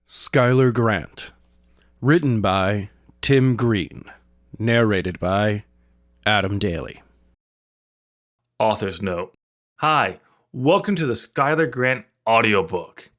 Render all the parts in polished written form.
Skyler Grant. Written by Tim Green. Narrated by Adam Daly. Author's note. Hi, welcome to the Skyler Grant audiobook.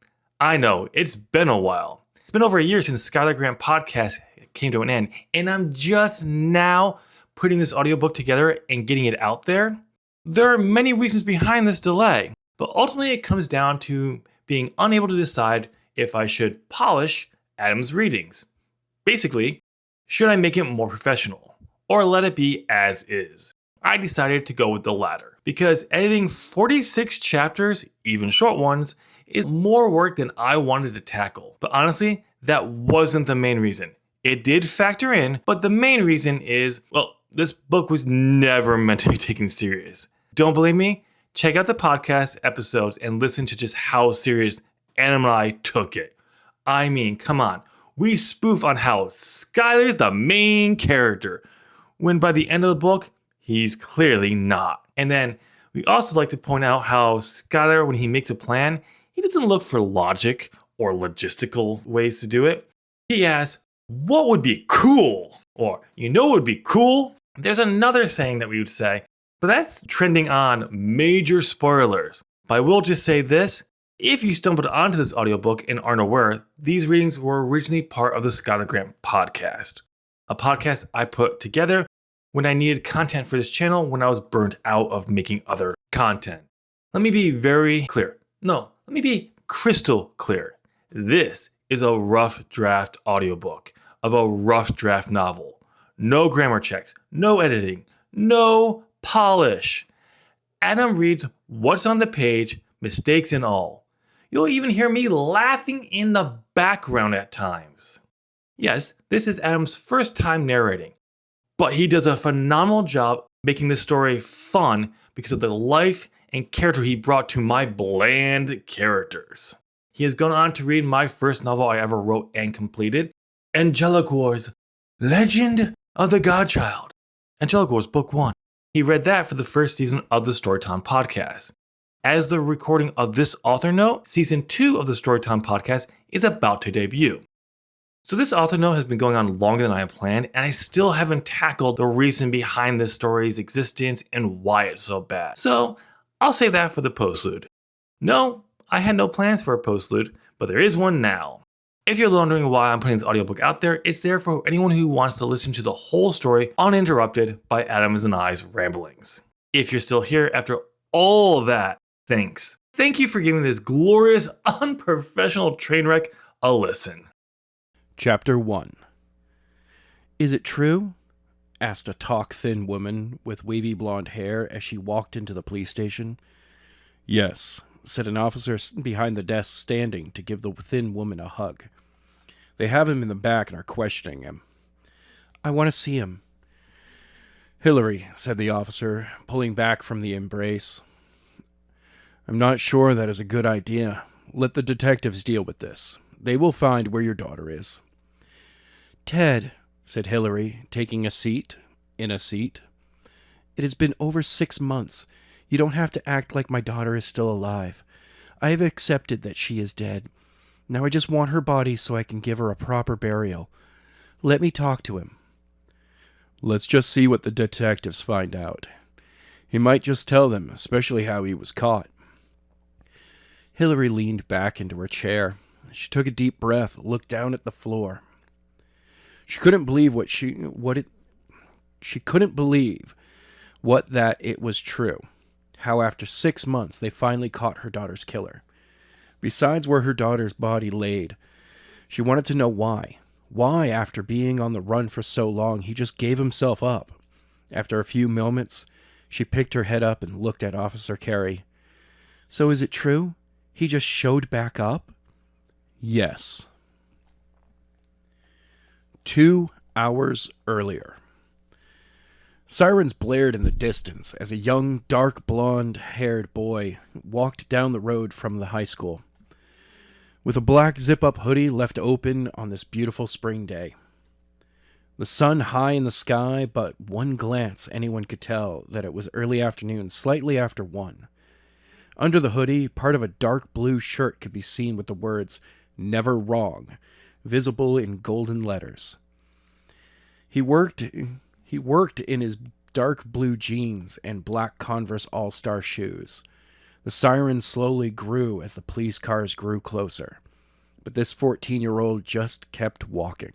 I know, it's been a while. It's been over a year since Skyler Grant podcast came to an end, and I'm just now putting this audiobook together and getting it out there. There are many reasons behind this delay, but ultimately it comes down to being unable to decide if I should polish Adam's readings. Basically, should I make it more professional or let it be as is? I decided to go with the latter because editing 46 chapters, even short ones, is more work than I wanted to tackle. But honestly, that wasn't the main reason. It did factor in, but the main reason is, well, this book was never meant to be taken serious. Don't believe me? Check out the podcast episodes and listen to just how serious Adam and I took it. I mean, come on. We spoof on how Skyler's the main character, when by the end of the book, he's clearly not. And then we also like to point out how Skyler, when he makes a plan, he doesn't look for logic or logistical ways to do it. He asks, what would be cool? Or, you know what would be cool? There's another saying that we would say, but that's trending on major spoilers. But I will just say this. If you stumbled onto this audiobook and aren't aware, these readings were originally part of the Skyler Grant podcast, a podcast I put together when I needed content for this channel when I was burnt out of making other content. Let me be very clear. No, let me be crystal clear. This is a rough draft audiobook of a rough draft novel. No grammar checks, no editing, no polish. Adam reads what's on the page, mistakes and all. You'll even hear me laughing in the background at times. Yes, this is Adam's first time narrating, but he does a phenomenal job making this story fun because of the life and character he brought to my bland characters. He has gone on to read my first novel I ever wrote and completed, Angelic Wars, Legend of the Godchild. Angelic Wars, Book 1. He read that for the first season of the Storytime podcast. As the recording of this author note, season 2 of the Storytime podcast is about to debut. So this author note has been going on longer than I had planned, and I still haven't tackled the reason behind this story's existence and why it's so bad. So I'll say that for the postlude. No, I had no plans for a postlude, but there is one now. If you're wondering why I'm putting this audiobook out there, it's there for anyone who wants to listen to the whole story uninterrupted by Adam's and I's ramblings. If you're still here after all that, thanks. Thank you for giving this glorious, unprofessional train wreck a listen. Chapter 1. Is it true? Asked a thin woman with wavy blonde hair as she walked into the police station. Yes, said an officer behind the desk standing to give the thin woman a hug. They have him in the back and are questioning him. I want to see him. Hillary, said the officer, pulling back from the embrace. I'm not sure that is a good idea. Let the detectives deal with this. They will find where your daughter is. Ted, said Hillary, taking a seat. It has been over 6 months. You don't have to act like my daughter is still alive. I have accepted that she is dead. Now I just want her body so I can give her a proper burial. Let me talk to him. Let's just see what the detectives find out. He might just tell them, especially how he was caught. Hillary leaned back into her chair. She took a deep breath, looked down at the floor. She couldn't believe that it was true. How after 6 months they finally caught her daughter's killer. Besides where her daughter's body laid, she wanted to know why. Why, after being on the run for so long, he just gave himself up. After a few moments, she picked her head up and looked at Officer Carey. So is it true? He just showed back up? Yes. 2 hours earlier. Sirens blared in the distance as a young, dark blonde-haired boy walked down the road from the high school, with a black zip-up hoodie left open on this beautiful spring day. The sun high in the sky, but one glance anyone could tell that it was early afternoon, slightly after 1. Under the hoodie, part of a dark blue shirt could be seen with the words, never wrong, visible in golden letters. He worked in his dark blue jeans and black Converse All-Star shoes. The sirens slowly grew as the police cars grew closer, but this 14-year-old just kept walking.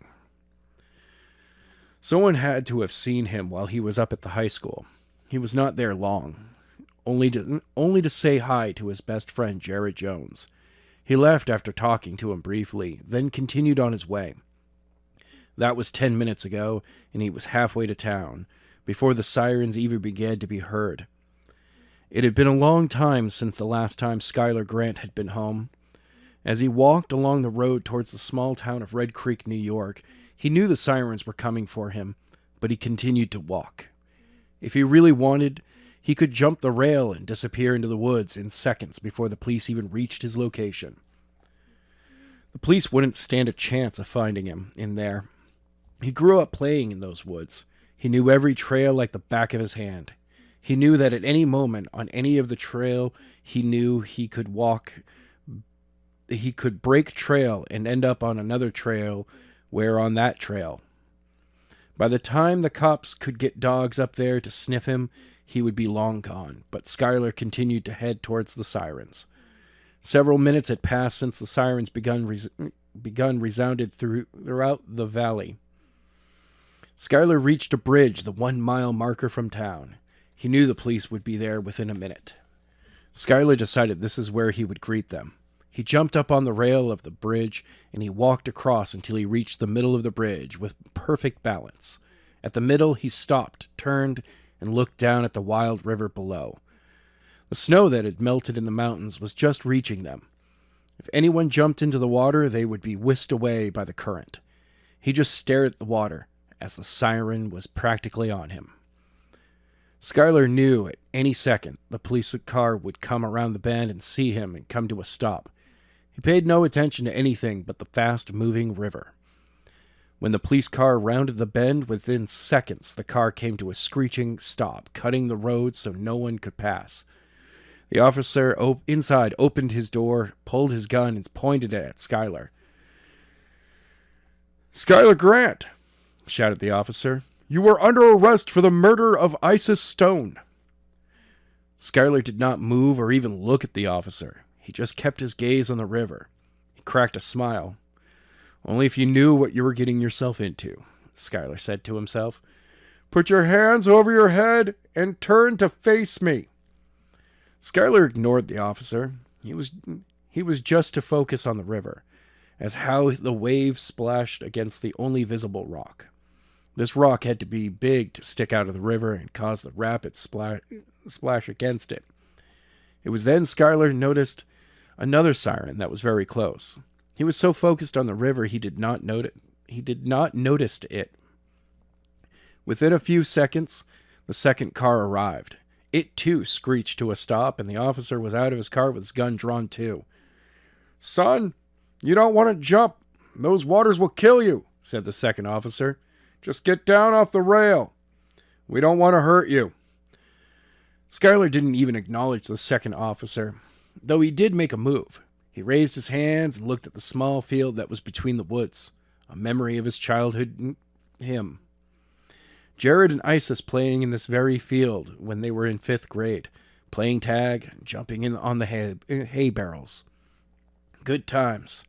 Someone had to have seen him while he was up at the high school. He was not there long, only to say hi to his best friend, Jared Jones. He left after talking to him briefly, then continued on his way. That was 10 minutes ago, and he was halfway to town, before the sirens even began to be heard. It had been a long time since the last time Skyler Grant had been home. As he walked along the road towards the small town of Red Creek, New York, he knew the sirens were coming for him, but he continued to walk. If he really wanted, he could jump the rail and disappear into the woods in seconds before the police even reached his location. The police wouldn't stand a chance of finding him in there. He grew up playing in those woods. He knew every trail like the back of his hand. He knew that at any moment on any of the trail he knew he could walk, he could break trail and end up on another trail where on that trail. By the time the cops could get dogs up there to sniff him, he would be long gone, but Skyler continued to head towards the sirens. Several minutes had passed since the sirens begun resounded throughout the valley. Skyler reached a bridge, the 1-mile marker from town. He knew the police would be there within a minute. Skyler decided this is where he would greet them. He jumped up on the rail of the bridge, and he walked across until he reached the middle of the bridge with perfect balance. At the middle, he stopped, turned, and looked down at the wild river below. The snow that had melted in the mountains was just reaching them. If anyone jumped into the water, they would be whisked away by the current. He just stared at the water, as the siren was practically on him. Skyler knew at any second the police car would come around the bend and see him and come to a stop. He paid no attention to anything but the fast-moving river. When the police car rounded the bend, within seconds the car came to a screeching stop, cutting the road so no one could pass. The officer inside opened his door, pulled his gun, and pointed it at Skyler. "Skyler Grant!" shouted the officer. "You are under arrest for the murder of Isis Stone." Skyler did not move or even look at the officer. He just kept his gaze on the river. He cracked a smile. "Only if you knew what you were getting yourself into," Skyler said to himself. "Put your hands over your head and turn to face me." Skyler ignored the officer. He was just to focus on the river, as how the waves splashed against the only visible rock. This rock had to be big to stick out of the river and cause the rapid splash against it. It was then Skyler noticed another siren that was very close. He was so focused on the river he did not notice it. Within a few seconds, the second car arrived. It too screeched to a stop, and the officer was out of his car with his gun drawn too. "Son, you don't want to jump. Those waters will kill you," said the second officer. "Just get down off the rail. We don't want to hurt you." Skyler didn't even acknowledge the second officer, though he did make a move. He raised his hands and looked at the small field that was between the woods, a memory of his childhood him. Jared and Isis playing in this very field when they were in 5th grade, playing tag and jumping in on the hay barrels. Good times.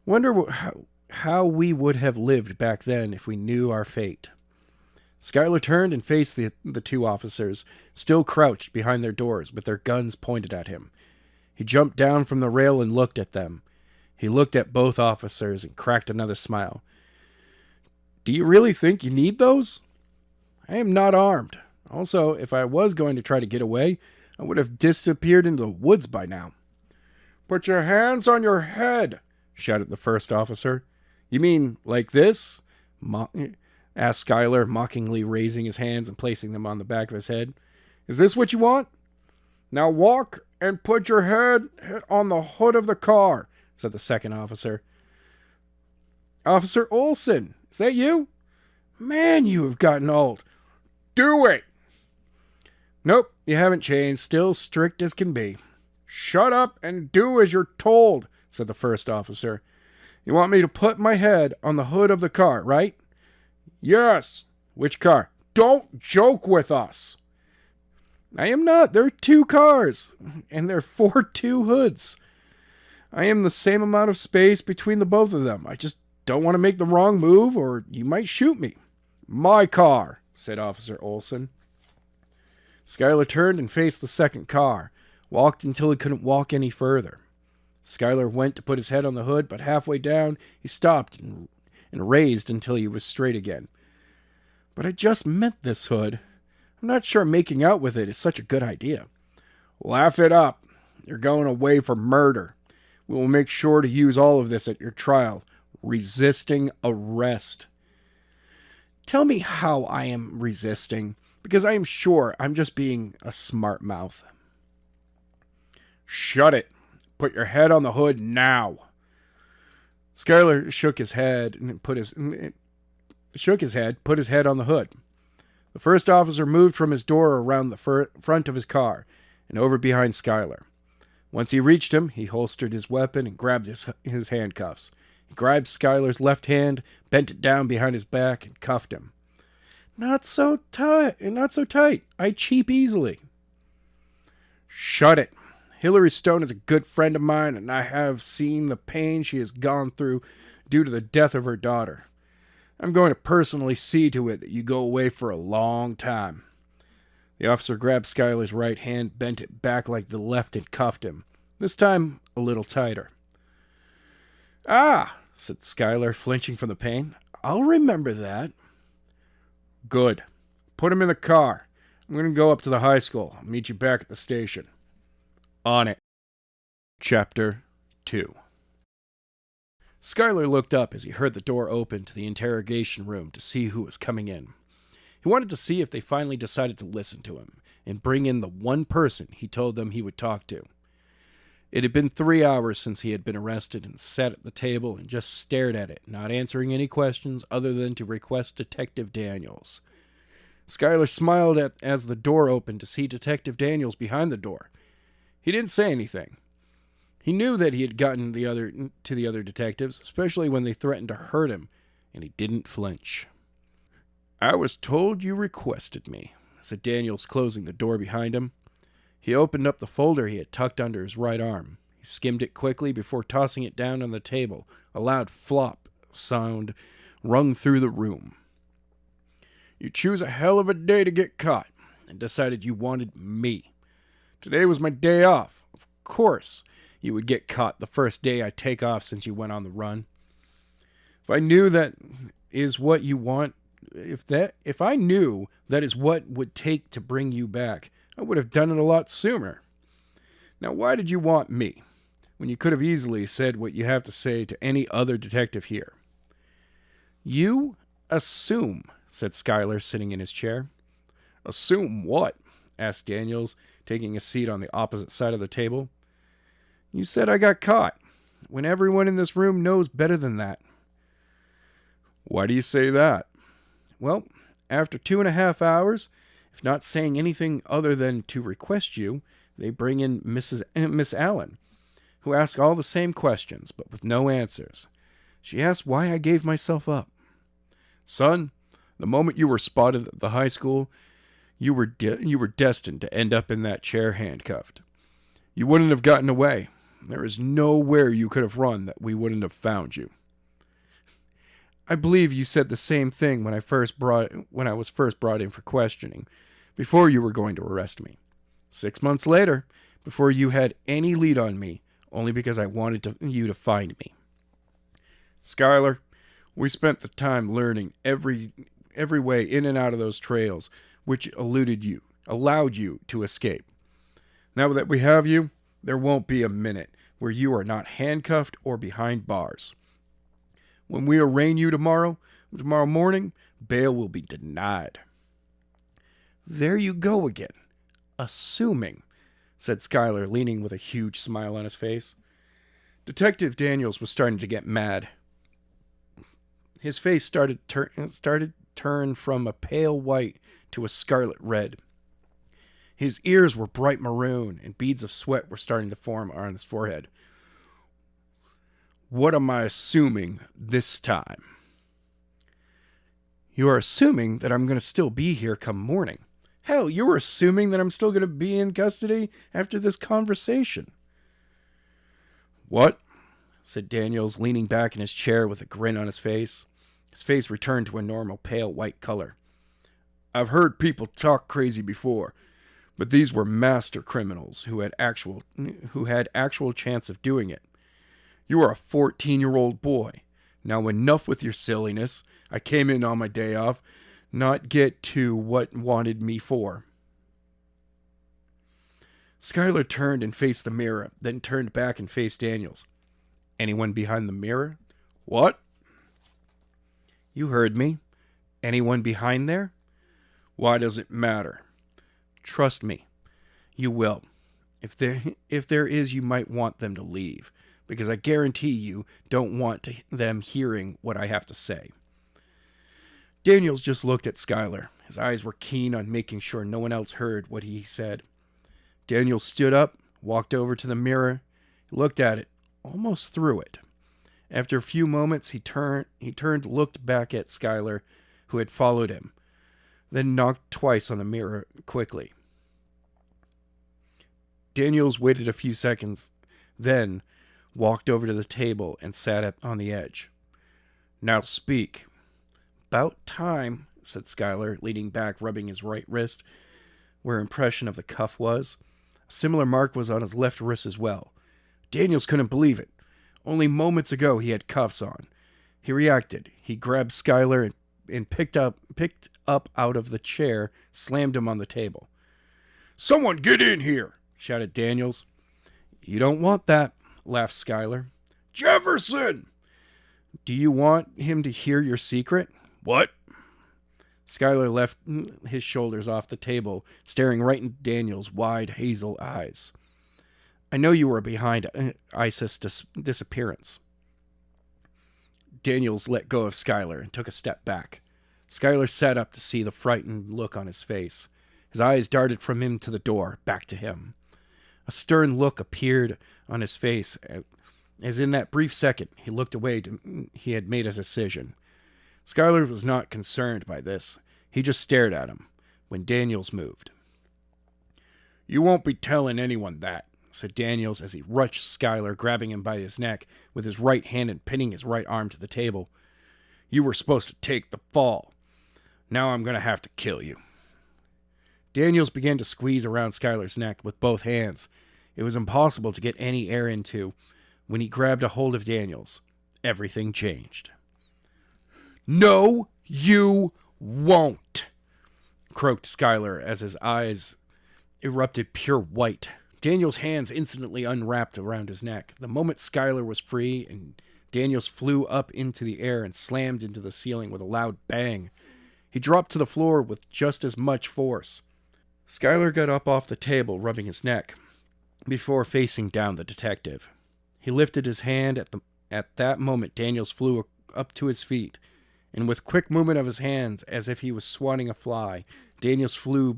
Wonder how we would have lived back then if we knew our fate. Skyler turned and faced the two officers, still crouched behind their doors with their guns pointed at him. He jumped down from the rail and looked at them. He looked at both officers and cracked another smile. "Do you really think you need those? I am not armed. Also, if I was going to try to get away, I would have disappeared into the woods by now." "Put your hands on your head," shouted the first officer. "You mean like this?" asked Skyler, mockingly raising his hands and placing them on the back of his head. "Is this what you want? Now walk and put your head on the hood of the car," said the second officer. "Officer Olson, is that you? Man, you have gotten old. Do it." "Nope, you haven't changed. Still strict as can be." "Shut up and do as you're told," said the first officer. You want me to put my head on the hood of the car, right? Yes. Which car? Don't joke with us. I am not. There are 2 cars, and there are 4 hoods. I am the same amount of space between the both of them. I just don't want to make the wrong move, or you might shoot me. My car, said Officer Olson. Skyler turned and faced the second car, walked until he couldn't walk any further. Skyler went to put his head on the hood, but halfway down, he stopped and raised until he was straight again. But I just meant this hood. I'm not sure making out with it is such a good idea. Laugh it up. You're going away for murder. We will make sure to use all of this at your trial. Resisting arrest. Tell me how I am resisting, because I am sure I'm just being a smart mouth. Shut it. Put your head on the hood now. Skyler shook his head, put his head on the hood. The first officer moved from his door around the front of his car and over behind Skyler. Once he reached him, he holstered his weapon and grabbed his handcuffs. He grabbed Skyler's left hand, bent it down behind his back, and cuffed him. Not so tight. I cheap easily. Shut it. Hillary Stone is a good friend of mine, and I have seen the pain she has gone through due to the death of her daughter. I'm going to personally see to it that you go away for a long time. The officer grabbed Skyler's right hand, bent it back like the left, and cuffed him, this time a little tighter. Ah, said Skyler, flinching from the pain. I'll remember that. Good. Put him in the car. I'm going to go up to the high school. I'll meet you back at the station. On it. Chapter 2. Skyler looked up as he heard the door open to the interrogation room to see who was coming in. He wanted to see if they finally decided to listen to him and bring in the one person he told them he would talk to. It had been 3 hours since he had been arrested and sat at the table and just stared at it, not answering any questions other than to request Detective Daniels. Skyler smiled as the door opened to see Detective Daniels behind the door. He didn't say anything. He knew that he had gotten to the other detectives, especially when they threatened to hurt him, and he didn't flinch. I was told you requested me, said Daniels, closing the door behind him. He opened up the folder he had tucked under his right arm. He skimmed it quickly before tossing it down on the table. A loud flop sound rung through the room. You choose a hell of a day to get caught, and decided you wanted me. Today was my day off. Of course, you would get caught the first day I take off since you went on the run. If I knew that is what you want, if I knew that is what would take to bring you back, I would have done it a lot sooner. Now, why did you want me, when you could have easily said what you have to say to any other detective here? You assume, said Skyler, sitting in his chair. Assume what? Asked Daniels, taking a seat on the opposite side of the table. You said I got caught, when everyone in this room knows better than that. Why do you say that? Well, after 2.5 hours, if not saying anything other than to request you, they bring in Miss Allen, who asks all the same questions, but with no answers. She asks why I gave myself up. Son, the moment you were spotted at the high school, you were destined to end up in that chair handcuffed. You wouldn't have gotten away. There is nowhere you could have run that we wouldn't have found you. I believe you said the same thing when I was first brought in for questioning, before you were going to arrest me. 6 months later, before you had any lead on me, only because I wanted you to find me. Skyler, we spent the time learning every way in and out of those trails, which allowed you to escape. Now that we have you, there won't be a minute where you are not handcuffed or behind bars. When we arraign you tomorrow morning, bail will be denied. There you go again. Assuming, said Skyler, leaning with a huge smile on his face. Detective Daniels was starting to get mad. His face started turn from a pale white to a scarlet red. His ears were bright maroon, and beads of sweat were starting to form on his forehead. What am I assuming this time? You are assuming that I'm going to still be here come morning. Hell, you were assuming that I'm still going to be in custody after this conversation. What? Said Daniels, leaning back in his chair with a grin on his face. His face returned to a normal pale white color. I've heard people talk crazy before, but these were master criminals who had actual chance of doing it. You are a 14-year-old boy. Now enough with your silliness. I came in on my day off, not get to what wanted me for. Skyler turned and faced the mirror, then turned back and faced Daniels. Anyone behind the mirror? What? You heard me. Anyone behind there? Why does it matter? Trust me. You will. If there is, you might want them to leave, because I guarantee you don't want them hearing what I have to say. Daniels just looked at Skyler. His eyes were keen on making sure no one else heard what he said. Daniels stood up, walked over to the mirror, looked at it, almost through it. After a few moments, he turned, looked back at Skyler, who had followed him, then knocked twice on the mirror quickly. Daniels waited a few seconds, then walked over to the table and sat on the edge. Now speak. About time, said Skyler, leaning back, rubbing his right wrist, where impression of the cuff was. A similar mark was on his left wrist as well. Daniels couldn't believe it. Only moments ago he had cuffs on. He reacted. He grabbed Skyler and picked up out of the chair, slammed him on the table. Someone get in here, shouted Daniels. You don't want that, laughed Skyler. Jefferson! Do you want him to hear your secret? What? Skyler left his shoulders off the table, staring right into Daniels' wide hazel eyes. I know you were behind Isis' disappearance. Daniels let go of Skyler and took a step back. Skyler sat up to see the frightened look on his face. His eyes darted from him to the door, back to him. A stern look appeared on his face as in that brief second he looked away he had made a decision. Skyler was not concerned by this. He just stared at him when Daniels moved. You won't be telling anyone that, said Daniels as he rushed Skyler, grabbing him by his neck with his right hand and pinning his right arm to the table. You were supposed to take the fall. Now I'm going to have to kill you. Daniels began to squeeze around Skyler's neck with both hands. It was impossible to get any air into. When he grabbed a hold of Daniels, everything changed. No, you won't, croaked Skyler as his eyes erupted pure white. Daniel's hands instantly unwrapped around his neck. The moment Skyler was free, and Daniels flew up into the air and slammed into the ceiling with a loud bang. He dropped to the floor with just as much force. Skyler got up off the table, rubbing his neck, before facing down the detective. He lifted his hand. At that moment, Daniels flew up to his feet, and with quick movement of his hands, as if he was swatting a fly, Daniels flew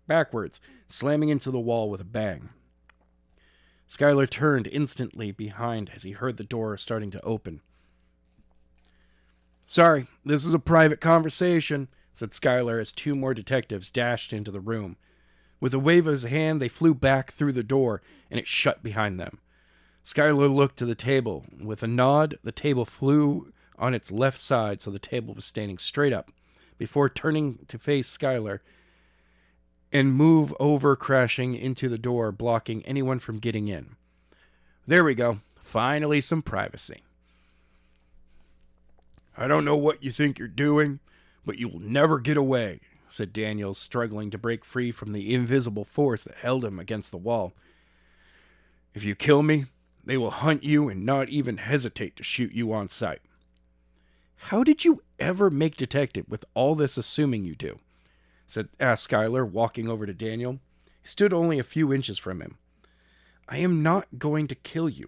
backwards, slamming into the wall with a bang. Skyler turned instantly behind as he heard the door starting to open. Sorry, this is a private conversation, said Skyler as two more detectives dashed into the room. With a wave of his hand, they flew back through the door, and it shut behind them. Skyler looked to the table. With a nod, the table flew on its left side so the table was standing straight up, before turning to face Skyler and move over, crashing into the door, blocking anyone from getting in. There we go. Finally some privacy. I don't know what you think you're doing, but you will never get away, said Daniels, struggling to break free from the invisible force that held him against the wall. If you kill me, they will hunt you and not even hesitate to shoot you on sight. How did you ever make detective with all this assuming you do? Asked Skyler, walking over to Daniel. He stood only a few inches from him. I am not going to kill you.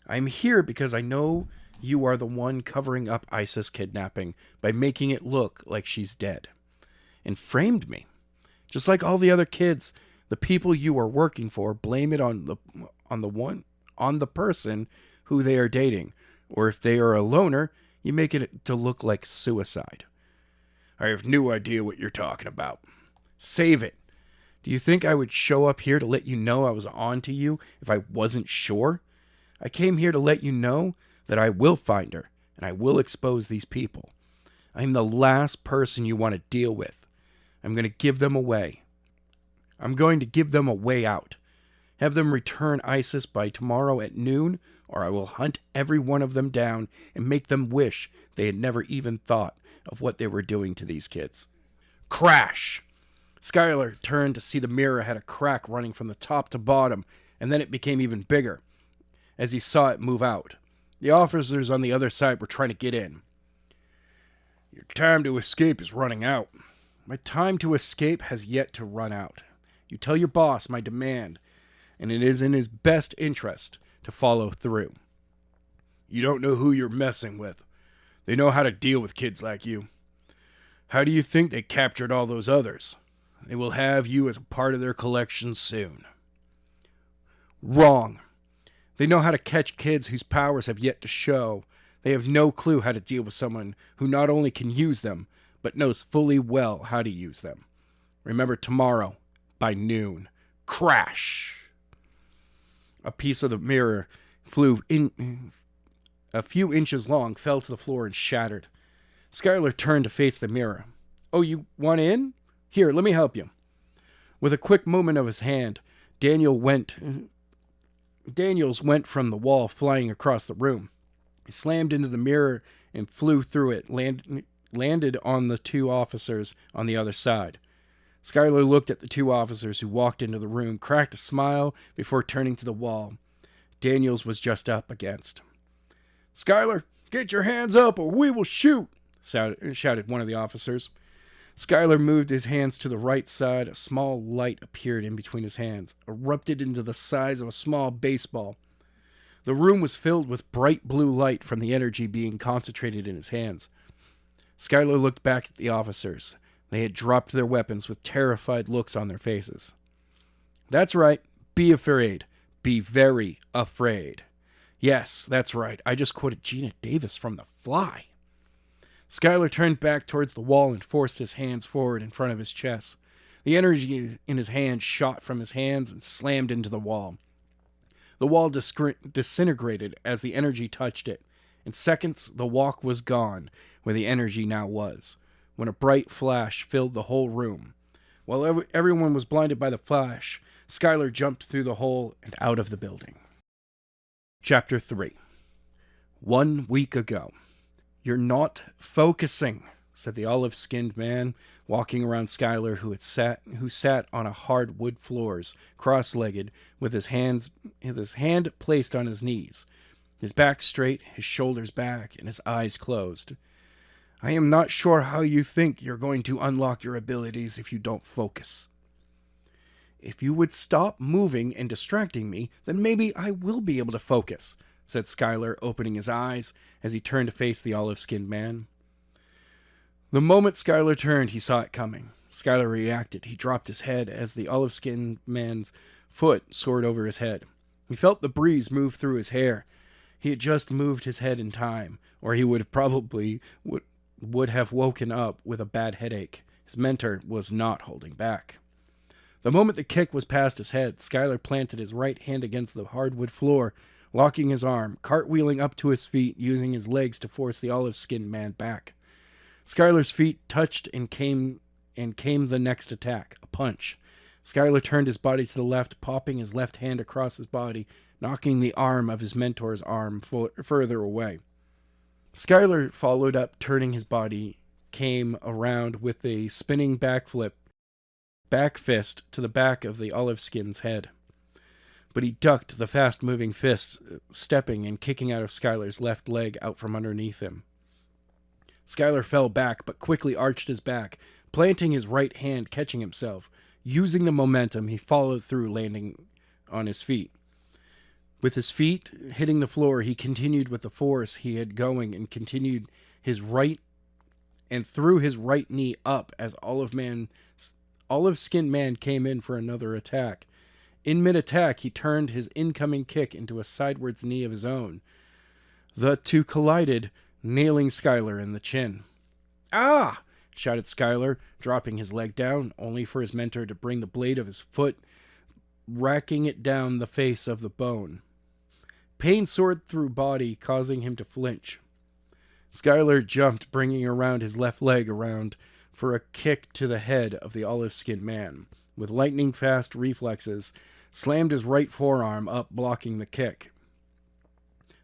I am here because I know you are the one covering up Isis' kidnapping by making it look like she's dead. And framed me. Just like all the other kids, the people you are working for blame it on the person who they are dating. Or if they are a loner, you make it to look like suicide. I have no idea what you're talking about. Save it. Do you think I would show up here to let you know I was on to you if I wasn't sure? I came here to let you know that I will find her, and I will expose these people. I'm the last person you want to deal with. I'm going to give them away. I'm going to give them a way out. Have them return ISIS by tomorrow at noon, or I will hunt every one of them down and make them wish they had never even thought of what they were doing to these kids. Crash! Skyler turned to see the mirror had a crack running from the top to bottom, and then it became even bigger as he saw it move out. The officers on the other side were trying to get in. Your time to escape is running out. My time to escape has yet to run out. You tell your boss my demand, and it is in his best interest to follow through. You don't know who you're messing with. They know how to deal with kids like you. How do you think they captured all those others? They will have you as a part of their collection soon. Wrong. They know how to catch kids whose powers have yet to show. They have no clue how to deal with someone who not only can use them, but knows fully well how to use them. Remember tomorrow, by noon. Crash! A piece of the mirror flew in a few inches long, fell to the floor, and shattered. Skyler turned to face the mirror. Oh, you want in? Here, let me help you. With a quick movement of his hand, Daniels went from the wall, flying across the room. He slammed into the mirror and flew through it, landed on the two officers on the other side. Skyler looked at the two officers who walked into the room, cracked a smile before turning to the wall. Daniels was just up against. Skyler, get your hands up or we will shoot, shouted one of the officers. Skyler moved his hands to the right side. A small light appeared in between his hands, erupted into the size of a small baseball. The room was filled with bright blue light from the energy being concentrated in his hands. Skyler looked back at the officers. They had dropped their weapons with terrified looks on their faces. That's right. Be afraid. Be very afraid. Yes, that's right. I just quoted Gina Davis from The Fly. Skyler turned back towards the wall and forced his hands forward in front of his chest. The energy in his hand shot from his hands and slammed into the wall. The wall disintegrated as the energy touched it. In seconds, the walk was gone, where the energy now was, when a bright flash filled the whole room. While everyone was blinded by the flash, Skyler jumped through the hole and out of the building. Chapter 3. 1 week ago. You're not focusing, said the olive-skinned man, walking around Skyler, who sat on a hard wood floors, cross-legged, with his hand placed on his knees, his back straight, his shoulders back, and his eyes closed. I am not sure how you think you're going to unlock your abilities if you don't focus. If you would stop moving and distracting me, then maybe I will be able to focus, said Skyler, opening his eyes as he turned to face the olive-skinned man. The moment Skyler turned, he saw it coming. Skyler reacted. He dropped his head as the olive-skinned man's foot soared over his head. He felt the breeze move through his hair. He had just moved his head in time, or he would have woken up with a bad headache. His mentor was not holding back. The moment the kick was past his head, Skyler planted his right hand against the hardwood floor, locking his arm, cartwheeling up to his feet, using his legs to force the olive-skinned man back. Skyler's feet touched and came the next attack, a punch. Skyler turned his body to the left, popping his left hand across his body, knocking the arm of his mentor's arm further away. Skyler followed up, turning his body, came around with a spinning back fist to the back of the olive-skinn's head. But he ducked the fast-moving fists, stepping and kicking out of Skyler's left leg out from underneath him. Skyler fell back, but quickly arched his back, planting his right hand, catching himself. Using the momentum, he followed through, landing on his feet. With his feet hitting the floor, he continued with the force he had going and continued his right and threw his right knee up as olive-skinned man came in for another attack. In mid-attack, he turned his incoming kick into a sidewards knee of his own. The two collided, nailing Skyler in the chin. "Ah!" shouted Skyler, dropping his leg down, only for his mentor to bring the blade of his foot, racking it down the face of the bone. Pain soared through body, causing him to flinch. Skyler jumped, bringing around his left leg around for a kick to the head of the olive-skinned man. With lightning-fast reflexes, slammed his right forearm up, blocking the kick.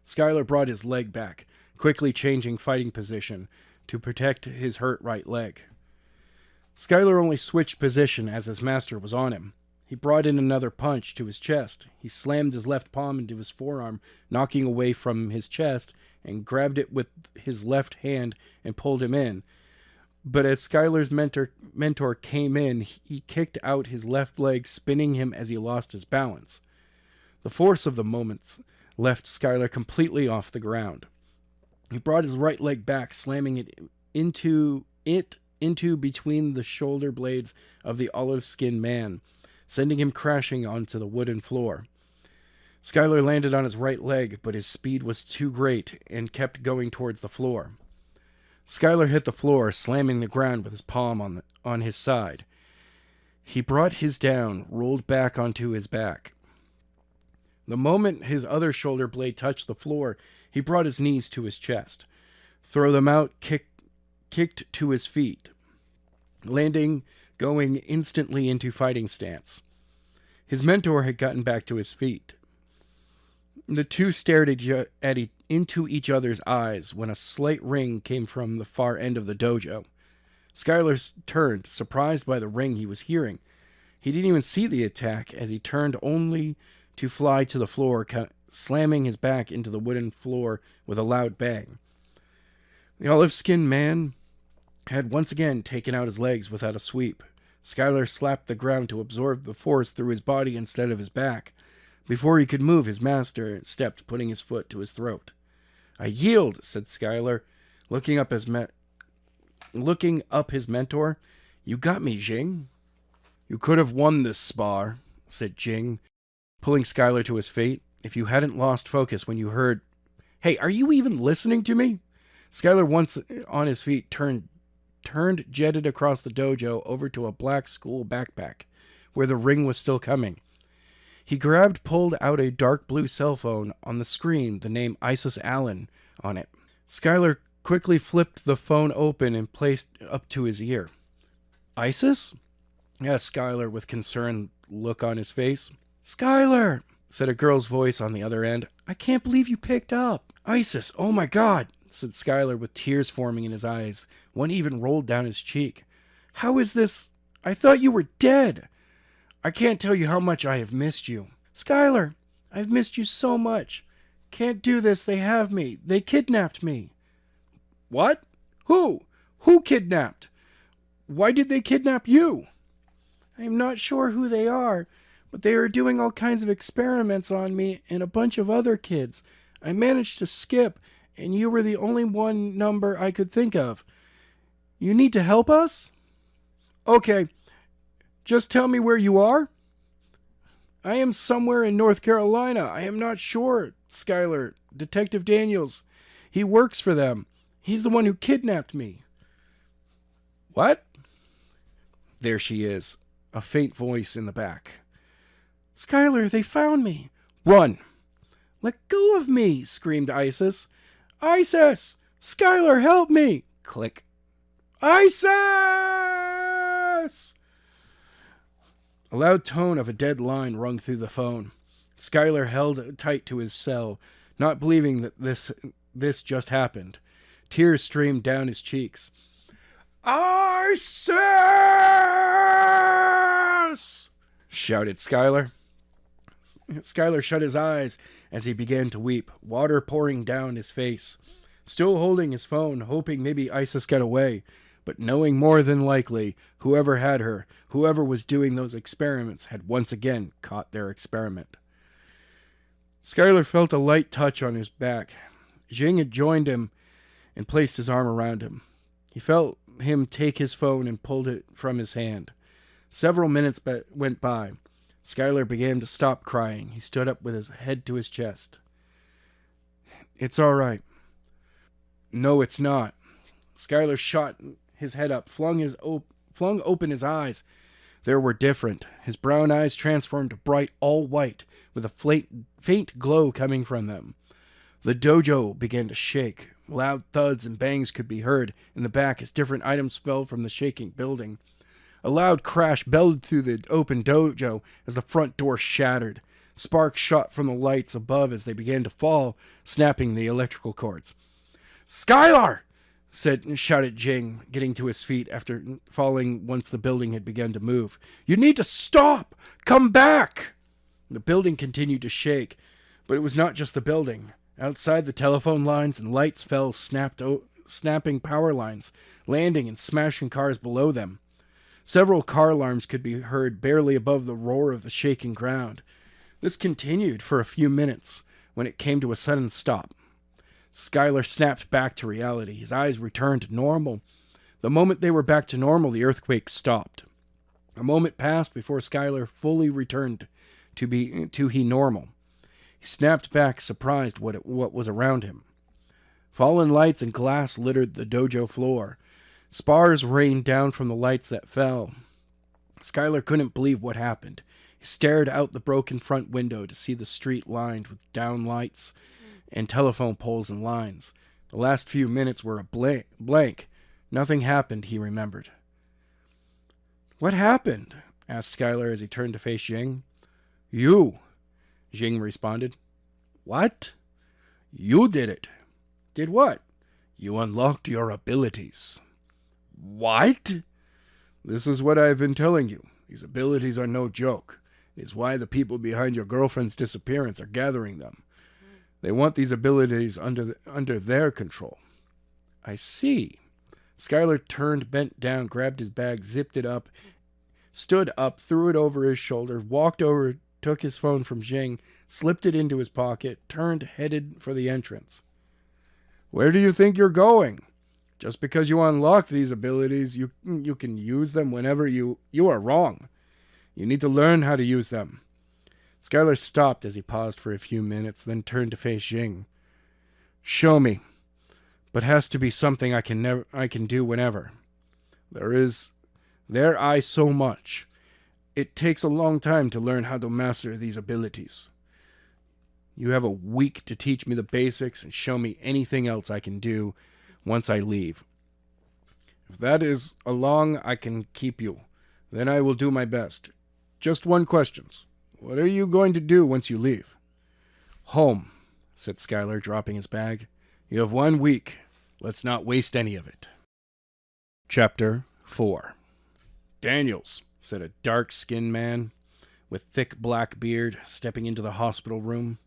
Skyler brought his leg back, quickly changing fighting position to protect his hurt right leg. Skyler only switched position as his master was on him. He brought in another punch to his chest. He slammed his left palm into his forearm, knocking away from his chest, and grabbed it with his left hand and pulled him in. But as Skyler's mentor came in, he kicked out his left leg, spinning him as he lost his balance. The force of the moments left Skyler completely off the ground. He brought his right leg back, slamming it into between the shoulder blades of the olive-skinned man, sending him crashing onto the wooden floor. Skyler landed on his right leg, but his speed was too great and kept going towards the floor. Skyler hit the floor, slamming the ground with his palm on his side. He brought his down, rolled back onto his back. The moment his other shoulder blade touched the floor, he brought his knees to his chest. Throw them out, kicked to his feet, landing, going instantly into fighting stance. His mentor had gotten back to his feet. The two stared into each other's eyes when a slight ring came from the far end of the dojo. Skyler turned, surprised by the ring he was hearing. He didn't even see the attack, as he turned only to fly to the floor, slamming his back into the wooden floor with a loud bang. The olive-skinned man had once again taken out his legs without a sweep. Skyler slapped the ground to absorb the force through his body instead of his back. Before he could move, his master stepped, putting his foot to his throat. "I yield," said Skyler, looking up his mentor. "You got me, Jing." "You could have won this spar," said Jing, pulling Skyler to his feet. "If you hadn't lost focus when you heard..." "Hey, are you even listening to me?" Skyler, once on his feet, jetted across the dojo over to a black school backpack, where the ring was still coming. He pulled out a dark blue cell phone. On the screen, the name Isis Allen on it. Skyler quickly flipped the phone open and placed up to his ear. "Isis?" asked Skyler with concerned look on his face. "Skyler," said a girl's voice on the other end. "I can't believe you picked up." "Isis, oh my God," said Skyler with tears forming in his eyes. One even rolled down his cheek. "How is this? I thought you were dead. I can't tell you how much I have missed you." "Skyler, I've missed you so much. Can't do this. They have me. They kidnapped me." "What? Who? Who kidnapped? Why did they kidnap you?" "I'm not sure who they are, but they are doing all kinds of experiments on me and a bunch of other kids. I managed to skip, and you were the only one number I could think of. You need to help us?" "Okay. Just tell me where you are." "I am somewhere in North Carolina. I am not sure, Skyler. Detective Daniels. He works for them. He's the one who kidnapped me." "What?" There she is, a faint voice in the back. "Skyler, they found me." "Run!" "Let go of me," screamed Isis. "Isis! Skyler, help me!" Click. "Isis!" A loud tone of a dead line rung through the phone. Skyler held tight to his cell, not believing that this just happened. Tears streamed down his cheeks. "Isis!" shouted Skyler. Skyler shut his eyes as he began to weep, water pouring down his face. Still holding his phone, hoping maybe Isis got away, but knowing more than likely whoever had her, whoever was doing those experiments, had once again caught their experiment. Skyler felt a light touch on his back. Jing had joined him and placed his arm around him. He felt him take his phone and pulled it from his hand. Several minutes went by. Skyler began to stop crying. He stood up with his head to his chest. It's all right. No, it's not. Skyler shot his head up, flung open his eyes. They were different. His brown eyes transformed to bright, all white, with a faint glow coming from them. The dojo began to shake. Loud thuds and bangs could be heard in the back as different items fell from the shaking building. A loud crash bellowed through the open dojo as the front door shattered. Sparks shot from the lights above as they began to fall, snapping the electrical cords. "Skylar!" shouted Jing, getting to his feet after falling once the building had begun to move. "You need to stop! Come back!" The building continued to shake, but it was not just the building. Outside, the telephone lines and lights fell, snapping power lines, landing and smashing cars below them. Several car alarms could be heard barely above the roar of the shaking ground. This continued for a few minutes when it came to a sudden stop. Skyler snapped back to reality. His eyes returned to normal. The moment they were back to normal, the earthquake stopped. A moment passed before Skyler fully returned to he normal. He snapped back, surprised what was around him. Fallen lights and glass littered the dojo floor. Spars rained down from the lights that fell. Skyler couldn't believe what happened. He stared out the broken front window to see the street lined with down lights and telephone poles and lines. The last few minutes were a blank. Nothing happened, he remembered. "What happened?" asked Skyler as he turned to face Jing. "You," Jing responded. "What?" "You did it." "Did what?" "You unlocked your abilities." "What?" "This is what I've been telling you. These abilities are no joke. It is why the people behind your girlfriend's disappearance are gathering them. They want these abilities under their control." "I see." Skyler bent down, grabbed his bag, zipped it up, stood up, threw it over his shoulder, walked over, took his phone from Jing, slipped it into his pocket, headed for the entrance. "Where do you think you're going? Just because you unlock these abilities, you can use them whenever you are wrong. You need to learn how to use them." Skyler stopped as he paused for a few minutes, then turned to face Jing. "Show me, but has to be something I can do whenever. There I so much. It takes a long time to learn how to master these abilities. You have a week to teach me the basics and show me anything else I can do once I leave. If that is long I can keep you, then I will do my best. Just one question. What are you going to do once you leave?" "Home," said Skyler, dropping his bag. "You have 1 week. Let's not waste any of it." Chapter 4. "Daniels," said a dark-skinned man with thick black beard, stepping into the hospital room.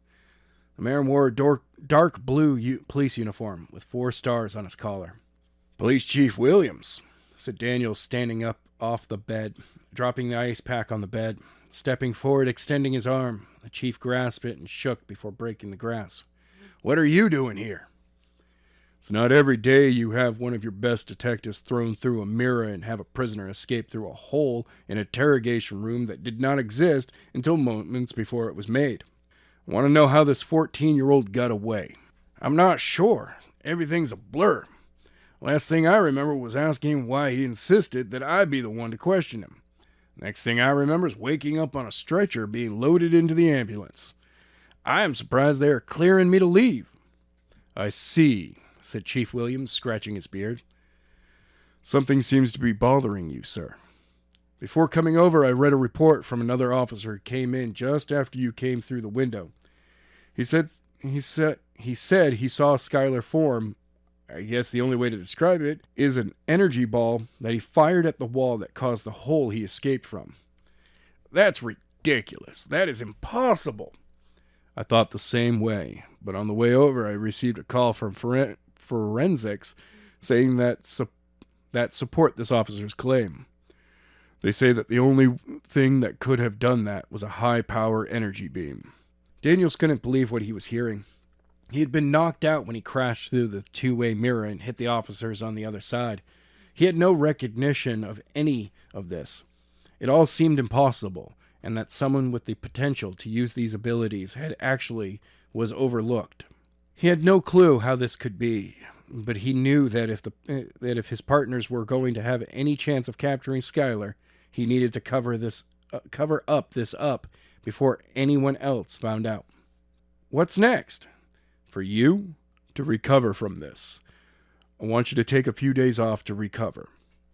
The man wore a dark blue police uniform with 4 stars on his collar. "Police Chief Williams," said Daniels, standing up off the bed, dropping the ice pack on the bed. Stepping forward, extending his arm, the chief grasped it and shook before breaking the grass. "What are you doing here?" "It's not every day you have one of your best detectives thrown through a mirror and have a prisoner escape through a hole in an interrogation room that did not exist until moments before it was made. I want to know how this 14-year-old got away." "I'm not sure. Everything's a blur. Last thing I remember was asking him why he insisted that I be the one to question him. Next thing I remember is waking up on a stretcher being loaded into the ambulance. I am surprised they are clearing me to leave." "I see," said Chief Williams, scratching his beard. "Something seems to be bothering you, sir. Before coming over, I read a report from another officer who came in just after you came through the window. He said he saw Skyler form. I guess the only way to describe it is an energy ball that he fired at the wall that caused the hole he escaped from." "That's ridiculous. That is impossible." "I thought the same way, but on the way over I received a call from forensics saying that support this officer's claim. They say that the only thing that could have done that was a high-power energy beam." Daniels couldn't believe what he was hearing. He had been knocked out when he crashed through the two-way mirror and hit the officers on the other side. He had no recognition of any of this. It all seemed impossible, and that someone with the potential to use these abilities was overlooked. He had no clue how this could be, but he knew that if his partners were going to have any chance of capturing Skyler, he needed to cover this up before anyone else found out. What's next? For you to recover from this. I want you to take a few days off to recover.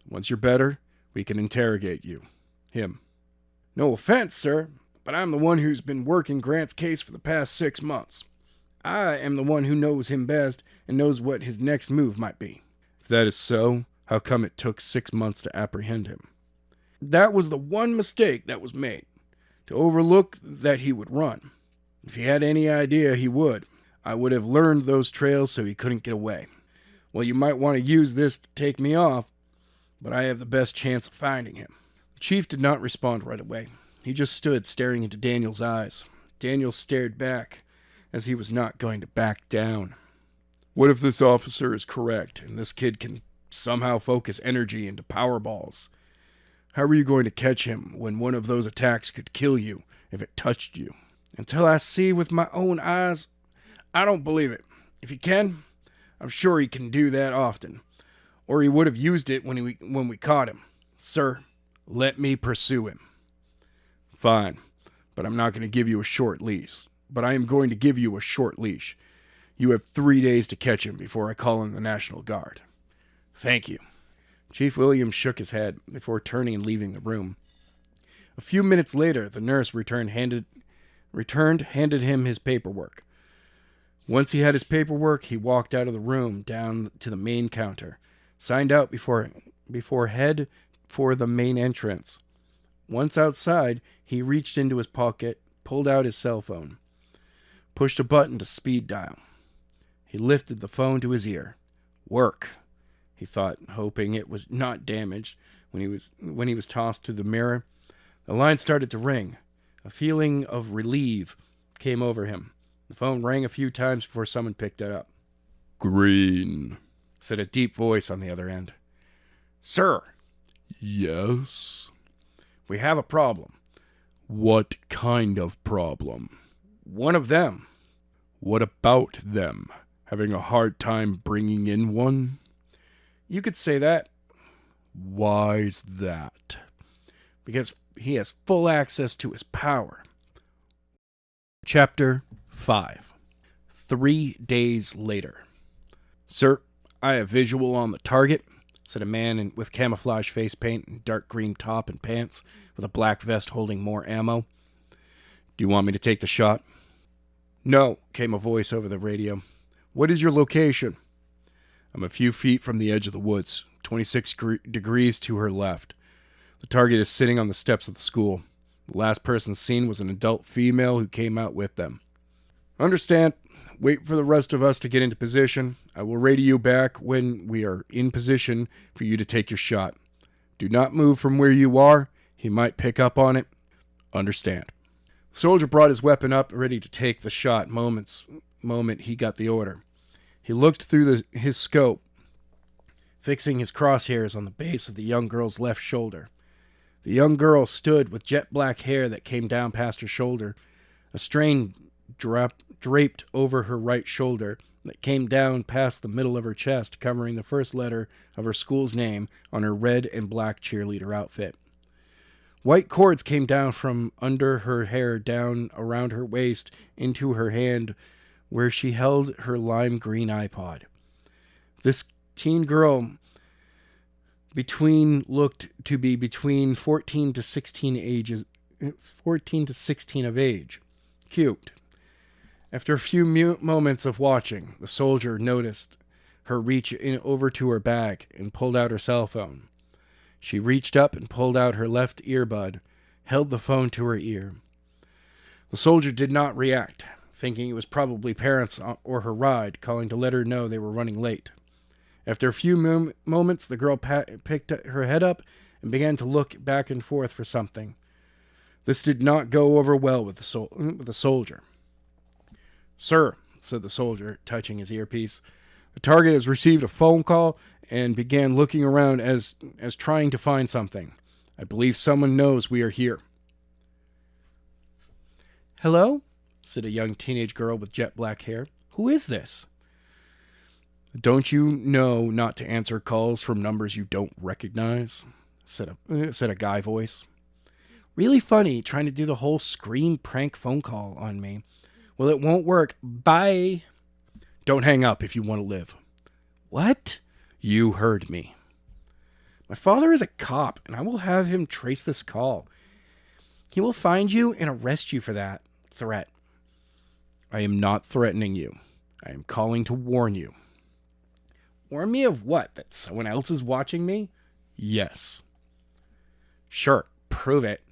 Once you're better, we can interrogate him. No offense, sir, but I'm the one who's been working Grant's case for the past 6 months. I am the one who knows him best and knows what his next move might be. If that is so, how come it took 6 months to apprehend him? That was the one mistake that was made, to overlook that he would run. If he had any idea he would, I would have learned those trails so he couldn't get away. Well, you might want to use this to take me off, but I have the best chance of finding him. The chief did not respond right away. He just stood staring into Daniel's eyes. Daniel stared back, as he was not going to back down. What if this officer is correct, and this kid can somehow focus energy into power balls? How are you going to catch him when one of those attacks could kill you if it touched you? Until I see with my own eyes, I don't believe it. If he can, I'm sure he can do that often. Or he would have used it when we caught him. Sir, let me pursue him. Fine, but I'm not going to give you a short leash. But I am going to give you a short leash. You have 3 days to catch him before I call in the National Guard. Thank you. Chief Williams shook his head before turning and leaving the room. A few minutes later, the nurse handed him his paperwork. Once he had his paperwork, he walked out of the room down to the main counter, signed out before head for the main entrance. Once outside, he reached into his pocket, pulled out his cell phone, pushed a button to speed dial. He lifted the phone to his ear. Work, he thought, hoping it was not damaged. When he was tossed to the mirror, the line started to ring. A feeling of relief came over him. The phone rang a few times before someone picked it up. Green, said a deep voice on the other end. Sir. Yes? We have a problem. What kind of problem? One of them. What about them? Having a hard time bringing in one? You could say that. Why's that? Because he has full access to his power. Chapter 5. 3 days later. Sir, I have visual on the target, said a man with camouflage face paint and dark green top and pants with a black vest holding more ammo. Do you want me to take the shot? No, came a voice over the radio. What is your location? I'm a few feet from the edge of the woods, 26 degrees to her left. The target is sitting on the steps of the school. The last person seen was an adult female who came out with them. Understand. Wait for the rest of us to get into position. I will radio you back when we are in position for you to take your shot. Do not move from where you are. He might pick up on it. Understand. The soldier brought his weapon up, ready to take the shot moment he got the order. He looked through his scope, fixing his crosshairs on the base of the young girl's left shoulder. The young girl stood with jet black hair that came down past her shoulder, a strain draped over her right shoulder that came down past the middle of her chest, covering the first letter of her school's name on her red and black cheerleader outfit. White cords came down from under her hair down around her waist into her hand where she held her lime green iPod. This teen girl looked to be between 14 to 16 of age. Cute. After a few moments of watching, the soldier noticed her reach over to her bag and pulled out her cell phone. She reached up and pulled out her left earbud, held the phone to her ear. The soldier did not react, thinking it was probably parents or her ride calling to let her know they were running late. After a few moments, the girl picked her head up and began to look back and forth for something. This did not go over well with the soldier. Sir, said the soldier, touching his earpiece, the target has received a phone call and began looking around as trying to find something. I believe someone knows we are here. "Hello?" said a young teenage girl with jet black hair. "Who is this?" "Don't you know not to answer calls from numbers you don't recognize?" said a guy voice. "Really funny trying to do the whole screen prank phone call on me. Well, it won't work. Bye." "Don't hang up if you want to live." "What?" "You heard me." "My father is a cop, and I will have him trace this call. He will find you and arrest you for that threat." "I am not threatening you. I am calling to warn you." "Warn me of what? That someone else is watching me?" "Yes." "Sure, prove it."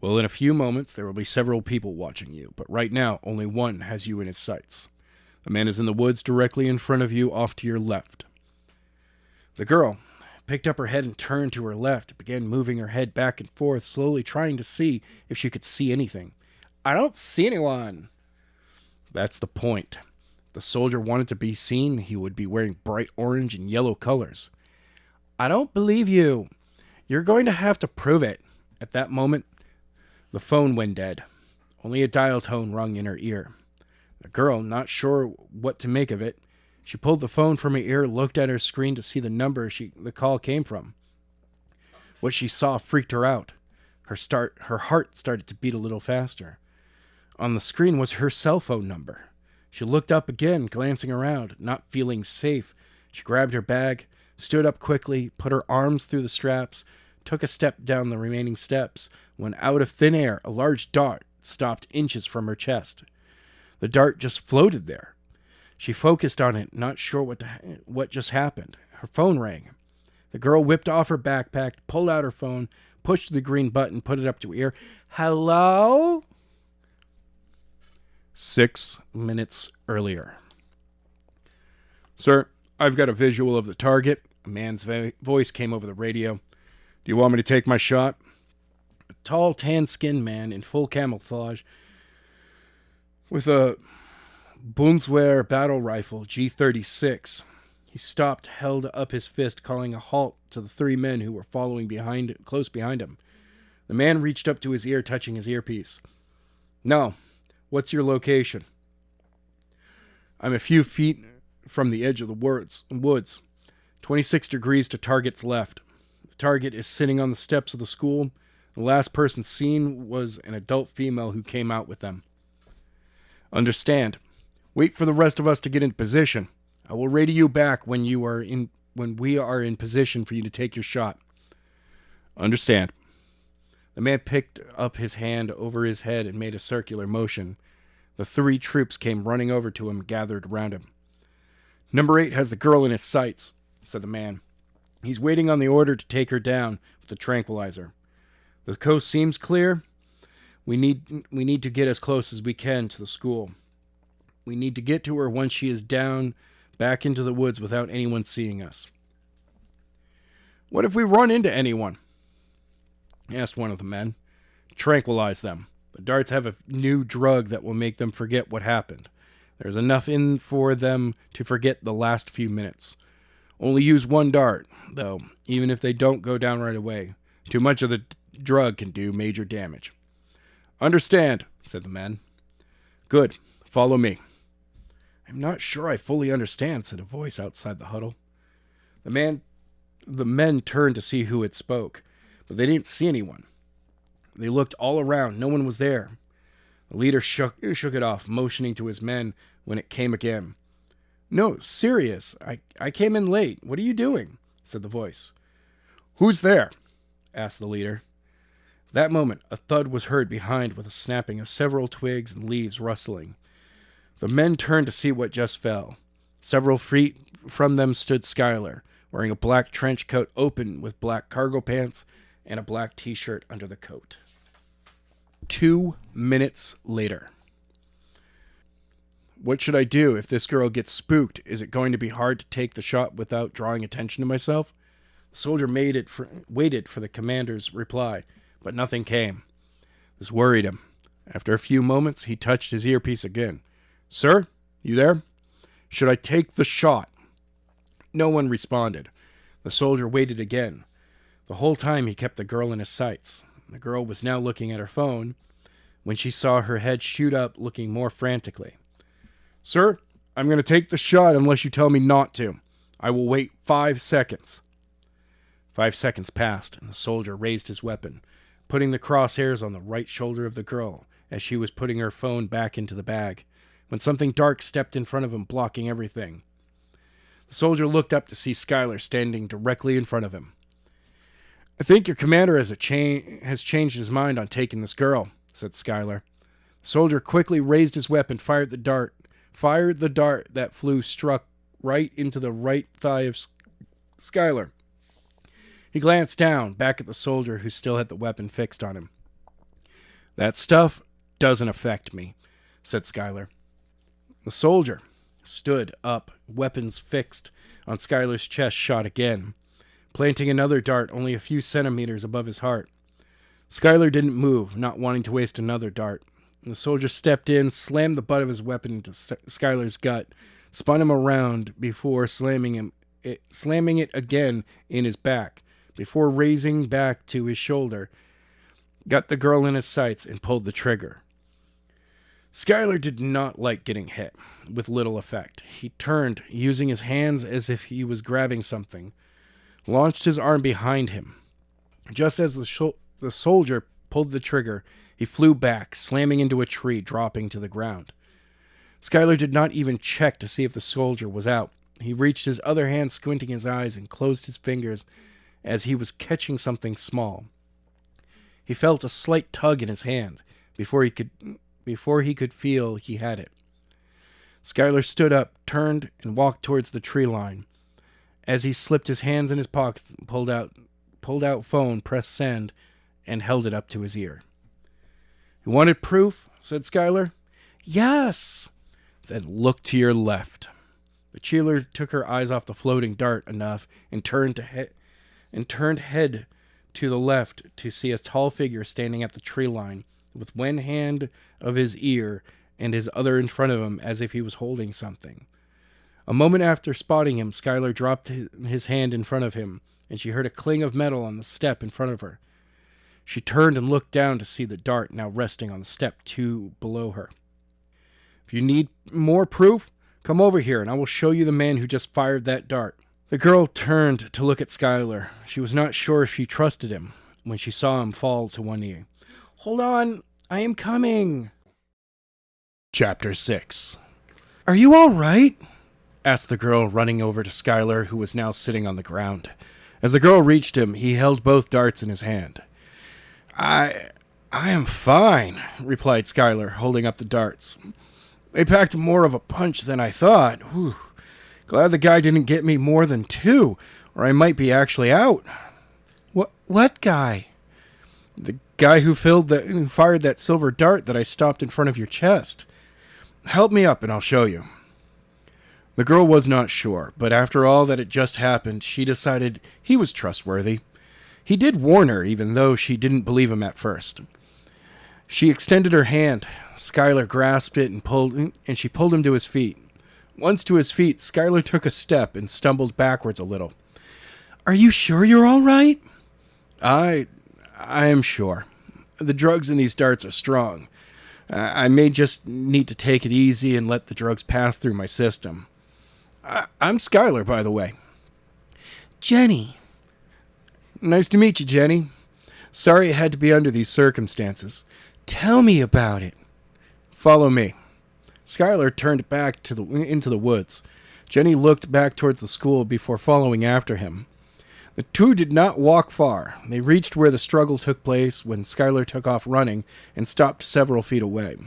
"Well, in a few moments, there will be several people watching you, but right now, only one has you in his sights. The man is in the woods directly in front of you, off to your left." The girl picked up her head and turned to her left, began moving her head back and forth, slowly trying to see if she could see anything. "I don't see anyone." "That's the point. If the soldier wanted to be seen, he would be wearing bright orange and yellow colors." "I don't believe you. You're going to have to prove it." At that moment, the phone went dead. Only a dial tone rung in her ear. The girl, not sure what to make of it, she pulled the phone from her ear, looked at her screen to see the number the call came from. What she saw freaked her out. Her heart started to beat a little faster. On the screen was her cell phone number. She looked up again, glancing around, not feeling safe. She grabbed her bag, stood up quickly, put her arms through the straps, took a step down the remaining steps, when out of thin air, a large dart stopped inches from her chest. The dart just floated there. She focused on it, not sure what just happened. Her phone rang. The girl whipped off her backpack, pulled out her phone, pushed the green button, put it up to her ear. "Hello?" 6 minutes earlier. "Sir, I've got a visual of the target." A man's voice came over the radio. "Do you want me to take my shot?" A tall, tan-skinned man in full camouflage with a Bundeswehr battle rifle, G36. He stopped, held up his fist, calling a halt to the three men who were following close behind him. The man reached up to his ear, touching his earpiece. "No. What's your location?" "I'm a few feet from the edge of the woods. 26 degrees to target's left. The target is sitting on the steps of the school. The last person seen was an adult female who came out with them." "Understand. Wait for the rest of us to get in position. I will radio you back when we are in position for you to take your shot." "Understand." The man picked up his hand over his head and made a circular motion. The three troops came running over to him and gathered around him. "Number 8 has the girl in his sights," said the man. "He's waiting on the order to take her down with the tranquilizer. The coast seems clear. We need to get as close as we can to the school. We need to get to her once she is down back into the woods without anyone seeing us." "What if we run into anyone?" asked one of the men. "Tranquilize them. The darts have a new drug that will make them forget what happened. There's enough in for them to forget the last few minutes. Only use one dart, though, even if they don't go down right away. Too much of the drug can do major damage." "Understand," said the men. "Good. Follow me." "I'm not sure I fully understand," said a voice outside the huddle. The men turned to see who had spoke, but they didn't see anyone. They looked all around. No one was there. The leader shook it off, motioning to his men when it came again. "No, serious. I came in late. What are you doing?" said the voice. "Who's there?" asked the leader. That moment, a thud was heard behind with a snapping of several twigs and leaves rustling. The men turned to see what just fell. Several feet from them stood Skyler, wearing a black trench coat open with black cargo pants and a black t-shirt under the coat. 2 minutes later. "What should I do if this girl gets spooked? Is it going to be hard to take the shot without drawing attention to myself?" The soldier waited for the commander's reply, but nothing came. This worried him. After a few moments, he touched his earpiece again. "Sir, you there? Should I take the shot?" No one responded. The soldier waited again. The whole time he kept the girl in his sights. The girl was now looking at her phone. when she saw her head shoot up, looking more frantically. "Sir, I'm going to take the shot unless you tell me not to. I will wait 5 seconds." 5 seconds passed, and the soldier raised his weapon, putting the crosshairs on the right shoulder of the girl as she was putting her phone back into the bag, when something dark stepped in front of him, blocking everything. The soldier looked up to see Skyler standing directly in front of him. "I think your commander has changed his mind on taking this girl," said Skyler. The soldier quickly raised his weapon, fired the dart that struck right into the right thigh of Skyler. He glanced down, back at the soldier who still had the weapon fixed on him. "That stuff doesn't affect me," said Skyler. The soldier stood up, weapons fixed on Skyler's chest, shot again, planting another dart only a few centimeters above his heart. Skyler didn't move, not wanting to waste another dart. The soldier stepped in, slammed the butt of his weapon into Skyler's gut, spun him around before slamming it again in his back, before raising back to his shoulder, got the girl in his sights, and pulled the trigger. Skyler did not like getting hit, with little effect. He turned, using his hands as if he was grabbing something, launched his arm behind him. Just as the soldier pulled the trigger, he flew back, slamming into a tree, dropping to the ground. Skyler did not even check to see if the soldier was out. He reached his other hand, squinting his eyes, and closed his fingers as he was catching something small. He felt a slight tug in his hand before he could feel he had it. Skyler stood up, turned, and walked towards the tree line. As he slipped his hands in his pockets, pulled out phone, pressed send, and held it up to his ear. "You wanted proof?" said Skyler. "Yes." "Then look to your left." The cheerleader took her eyes off the floating dart enough and turned head to the left to see a tall figure standing at the tree line, with one hand of his ear and his other in front of him as if he was holding something. A moment after spotting him, Skyler dropped his hand in front of him, and she heard a cling of metal on the step in front of her. She turned and looked down to see the dart now resting on the step 2 below her. "If you need more proof, come over here and I will show you the man who just fired that dart." The girl turned to look at Skyler. She was not sure if she trusted him when she saw him fall to one knee. "Hold on, I am coming." Chapter 6. "Are you all right?" asked the girl, running over to Skyler, who was now sitting on the ground. As the girl reached him, he held both darts in his hand. I am fine," replied Skyler, holding up the darts. "They packed more of a punch than I thought. Whew. Glad the guy didn't get me more than 2, or I might be actually out." What guy?" "The guy who fired that silver dart that I stopped in front of your chest. Help me up and I'll show you." The girl was not sure, but after all that had just happened, she decided he was trustworthy. He did warn her, even though she didn't believe him at first. She extended her hand. Skyler grasped it and she pulled him to his feet. Once to his feet, Skyler took a step and stumbled backwards a little. "Are you sure you're all right?" I am sure. The drugs in these darts are strong. I may just need to take it easy and let the drugs pass through my system. I'm Skyler, by the way." "Jenny." "Nice to meet you, Jenny. Sorry it had to be under these circumstances." "Tell me about it." "Follow me." Skyler turned back into the woods. Jenny looked back towards the school before following after him. The two did not walk far. They reached where the struggle took place when Skyler took off running and stopped several feet away.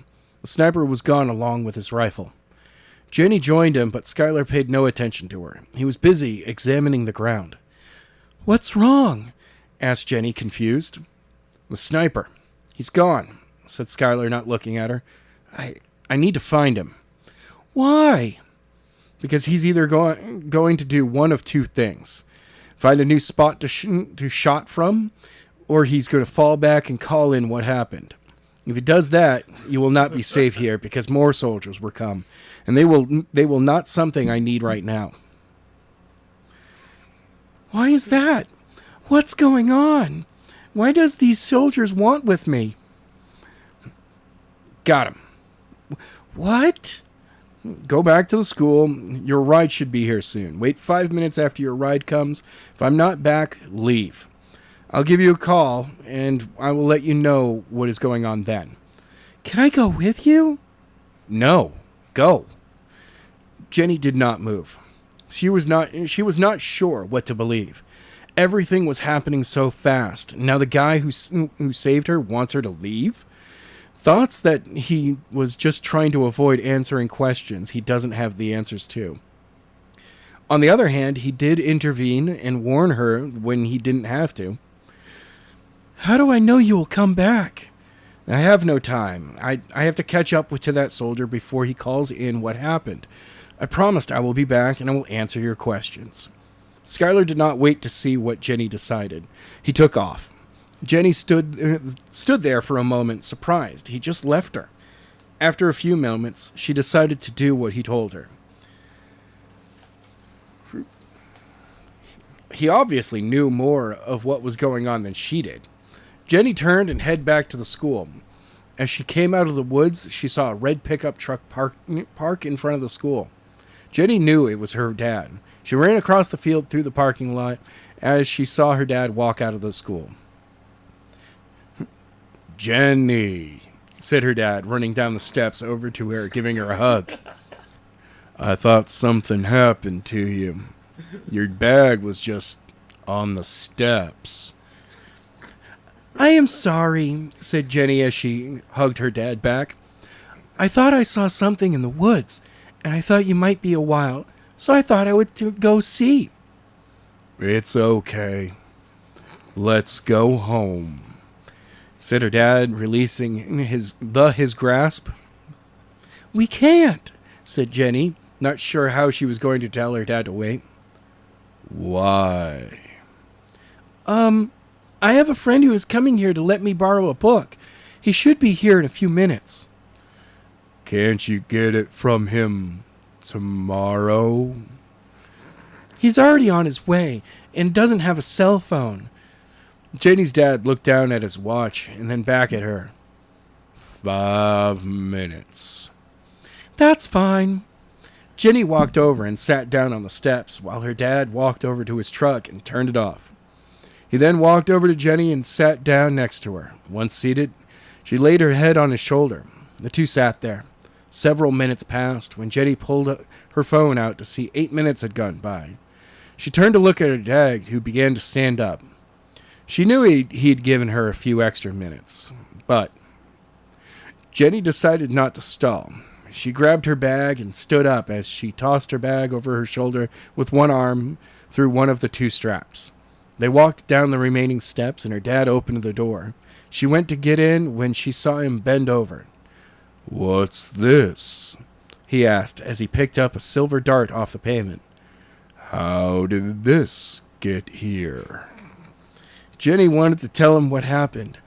The sniper was gone along with his rifle. Jenny joined him, but Skyler paid no attention to her. He was busy examining the ground. "What's wrong?" asked Jenny, confused. "The sniper. He's gone," said Skyler, not looking at her. I need to find him." "Why?" "Because he's either going to do one of 2 things. Find a new spot to shot from, or he's going to fall back and call in what happened. If he does that, you will not be safe here because more soldiers will come, and they will not something I need right now." "Why is that? What's going on? Why does these soldiers want with me?" Got him. What? Go back to the school. Your ride should be here soon. Wait 5 minutes after your ride comes. If I'm not back, leave. I'll give you a call, and I will let you know what is going on then. Can I go with you? No. Go. Jenny did not move. She was not sure what to believe. Everything was happening so fast. Now the guy who saved her wants her to leave? Thoughts that he was just trying to avoid answering questions he doesn't have the answers to. On the other hand, he did intervene and warn her when he didn't have to. How do I know you will come back? I have no time. I have to catch up to that soldier before he calls in what happened. I promised I will be back and I will answer your questions. Skyler did not wait to see what Jenny decided. He took off. Jenny stood there for a moment, surprised. He just left her. After a few moments, she decided to do what he told her. He obviously knew more of what was going on than she did. Jenny turned and headed back to the school. As she came out of the woods, she saw a red pickup truck park in front of the school. Jenny knew it was her dad. She ran across the field through the parking lot as she saw her dad walk out of the school. Jenny, said her dad, running down the steps over to her, giving her a hug. I thought something happened to you. Your bag was just on the steps. I am sorry, said Jenny as she hugged her dad back. I thought I saw something in the woods, and I thought you might be a while, so I thought I would go see. It's okay. Let's go home, said her dad, releasing his grasp. We can't, said Jenny, not sure how she was going to tell her dad to wait. Why? I have a friend who is coming here to let me borrow a book. He should be here in a few minutes. Can't you get it from him tomorrow? He's already on his way and doesn't have a cell phone. Jenny's dad looked down at his watch and then back at her. 5 minutes. That's fine. Jenny walked over and sat down on the steps while her dad walked over to his truck and turned it off. He then walked over to Jenny and sat down next to her. Once seated, she laid her head on his shoulder. The two sat there. Several minutes passed when Jenny pulled her phone out to see 8 minutes had gone by. She turned to look at her dad, who began to stand up. She knew he'd given her a few extra minutes, but Jenny decided not to stall. She grabbed her bag and stood up as she tossed her bag over her shoulder with one arm through one of the two straps. They walked down the remaining steps and her dad opened the door. She went to get in when she saw him bend over. What's this? He asked as he picked up a silver dart off the pavement. How did this get here? Jenny wanted to tell him what happened,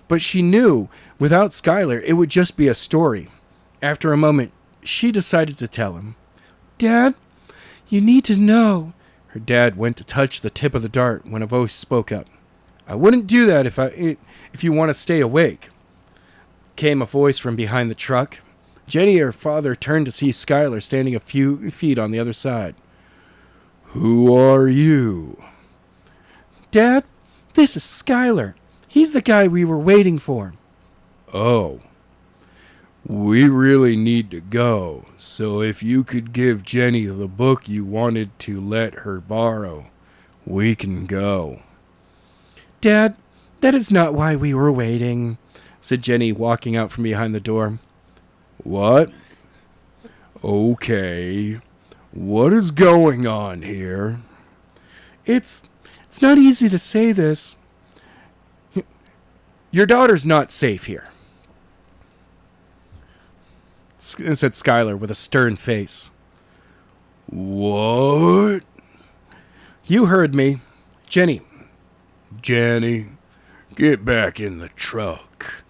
but she knew without Skyler it would just be a story. After a moment, she decided to tell him. Dad, you need to know. Her dad went to touch the tip of the dart when a voice spoke up. I wouldn't do that if you want to stay awake. Came a voice from behind the truck. Jenny and her father turned to see Skyler standing a few feet on the other side. Who are you? Dad, this is Skyler. He's the guy we were waiting for. Oh. We really need to go, so if you could give Jenny the book you wanted to let her borrow, we can go. Dad, that is not why we were waiting, said Jenny, walking out from behind the door. What? Okay. What is going on here? It's not easy to say this. Your daughter's not safe here, said Skyler with a stern face. What? You heard me. Jenny, get back in the truck.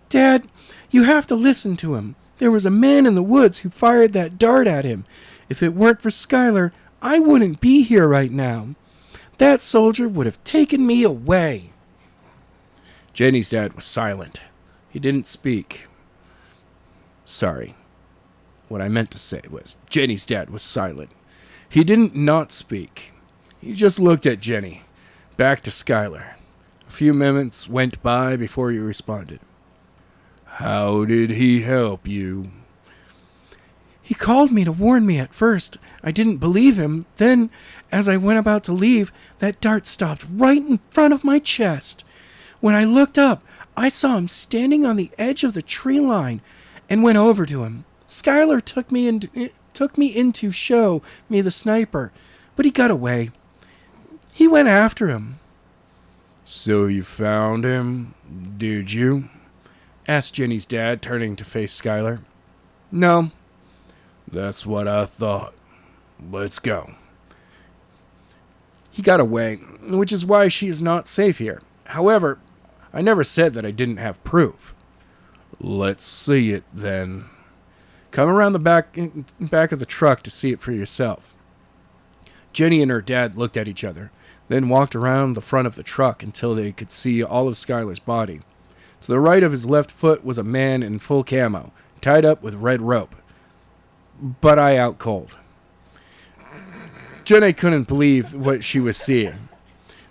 Dad, you have to listen to him. There was a man in the woods who fired that dart at him. If it weren't for Skyler, I wouldn't be here right now. That soldier would have taken me away. Jenny's dad was silent. He didn't speak. Sorry. What I meant to say was, Jenny's dad was silent. He didn't not speak. He just looked at Jenny, back to Skyler. A few minutes went by before he responded. How did he help you? He called me to warn me at first. I didn't believe him. Then, as I went about to leave, that dart stopped right in front of my chest. When I looked up, I saw him standing on the edge of the tree line and went over to him. Skyler took me in to show me the sniper, but he got away. He went after him. So you found him, did you? Asked Jenny's dad, turning to face Skyler. No. That's what I thought. Let's go. He got away, which is why she is not safe here. However, I never said that I didn't have proof. Let's see it then. Come around the back of the truck to see it for yourself. Jenny and her dad looked at each other, then walked around the front of the truck until they could see all of Skyler's body. To the right of his left foot was a man in full camo, tied up with red rope. But eye out cold. Jenny couldn't believe what she was seeing.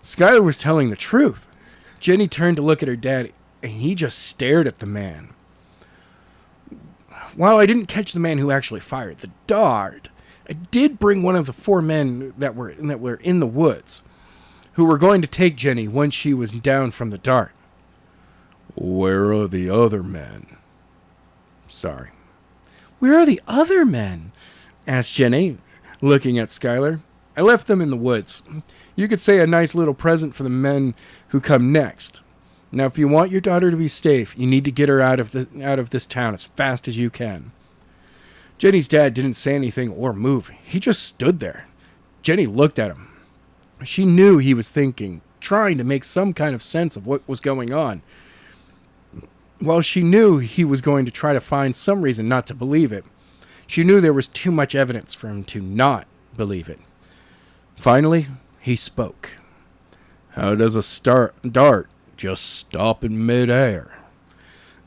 Skyler was telling the truth. Jenny turned to look at her dad, and he just stared at the man. While I didn't catch the man who actually fired the dart, I did bring one of the 4 men that were in the woods, who were going to take Jenny once she was down from the dart. Where are the other men? Sorry. Where are the other men? Asked Jenny, looking at Skyler. I left them in the woods. You could say a nice little present for the men who come next. Now, if you want your daughter to be safe, you need to get her out of this town as fast as you can. Jenny's dad didn't say anything or move. He just stood there. Jenny looked at him. She knew he was thinking, trying to make some kind of sense of what was going on. While she knew he was going to try to find some reason not to believe it, she knew there was too much evidence for him to not believe it. Finally, he spoke. How does a dart just stop in midair?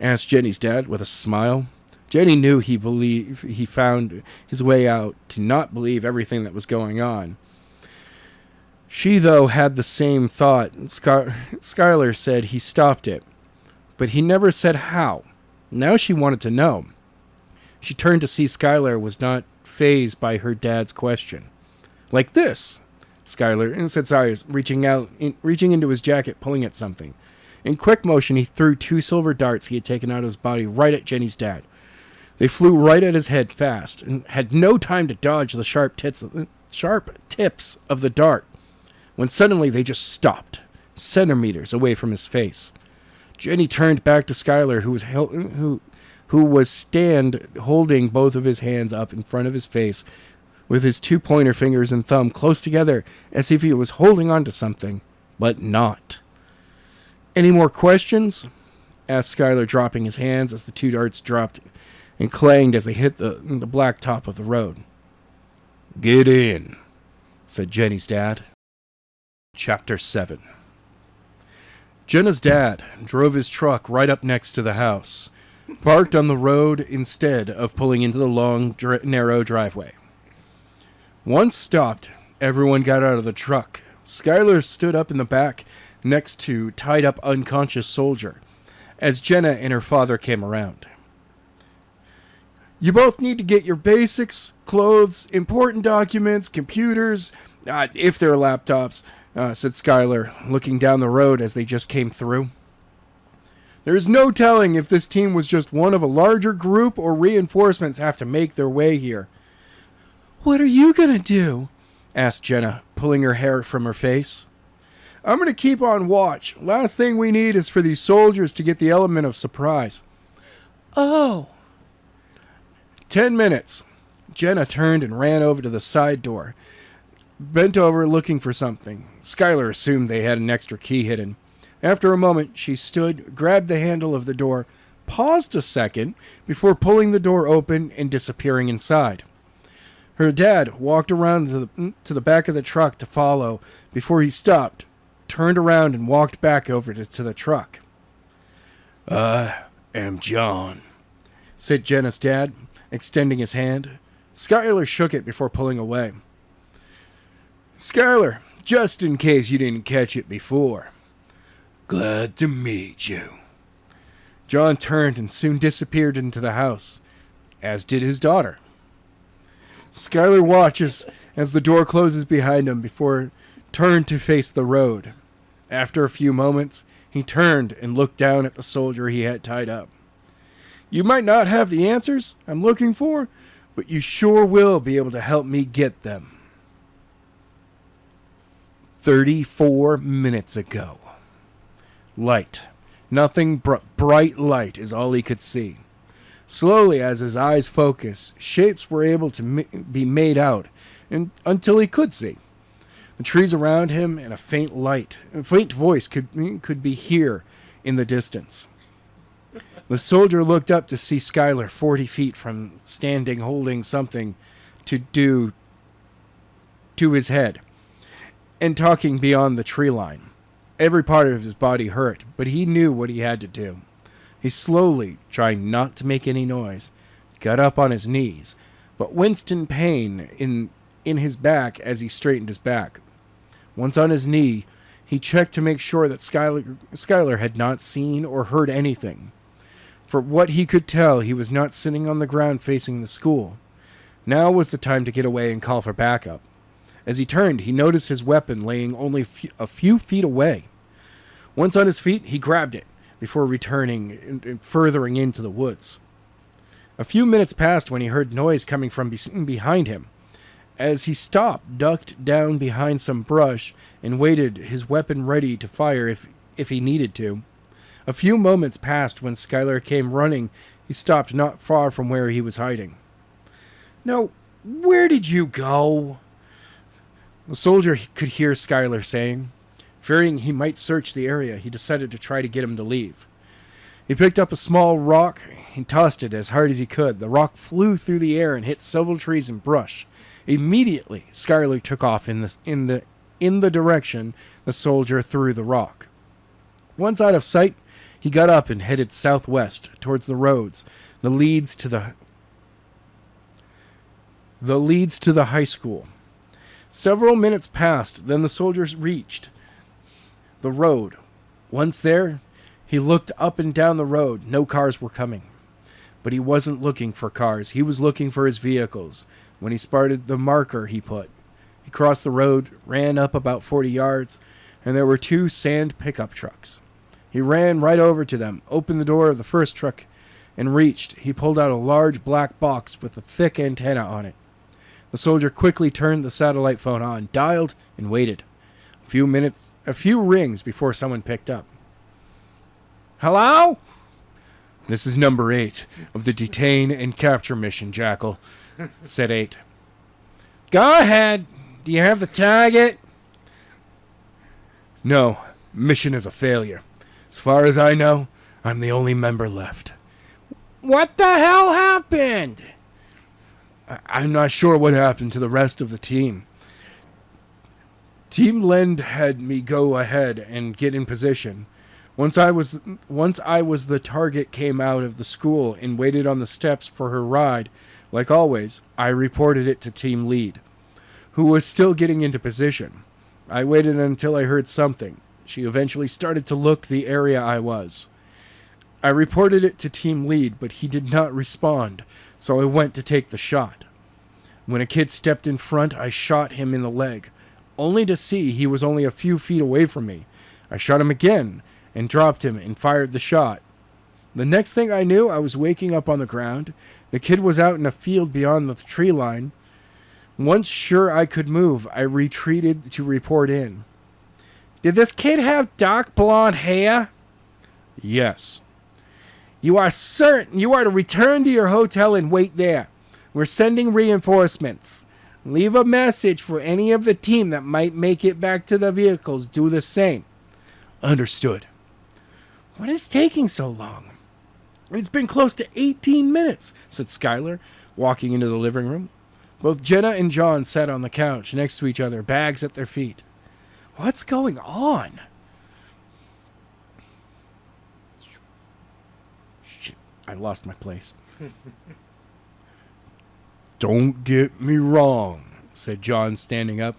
Asked Jenny's dad with a smile. Jenny knew he found his way out to not believe everything that was going on. She, though, had the same thought. Skyler said he stopped it, but he never said how. Now she wanted to know. She turned to see Skyler was not fazed by her dad's question. Like this, Skyler said, sorry, reaching into his jacket, pulling at something. In quick motion, he threw 2 silver darts he had taken out of his body right at Jenny's dad. They flew right at his head fast and had no time to dodge the sharp tips of the dart, when suddenly they just stopped, centimeters away from his face. Jenny turned back to Skyler, who was holding both of his hands up in front of his face, with his 2 pointer fingers and thumb close together, as if he was holding on to something, but not. Any more questions? Asked Skyler, dropping his hands as the 2 darts dropped and clanged as they hit the black top of the road. Get in, said Jenny's dad. Chapter 7. Jenna's dad drove his truck right up next to the house, parked on the road instead of pulling into the long, narrow driveway. Once stopped, everyone got out of the truck. Skyler stood up in the back next to tied-up unconscious soldier as Jenna and her father came around. You both need to get your basics, clothes, important documents, computers, if they're laptops, said Skyler, looking down the road as they just came through. There is no telling if this team was just one of a larger group or reinforcements have to make their way here. What are you going to do? Asked Jenna, pulling her hair from her face. I'm going to keep on watch. Last thing we need is for these soldiers to get the element of surprise. Oh. 10 minutes. Jenna turned and ran over to the side door, bent over looking for something. Skyler assumed they had an extra key hidden. After a moment, she stood, grabbed the handle of the door, paused a second before pulling the door open and disappearing inside. Her dad walked around to the back of the truck to follow before he stopped, turned around, and walked back over to the truck. I am John, said Jenna's dad, extending his hand. Skyler shook it before pulling away. Skyler, just in case you didn't catch it before. Glad to meet you. John turned and soon disappeared into the house, as did his daughter. Skyler watches as the door closes behind him before turned to face the road. After a few moments, he turned and looked down at the soldier he had tied up. You might not have the answers I'm looking for, but you sure will be able to help me get them. 34 minutes ago. Light. Nothing but bright light is all he could see. Slowly, as his eyes focused, shapes were able to be made out until he could see. The trees around him and a faint voice could be heard in the distance. The soldier looked up to see Skyler 40 feet from standing holding something to his head and talking beyond the tree line. Every part of his body hurt, but he knew what he had to do. He slowly, trying not to make any noise, got up on his knees, but winced in pain in his back as he straightened his back. Once on his knee, he checked to make sure that Skyler had not seen or heard anything. For what he could tell, he was not sitting on the ground facing the school. Now was the time to get away and call for backup. As he turned, he noticed his weapon laying only a few feet away. Once on his feet, he grabbed it before returning and furthering into the woods. A few minutes passed when he heard noise coming from behind him. As he stopped, ducked down behind some brush, and waited, his weapon ready to fire if he needed to. A few moments passed when Skyler came running. He stopped not far from where he was hiding. "No, where did you go?" The soldier could hear Skyler saying. Fearing he might search the area, he decided to try to get him to leave. He picked up a small rock and tossed it as hard as he could. The rock flew through the air and hit several trees and brush. Immediately, Skyler took off in the direction the soldier threw the rock. Once out of sight, he got up and headed southwest towards the roads that leads to the high school. Several minutes passed, then the soldiers reached the road. Once there, he looked up and down the road. No cars were coming. But he wasn't looking for cars. He was looking for his vehicles. When he spotted the marker he put, he crossed the road, ran up about 40 yards, and there were 2 sand pickup trucks. He ran right over to them, opened the door of the first truck, and reached. He pulled out a large black box with a thick antenna on it. The soldier quickly turned the satellite phone on, dialed, and waited. A few rings before someone picked up. "Hello?" "This is number 8 of the detain and capture mission, Jackal," said 8. "Go ahead. Do you have the target?" "No. Mission is a failure. As far as I know, I'm the only member left." "What the hell happened?" I'm not sure what happened to the rest of the team. Team Lend had me go ahead and get in position. Once I was the target came out of the school and waited on the steps for her ride, like always, I reported it to Team Lead, who was still getting into position. I waited until I heard something. She eventually started to look the area I was. I reported it to Team Lead, but he did not respond, so I went to take the shot. When a kid stepped in front, I shot him in the leg, only to see he was only a few feet away from me. I shot him again and dropped him and fired the shot. The next thing I knew, I was waking up on the ground. The kid was out in a field beyond the tree line. Once sure I could move, I retreated to report in. "Did this kid have dark blonde hair?" "Yes." "You are certain you are to return to your hotel and wait there. We're sending reinforcements. Leave a message for any of the team that might make it back to the vehicles. Do the same." "Understood." "What is taking so long?" "It's been close to 18 minutes, said Skyler, walking into the living room. Both Jenna and John sat on the couch next to each other, bags at their feet. What's going on? Shit, I lost my place. Don't get me wrong, said John, standing up.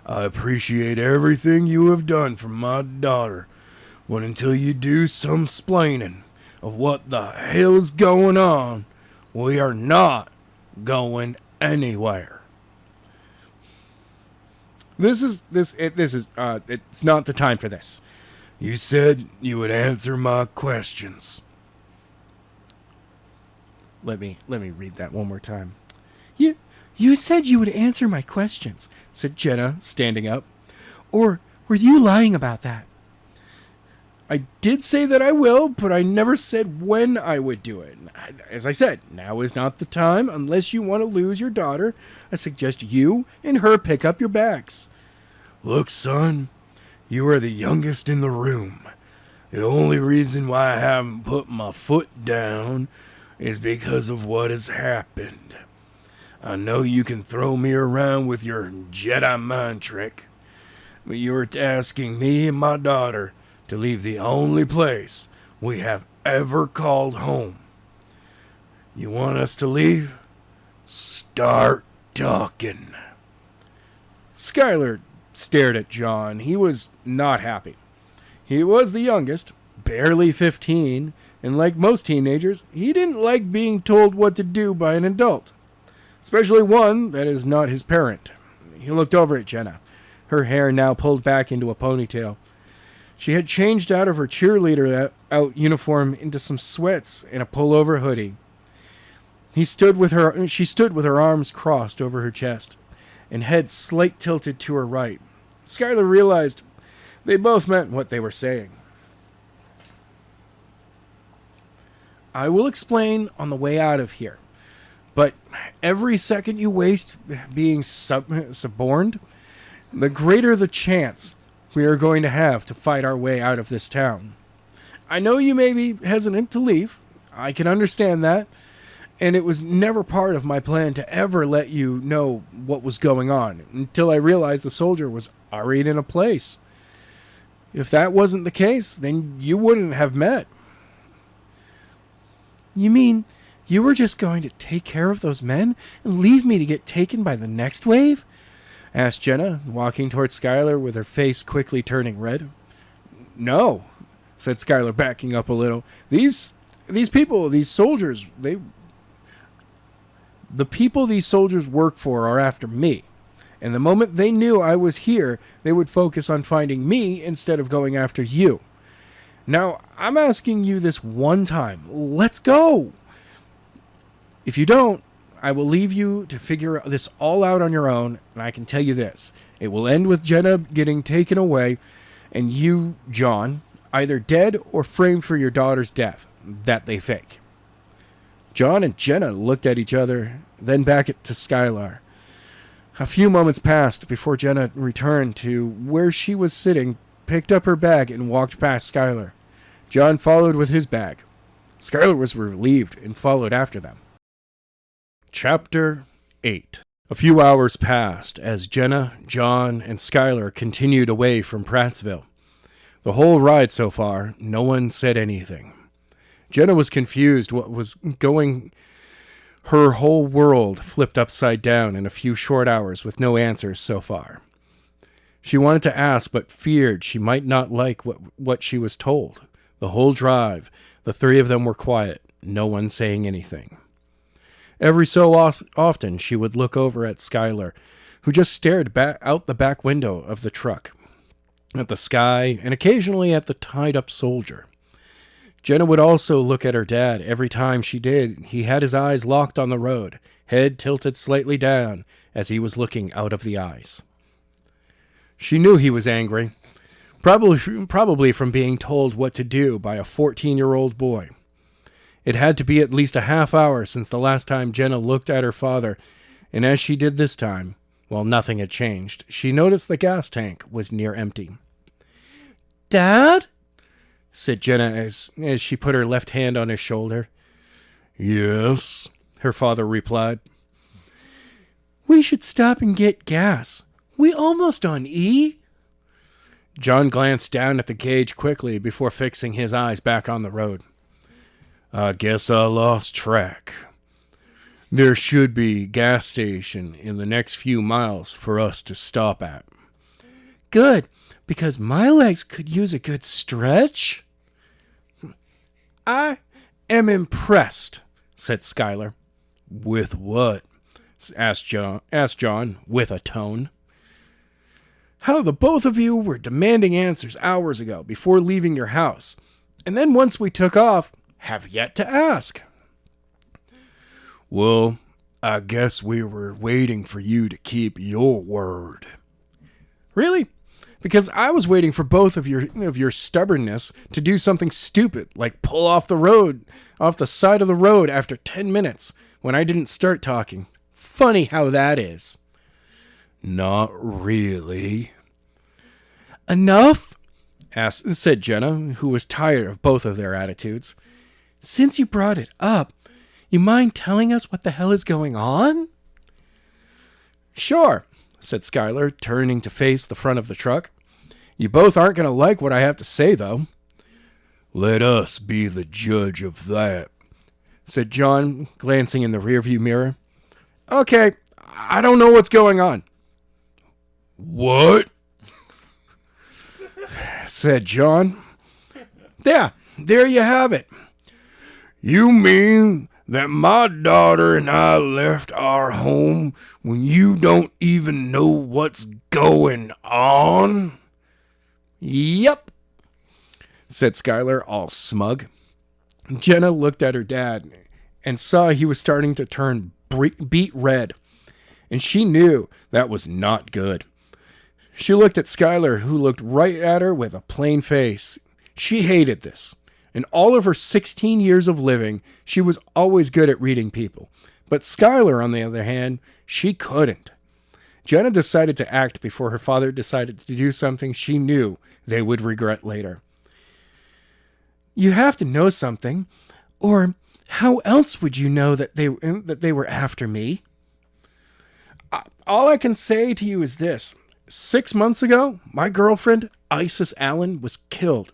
I appreciate everything you have done for my daughter, but until you do some splaining of what the hell is going on, we are not going anywhere. It's not the time for this. You said you would answer my questions. Let me read that one more time. You said you would answer my questions, said Jenna, standing up. Or were you lying about that? I did say that I will, but I never said when I would do it. As I said, now is not the time. Unless you want to lose your daughter, I suggest you and her pick up your bags. Look, son, you are the youngest in the room. The only reason why I haven't put my foot down is because of what has happened. I know you can throw me around with your Jedi mind trick, but you are asking me and my daughter to leave the only place we have ever called home. You want us to leave? Start talking. Skyler stared at John. He was not happy. He was the youngest, barely 15, and like most teenagers, he didn't like being told what to do by an adult, especially one that is not his parent. He looked over at Jenna, her hair now pulled back into a ponytail. She had changed out of her cheerleader out uniform into some sweats and a pullover hoodie. She stood with her arms crossed over her chest and head slight tilted to her right. Skyler realized they both meant what they were saying. I will explain on the way out of here, but every second you waste being suborned, the greater the chance we are going to have to fight our way out of this town. I know you may be hesitant to leave. I can understand that. And it was never part of my plan to ever let you know what was going on until I realized the soldier was already in a place. If that wasn't the case, then you wouldn't have met. You mean you were just going to take care of those men and leave me to get taken by the next wave? Asked Jenna, walking towards Skyler with her face quickly turning red. No, said Skyler, backing up a little. These people, these soldiers, the people these soldiers work for are after me. And the moment they knew I was here, they would focus on finding me instead of going after you. Now, I'm asking you this one time. Let's go. If you don't, I will leave you to figure this all out on your own, and I can tell you this. It will end with Jenna getting taken away, and you, John, either dead or framed for your daughter's death that they fake. John and Jenna looked at each other, then back to Skylar. A few moments passed before Jenna returned to where she was sitting, picked up her bag, and walked past Skylar. John followed with his bag. Skylar was relieved and followed after them. Chapter 8. A few hours passed as Jenna, John, and Skylar continued away from Prattsville. The whole ride so far, no one said anything. Jenna was confused what was going. Her whole world flipped upside down in a few short hours with no answers so far. She wanted to ask, but feared she might not like what she was told. The whole drive, the three of them were quiet, no one saying anything. Every so often, she would look over at Skylar, who just stared out the back window of the truck, at the sky, and occasionally at the tied-up soldier. Jenna would also look at her dad. Every time she did, he had his eyes locked on the road, head tilted slightly down as he was looking out of the eyes. She knew he was angry, probably from being told what to do by a 14-year-old boy. It had to be at least a half hour since the last time Jenna looked at her father, and as she did this time, while nothing had changed, she noticed the gas tank was near empty. "Dad?" said Jenna as she put her left hand on his shoulder. "Yes," her father replied. "We should stop and get gas. We almost on E?" John glanced down at the gauge quickly before fixing his eyes back on the road. I guess I lost track. There should be a gas station in the next few miles for us to stop at. Good, because my legs could use a good stretch. I am impressed, said Skyler. With what? Asked John with a tone. How the both of you were demanding answers hours ago before leaving your house, and then once we took off, have yet to ask. Well, I guess we were waiting for you to keep your word. Really? Because I was waiting for both of your stubbornness to do something stupid, like pull off the side of the road after 10 minutes when I didn't start talking. Funny how that is. Not really. Enough? said Jenna, who was tired of both of their attitudes. Since you brought it up, you mind telling us what the hell is going on? Sure, said Skyler, turning to face the front of the truck. You both aren't going to like what I have to say, though. Let us be the judge of that, said John, glancing in the rearview mirror. Okay, I don't know what's going on. What? Said John. Yeah, there you have it. You mean that my daughter and I left our home when you don't even know what's going on? Yep, said Skyler, all smug. Jenna looked at her dad and saw he was starting to turn beet red, and she knew that was not good. She looked at Skyler, who looked right at her with a plain face. She hated this. In all of her 16 years of living, she was always good at reading people. But Skyler, on the other hand, she couldn't. Jenna decided to act before her father decided to do something she knew they would regret later. You have to know something, or how else would you know that they were after me? All I can say to you is this. 6 months ago, my girlfriend, Isis Allen, was killed.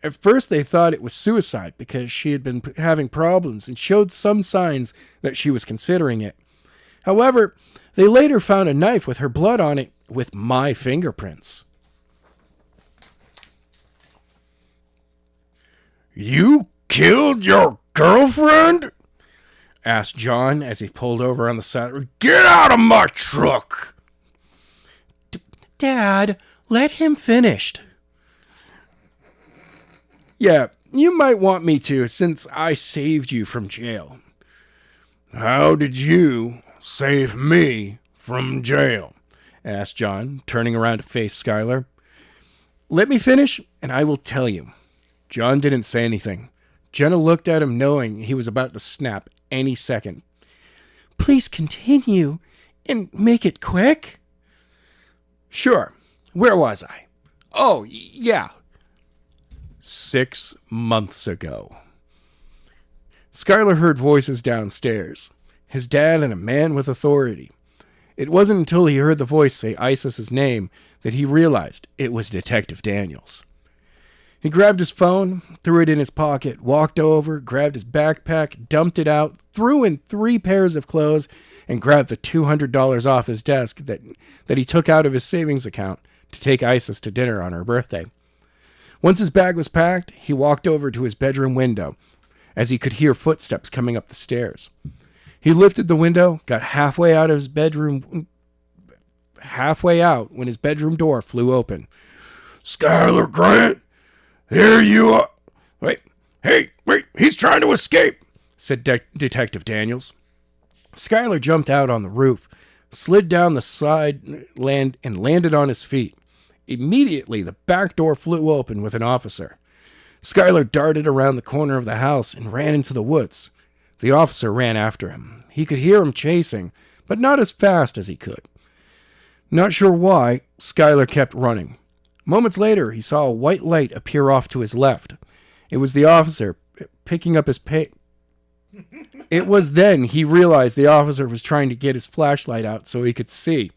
At first, they thought it was suicide because she had been having problems and showed some signs that she was considering it. However, they later found a knife with her blood on it with my fingerprints. You killed your girlfriend? Asked John as he pulled over on the side. Get out of my truck! Dad, let him finish. Yeah, you might want me to, since I saved you from jail. How did you save me from jail? Asked John, turning around to face Skyler. Let me finish, and I will tell you. John didn't say anything. Jenna looked at him knowing he was about to snap any second. Please continue, and make it quick. Sure. Where was I? Oh, yeah. 6 months ago. Skyler heard voices downstairs. His dad and a man with authority. It wasn't until he heard the voice say Isis's name that he realized it was Detective Daniels. He grabbed his phone, threw it in his pocket, walked over, grabbed his backpack, dumped it out, threw in 3 pairs of clothes, and grabbed the $200 off his desk that he took out of his savings account to take Isis to dinner on her birthday. Once his bag was packed, he walked over to his bedroom window as he could hear footsteps coming up the stairs. He lifted the window, got halfway out when his bedroom door flew open. Skyler Grant, here you are. Wait, he's trying to escape, said Detective Daniels. Skyler jumped out on the roof, slid down the side and landed on his feet. Immediately, the back door flew open with an officer. Skyler darted around the corner of the house and ran into the woods. The officer ran after him. He could hear him chasing, but not as fast as he could. Not sure why, Skyler kept running. Moments later, he saw a white light appear off to his left. It was the officer picking up his pace. It was then he realized the officer was trying to get his flashlight out so he could see.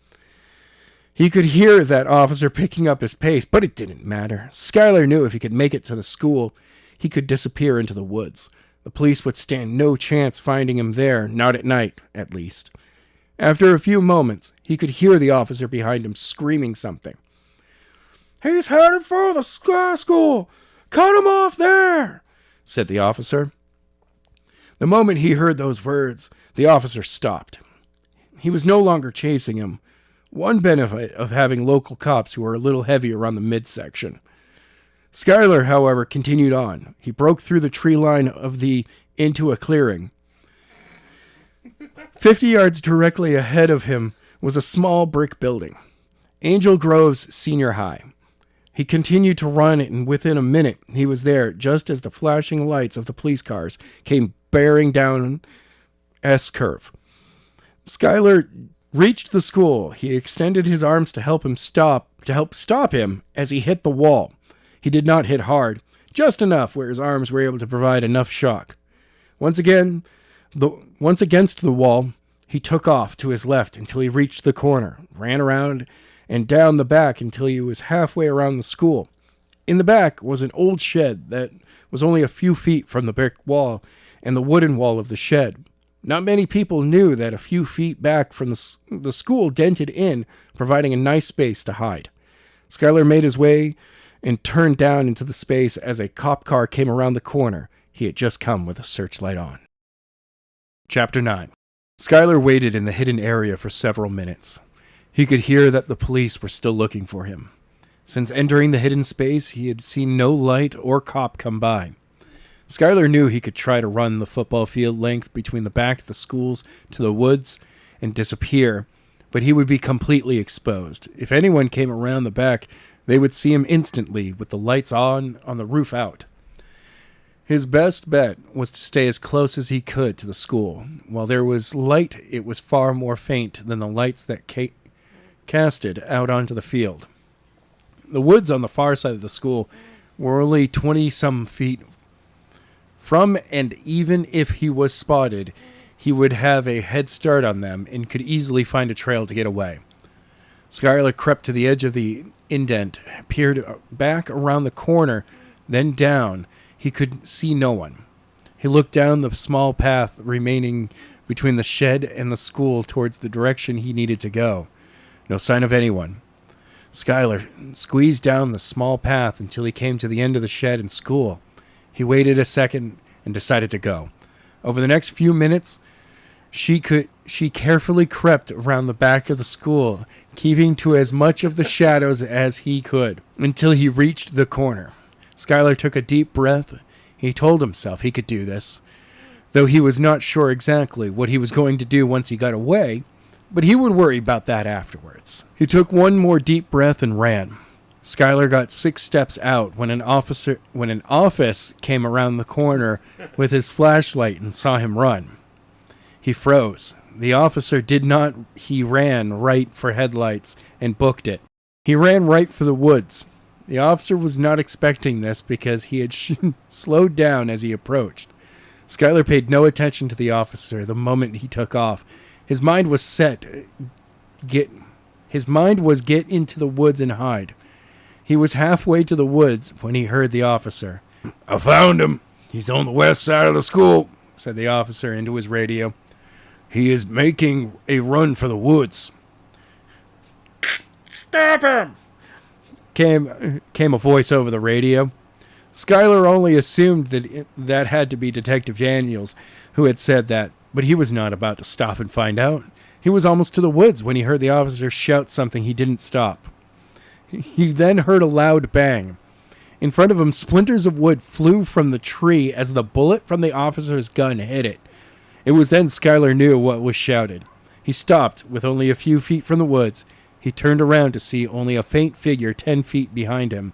He could hear that officer picking up his pace, but it didn't matter. Skyler knew if he could make it to the school, he could disappear into the woods. The police would stand no chance finding him there, not at night, at least. After a few moments, he could hear the officer behind him screaming something. "He's headed for the school! Cut him off there!" said the officer. The moment he heard those words, the officer stopped. He was no longer chasing him. One benefit of having local cops who are a little heavier on the midsection. Skyler, however, continued on. He broke through the tree line into a clearing. 50 yards directly ahead of him was a small brick building, Angel Grove's Senior High. He continued to run, and within a minute he was there, just as the flashing lights of the police cars came bearing down S-curve. Skyler reached the school. He extended his arms to help stop him as he hit the wall. He did not hit hard, just enough where his arms were able to provide enough shock. Once against the wall, he took off to his left until he reached the corner, ran around and down the back until he was halfway around the school. In the back was an old shed that was only a few feet from the brick wall and the wooden wall of the shed. Not many people knew that a few feet back from the school dented in, providing a nice space to hide. Skyler made his way and turned down into the space as a cop car came around the corner. He had just come with a searchlight on. Chapter 9. Skyler waited in the hidden area for several minutes. He could hear that the police were still looking for him. Since entering the hidden space, he had seen no light or cop come by. Skyler knew he could try to run the football field length between the back of the schools to the woods and disappear, but he would be completely exposed. If anyone came around the back, they would see him instantly with the lights on the roof out. His best bet was to stay as close as he could to the school. While there was light, it was far more faint than the lights that casted out onto the field. The woods on the far side of the school were only 20-some feet from, and even if he was spotted, he would have a head start on them and could easily find a trail to get away. Skyler crept to the edge of the indent, peered back around the corner, then down. He could see no one. He looked down the small path remaining between the shed and the school towards the direction he needed to go. No sign of anyone. Skyler squeezed down the small path until he came to the end of the shed and school. He waited a second and decided to go. Over the next few minutes, she carefully crept around the back of the school, keeping to as much of the shadows as he could, until he reached the corner. Skyler took a deep breath. He told himself he could do this, though he was not sure exactly what he was going to do once he got away, but he would worry about that afterwards. He took one more deep breath and ran. Skyler got 6 steps out when an office came around the corner with his flashlight and saw him run. He froze. The officer did not. He ran right for headlights and booked it. He ran right for the woods. The officer was not expecting this because he had slowed down as he approached. Skyler paid no attention to the officer the moment he took off. His mind was set. Get into the woods and hide. He was halfway to the woods when he heard the officer. "I found him. He's on the west side of the school," said the officer into his radio. "He is making a run for the woods." "Stop him!" Came a voice over the radio. Skyler only assumed that had to be Detective Daniels who had said that, but he was not about to stop and find out. He was almost to the woods when he heard the officer shout something. He didn't stop. He then heard a loud bang. In front of him, splinters of wood flew from the tree as the bullet from the officer's gun hit it. It was then Skyler knew what was shouted. He stopped with only a few feet from the woods. He turned around to see only a faint figure 10 feet behind him,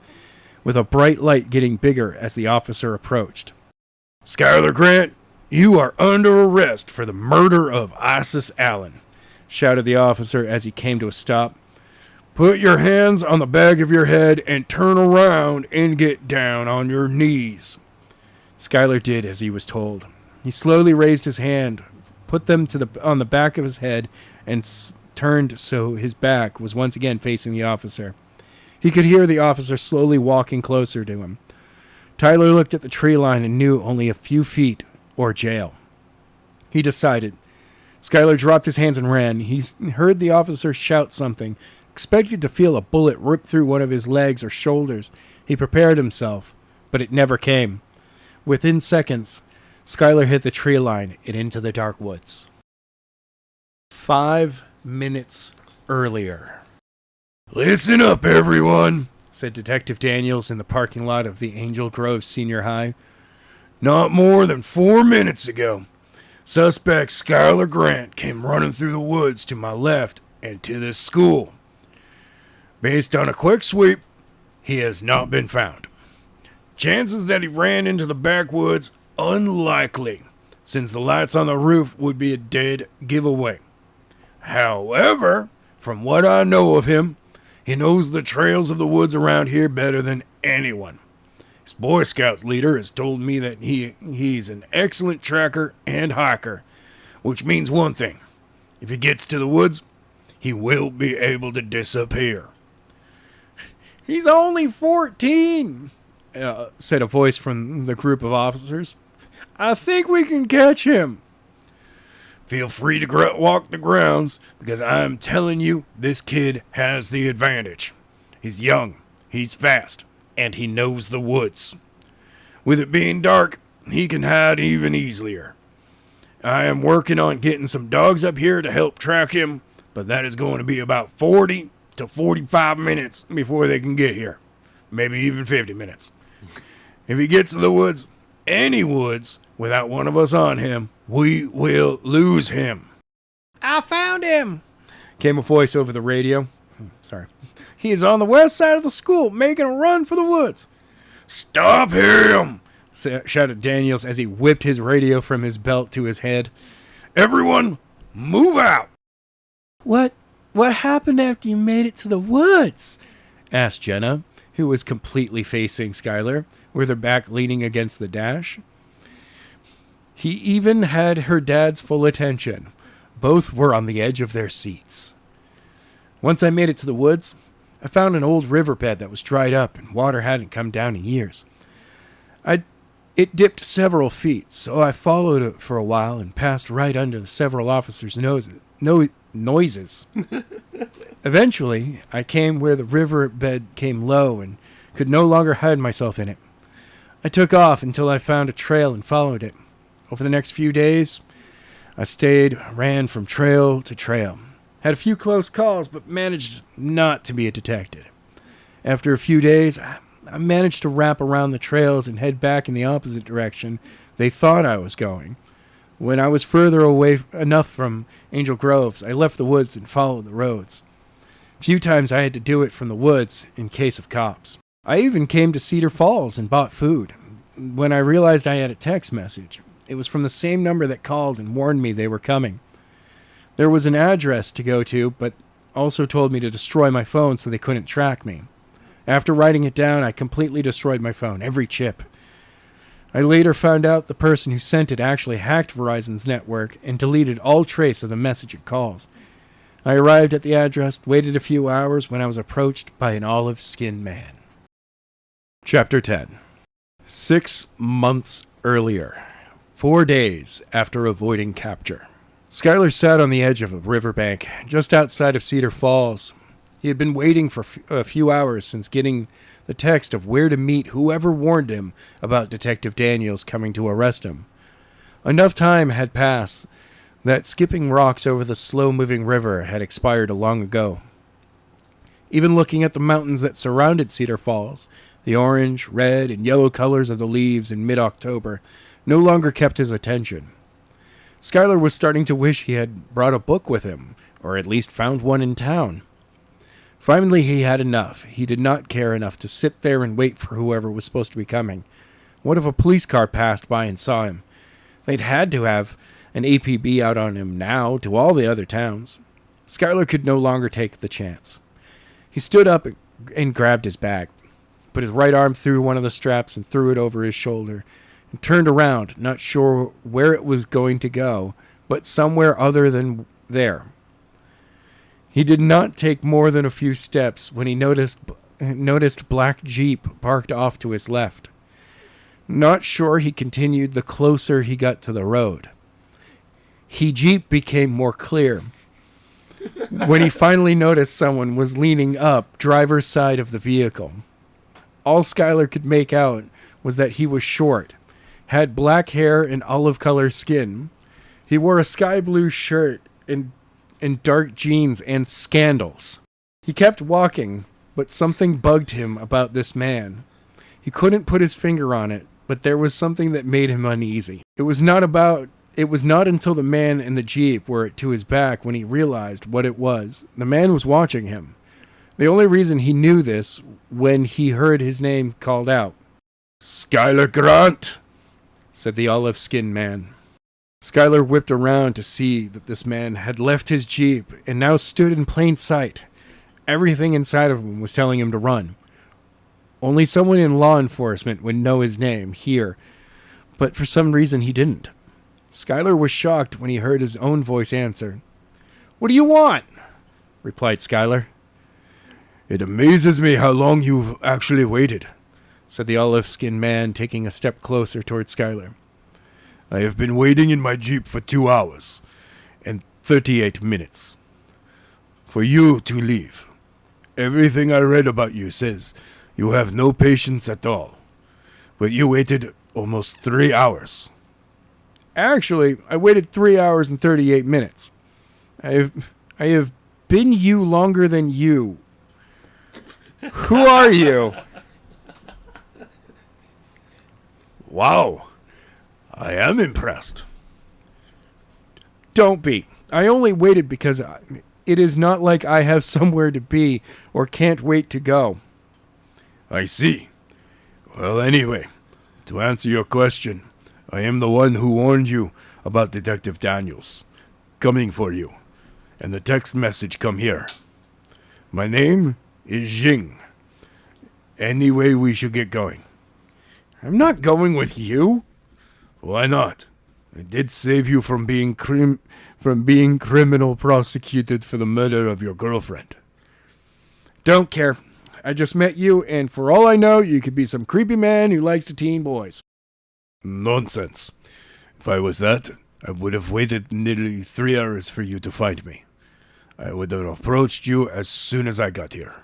with a bright light getting bigger as the officer approached. "Skyler Grant, you are under arrest for the murder of Isis Allen," shouted the officer as he came to a stop. "Put your hands on the back of your head and turn around and get down on your knees." Skyler did as he was told. He slowly raised his hand, put them on the back of his head, and turned so his back was once again facing the officer. He could hear the officer slowly walking closer to him. Tyler looked at the tree line and knew only a few feet or jail. He decided. Skyler dropped his hands and ran. He heard the officer shout something, expected to feel a bullet rip through one of his legs or shoulders. He prepared himself, but it never came. Within seconds, Skyler hit the tree line and into the dark woods. 5 minutes earlier. "Listen up, everyone," said Detective Daniels in the parking lot of the Angel Grove Senior High. "Not more than 4 minutes ago, suspect Skyler Grant came running through the woods to my left and to this school. Based on a quick sweep, he has not been found. Chances that he ran into the backwoods, unlikely, since the lights on the roof would be a dead giveaway. However, from what I know of him, he knows the trails of the woods around here better than anyone. His Boy Scouts leader has told me that he's an excellent tracker and hiker, which means one thing. If he gets to the woods, he will be able to disappear." "He's only 14, said a voice from the group of officers. "I think we can catch him." "Feel free to walk the grounds, because I'm telling you, this kid has the advantage. He's young, he's fast, and he knows the woods. With it being dark, he can hide even easier. I am working on getting some dogs up here to help track him, but that is going to be about 40 to 45 minutes before they can get here. Maybe even 50 minutes. If he gets to the woods, any woods, without one of us on him, we will lose him." "I found him," came a voice over the radio. Sorry. "He is on the west side of the school, making a run for the woods." "Stop him!" shouted Daniels as he whipped his radio from his belt to his head. "Everyone, move out!" What happened after you made it to the woods?" asked Jenna, who was completely facing Skyler, with her back leaning against the dash. He even had her dad's full attention. Both were on the edge of their seats. "Once I made it to the woods, I found an old riverbed that was dried up and water hadn't come down in years. It dipped several feet, so I followed it for a while and passed right under several officers' noises. Eventually, I came where the riverbed came low and could no longer hide myself in it. I took off until I found a trail and followed it. Over the next few days, I ran from trail to trail. Had a few close calls, but managed not to be detected. After a few days, I managed to wrap around the trails and head back in the opposite direction they thought I was going. When I was further away enough from Angel Groves, I left the woods and followed the roads. A few times I had to do it from the woods in case of cops. I even came to Cedar Falls and bought food. When I realized I had a text message, it was from the same number that called and warned me they were coming. There was an address to go to, but also told me to destroy my phone so they couldn't track me. After writing it down, I completely destroyed my phone, every chip. I later found out the person who sent it actually hacked Verizon's network and deleted all trace of the message and calls. I arrived at the address, waited a few hours when I was approached by an olive-skinned man. Chapter 10. 6 months earlier, 4 days after avoiding capture. Skyler sat on the edge of a riverbank just outside of Cedar Falls. He had been waiting for a few hours since getting the text of where to meet whoever warned him about Detective Daniels coming to arrest him. Enough time had passed that skipping rocks over the slow-moving river had expired long ago. Even looking at the mountains that surrounded Cedar Falls, the orange, red, and yellow colors of the leaves in mid-October no longer kept his attention. Skyler was starting to wish he had brought a book with him, or at least found one in town. Finally, he had enough. He did not care enough to sit there and wait for whoever was supposed to be coming. What if a police car passed by and saw him? They'd had to have an APB out on him now to all the other towns. Skyler could no longer take the chance. He stood up and grabbed his bag, put his right arm through one of the straps and threw it over his shoulder, and turned around, not sure where it was going to go, but somewhere other than there. He did not take more than a few steps when he noticed Black Jeep parked off to his left. Not sure he continued the closer he got to the road. Jeep became more clear when he finally noticed someone was leaning up driver's side of the vehicle. All Skyler could make out was that he was short, had black hair and olive color skin. He wore a sky blue shirt and dark jeans and scandals. He kept walking, but something bugged him about this man. He couldn't put his finger on it, but there was something that made him uneasy. It was not until the man in the Jeep were to his back when he realized what it was. The man was watching him. The only reason he knew this when he heard his name called out. "Skyler Grant," said the olive-skinned man. Skyler whipped around to see that this man had left his Jeep and now stood in plain sight. Everything inside of him was telling him to run. Only someone in law enforcement would know his name here, but for some reason he didn't. Skyler was shocked when he heard his own voice answer. "What do you want?" replied Skyler. "It amazes me how long you've actually waited," said the olive-skinned man, taking a step closer toward Skyler. "I have been waiting in my Jeep for 2 hours and 38 minutes for you to leave. Everything I read about you says you have no patience at all, but you waited almost 3 hours. Actually, I waited 3 hours and 38 minutes. I have been you longer than you. Who are you?" "Wow, I am impressed." "Don't be. I only waited because it is not like I have somewhere to be or can't wait to go." "I see. Well, anyway, to answer your question, I am the one who warned you about Detective Daniels coming for you, and the text message come here. My name is Jing. Anyway, we should get going." "I'm not going with you." "Why not? I did save you from being criminal prosecuted for the murder of your girlfriend." "Don't care. I just met you, and for all I know, you could be some creepy man who likes to teen boys." "Nonsense. If I was that, I would have waited nearly 3 hours for you to find me. I would have approached you as soon as I got here."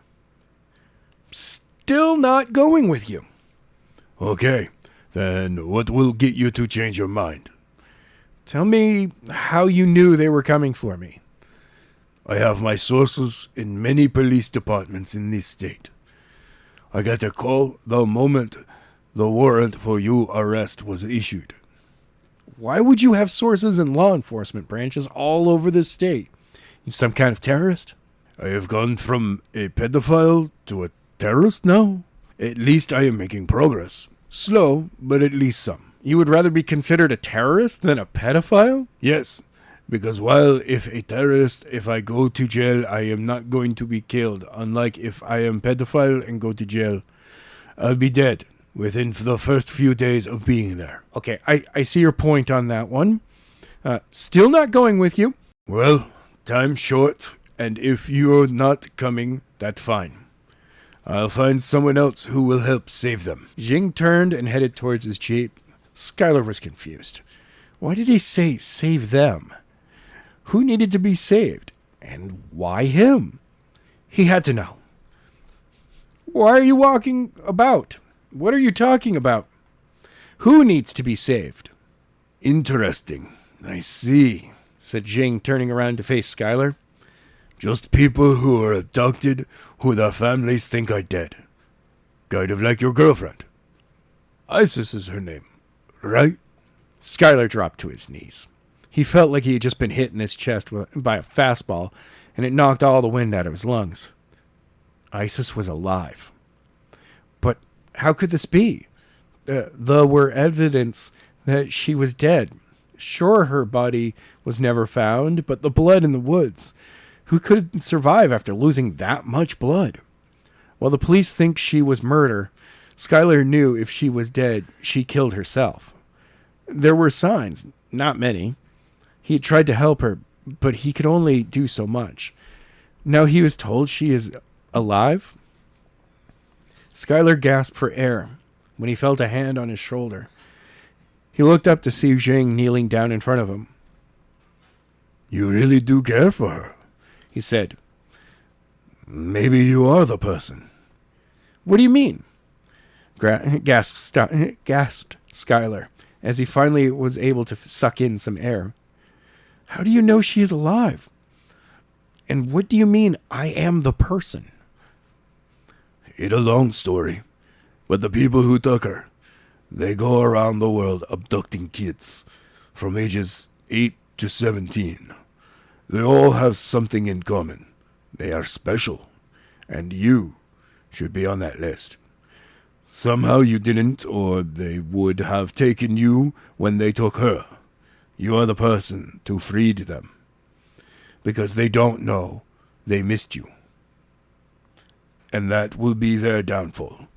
"Still not going with you." "Okay, then what will get you to change your mind?" "Tell me how you knew they were coming for me." "I have my sources in many police departments in this state. I got a call the moment the warrant for your arrest was issued." "Why would you have sources in law enforcement branches all over this state? You some kind of terrorist?" "I have gone from a pedophile to a terrorist now. At least I am making progress. Slow, but at least some." "You would rather be considered a terrorist than a pedophile?" "Yes, because while if I go to jail, I am not going to be killed. Unlike if I am pedophile and go to jail, I'll be dead within the first few days of being there." "Okay, I see your point on that one. Still not going with you." "Well, time's short, and if you're not coming, that's fine. I'll find someone else who will help save them." Jing turned and headed towards his Jeep. Skyler was confused. Why did he say save them? Who needed to be saved? And why him? He had to know. "Why are you walking about? What are you talking about? Who needs to be saved?" "Interesting. I see," said Jing, turning around to face Skyler. "Just people who are abducted, who their families think are dead. Kind of like your girlfriend. Isis is her name, right?" Skyler dropped to his knees. He felt like he had just been hit in his chest by a fastball, and it knocked all the wind out of his lungs. Isis was alive. But how could this be? There were evidence that she was dead. Sure, her body was never found, but the blood in the woods. Who could survive after losing that much blood? While the police think she was murder, Skyler knew if she was dead, she killed herself. There were signs, not many. He had tried to help her, but he could only do so much. Now he was told she is alive? Skyler gasped for air. when he felt a hand on his shoulder. He looked up to see Jing kneeling down in front of him. You really do care for her, he said. Maybe you are the person. What do you mean? Gasped Skyler, as he finally was able to suck in some air. How do you know she is alive? And what do you mean, I am the person? It's a long story, but the people who took her, they go around the world abducting kids from ages 8 to 17. They all have something in common. They are special, and you should be on that list. Somehow you didn't, or they would have taken you when they took her. You are the person who freed them, because they don't know they missed you. And that will be their downfall.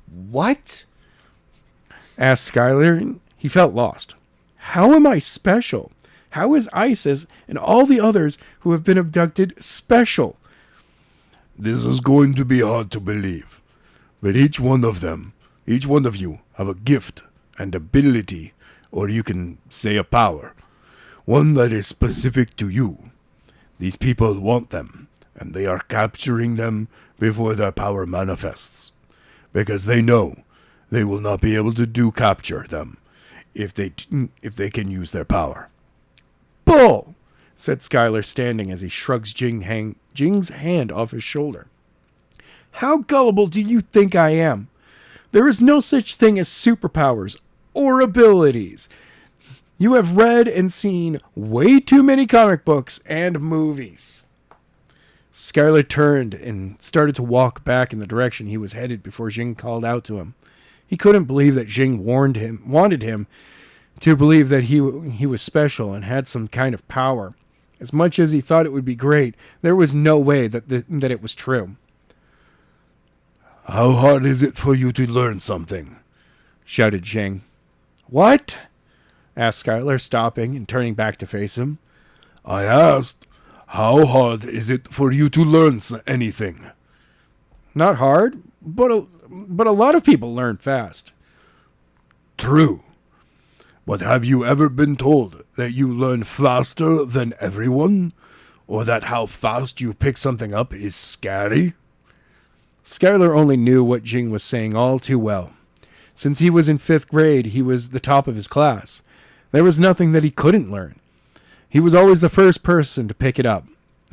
What? Asked Skyler. He felt lost. How am I special? How is Isis and all the others who have been abducted special? This is going to be hard to believe, but each one of you have a gift and ability, or you can say a power, one that is specific to you. These people want them, and they are capturing them before their power manifests, because they know they will not be able to capture them if they can use their power. Bull, said Skyler, standing as he shrugs Jing's hand off his shoulder. How gullible do you think I am? There is no such thing as superpowers or abilities. You have read and seen way too many comic books and movies. Skyler turned and started to walk back in the direction he was headed before Jing called out to him. He couldn't believe that Jing wanted him to believe that he was special and had some kind of power. As much as he thought it would be great, there was no way that it was true. How hard is it for you to learn something? Shouted Jing. What? Asked Skyler, stopping and turning back to face him. I asked, how hard is it for you to learn anything? Not hard, but a lot of people learn fast. True. But have you ever been told that you learn faster than everyone? Or that how fast you pick something up is scary? Skyler only knew what Jing was saying all too well. Since he was in 5th grade, he was the top of his class. There was nothing that he couldn't learn. He was always the first person to pick it up.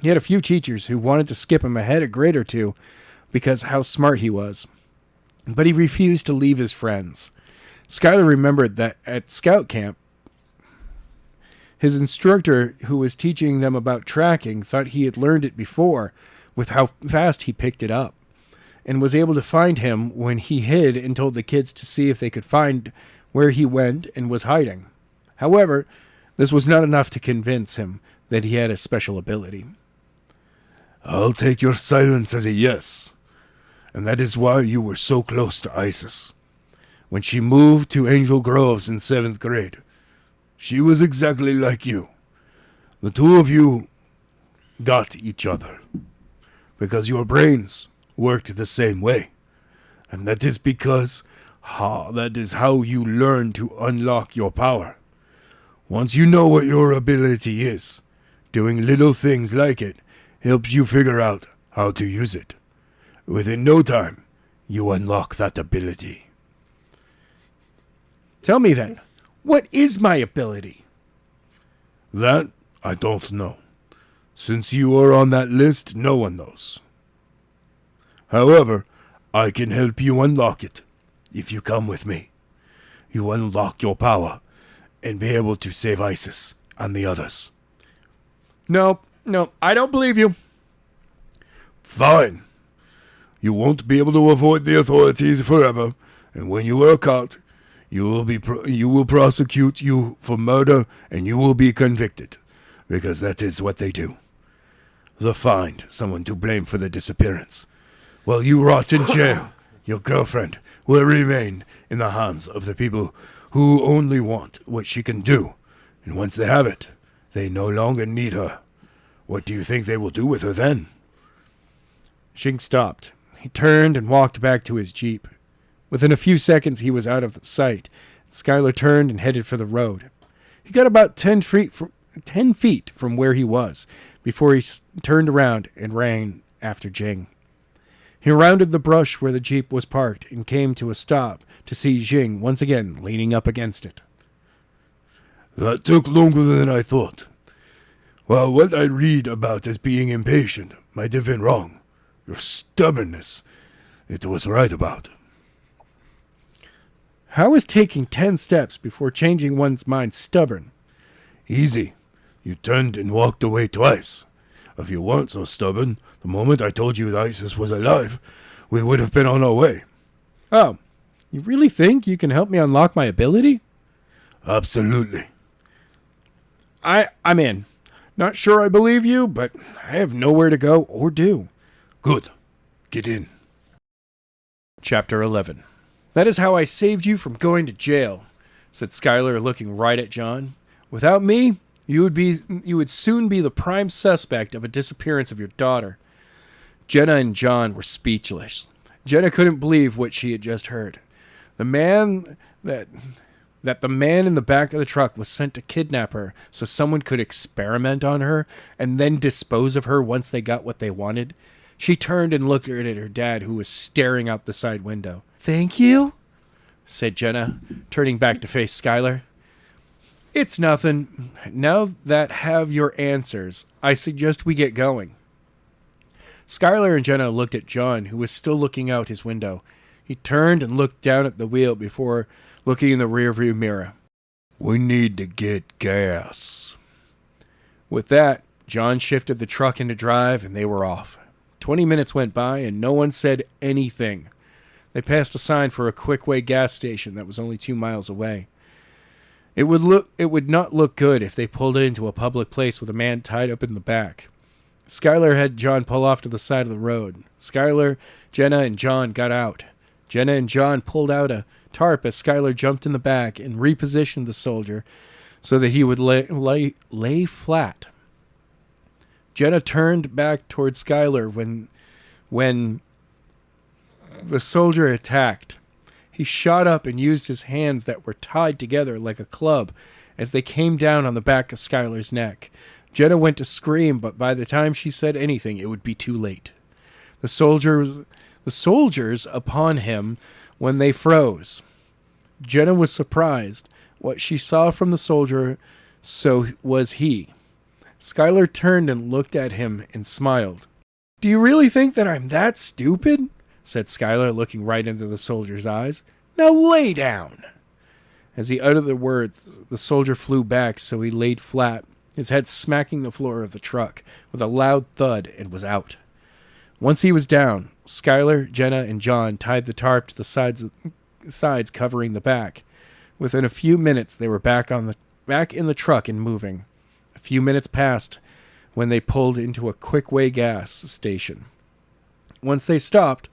He had a few teachers who wanted to skip him ahead a grade or two because how smart he was. But he refused to leave his friends. Skyler remembered that at scout camp, his instructor who was teaching them about tracking thought he had learned it before with how fast he picked it up, and was able to find him when he hid and told the kids to see if they could find where he went and was hiding. However, this was not enough to convince him that he had a special ability. I'll take your silence as a yes, and that is why you were so close to Isis. When she moved to Angel Groves in 7th grade, she was exactly like you. The two of you got each other because your brains worked the same way. And that is because that is how you learn to unlock your power. Once you know what your ability is, doing little things like it helps you figure out how to use it. Within no time, you unlock that ability. Tell me then, what is my ability? That I don't know. Since you are on that list, no one knows. However, I can help you unlock it if you come with me. You unlock your power and be able to save Isis and the others. No, I don't believe you. Fine. You won't be able to avoid the authorities forever, and when you are caught, you will prosecute you for murder, and you will be convicted, because that is what they do. They'll find someone to blame for the disappearance. While you rot in jail, your girlfriend will remain in the hands of the people who only want what she can do, and once they have it, they no longer need her. What do you think they will do with her then? Jing stopped. He turned and walked back to his jeep. Within a few seconds, he was out of sight. Skyler turned and headed for the road. He got about 10 feet from where he was before he turned around and ran after Jing. He rounded the brush where the Jeep was parked and came to a stop to see Jing once again leaning up against it. That took longer than I thought. Well, what I read about as being impatient might have been wrong. Your stubbornness, it was right about. How is taking 10 steps before changing one's mind stubborn? Easy. You turned and walked away twice. If you weren't so stubborn, the moment I told you Isis was alive, we would have been on our way. Oh, you really think you can help me unlock my ability? Absolutely. I'm in. Not sure I believe you, but I have nowhere to go or do. Good. Get in. Chapter 11. That is how I saved you from going to jail, said Skyler, looking right at John. Without me, you would soon be the prime suspect of a disappearance of your daughter. Jenna and John were speechless. Jenna couldn't believe what she had just heard. The man in the back of the truck was sent to kidnap her so someone could experiment on her and then dispose of her once they got what they wanted. She turned and looked at her dad, who was staring out the side window. Thank you, said Jenna, turning back to face Skyler. It's nothing. Now that have your answers, I suggest we get going. Skyler and Jenna looked at John, who was still looking out his window. He turned and looked down at the wheel before looking in the rearview mirror. We need to get gas. With that, John shifted the truck into drive and they were off. 20 minutes went by and no one said anything. They passed a sign for a quick-way gas station that was only 2 miles away. It would not look good if they pulled into a public place with a man tied up in the back. Skyler had John pull off to the side of the road. Skyler, Jenna, and John got out. Jenna and John pulled out a tarp as Skyler jumped in the back and repositioned the soldier so that he would lay flat. Jenna turned back toward Skyler when the soldier attacked. He shot up and used his hands that were tied together like a club as they came down on the back of Skyler's neck. Jenna went to scream, but by the time she said anything, it would be too late. The soldiers upon him when they froze. Jenna was surprised. What she saw from the soldier, so was he. Skyler turned and looked at him and smiled. Do you really think that I'm that stupid? Said Skyler, looking right into the soldier's eyes. Now lay down. As he uttered the words, the soldier flew back, so he laid flat, his head smacking the floor of the truck with a loud thud, and was out. Once he was down, Skyler, Jenna, and John tied the tarp to the sides covering the back. Within a few minutes, they were back in the truck and moving. A few minutes passed when they pulled into a quick-way gas station. Once they stopped,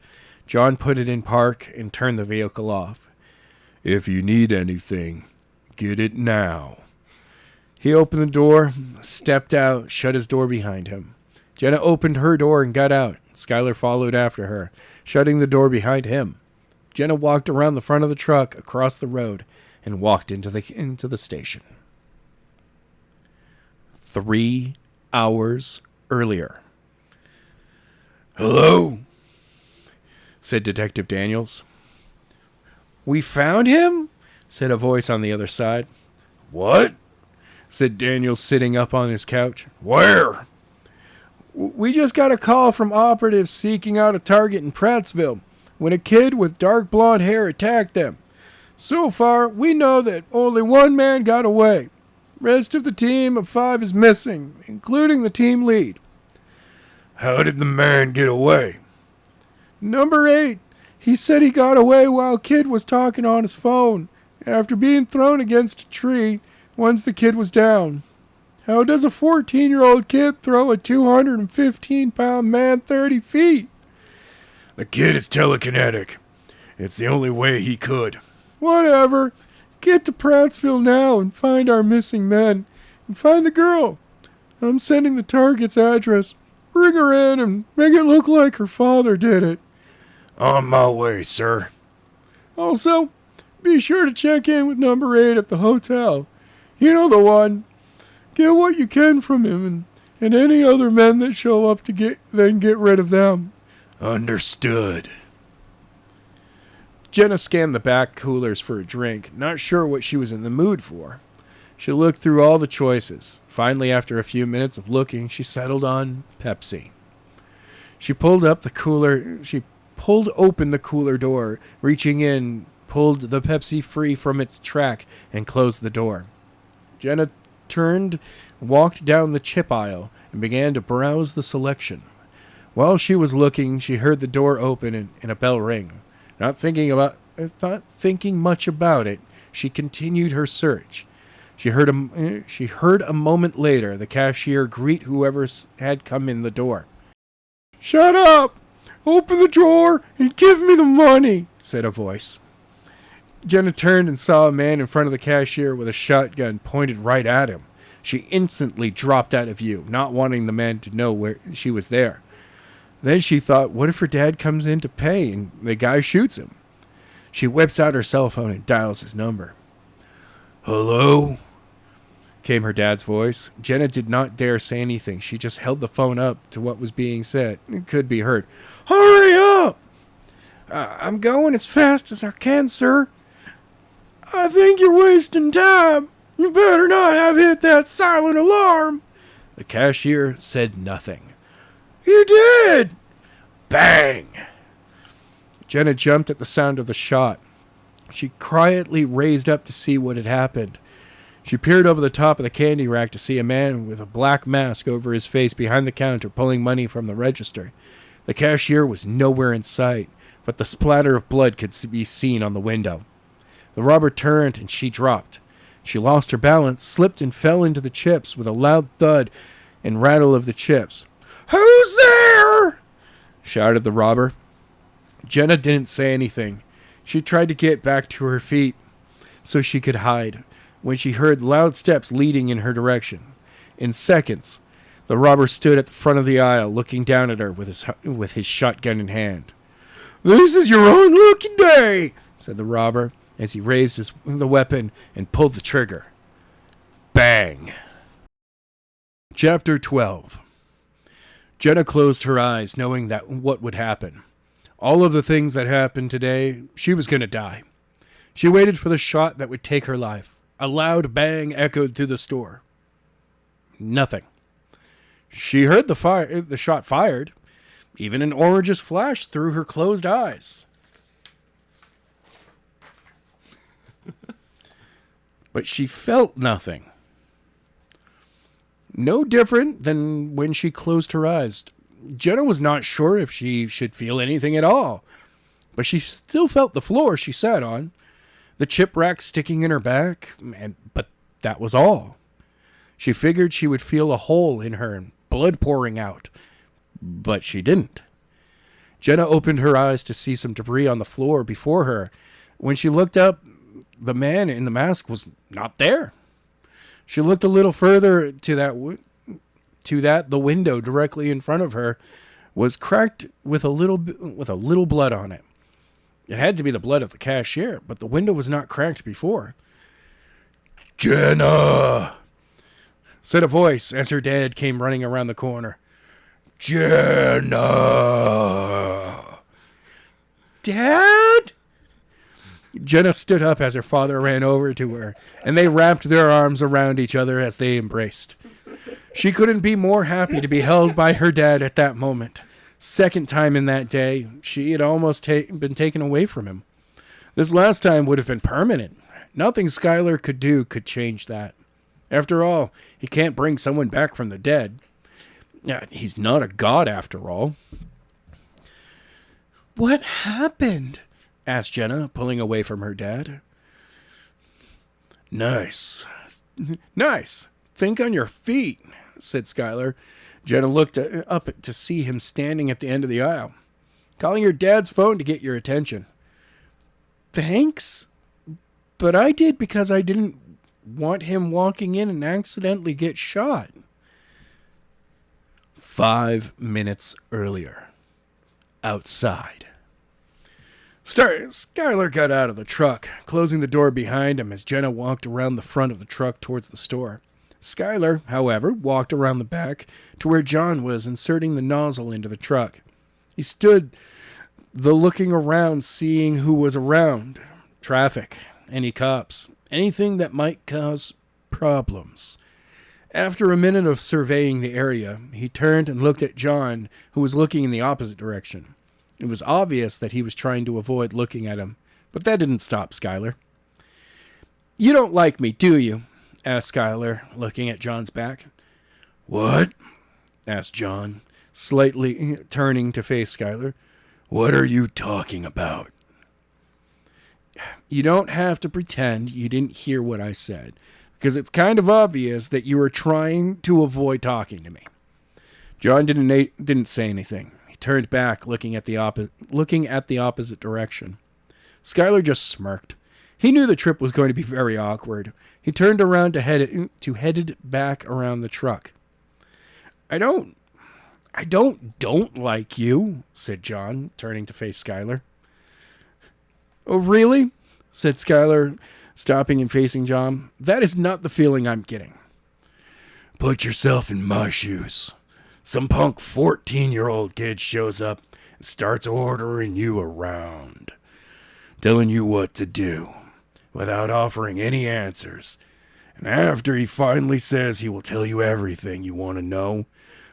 John put it in park and turned the vehicle off. If you need anything, get it now. He opened the door, stepped out, shut his door behind him. Jenna opened her door and got out. Skyler followed after her, shutting the door behind him. Jenna walked around the front of the truck, across the road, and walked into the station. 3 hours earlier. Hello? Said Detective Daniels. We found him? Said a voice on the other side. What? Said Daniels, sitting up on his couch. Where? We just got a call from operatives seeking out a target in Prattsville when a kid with dark blonde hair attacked them. So far, we know that only one man got away. Rest of the team of 5 is missing, including the team lead. How did the man get away? Number 8. He said he got away while kid was talking on his phone after being thrown against a tree once the kid was down. How does a 14-year-old kid throw a 215-pound man 30 feet? The kid is telekinetic. It's the only way he could. Whatever. Get to Prattsville now and find our missing men. And find the girl. I'm sending the target's address. Bring her in and make it look like her father did it. On my way, sir. Also, be sure to check in with number 8 at the hotel. You know the one. Get what you can from him and any other men that show up then get rid of them. Understood. Jenna scanned the back coolers for a drink, not sure what she was in the mood for. She looked through all the choices. Finally, after a few minutes of looking, she settled on Pepsi. She pulled open the cooler door, reaching in, pulled the Pepsi free from its track, and closed the door. Jenna turned, walked down the chip aisle, and began to browse the selection. While she was looking, she heard the door open and a bell ring. Not thinking much about it, she continued her search. She heard a moment later the cashier greet whoever had come in the door. "Shut up! Open the drawer and give me the money," said a voice. Jenna turned and saw a man in front of the cashier with a shotgun pointed right at him. She instantly dropped out of view, not wanting the man to know where she was there. Then she thought, what if her dad comes in to pay and the guy shoots him? She whips out her cell phone and dials his number. "Hello?" came her dad's voice. Jenna did not dare say anything. She just held the phone up to what was being said. It could be heard. "Hurry up! I'm going as fast as I can, sir. I think you're wasting time. You better not have hit that silent alarm." The cashier said nothing. "You did!" Bang! Jenna jumped at the sound of the shot. She quietly raised up to see what had happened. She peered over the top of the candy rack to see a man with a black mask over his face behind the counter pulling money from the register. The cashier was nowhere in sight, but the splatter of blood could be seen on the window. The robber turned and she dropped. She lost her balance, slipped and fell into the chips with a loud thud and rattle of the chips. "Who's there?" shouted the robber. Jenna didn't say anything. She tried to get back to her feet so she could hide when she heard loud steps leading in her direction. In seconds, the robber stood at the front of the aisle looking down at her with his shotgun in hand. "This is your unlucky day," said the robber as he raised the weapon and pulled the trigger. Bang! Chapter 12. Jenna closed her eyes, knowing that what would happen. All of the things that happened today, she was going to die. She waited for the shot that would take her life. A loud bang echoed through the store. Nothing. She heard the shot fired. Even an orange flashed through her closed eyes. But she felt nothing. No different than when she closed her eyes. Jenna was not sure if she should feel anything at all, but she still felt the floor she sat on, the chip rack sticking in her back, but that was all. She figured she would feel a hole in her and blood pouring out, but she didn't. Jenna opened her eyes to see some debris on the floor before her. When she looked up, the man in the mask was not there. She looked a little further to that the window directly in front of her was cracked with a little blood on it. It had to be the blood of the cashier, but the window was not cracked before. "Jenna!" said a voice as her dad came running around the corner. "Jenna!" "Dad?" Jenna stood up as her father ran over to her, and they wrapped their arms around each other as they embraced. She couldn't be more happy to be held by her dad at that moment. Second time in that day, she had almost been taken away from him. This last time would have been permanent. Nothing Skyler could do could change that. After all, he can't bring someone back from the dead. He's not a god after all. "What happened?" asked Jenna, pulling away from her dad. Nice. Think on your feet," said Skyler. Jenna looked up to see him standing at the end of the aisle, calling your dad's phone to get your attention. "Thanks, but I did because I didn't want him walking in and accidentally get shot." 5 minutes earlier. Outside. Skyler got out of the truck, closing the door behind him as Jenna walked around the front of the truck towards the store. Skyler, however, walked around the back to where John was inserting the nozzle into the truck. He stood looking around, seeing who was around. Traffic, any cops, anything that might cause problems. After a minute of surveying the area, he turned and looked at John, who was looking in the opposite direction. It was obvious that he was trying to avoid looking at him, but that didn't stop Skyler. "You don't like me, do you?" asked Skyler, looking at John's back. What? Asked John, slightly turning to face Skyler. What are you talking about? You don't have to pretend you didn't hear what I said, because it's kind of obvious that you were trying to avoid talking to me. John didn't say anything. He turned back, looking at the opposite direction. Skyler just smirked. He knew the trip was going to be very awkward. He turned around headed back around the truck. I don't like you, said John, turning to face Skyler. Oh, really? Said Skyler, stopping and facing John. That is not the feeling I'm getting. Put yourself in my shoes. Some punk 14-year-old kid shows up and starts ordering you around, telling you what to do, without offering any answers. And after he finally says he will tell you everything you want to know,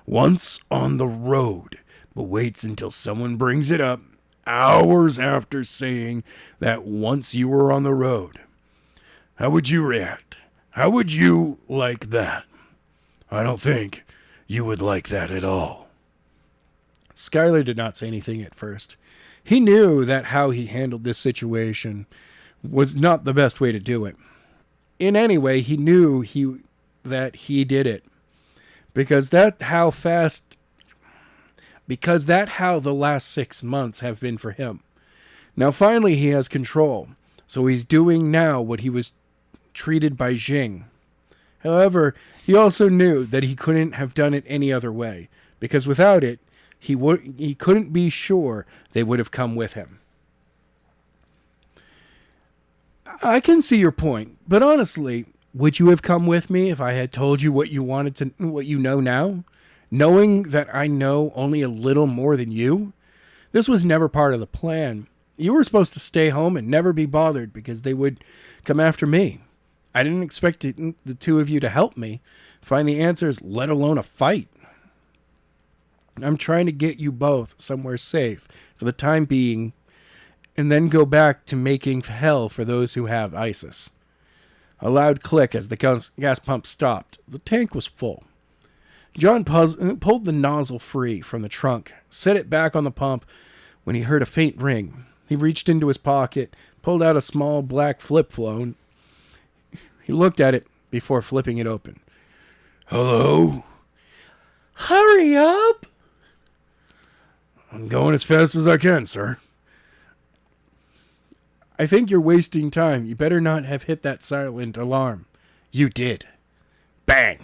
once on the road, but waits until someone brings it up hours after saying that once you were on the road. How would you react? How would you like that? I don't think you would like that at all. Skyler did not say anything at first. He knew that how he handled this situation was not the best way to do it. In any way, he knew that he did it. Because that how the last 6 months have been for him. Now finally he has control, so he's doing now what he was treated by Jing. However, he also knew that he couldn't have done it any other way, because without it, he couldn't be sure they would have come with him. I can see your point, but honestly, would you have come with me if I had told you what you know now? Knowing that I know only a little more than you? This was never part of the plan. You were supposed to stay home and never be bothered because they would come after me. I didn't expect the two of you to help me find the answers, let alone a fight. I'm trying to get you both somewhere safe for the time being and then go back to making hell for those who have ISIS. A loud click as the gas pump stopped. The tank was full. John pulled the nozzle free from the trunk, set it back on the pump when he heard a faint ring. He reached into his pocket, pulled out a small black flip phone. He looked at it before flipping it open. Hello? Hurry up! I'm going as fast as I can, sir. I think you're wasting time. You better not have hit that silent alarm. You did. Bang!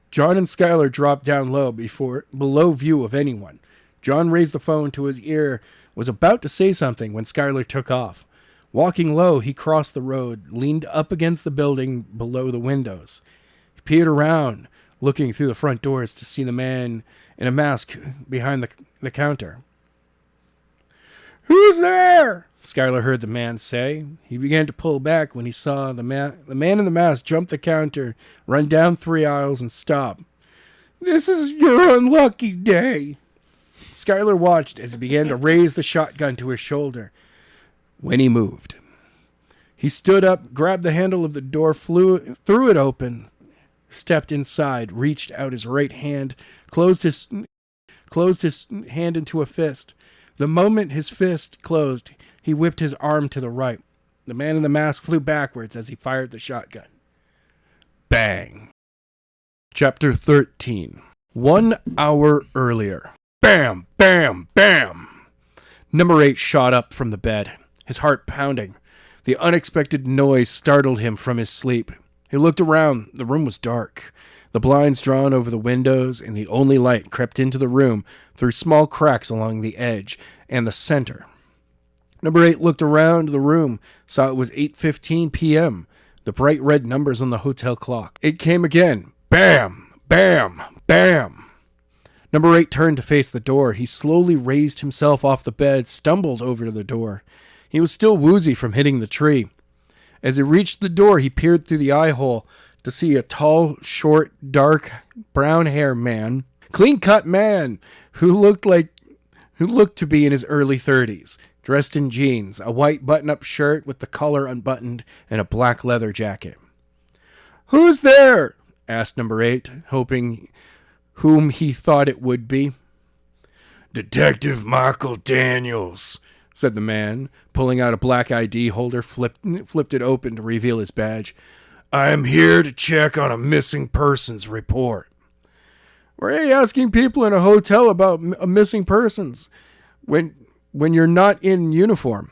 John and Skyler dropped down low below view of anyone. John raised the phone to his ear, was about to say something when Skyler took off. Walking low, he crossed the road, leaned up against the building below the windows. He peered around, looking through the front doors to see the man in a mask behind the counter. Who's there? Skyler heard the man say. He began to pull back when he saw the man in the mask jump the counter, run down 3 aisles, and stop. This is your unlucky day. Skyler watched as he began to raise the shotgun to his shoulder. When he moved, he stood up, grabbed the handle of the door, threw it open, stepped inside, reached out his right hand, closed his hand into a fist. The moment his fist closed, he whipped his arm to the right. The man in the mask flew backwards as he fired the shotgun. Bang. Chapter 13. 1 hour earlier. Bam, bam, bam. Number 8 shot up from the bed, his heart pounding. The unexpected noise startled him from his sleep. He looked around. The room was dark. The blinds drawn over the windows, and the only light crept into the room through small cracks along the edge and the center. Number 8 looked around the room, saw it was 8:15 p.m., the bright red numbers on the hotel clock. It came again. Bam! Bam! Bam! Number 8 turned to face the door. He slowly raised himself off the bed, stumbled over to the door. He was still woozy from hitting the tree. As he reached the door, he peered through the eye hole to see a tall, short, dark, brown-haired man, clean-cut man who looked to be in his early 30s, dressed in jeans, a white button-up shirt with the collar unbuttoned, and a black leather jacket. "Who's there?" asked number 8, hoping whom he thought it would be. Detective Michael Daniels, said the man, pulling out a black ID holder, flipped it open to reveal his badge. I am here to check on a missing persons report. Why are you asking people in a hotel about missing persons when you're not in uniform?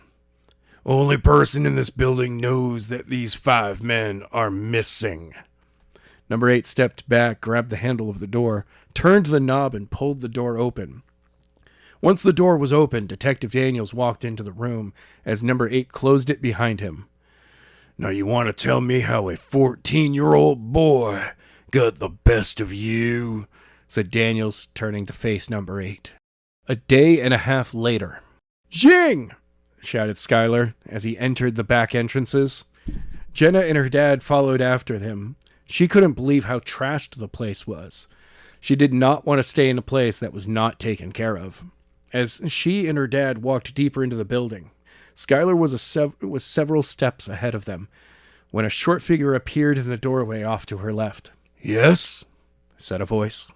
Only person in this building knows that these 5 men are missing. Number 8 stepped back, grabbed the handle of the door, turned the knob, and pulled the door open. Once the door was open, Detective Daniels walked into the room as number 8 closed it behind him. Now you want to tell me how a 14-year-old boy got the best of you? Said Daniels, turning to face number 8. A day and a half later. Jing! Shouted Skyler as he entered the back entrances. Jenna and her dad followed after him. She couldn't believe how trashed the place was. She did not want to stay in a place that was not taken care of. As she and her dad walked deeper into the building, Skyler was several steps ahead of them when a short figure appeared in the doorway off to her left. Yes, said a voice.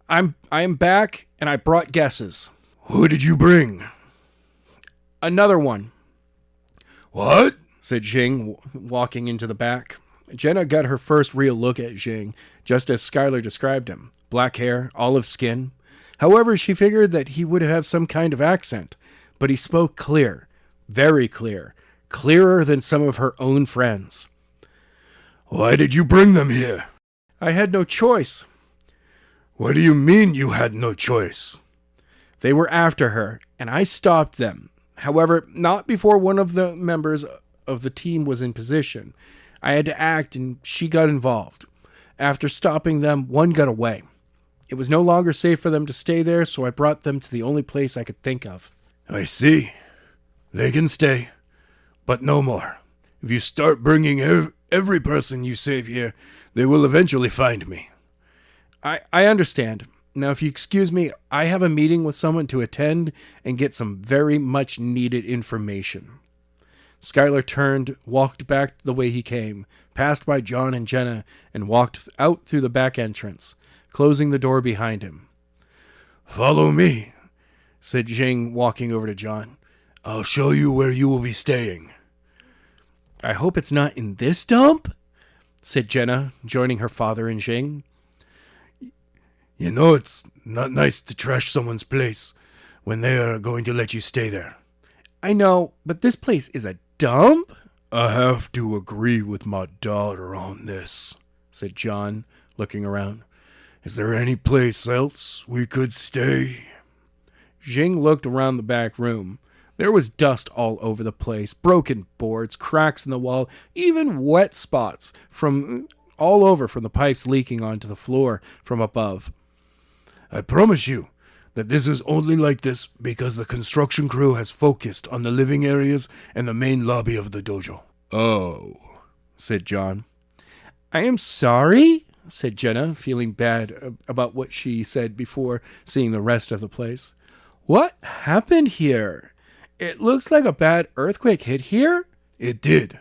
I am back, and I brought guesses. Who did you bring? Another one. What? Said Jing, walking into the back. Jenna got her first real look at Jing, just as Skyler described him. Black hair, olive skin. However, she figured that he would have some kind of accent, but he spoke clear, very clear, clearer than some of her own friends. Why did you bring them here? I had no choice. What do you mean you had no choice? They were after her, and I stopped them. However, not before one of the members of the team was in position. I had to act, and she got involved. After stopping them, one got away. It was no longer safe for them to stay there, so I brought them to the only place I could think of. I see. They can stay, but no more. If you start bringing every person you save here, they will eventually find me. I understand. Now, if you excuse me, I have a meeting with someone to attend and get some very much needed information. Skyler turned, walked back the way he came, passed by John and Jenna, and walked out through the back entrance, closing the door behind him. Follow me, said Jing, walking over to John. I'll show you where you will be staying. I hope it's not in this dump, said Jenna, joining her father and Jing. You know it's not nice to trash someone's place when they are going to let you stay there. I know, but this place is a dump? I have to agree with my daughter on this, said John, looking around. Is there any place else we could stay? Jing looked around the back room. There was dust all over the place, broken boards, cracks in the wall, even wet spots from all over from the pipes leaking onto the floor from above. I promise you that this is only like this because the construction crew has focused on the living areas and the main lobby of the dojo. Oh, said John. I am sorry, said Jenna, feeling bad about what she said before seeing the rest of the place. What happened here? It looks like a bad earthquake hit here. It did.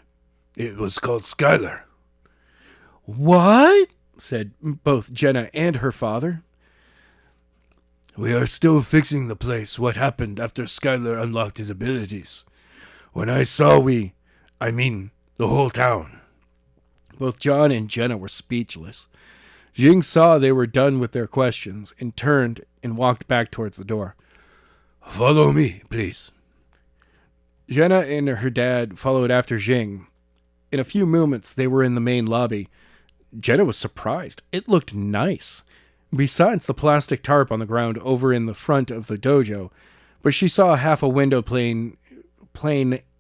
It was called Skyler. What? Said both Jenna and her father. We are still fixing the place. What happened after Skyler unlocked his abilities? When I saw I mean the whole town. Both John and Jenna were speechless. Jing saw they were done with their questions and turned and walked back towards the door. Follow me, please. Jenna and her dad followed after Jing. In a few moments, they were in the main lobby. Jenna was surprised. It looked nice. Besides the plastic tarp on the ground over in the front of the dojo, but she saw half a window plain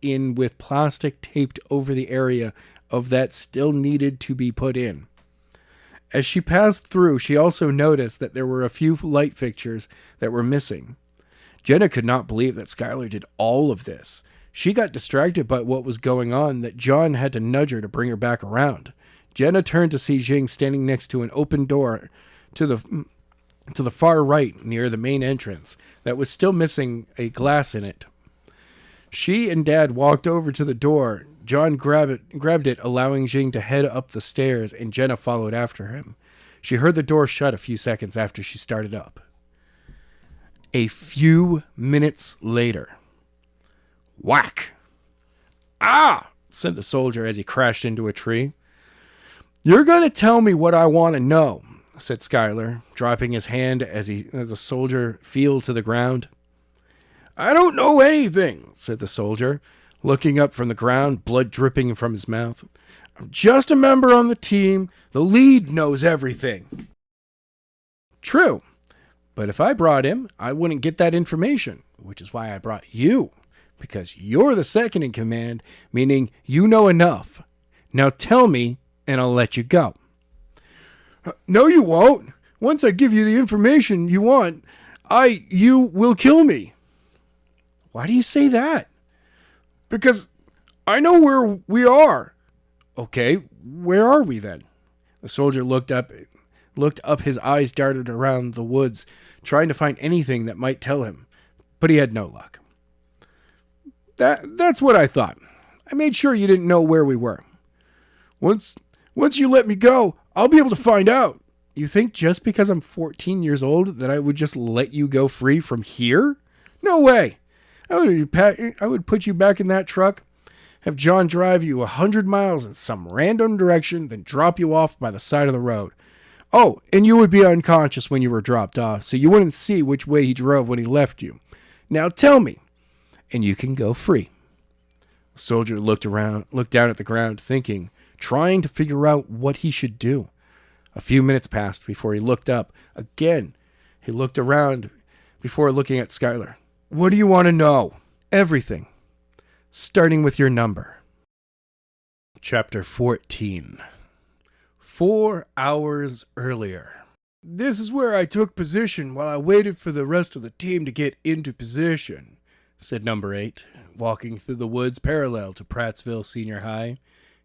in with plastic taped over the area of that still needed to be put in. As she passed through, she also noticed that there were a few light fixtures that were missing. Jenna could not believe that Skyler did all of this. She got distracted by what was going on that John had to nudge her to bring her back around. Jenna turned to see Jing standing next to an open door to the far right near the main entrance that was still missing a glass in it. She and Dad walked over to the door. John grabbed it, allowing Jing to head up the stairs, and Jenna followed after him. She heard the door shut a few seconds after she started up. A few minutes later. Whack! Ah! Said the soldier as he crashed into a tree. You're going to tell me what I want to know, said Skyler, dropping his hand as the soldier fell to the ground. I don't know anything, said the soldier, looking up from the ground, blood dripping from his mouth. I'm just a member on the team. The lead knows everything. True, but if I brought him, I wouldn't get that information, which is why I brought you, because you're the second in command, meaning you know enough. Now tell me, and I'll let you go. No, you won't. Once I give you the information you want, you will kill me. Why do you say that? Because I know where we are. Okay, where are we then? The soldier looked up, his eyes darted around the woods, trying to find anything that might tell him, but he had no luck. That's what I thought. I made sure you didn't know where we were. Once you let me go, I'll be able to find out. You think just because I'm 14 years old that I would just let you go free from here? No way. I would put you back in that truck, have John drive you 100 miles in some random direction, then drop you off by the side of the road. Oh, and you would be unconscious when you were dropped off, so you wouldn't see which way he drove when he left you. Now tell me, and you can go free. The soldier looked down at the ground, thinking, trying to figure out what he should do. A few minutes passed before he looked up. Again, he looked around before looking at Skyler. What do you want to know? Everything. Starting with your number. Chapter 14. 4 hours earlier. This is where I took position while I waited for the rest of the team to get into position, said number 8, walking through the woods parallel to Prattsville Senior High.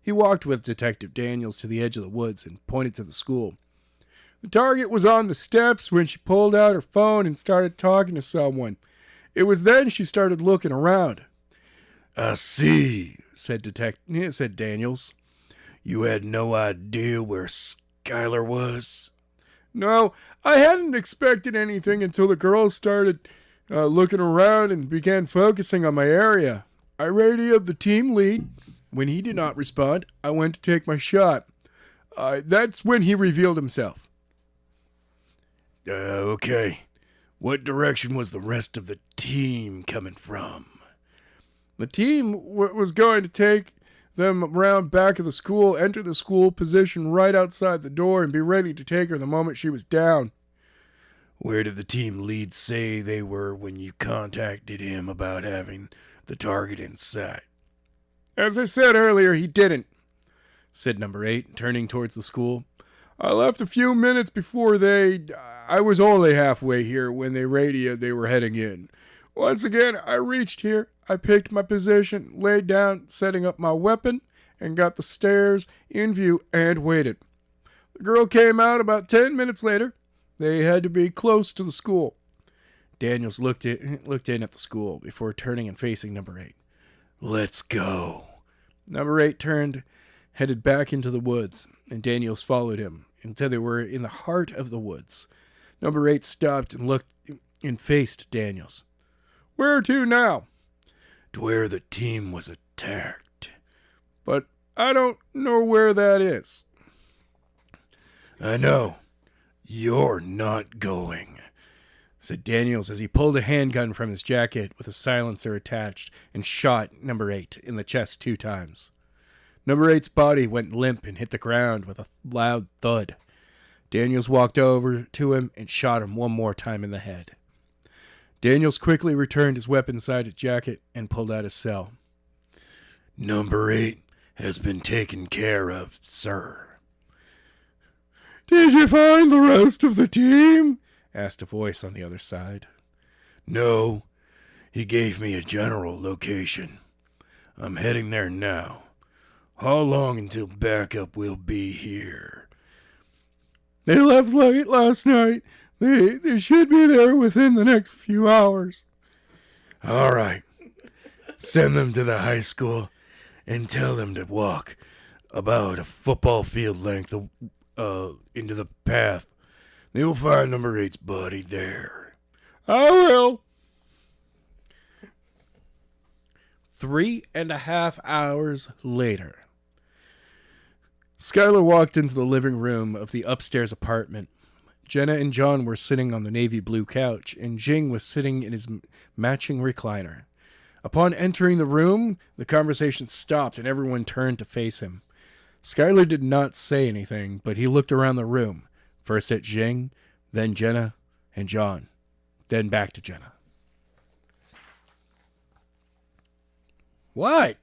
He walked with Detective Daniels to the edge of the woods and pointed to the school. The target was on the steps when she pulled out her phone and started talking to someone. It was then she started looking around. I see, said Daniels. You had no idea where Skyler was? No, I hadn't expected anything until the girls started looking around and began focusing on my area. I radioed the team lead. When he did not respond, I went to take my shot. That's when he revealed himself. Okay. What direction was the rest of the team coming from? The team was going to take them around back of the school, enter the school, position right outside the door, and be ready to take her the moment she was down. Where did the team lead say they were when you contacted him about having the target in sight? As I said earlier, he didn't, said number 8, turning towards the school. I left a few minutes before I was only halfway here when they radioed they were heading in. Once again, I reached here, I picked my position, laid down, setting up my weapon, and got the stairs in view and waited. The girl came out about 10 minutes later. They had to be close to the school. Daniels looked in at the school before turning and facing number 8. Let's go. Number 8 turned, headed back into the woods, and Daniels followed him until they were in the heart of the woods. Number 8 stopped and looked and faced Daniels. Where to now? To where the team was attacked. But I don't know where that is. I know. You're not going, said Daniels as he pulled a handgun from his jacket with a silencer attached and shot number 8 in the chest 2 times. Number 8's body went limp and hit the ground with a loud thud. Daniels walked over to him and shot him one more time in the head. Daniels quickly returned his weapon inside his jacket and pulled out his cell. Number 8 has been taken care of, sir. Did you find the rest of the team? Asked a voice on the other side. No, he gave me a general location. I'm heading there now. How long until backup will be here? They left late last night. They should be there within the next few hours. All right. Send them to the high school and tell them to walk about a football field length into the path. They will find number 8's body there. I will. 3.5 hours later. Skyler walked into the living room of the upstairs apartment. Jenna and John were sitting on the navy blue couch, and Jing was sitting in his matching recliner. Upon entering the room, the conversation stopped and everyone turned to face him. Skyler did not say anything, but he looked around the room, first at Jing, then Jenna and John, then back to Jenna. What?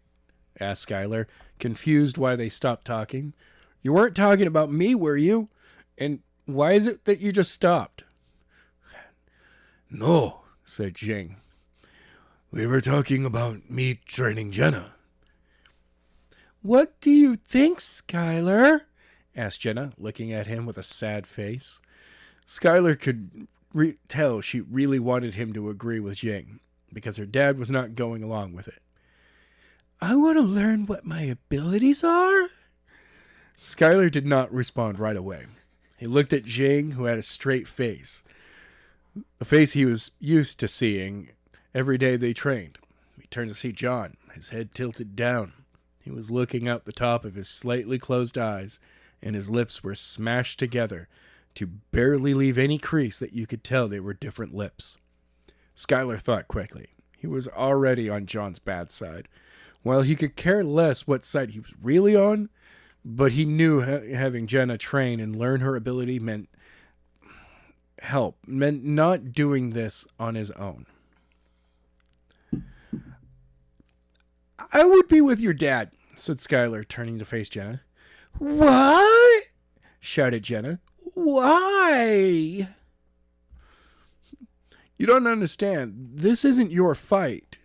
Asked Skyler, confused why they stopped talking. You weren't talking about me, were you? And why is it that you just stopped? No, said Jing. We were talking about me training Jenna. What do you think, Skyler? Asked Jenna, looking at him with a sad face. Skyler could tell she really wanted him to agree with Jing, because her dad was not going along with it. I want to learn what my abilities are? Skyler did not respond right away. He looked at Jing, who had a straight face, a face he was used to seeing every day they trained. He turned to see John, his head tilted down. He was looking out the top of his slightly closed eyes, and his lips were smashed together to barely leave any crease that you could tell they were different lips. Skyler thought quickly. He was already on John's bad side. While he could care less what side he was really on, but he knew having Jenna train and learn her ability meant not doing this on his own. I would be with your dad, said Skyler, turning to face Jenna. What? Shouted Jenna. Why? You don't understand. This isn't your fight.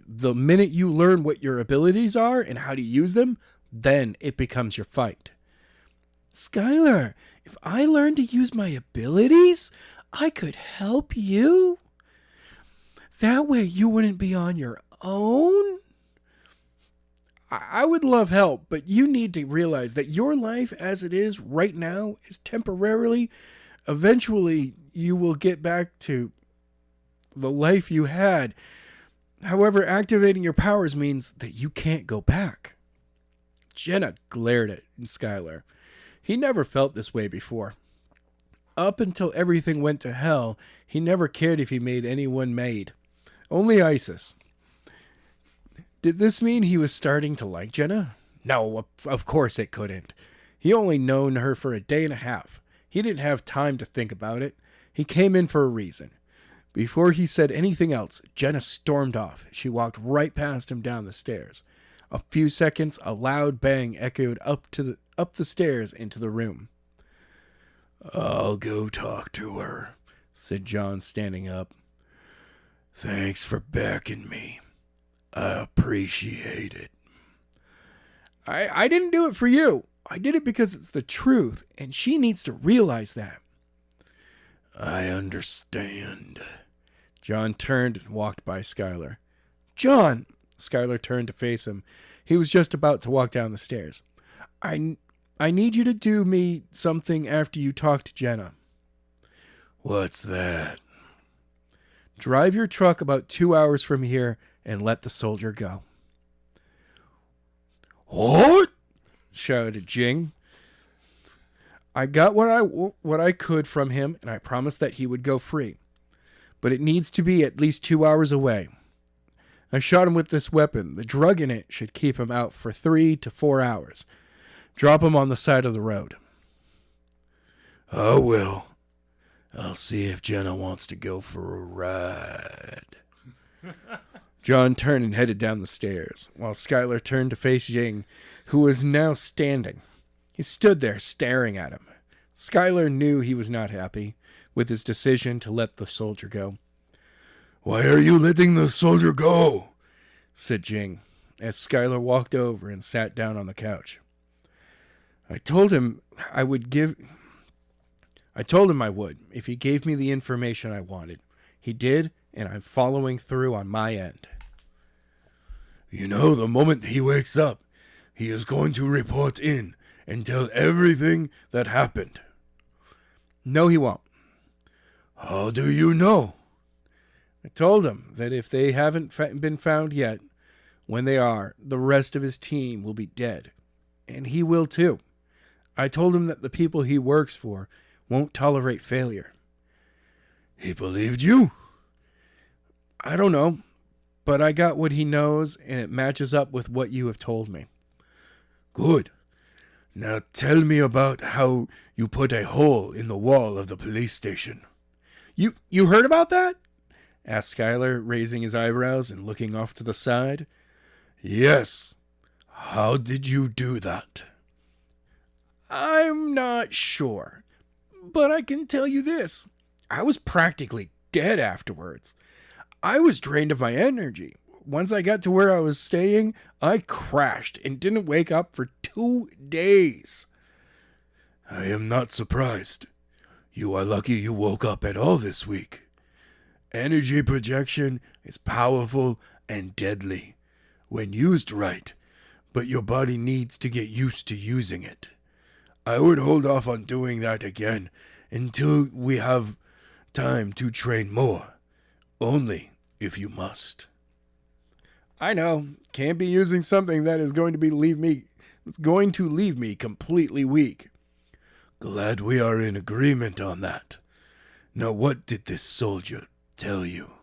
The minute you learn what your abilities are and how to use them, then it becomes your fight. Skyler, if I learned to use my abilities, I could help you. That way you wouldn't be on your own. I would love help, but you need to realize that your life as it is right now is temporarily. Eventually, you will get back to the life you had. However, activating your powers means that you can't go back. Jenna glared at Skyler. He never felt this way before. Up until everything went to hell, he never cared if he made anyone mad. Only Isis. Did this mean he was starting to like Jenna? No, of course it couldn't. He only known her for a day and a half. He didn't have time to think about it. He came in for a reason. Before he said anything else, Jenna stormed off. She walked right past him down the stairs. A few seconds, a loud bang echoed up the stairs into the room. I'll go talk to her, said John, standing up. Thanks for backing me. I appreciate it. I didn't do it for you. I did it because it's the truth, and she needs to realize that. I understand. John turned and walked by Skyler. John! Skyler turned to face him. He was just about to walk down the stairs. I need you to do me something after you talk to Jenna. What's that? Drive your truck about 2 hours from here and let the soldier go. What? Shouted Jing. I got what I could from him, and I promised that he would go free. But it needs to be at least 2 hours away. I shot him with this weapon. The drug in it should keep him out for 3 to 4 hours. Drop him on the side of the road." "I will. I'll see if Jenna wants to go for a ride." John turned and headed down the stairs, while Skyler turned to face Jing, who was now standing. He stood there staring at him. Skyler knew he was not happy with his decision to let the soldier go. "Why are you letting the soldier go?" said Jing, as Skyler walked over and sat down on the couch. I told him I would if he gave me the information I wanted. He did, and I'm following through on my end. "You know, the moment he wakes up, he is going to report in and tell everything that happened." No, he won't. "How do you know?" I told him that if they haven't been found yet, when they are, the rest of his team will be dead. And he will too. I told him that the people he works for won't tolerate failure. "He believed you?" I don't know, but I got what he knows, and it matches up with what you have told me. "Good. Now tell me about how you put a hole in the wall of the police station." You heard about that?" asked Skyler, raising his eyebrows and looking off to the side. "Yes. How did you do that?" "I'm not sure, but I can tell you this. I was practically dead afterwards. I was drained of my energy. Once I got to where I was staying, I crashed and didn't wake up for 2 days. "I am not surprised. You are lucky you woke up at all this week. Energy projection is powerful and deadly when used right, but your body needs to get used to using it. I would hold off on doing that again until we have time to train more, only if you must." I know. Can't be using something that is going to leave me completely weak. "Glad we are in agreement on that. Now what did this soldier tell you?"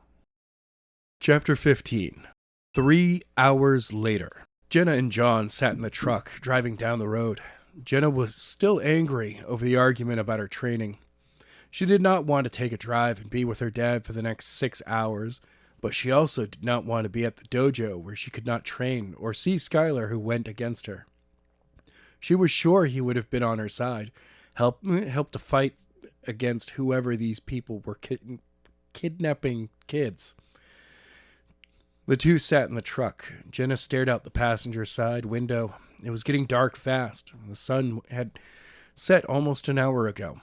Chapter 15. 3 hours later. Jenna and John sat in the truck, driving down the road. Jenna was still angry over the argument about her training. She did not want to take a drive and be with her dad for the next 6 hours, but she also did not want to be at the dojo where she could not train or see Skyler, who went against her. She was sure he would have been on her side, help to fight against whoever these people were kidnapping kids. The two sat in the truck. Jenna stared out the passenger side window. It was getting dark fast. The sun had set almost an hour ago.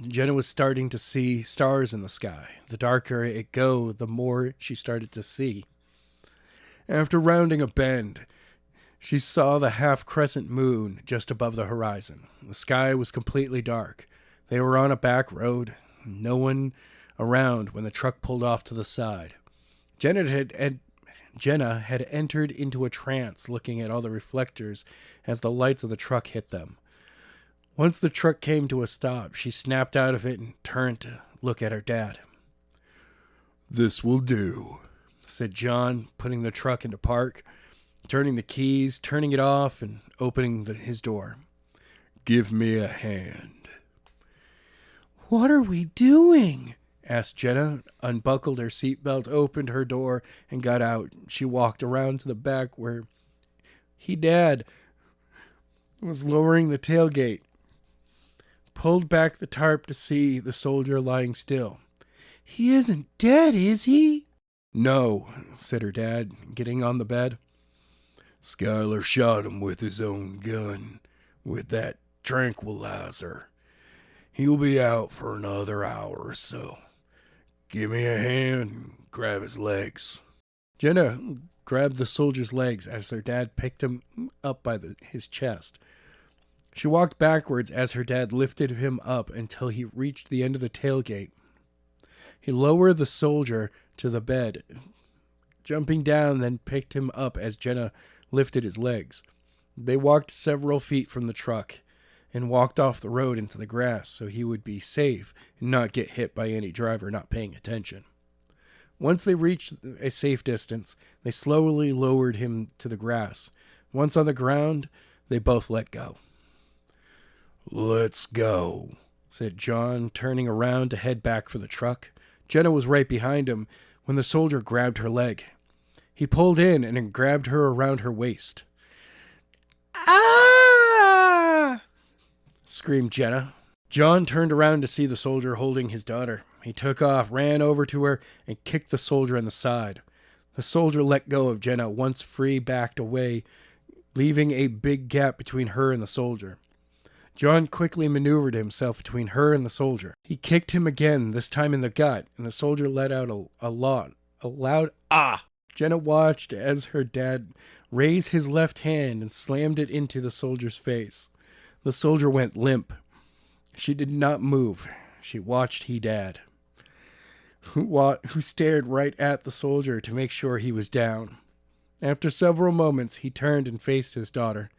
Jenna was starting to see stars in the sky. The darker it go, the more she started to see. After rounding a bend, she saw the half-crescent moon just above the horizon. The sky was completely dark. They were on a back road. No one around when the truck pulled off to the side. Jenna had entered into a trance, looking at all the reflectors as the lights of the truck hit them. Once the truck came to a stop, she snapped out of it and turned to look at her dad. "This will do," said John, putting the truck into park, turning the keys, turning it off, and opening his door. "Give me a hand." "What are we doing?" asked Jenna, unbuckled her seatbelt, opened her door, and got out. She walked around to the back where Dad was lowering the tailgate, pulled back the tarp to see the soldier lying still. "He isn't dead, is he?" "No," said her dad, getting on the bed. "Skyler shot him with his own gun, with that tranquilizer. He'll be out for another hour or so. Give me a hand and grab his legs." Jenna grabbed the soldier's legs as her dad picked him up by his chest. She walked backwards as her dad lifted him up until he reached the end of the tailgate. He lowered the soldier to the bed, jumping down, then picked him up as Jenna lifted his legs. They walked several feet from the truck and walked off the road into the grass so he would be safe and not get hit by any driver not paying attention. Once they reached a safe distance, they slowly lowered him to the grass. Once on the ground, they both let go. "Let's go," said John, turning around to head back for the truck. Jenna was right behind him when the soldier grabbed her leg. He pulled in and then grabbed her around her waist. "Ah!" screamed Jenna. John turned around to see the soldier holding his daughter. He took off, ran over to her, and kicked the soldier in the side. The soldier let go of Jenna, once free, backed away, leaving a big gap between her and the soldier. John quickly maneuvered himself between her and the soldier. He kicked him again, this time in the gut, and the soldier let out a loud "ah!" Jenna watched as her dad raised his left hand and slammed it into the soldier's face. The soldier went limp. She did not move. She watched dad, who stared right at the soldier to make sure he was down. After several moments, he turned and faced his daughter.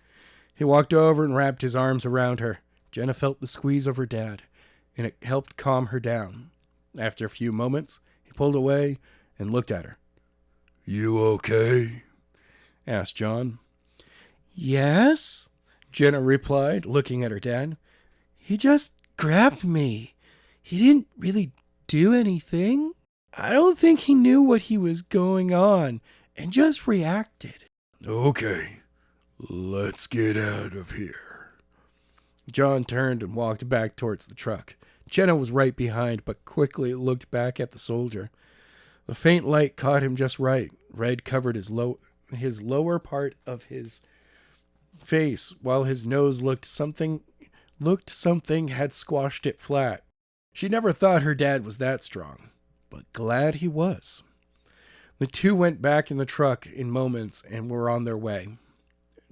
He walked over and wrapped his arms around her. Jenna felt the squeeze of her dad, and it helped calm her down. After a few moments, he pulled away and looked at her. "You okay?" asked John. "Yes," Jenna replied, looking at her dad. "He just grabbed me. He didn't really do anything. I don't think he knew what he was going on and just reacted." "Okay, let's get out of here." John turned and walked back towards the truck. Jenna was right behind, but quickly looked back at the soldier. The faint light caught him just right. Red covered his lower part of his face, while his nose looked something had squashed it flat. She never thought her dad was that strong, but glad he was. The two went back in the truck in moments and were on their way.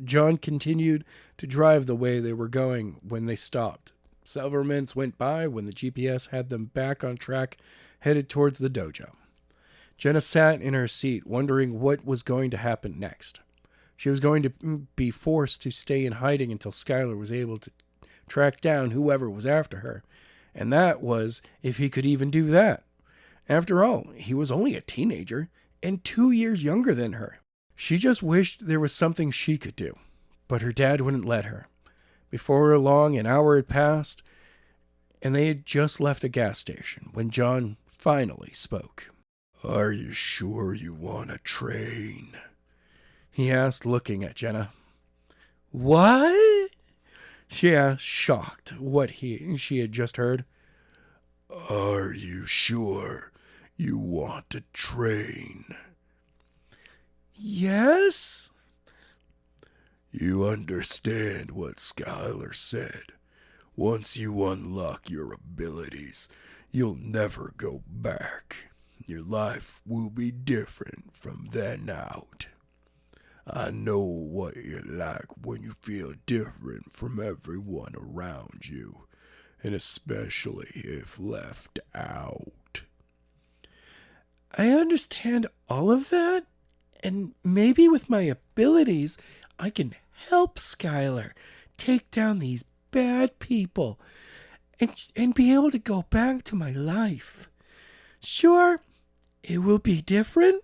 John continued to drive the way they were going when they stopped. Several minutes went by when the GPS had them back on track, headed towards the dojo. Jenna sat in her seat, wondering what was going to happen next. She was going to be forced to stay in hiding until Skyler was able to track down whoever was after her, and that was if he could even do that. After all, he was only a teenager and 2 years younger than her. She just wished there was something she could do, but her dad wouldn't let her. Before long, an hour had passed, and they had just left a gas station when John finally spoke. "Are you sure you want to train?" he asked, looking at Jenna. "What?" she asked, shocked what she had just heard. "Are you sure you want to train?" "Yes." "You understand what Skyler said. Once you unlock your abilities, you'll never go back. Your life will be different from then out. I know what you're like when you feel different from everyone around you, and especially if left out." "I understand all of that, and maybe with my abilities, I can help Skyler take down these bad people and be able to go back to my life. Sure, it will be different,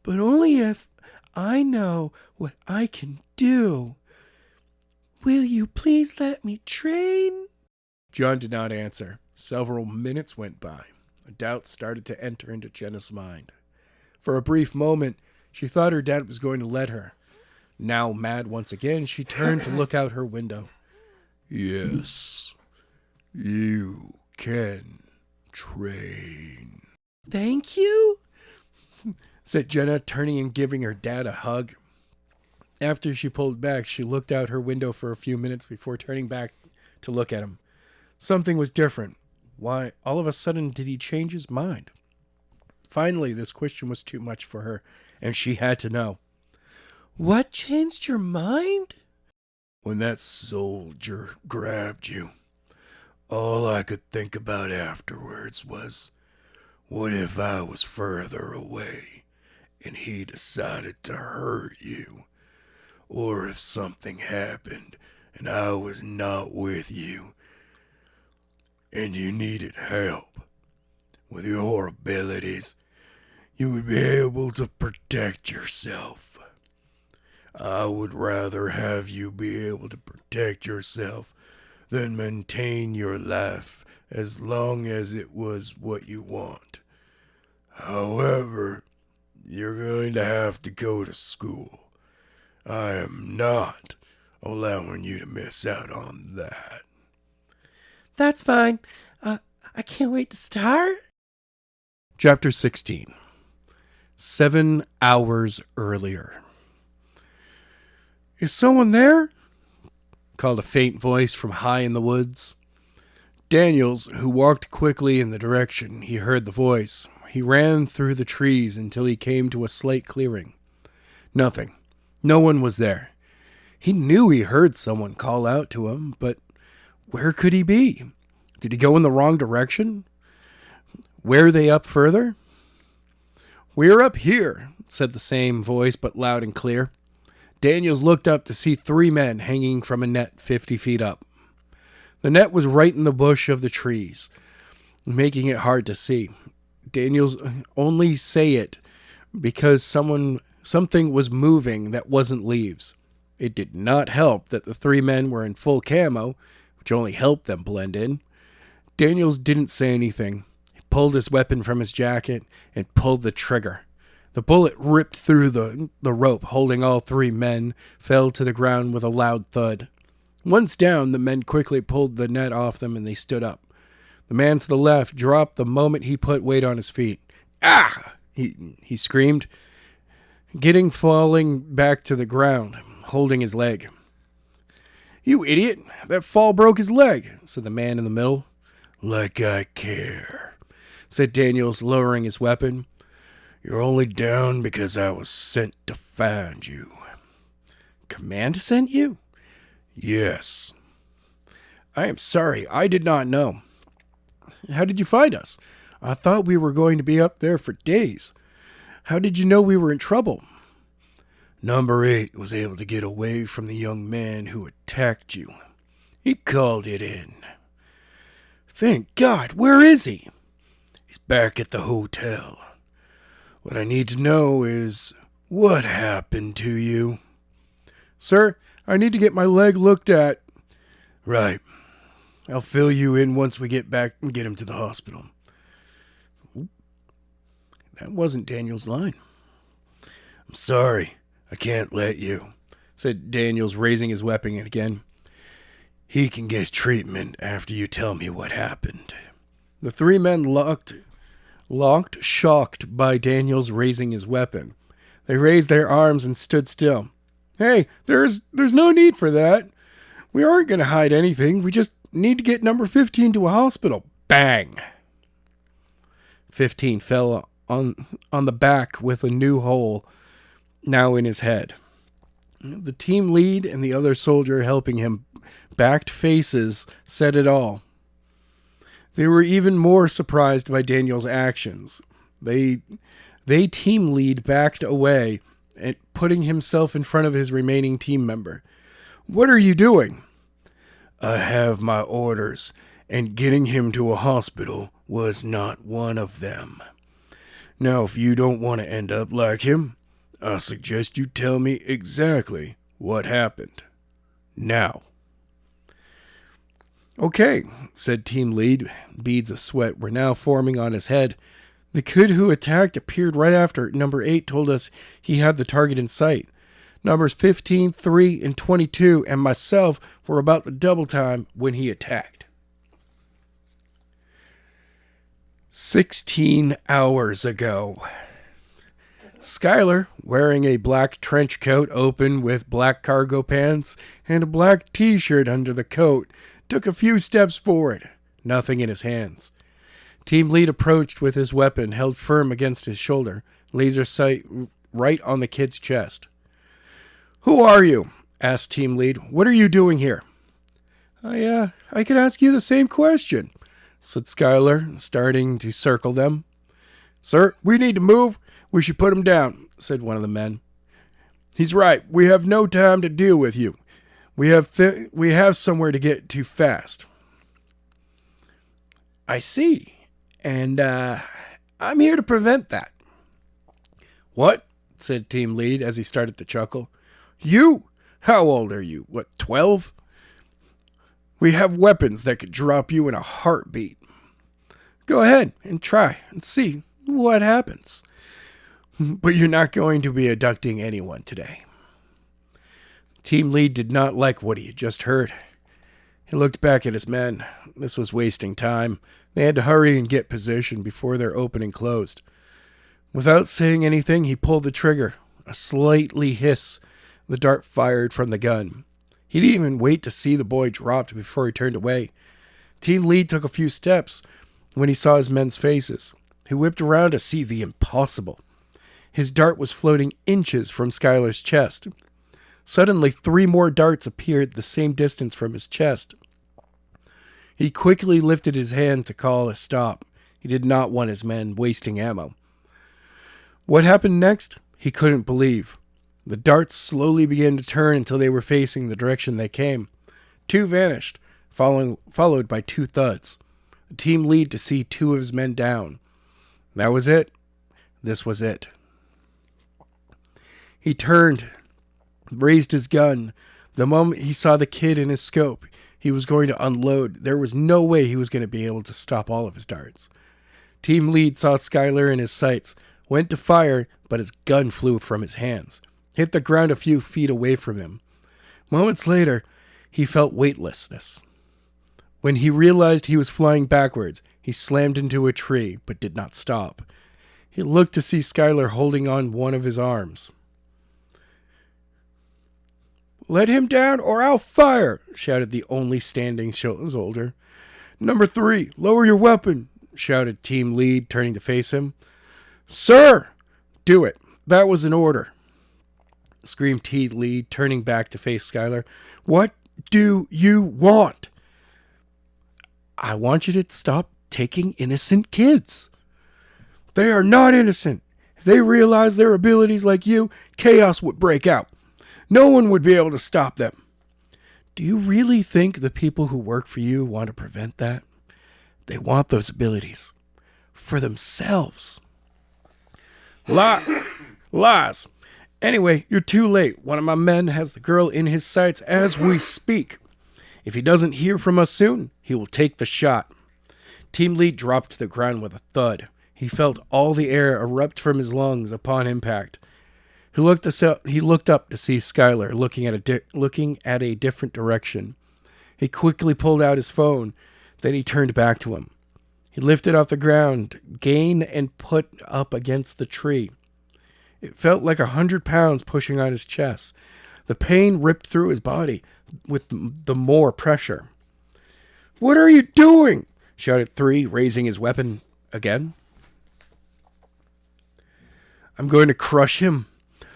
but only if I know what I can do. Will you please let me train?" John did not answer. Several minutes went by. A doubt started to enter into Jenna's mind. For a brief moment, she thought her dad was going to let her. Now, mad once again, she turned to look out her window. "Yes, you can train." "Thank you," said Jenna, turning and giving her dad a hug. After she pulled back, she looked out her window for a few minutes before turning back to look at him. Something was different. Why, all of a sudden, did he change his mind? Finally, this question was too much for her, and she had to know. "What changed your mind?" "When that soldier grabbed you, all I could think about afterwards was, what if I was further away and he decided to hurt you? Or if something happened and I was not with you and you needed help with your abilities you would be able to protect yourself. I would rather have you be able to protect yourself than maintain your life as long as it was what you want. However, you're going to have to go to school. I am not allowing you to miss out on that. That's fine. I can't wait to start. Chapter 16. 7 hours earlier. Is someone there? Called a faint voice from high in the woods. Daniels, who walked quickly in the direction he heard the voice, he ran through the trees until he came to a slight clearing. Nothing. No one was there. He knew he heard someone call out to him, but where could he be? Did he go in the wrong direction? Were they up further? We're up here, said the same voice, but loud and clear. Daniels looked up to see 3 men hanging from a net 50 feet up. The net was right in the bush of the trees, making it hard to see. Daniels only say it because something was moving that wasn't leaves. It did not help that the 3 men were in full camo, which only helped them blend in. Daniels didn't say anything. He pulled his weapon from his jacket and pulled the trigger. The bullet ripped through the rope holding all 3 men, fell to the ground with a loud thud. Once down, the men quickly pulled the net off them and they stood up. The man to the left dropped the moment he put weight on his feet. Ah! He screamed, falling back to the ground, holding his leg. You idiot! That fall broke his leg, said the man in the middle. Like I care, said Daniels, lowering his weapon. You're only down because I was sent to find you. Command sent you? Yes. I am sorry, I did not know. How did you find us? I thought we were going to be up there for days. How did you know we were in trouble? Number 8 was able to get away from the young man who attacked you. He called it in. Thank God, where is he? He's back at the hotel. What I need to know is, what happened to you? Sir, I need to get my leg looked at. Right. I'll fill you in once we get back and get him to the hospital. That wasn't Daniel's line. I'm sorry. I can't let you, said Daniels, raising his weapon again. He can get treatment after you tell me what happened. The 3 men locked, shocked by Daniels raising his weapon. They raised their arms and stood still. Hey, there's no need for that. We aren't going to hide anything. We just need to get number 15 to a hospital. Bang! 15 fell on the back with a new hole now in his head. The team lead and the other soldier helping him, backed faces, said it all. They were even more surprised by Daniel's actions. They team lead backed away, and putting himself in front of his remaining team member. What are you doing? I have my orders, and getting him to a hospital was not one of them. Now, if you don't want to end up like him, I suggest you tell me exactly what happened. Now. Okay, said team lead. Beads of sweat were now forming on his head. The kid who attacked appeared right after number 8 told us he had the target in sight. Numbers 15, 3, and 22 and myself were about the double time when he attacked. 16 hours ago. Skyler, wearing a black trench coat open with black cargo pants and a black t-shirt under the coat, took a few steps forward, nothing in his hands. Team lead approached with his weapon held firm against his shoulder, laser sight right on the kid's chest. Who are you? Asked team lead. What are you doing here? I could ask you the same question, said Skyler, starting to circle them. Sir, we need to move. We should put him down, said one of the men. He's right. We have no time to deal with you. We have somewhere to get to fast. I see. And I'm here to prevent that. What? Said team lead as he started to chuckle. You? How old are you? What, 12? We have weapons that could drop you in a heartbeat. Go ahead and try and see what happens. But you're not going to be abducting anyone today. Team lead did not like what he had just heard. He looked back at his men. This was wasting time. They had to hurry and get position before their opening closed. Without saying anything, he pulled the trigger. A slightly hiss. The dart fired from the gun. He didn't even wait to see the boy dropped before he turned away. Team lead took a few steps when he saw his men's faces. He whipped around to see the impossible. His dart was floating inches from Skyler's chest. Suddenly, 3 more darts appeared the same distance from his chest. He quickly lifted his hand to call a stop. He did not want his men wasting ammo. What happened next? He couldn't believe. The darts slowly began to turn until they were facing the direction they came. 2 vanished, followed by 2 thuds. The team lead to see 2 of his men down. That was it. This was it. He turned, raised his gun. The moment he saw the kid in his scope, he was going to unload. There was no way he was going to be able to stop all of his darts. Team lead saw Skyler in his sights, went to fire, but his gun flew from his hands, hit the ground a few feet away from him. Moments later, he felt weightlessness. When he realized he was flying backwards, he slammed into a tree, but did not stop. He looked to see Skyler holding on one of his arms. "Let him down or I'll fire," shouted the only standing soldier. "Number 3, lower your weapon," shouted team lead, turning to face him. "Sir!" "Do it. That was an order," screamed team lead, turning back to face Skyler. "What do you want?" "I want you to stop taking innocent kids." "They are not innocent. If they realized their abilities like you, chaos would break out. No one would be able to stop them." "Do you really think the people who work for you want to prevent that? They want those abilities for themselves." Lies. Anyway, you're too late. One of my men has the girl in his sights as we speak. If he doesn't hear from us soon, he will take the shot. Team lead dropped to the ground with a thud. He felt all the air erupt from his lungs upon impact. He looked up to see Skyler looking at a different direction. He quickly pulled out his phone. Then he turned back to him. He lifted off the ground, gained and put up against the tree. It felt like 100 pounds pushing on his chest. The pain ripped through his body with the more pressure. "What are you doing?" shouted 3, raising his weapon again. "I'm going to crush him,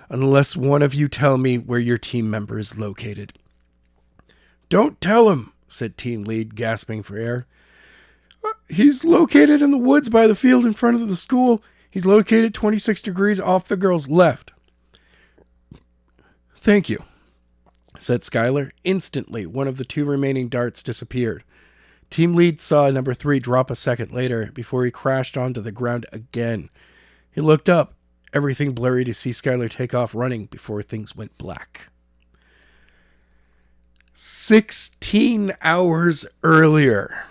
unless one of you tell me where your team member is located." "Don't tell him," said team lead, gasping for air. "He's located in the woods by the field in front of the school. He's located 26 degrees off the girl's left." "Thank you," said Skyler. Instantly, one of the 2 remaining darts disappeared. Team lead saw number 3 drop a second later before he crashed onto the ground again. He looked up, everything blurry, to see Skyler take off running before things went black. 16 hours earlier.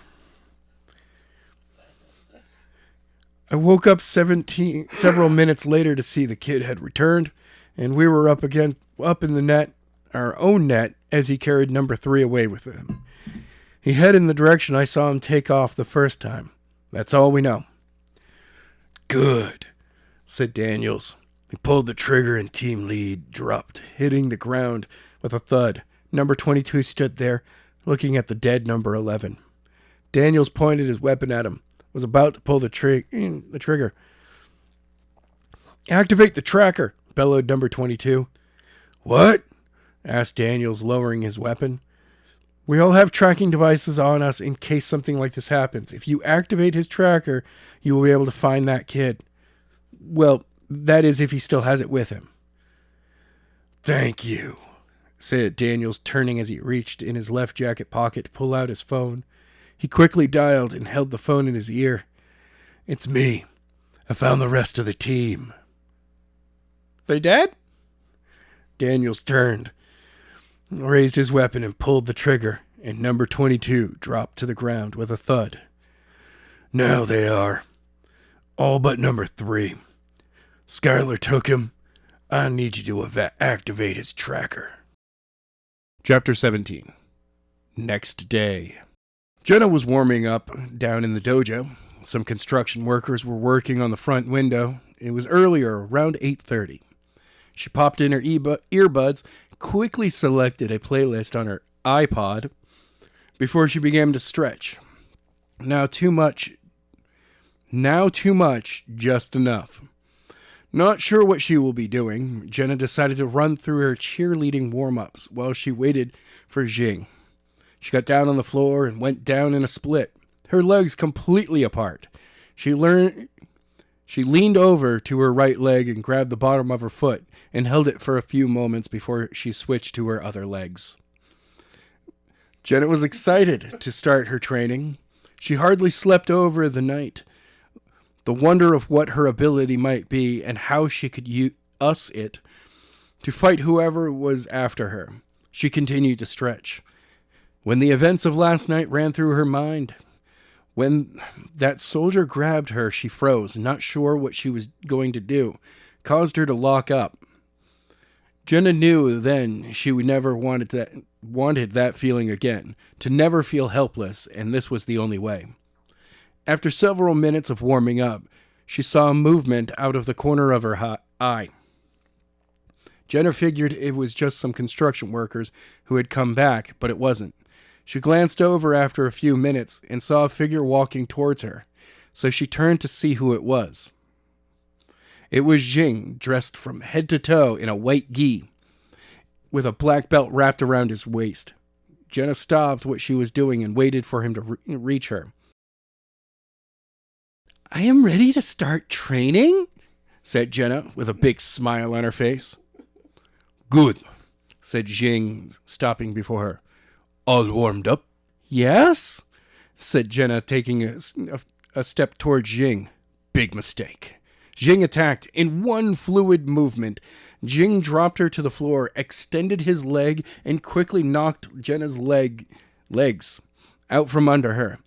I woke up several minutes later to see the kid had returned, and we were up in the net, our own net, as he carried number 3 away with him. He headed in the direction I saw him take off the first time. That's all we know. "Good," said Daniels. He pulled the trigger and team lead dropped, hitting the ground with a thud. Number 22 stood there, looking at the dead number 11. Daniels pointed his weapon at him, was about to pull the trigger. "Activate the tracker," bellowed number 22. "What?" asked Daniels, lowering his weapon. "We all have tracking devices on us in case something like this happens. If you activate his tracker, you will be able to find that kid. Well, that is if he still has it with him." "Thank you," said Daniels, turning as he reached in his left jacket pocket to pull out his phone. He quickly dialed and held the phone in his ear. "It's me. I found the rest of the team." They dead? Daniels turned, raised his weapon, and pulled the trigger, and number 22 dropped to the ground with a thud. Now they are. All but number 3. Skyler took him. I need you to activate his tracker. Chapter 17. Next day. Jenna was warming up down in the dojo. Some construction workers were working on the front window. It was earlier, around 8:30. She popped in her earbuds, quickly selected a playlist on her iPod before she began to stretch. Now too much, just enough. Not sure what she will be doing, Jenna decided to run through her cheerleading warm-ups while she waited for Jing. She got down on the floor and went down in a split, her legs completely apart. She leaned over to her right leg and grabbed the bottom of her foot and held it for a few moments before she switched to her other legs. Jenna was excited to start her training. She hardly slept over the night. The wonder of what her ability might be and how she could use it to fight whoever was after her. She continued to stretch. When the events of last night ran through her mind, when that soldier grabbed her, she froze, not sure what she was going to do, caused her to lock up. Jenna knew then she would never wanted that feeling again, to never feel helpless, and this was the only way. After several minutes of warming up, she saw a movement out of the corner of her eye. Jenna figured it was just some construction workers who had come back, but it wasn't. She glanced over after a few minutes and saw a figure walking towards her, so she turned to see who it was. It was Jing, dressed from head to toe in a white gi, with a black belt wrapped around his waist. Jenna stopped what she was doing and waited for him to reach her. "I am ready to start training," said Jenna with a big smile on her face. Good, said Jing, stopping before her. All warmed up? Yes, said Jenna, taking a step towards Jing. Big mistake. Jing attacked in one fluid movement. Jing dropped her to the floor, extended his leg, and quickly knocked Jenna's legs out from under her.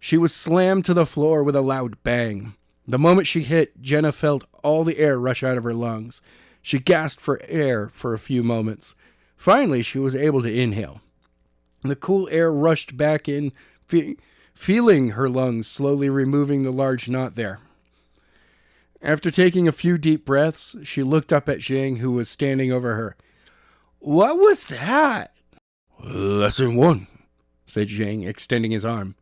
She was slammed to the floor with a loud bang. The moment she hit, Jenna felt all the air rush out of her lungs. She gasped for air for a few moments. Finally, she was able to inhale. The cool air rushed back in, feeling her lungs, slowly removing the large knot there. After taking a few deep breaths, she looked up at Jing, who was standing over her. "What was that?" Lesson 1, said Jing, extending his arm.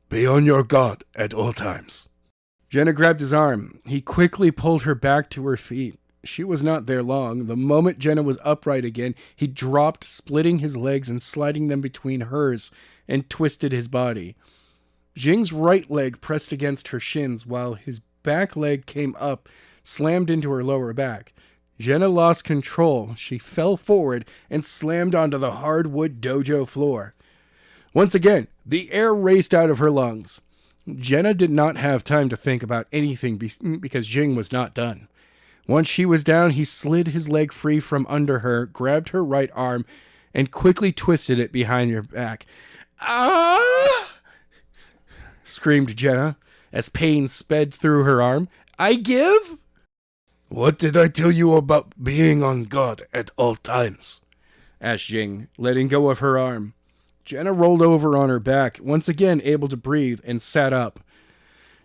Be on your guard at all times. Jenna grabbed his arm. He quickly pulled her back to her feet. She was not there long. The moment Jenna was upright again, he dropped, splitting his legs and sliding them between hers, and twisted his body. Jing's right leg pressed against her shins, while his back leg came up, slammed into her lower back. Jenna lost control. She fell forward and slammed onto the hardwood dojo floor. Once again, the air raced out of her lungs. Jenna did not have time to think about anything because Jing was not done. Once she was down, he slid his leg free from under her, grabbed her right arm, and quickly twisted it behind her back. "Ah!" screamed Jenna as pain sped through her arm. "I give?" What did I tell you about being on guard at all times? asked Jing, letting go of her arm. Jenna rolled over on her back, once again able to breathe, and sat up.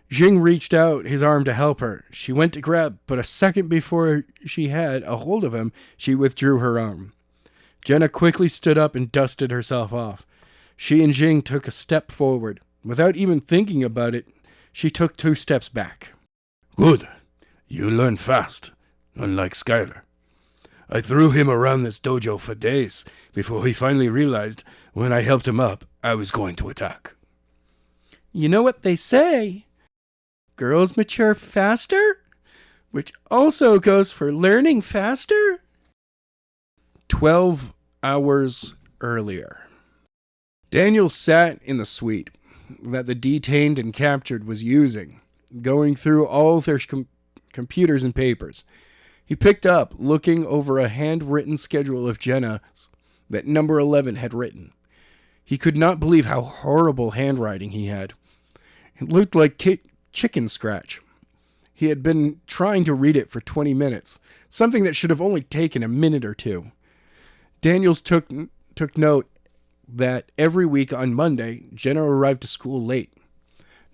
Jing reached out his arm to help her. She went to grab, but a second before she had a hold of him, she withdrew her arm. Jenna quickly stood up and dusted herself off. She and Jing took a step forward. Without even thinking about it, she took 2 steps back. Good. You learn fast, unlike Skyler. I threw him around this dojo for days before he finally realized when I helped him up, I was going to attack. You know what they say? Girls mature faster? Which also goes for learning faster? 12 hours earlier. Daniel sat in the suite that the detained and captured was using, going through all their computers and papers. He picked up, looking over a handwritten schedule of Jenna's that number 11 had written. He could not believe how horrible handwriting he had. It looked like chicken scratch. He had been trying to read it for 20 minutes, something that should have only taken a minute or two. Daniels took note that every week on Monday, Jenna arrived to school late.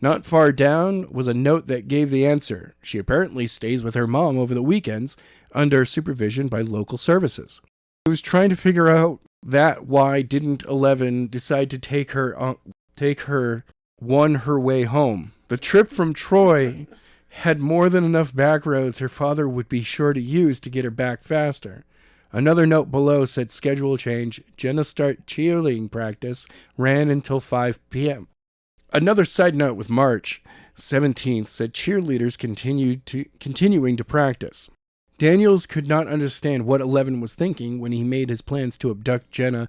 Not far down was a note that gave the answer. She apparently stays with her mom over the weekends under supervision by local services. He was trying to figure out why didn't 11 decide to take her on her way home. The trip from Troy had more than enough back roads her father would be sure to use to get her back faster. Another note below said schedule change. Jenna start cheerleading practice ran until 5 p.m. Another side note with March 17th said cheerleaders continuing to practice. Daniels could not understand what 11 was thinking when he made his plans to abduct Jenna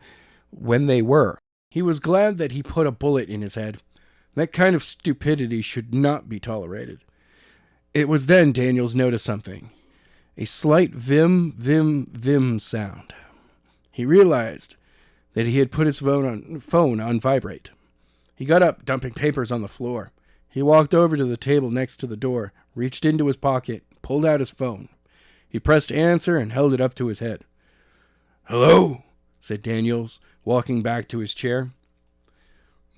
when they were. He was glad that he put a bullet in his head. That kind of stupidity should not be tolerated. It was then Daniels noticed something. A slight vim, vim, vim sound. He realized that he had put his phone on vibrate. He got up, dumping papers on the floor. He walked over to the table next to the door, reached into his pocket, pulled out his phone. He pressed answer and held it up to his head. "Hello?" said Daniels, walking back to his chair.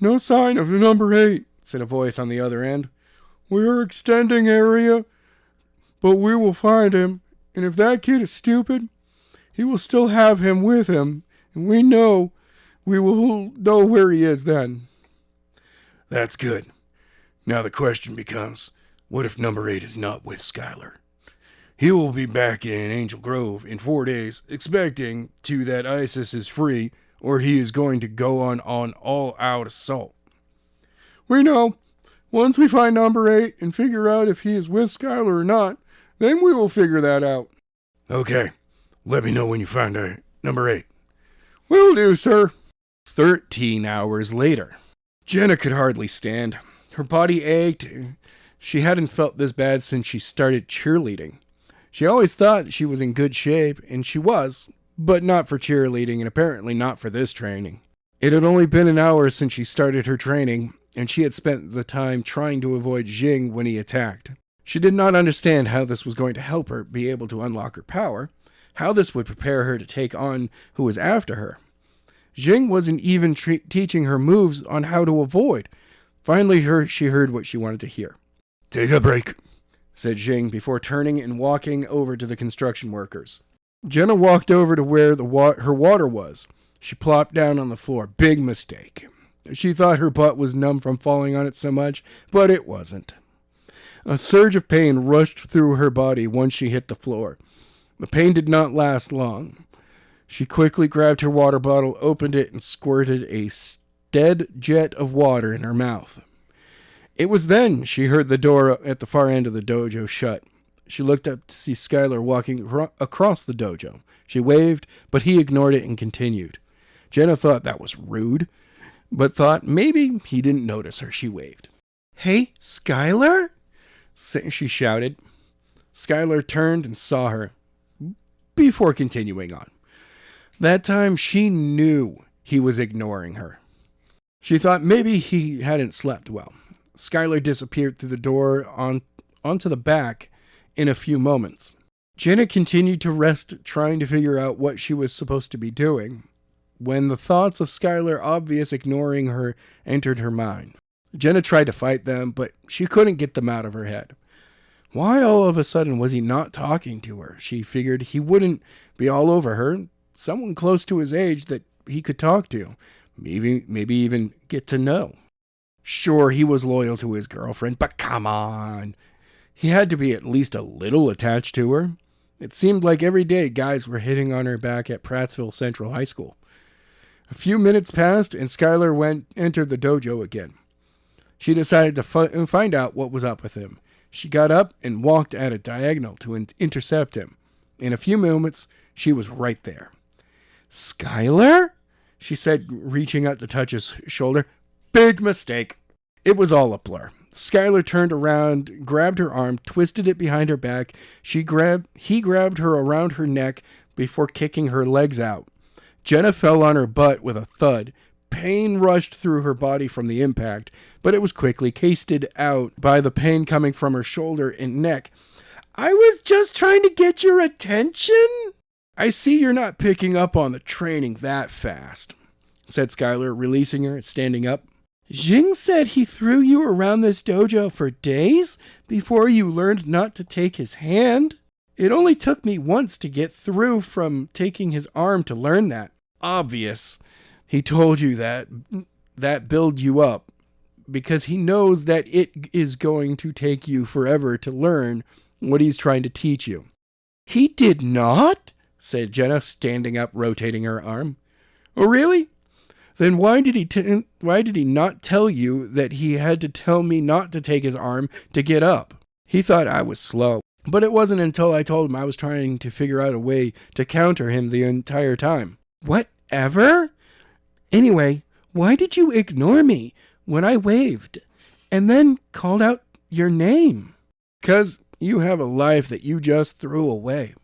"No sign of number 8, said a voice on the other end. "We are extending area, but we will find him. And if that kid is stupid, he will still have him with him, and we will know where he is then." "That's good. Now the question becomes, what if number 8 is not with Skyler? He will be back in Angel Grove in 4 days, expecting that ISIS is free, or he is going to go on all-out assault. We know. Once we find number 8 and figure out if he is with Skyler or not, then we will figure that out." "Okay. Let me know when you find number 8. "Will do, sir." 13 hours later. Jenna could hardly stand. Her body ached. She hadn't felt this bad since she started cheerleading. She always thought she was in good shape, and she was, but not for cheerleading and apparently not for this training. It had only been an hour since she started her training, and she had spent the time trying to avoid Jing when he attacked. She did not understand how this was going to help her be able to unlock her power, how this would prepare her to take on who was after her. Jing wasn't even teaching her moves on how to avoid. Finally, she heard what she wanted to hear. "Take a break," said Jing before turning and walking over to the construction workers. Jenna walked over to where her water was. She plopped down on the floor. Big mistake. She thought her butt was numb from falling on it so much, but it wasn't. A surge of pain rushed through her body once she hit the floor. The pain did not last long. She quickly grabbed her water bottle, opened it, and squirted a steady jet of water in her mouth. It was then she heard the door at the far end of the dojo shut. She looked up to see Skyler walking across the dojo. She waved, but he ignored it and continued. Jenna thought that was rude, but thought maybe he didn't notice her. She waved. "Hey, Skyler?" she shouted. Skyler turned and saw her before continuing on. That time she knew he was ignoring her. She thought maybe he hadn't slept well. Skyler disappeared through the door onto the back in a few moments. Jenna continued to rest, trying to figure out what she was supposed to be doing, when the thoughts of Skyler obvious ignoring her entered her mind. Jenna tried to fight them, but she couldn't get them out of her head. Why all of a sudden was he not talking to her? She figured he wouldn't be all over her, someone close to his age that he could talk to, maybe even get to know. Sure, he was loyal to his girlfriend, but come on. He had to be at least a little attached to her. It seemed like every day guys were hitting on her back at Prattsville Central High School. A few minutes passed, and Skyler entered the dojo again. She decided to find out what was up with him. She got up and walked at a diagonal to intercept him. In a few moments, she was right there. "Skyler?" she said, reaching out to touch his shoulder. Big mistake. It was all a blur. Skyler turned around, grabbed her arm, twisted it behind her back. He grabbed her around her neck before kicking her legs out. Jenna fell on her butt with a thud. Pain rushed through her body from the impact, but it was quickly casted out by the pain coming from her shoulder and neck. I was just trying to get your attention? I see you're not picking up on the training that fast, said Skyler, releasing her and standing up. Jing said he threw you around this dojo for days before you learned not to take his hand. It only took me once to get through from taking his arm to learn that. Obvious. He told you that build you up because he knows that it is going to take you forever to learn what he's trying to teach you. He did not, said Jenna, standing up, rotating her arm. Oh, really? Then why did he not tell you that he had to tell me not to take his arm to get up? He thought I was slow, but it wasn't until I told him I was trying to figure out a way to counter him the entire time. Whatever? Anyway, why did you ignore me when I waved and then called out your name? 'Cause you have a life that you just threw away.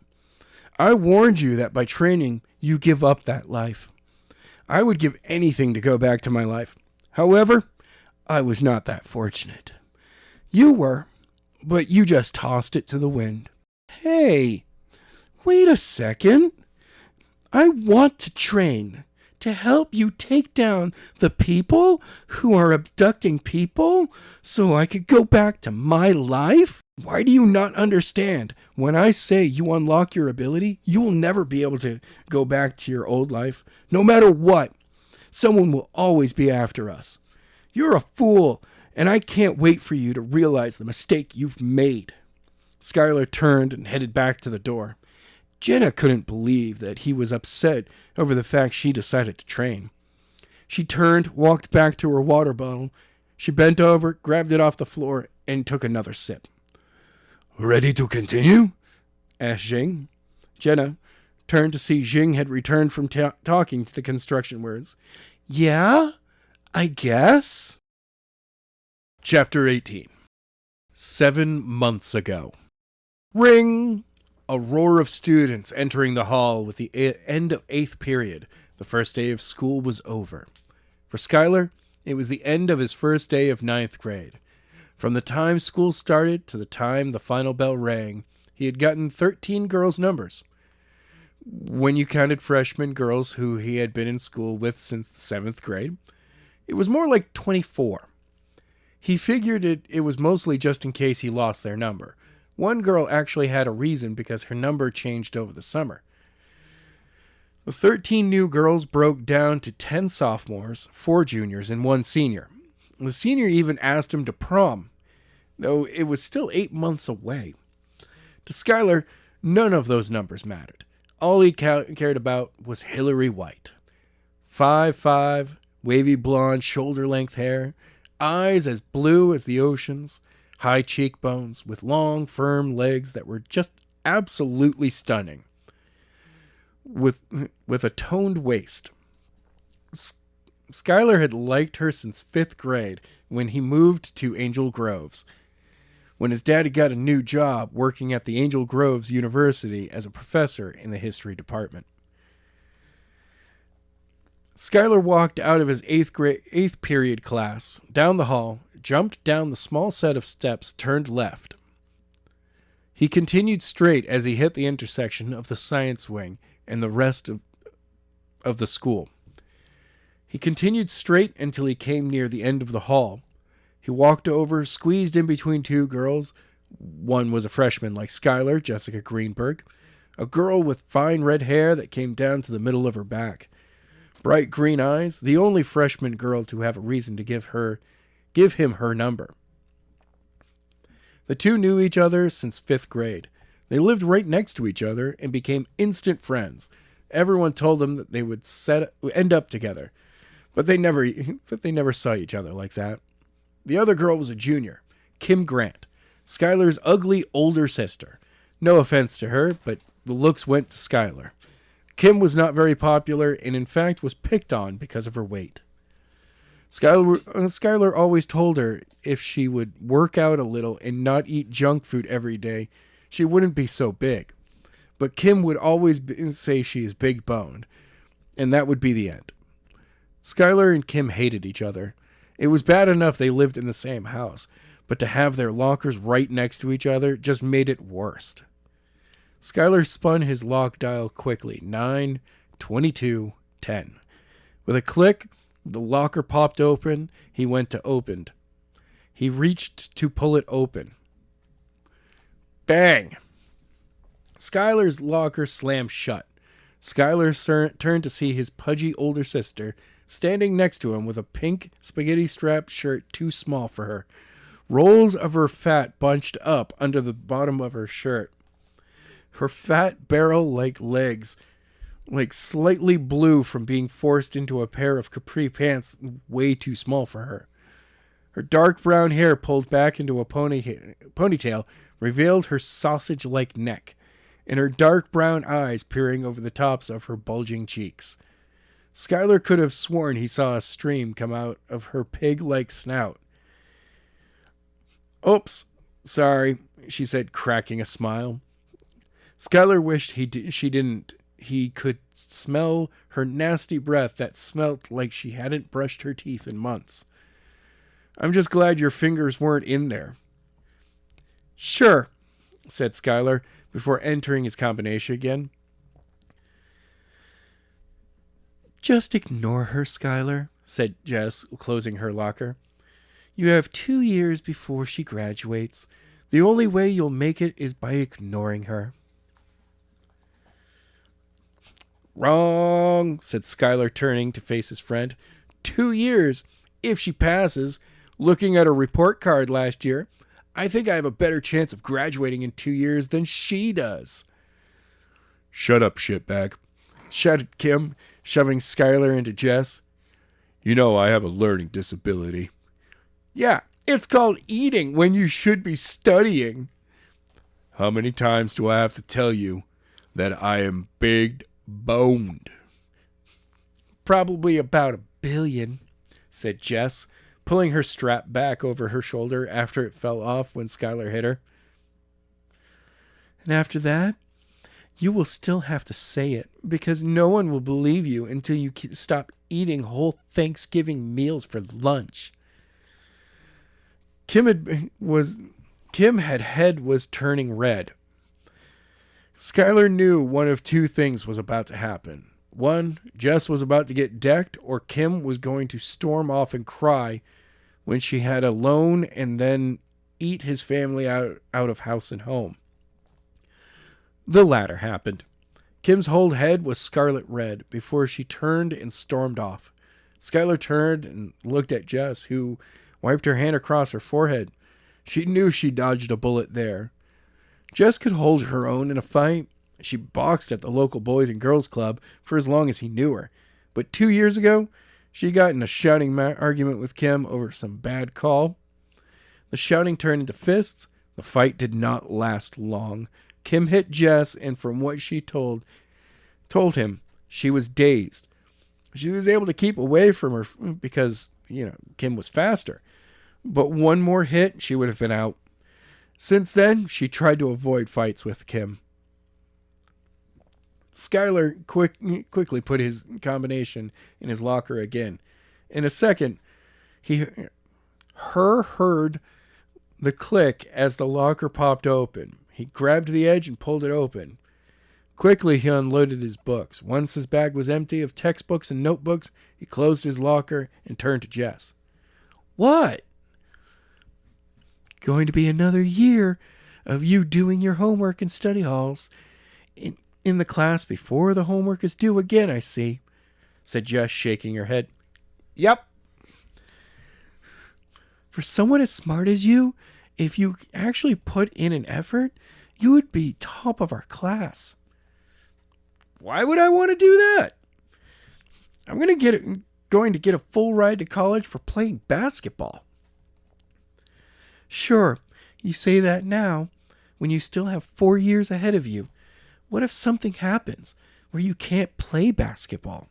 I warned you that by training, you give up that life. I would give anything to go back to my life. However, I was not that fortunate. You were, but you just tossed it to the wind. Hey, wait a second. I want to train to help you take down the people who are abducting people so I could go back to my life? Why do you not understand? When I say you unlock your ability, you will never be able to go back to your old life. No matter what, someone will always be after us. You're a fool, and I can't wait for you to realize the mistake you've made. Skyler turned and headed back to the door. Jenna couldn't believe that he was upset over the fact she decided to train. She turned, walked back to her water bottle. She bent over, grabbed it off the floor, and took another sip. Ready to continue? Asked Jing. Jenna turned to see Jing had returned from talking to the construction workers. Yeah, I guess. Chapter 18. 7 months ago. Ring! A roar of students entering the hall with the end of 8th period. The first day of school was over. For Skyler, it was the end of his first day of 9th grade. From the time school started to the time the final bell rang, he had gotten 13 girls' numbers. When you counted freshman girls who he had been in school with since the 7th grade, it was more like 24. He figured it was mostly just in case he lost their number. One girl actually had a reason because her number changed over the summer. The 13 new girls broke down to 10 sophomores, 4 juniors, and 1 senior. The senior even asked him to prom, though it was still 8 months away. To Skyler, none of those numbers mattered. All he cared about was Hillary White. 5'5", wavy blonde, shoulder-length hair, eyes as blue as the oceans, high cheekbones, with long, firm legs that were just absolutely stunning, with a toned waist. Skyler had liked her since 5th grade when he moved to Angel Groves, when his daddy got a new job working at the Angel Groves University as a professor in the history department. Skyler walked out of his 8th period class, down the hall, jumped down the small set of steps, turned left. He continued straight as he hit the intersection of the science wing and the rest of the school. He continued straight until he came near the end of the hall. He walked over, squeezed in between 2 girls. One was a freshman like Skyler, Jessica Greenberg, a girl with fine red hair that came down to the middle of her back. Bright green eyes, the only freshman girl to have a reason to give him her number. The two knew each other since 5th grade. They lived right next to each other and became instant friends. Everyone told them that they would end up together, but they never saw each other like that. The other girl was a junior, Kim Grant, Skyler's ugly older sister. No offense to her, but the looks went to Skyler. Kim was not very popular and in fact was picked on because of her weight. Skylar always told her if she would work out a little and not eat junk food every day, she wouldn't be so big. But Kim would always say she is big boned, and that would be the end. Skylar and Kim hated each other. It was bad enough they lived in the same house, but to have their lockers right next to each other just made it worse. Skylar spun his lock dial quickly. 9, 22, 10. With a click, the locker popped open. He went to opened. He reached to pull it open. Bang! Skylar's locker slammed shut. Skylar turned to see his pudgy older sister standing next to him with a pink spaghetti-strap shirt too small for her. Rolls of her fat bunched up under the bottom of her shirt. Her fat barrel-like legs, like slightly blue from being forced into a pair of capri pants way too small for her. Her dark brown hair pulled back into a ponytail revealed her sausage-like neck, and her dark brown eyes peering over the tops of her bulging cheeks. Skylar could have sworn he saw a stream come out of her pig-like snout. Oops, sorry, she said, cracking a smile. Skylar wished she didn't. He could smell her nasty breath that smelt like she hadn't brushed her teeth in months. I'm just glad your fingers weren't in there. Sure, said Skylar before entering his combination again. Just ignore her, Skylar, said Jess, closing her locker. You have 2 years before she graduates. The only way you'll make it is by ignoring her. Wrong, said Skylar, turning to face his friend. 2 years, if she passes. Looking at her report card last year, I think I have a better chance of graduating in 2 years than she does. Shut up, shitbag, shouted Kim, shoving Skylar into Jess. You know I have a learning disability. Yeah, it's called eating when you should be studying. How many times do I have to tell you that I am big boned? Probably about 1 billion, said Jess, pulling her strap back over her shoulder after it fell off when Skylar hit her. And after that, you will still have to say it, because no one will believe you until you stop eating whole Thanksgiving meals for lunch. Kim head was turning red. Skylar knew one of two things was about to happen. One, Jess was about to get decked, or Kim was going to storm off and cry when she had a loan and then eat his family out of house and home. The latter happened. Kim's whole head was scarlet red before she turned and stormed off. Skylar turned and looked at Jess, who wiped her hand across her forehead. She knew she dodged a bullet there. Jess could hold her own in a fight. She boxed at the local Boys and Girls Club for as long as he knew her. But 2 years ago, she got in a shouting argument with Kim over some bad call. The shouting turned into fists. The fight did not last long. Kim hit Jess, and from what she told him, she was dazed. She was able to keep away from her because, Kim was faster. But one more hit, she would have been out. Since then, she tried to avoid fights with Kim. Skylar quickly put his combination in his locker again. In a second, he heard the click as the locker popped open. He grabbed the edge and pulled it open. Quickly, he unloaded his books. Once his bag was empty of textbooks and notebooks, he closed his locker and turned to Jess. What? Going to be another year of you doing your homework in study halls. In the class before the homework is due again, I see, said Jess, shaking her head. Yep. For someone as smart as you, if you actually put in an effort, you would be top of our class. Why would I want to do that? I'm going to get a full ride to college for playing basketball. Sure, you say that now, when you still have 4 years ahead of you. What if something happens where you can't play basketball?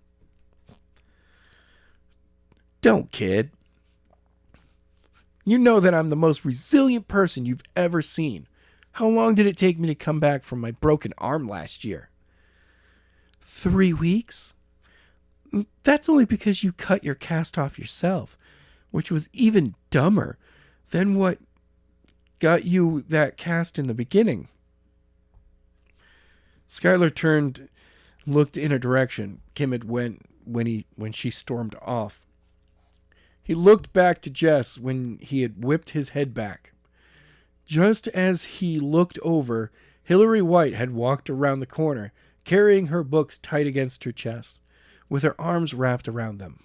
Don't, kid. You know that I'm the most resilient person you've ever seen. How long did it take me to come back from my broken arm last year? 3 weeks? That's only because you cut your cast off yourself, which was even dumber than what got you that cast in the beginning. Skyler turned, looked in a direction Kim had went when she stormed off. He looked back to Jess when he had whipped his head back. Just as he looked over, Hillary White had walked around the corner, carrying her books tight against her chest, with her arms wrapped around them.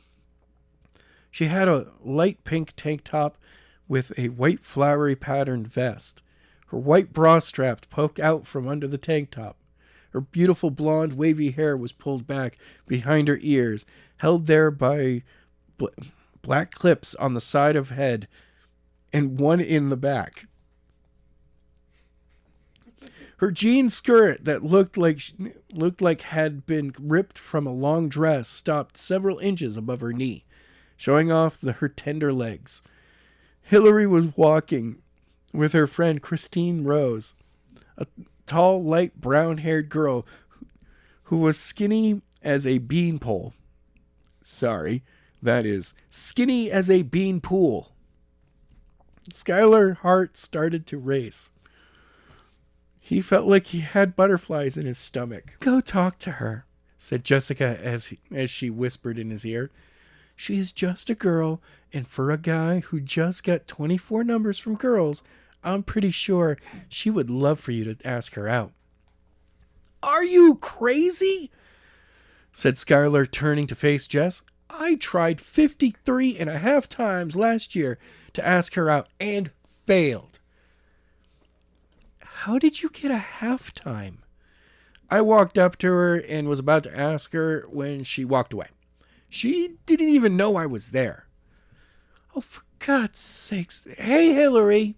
She had a light pink tank top with a white flowery patterned vest. Her white bra strap poked out from under the tank top. Her beautiful blonde wavy hair was pulled back behind her ears, held there by black clips on the side of head and one in the back. Her jean skirt that looked like had been ripped from a long dress stopped several inches above her knee, showing off her tender legs. Hillary was walking with her friend Christine Rose, a tall, light brown-haired girl who was skinny as a beanpole. Sorry, that is skinny as a bean pool. Skyler's heart started to race. He felt like he had butterflies in his stomach. Go talk to her, said Jessica as she whispered in his ear. She is just a girl, and for a guy who just got 24 numbers from girls, I'm pretty sure she would love for you to ask her out. Are you crazy? Said Skyler, turning to face Jess. I tried 53.5 times last year to ask her out and failed. How did you get a halftime? I walked up to her and was about to ask her when she walked away. She didn't even know I was there. Oh, for God's sakes. Hey, Hillary.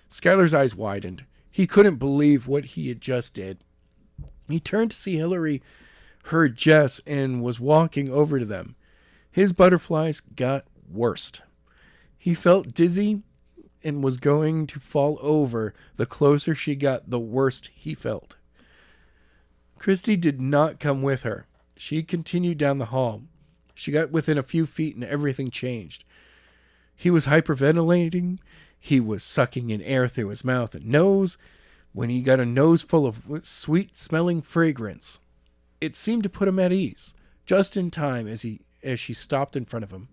Skyler's eyes widened. He couldn't believe what he had just did. He turned to see Hillary heard Jess and was walking over to them. His butterflies got worse. He felt dizzy and was going to fall over. The closer she got, the worse he felt. Christy did not come with her. She continued down the hall. She got within a few feet and everything changed. He was hyperventilating. He was sucking in air through his mouth and nose when he got a nose full of sweet-smelling fragrance. It seemed to put him at ease, just in time as she stopped in front of him.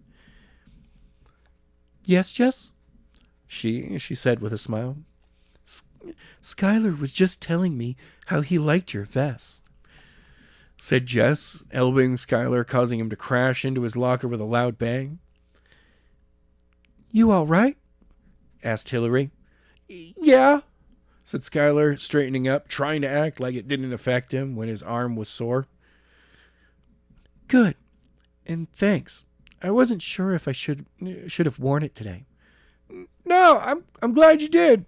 Yes, Jess? She said with a smile. Skyler was just telling me how he liked your vest, said Jess, elbowing Skyler, causing him to crash into his locker with a loud bang. You all right? Asked Hillary. Yeah, said Skyler, straightening up, trying to act like it didn't affect him when his arm was sore. Good, and thanks. I wasn't sure if I should have worn it today. No, I'm glad you did.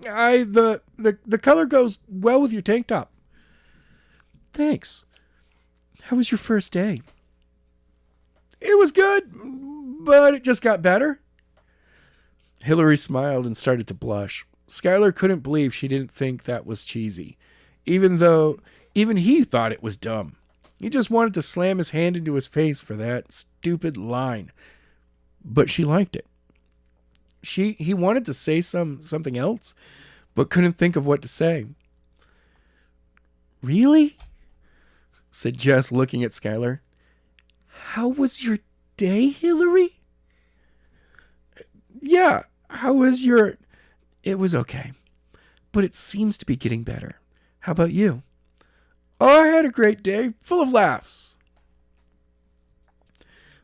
The color goes well with your tank top. Thanks. How was your first day? It was good, but it just got better. Hillary smiled and started to blush. Skyler couldn't believe she didn't think that was cheesy, even he thought it was dumb. He just wanted to slam his hand into his face for that stupid line. But she liked it. He wanted to say something else, but couldn't think of what to say. Really? Said Jess, looking at Skyler. How was your day, Hillary? Yeah, how was your... It was okay, but it seems to be getting better. How about you? Oh, I had a great day, full of laughs.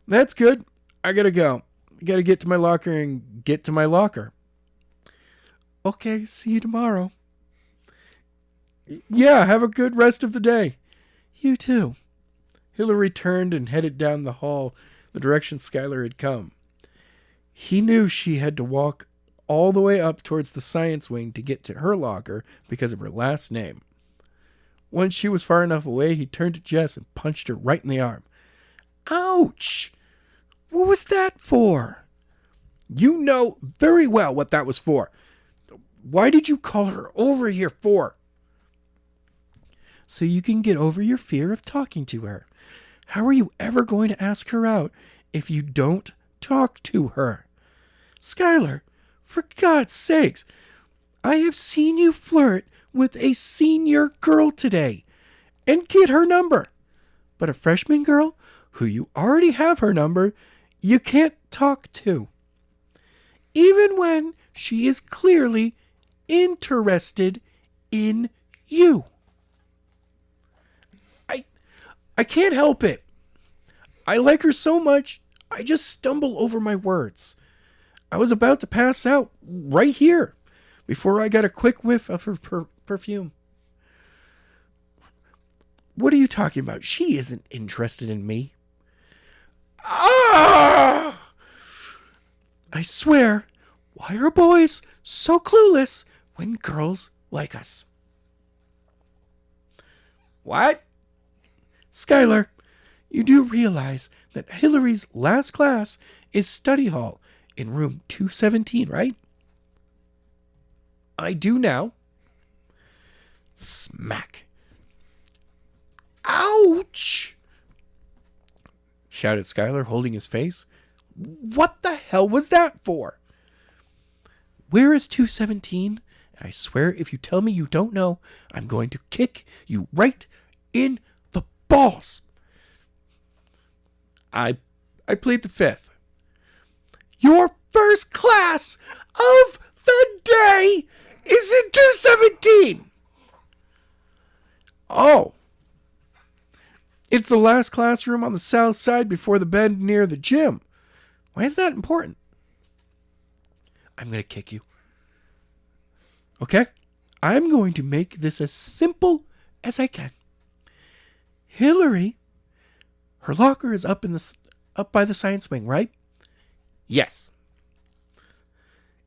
That's good. I gotta go. I gotta get to my locker and get to my locker. Okay, see you tomorrow. Yeah, have a good rest of the day. You too. Hillary turned and headed down the hall the direction Skyler had come. He knew she had to walk all the way up towards the science wing to get to her locker because of her last name. Once she was far enough away, he turned to Jess and punched her right in the arm. Ouch! What was that for? You know very well what that was for. Why did you call her over here for? So you can get over your fear of talking to her. How are you ever going to ask her out if you don't talk to her? Skyler, for God's sakes, I have seen you flirt with a senior girl today and get her number. But a freshman girl who you already have her number, you can't talk to. Even when she is clearly interested in you. I can't help it. I like her so much, I just stumble over my words. I was about to pass out right here before I got a quick whiff of her perfume. What are you talking about? She isn't interested in me. Ah! I swear, why are boys so clueless when girls like us? What? Skyler, you do realize that Hillary's last class is study hall in room 217, right? I do now. Smack. Ouch! Shouted Skyler, holding his face. What the hell was that for? Where is 217? And I swear if you tell me you don't know, I'm going to kick you right in the balls. I plead the fifth. Your first class of the day is in 217. Oh. It's the last classroom on the south side before the bend near the gym. Why is that important? I'm going to kick you. Okay? I'm going to make this as simple as I can. Hillary, her locker is up by the science wing, right? Yes.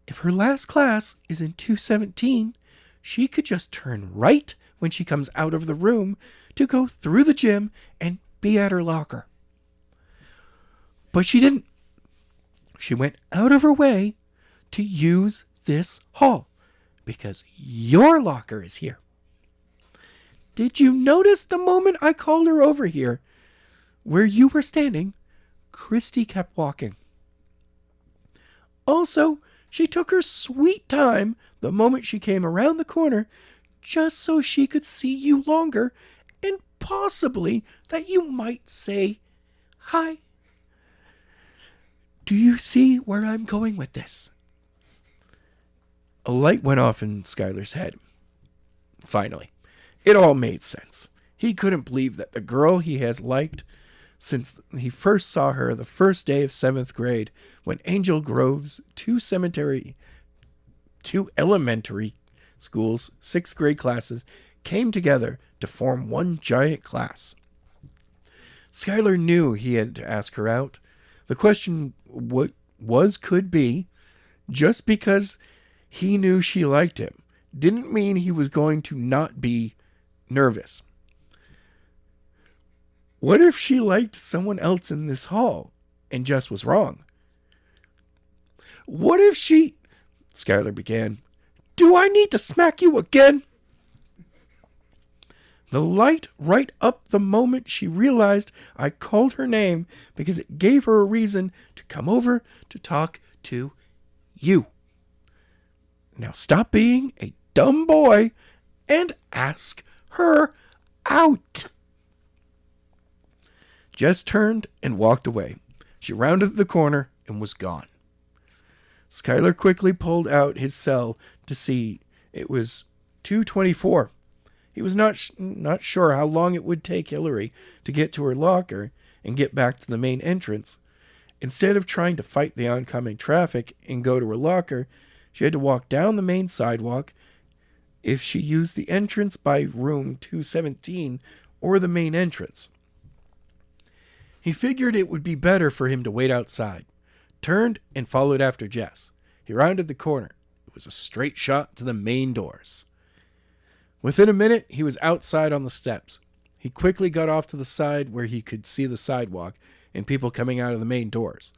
If her last class is in 217, she could just turn right when she comes out of the room to go through the gym and be at her locker. But she didn't. She went out of her way to use this hall because your locker is here. Did you notice the moment I called her over here, where you were standing, Christy kept walking. Also, she took her sweet time the moment she came around the corner just so she could see you longer and possibly that you might say hi. Do you see where I'm going with this? A light went off in Skyler's head. Finally, it all made sense. He couldn't believe that the girl he has liked since he first saw her the first day of 7th grade when Angel Grove's two elementary schools, 6th grade classes, came together to form one giant class. Skyler knew he had to ask her out. The question could be, just because he knew she liked him, didn't mean he was going to not be nervous. What if she liked someone else in this hall and just was wrong? What if she... Skyler began. Do I need to smack you again? The light right up the moment she realized I called her name because it gave her a reason to come over to talk to you. Now stop being a dumb boy and ask her out. Jess turned and walked away. She rounded the corner and was gone. Skyler quickly pulled out his cell to see it was 2:24. He was not sure how long it would take Hillary to get to her locker and get back to the main entrance. Instead of trying to fight the oncoming traffic and go to her locker, she had to walk down the main sidewalk. If she used the entrance by room 217 or the main entrance. He figured it would be better for him to wait outside, turned and followed after Jess. He rounded the corner. It was a straight shot to the main doors. Within a minute, he was outside on the steps. He quickly got off to the side where he could see the sidewalk and people coming out of the main doors.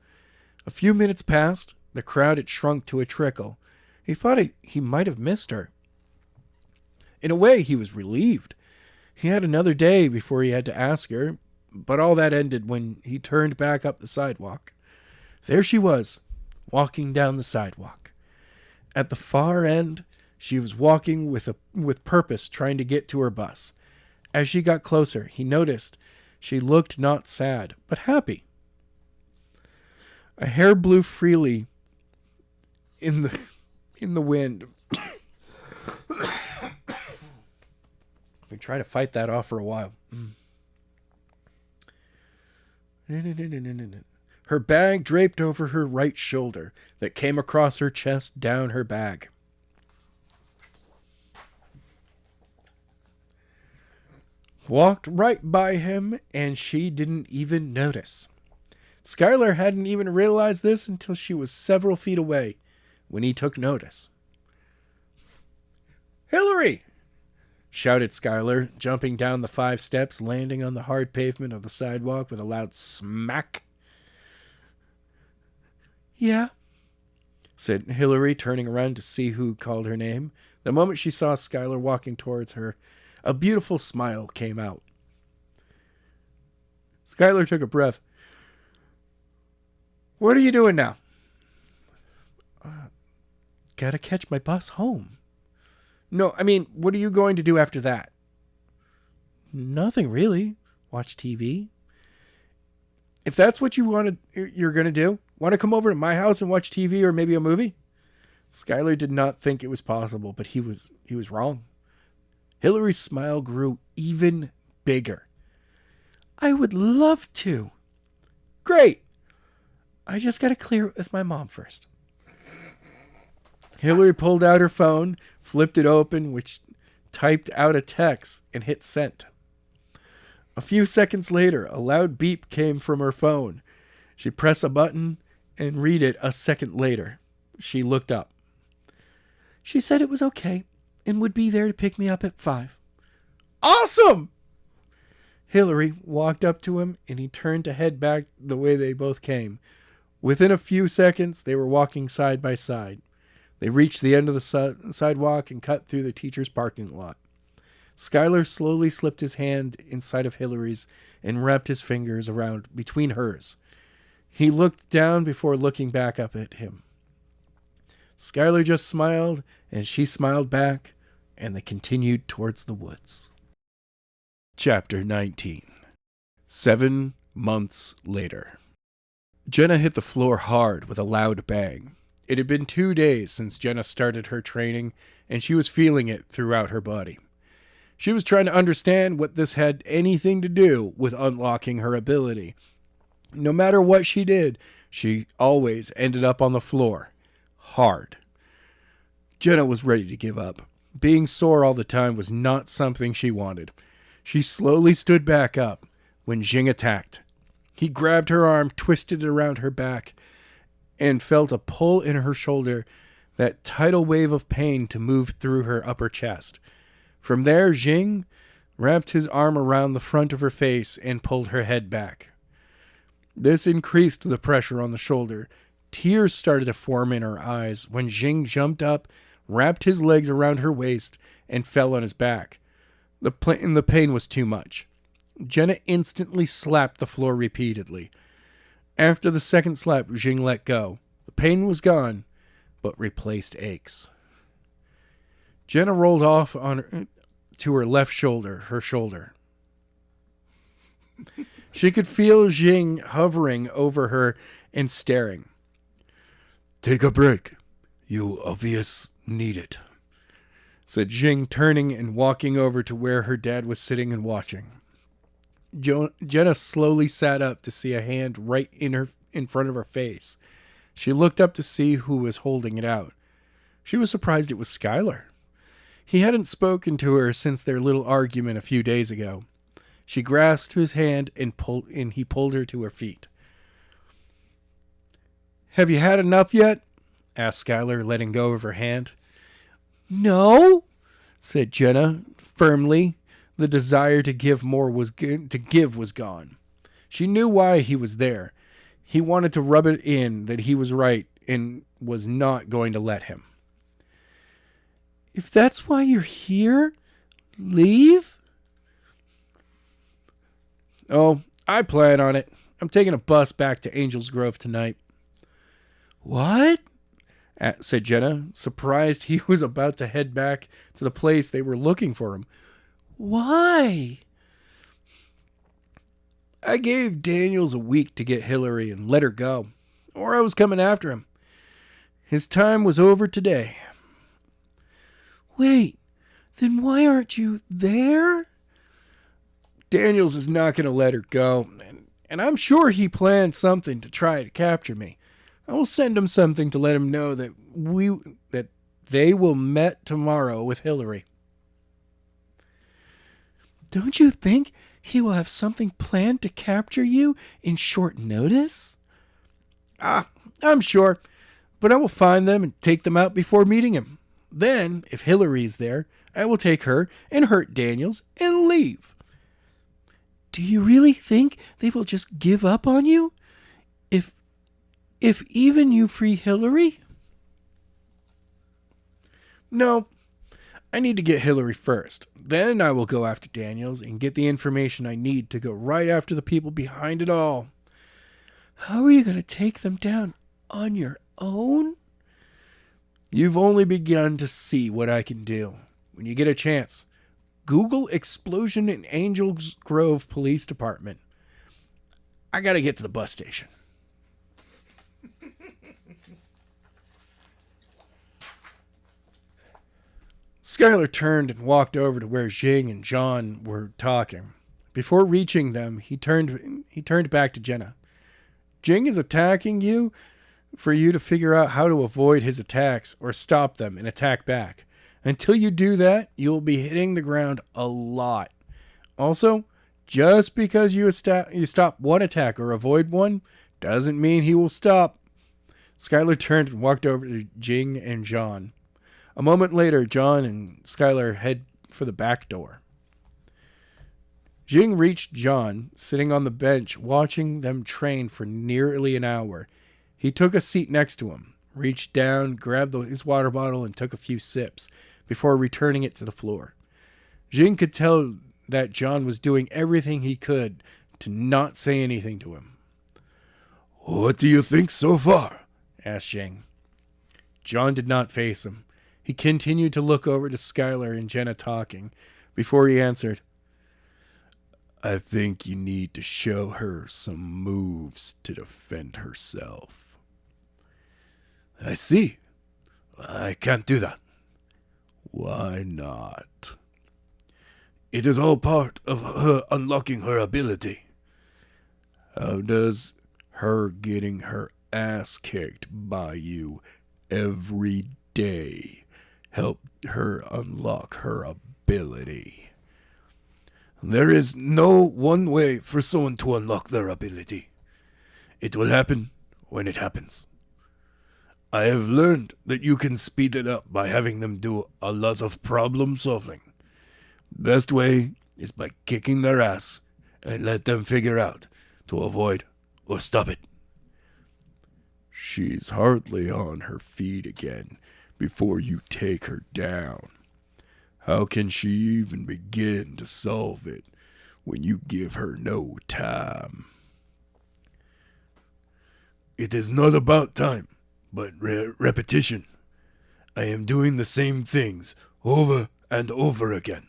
A few minutes passed. The crowd had shrunk to a trickle. He thought he might have missed her. In a way, he was relieved. He had another day before he had to ask her, but all that ended when he turned back up the sidewalk. There she was, walking down the sidewalk. At the far end, she was walking with purpose, trying to get to her bus. As she got closer, he noticed she looked not sad, but happy. A hair blew freely in the wind. We try to fight that off for a while. Her bag draped over her right shoulder that came across her chest down her bag. Walked right by him, and she didn't even notice. Skyler hadn't even realized this until she was several feet away when he took notice. "Hillary!" shouted Skyler, jumping down the 5 steps, landing on the hard pavement of the sidewalk with a loud smack. "Yeah," said Hillary, turning around to see who called her name. The moment she saw Skyler walking towards her, a beautiful smile came out. Skyler took a breath. "What are you doing now?" "Gotta catch my bus home." "No, I mean, what are you going to do after that?" "Nothing really. Watch TV." "If that's what you're going to do, want to come over to my house and watch TV or maybe a movie?" Skyler did not think it was possible, but he was wrong. Hillary's smile grew even bigger. "I would love to." "Great. I just got to clear it with my mom first." Hillary pulled out her phone, flipped it open, which typed out a text, and hit send. A few seconds later, a loud beep came from her phone. She pressed a button and read it a second later. She looked up. "She said it was okay and would be there to pick me up at 5. "Awesome!" Hillary walked up to him, and he turned to head back the way they both came. Within a few seconds, they were walking side by side. They reached the end of the sidewalk and cut through the teacher's parking lot. Skyler slowly slipped his hand inside of Hillary's and wrapped his fingers around between hers. He looked down before looking back up at him. Skyler just smiled, and she smiled back, and they continued towards the woods. Chapter 19. 7 months later. Jenna hit the floor hard with a loud bang. It had been 2 days since Jenna started her training, and she was feeling it throughout her body. She was trying to understand what this had anything to do with unlocking her ability. No matter what she did, she always ended up on the floor. Hard. Jenna was ready to give up. Being sore all the time was not something she wanted. She slowly stood back up when Jing attacked. He grabbed her arm, twisted it around her back, and felt a pull in her shoulder, that tidal wave of pain to move through her upper chest. From there, Jing wrapped his arm around the front of her face and pulled her head back. This increased the pressure on the shoulder. Tears started to form in her eyes when Jing jumped up, wrapped his legs around her waist, and fell on his back. The pain was too much. Jenna instantly slapped the floor repeatedly. After the second slap, Jing let go. The pain was gone, but replaced aches. Jenna rolled off to her left shoulder, her shoulder. She could feel Jing hovering over her and staring. "Take a break. You obviously need it," said Jing, turning and walking over to where her dad was sitting and watching. Jenna slowly sat up to see a hand right in front of her face. She looked up to see who was holding it out. She was surprised it was Skyler. He hadn't spoken to her since their little argument a few days ago. She grasped his hand and he pulled her to her feet. "Have you had enough yet?" asked Skyler, letting go of her hand. "No," said Jenna firmly. The desire to give more was gone. She knew why he was there. He wanted to rub it in that he was right and was not going to let him. If that's why you're here, leave? Oh, I plan on it. I'm taking a bus back to Angel's Grove tonight. What? Said Jenna, surprised he was about to head back to the place they were looking for him. Why? I gave Daniels a week to get Hillary and let her go, or I was coming after him. His time was over today. Wait, then why aren't you there? Daniels is not going to let her go, and I'm sure he planned something to try to capture me. I will send him something to let him know that they will meet tomorrow with Hillary. Don't you think he will have something planned to capture you in short notice? I'm sure, but I will find them and take them out before meeting him. Then, if Hillary is there, I will take her and hurt Daniels and leave. Do you really think they will just give up on you? If even you free Hillary? No, I need to get Hillary first. Then I will go after Daniels and get the information I need to go right after the people behind it all. How are you going to take them down on your own? You've only begun to see what I can do. When you get a chance, Google explosion in Angel's Grove Police Department. I got to get to the bus station. Skyler turned and walked over to where Jing and John were talking. Before reaching them, he turned back to Jenna. Jing is attacking you for you to figure out how to avoid his attacks or stop them and attack back. Until you do that, you will be hitting the ground a lot. Also, just because you stop one attack or avoid one, doesn't mean he will stop. Skyler turned and walked over to Jing and John. A moment later, John and Skyler head for the back door. Jing reached John, sitting on the bench, watching them train for nearly an hour. He took a seat next to him, reached down, grabbed his water bottle, and took a few sips before returning it to the floor. Jing could tell that John was doing everything he could to not say anything to him. What do you think so far? Asked Jing. John did not face him. He continued to look over to Skyler and Jenna talking before he answered. I think you need to show her some moves to defend herself. I see. I can't do that. Why not? It is all part of her unlocking her ability. How does her getting her ass kicked by you every day help her unlock her ability? There is no one way for someone to unlock their ability. It will happen when it happens. I have learned that you can speed it up by having them do a lot of problem solving. Best way is by kicking their ass and let them figure out to avoid or stop it. She's hardly on her feet again before you take her down. How can she even begin to solve it when you give her no time? It is not about time, but repetition. I am doing the same things over and over again.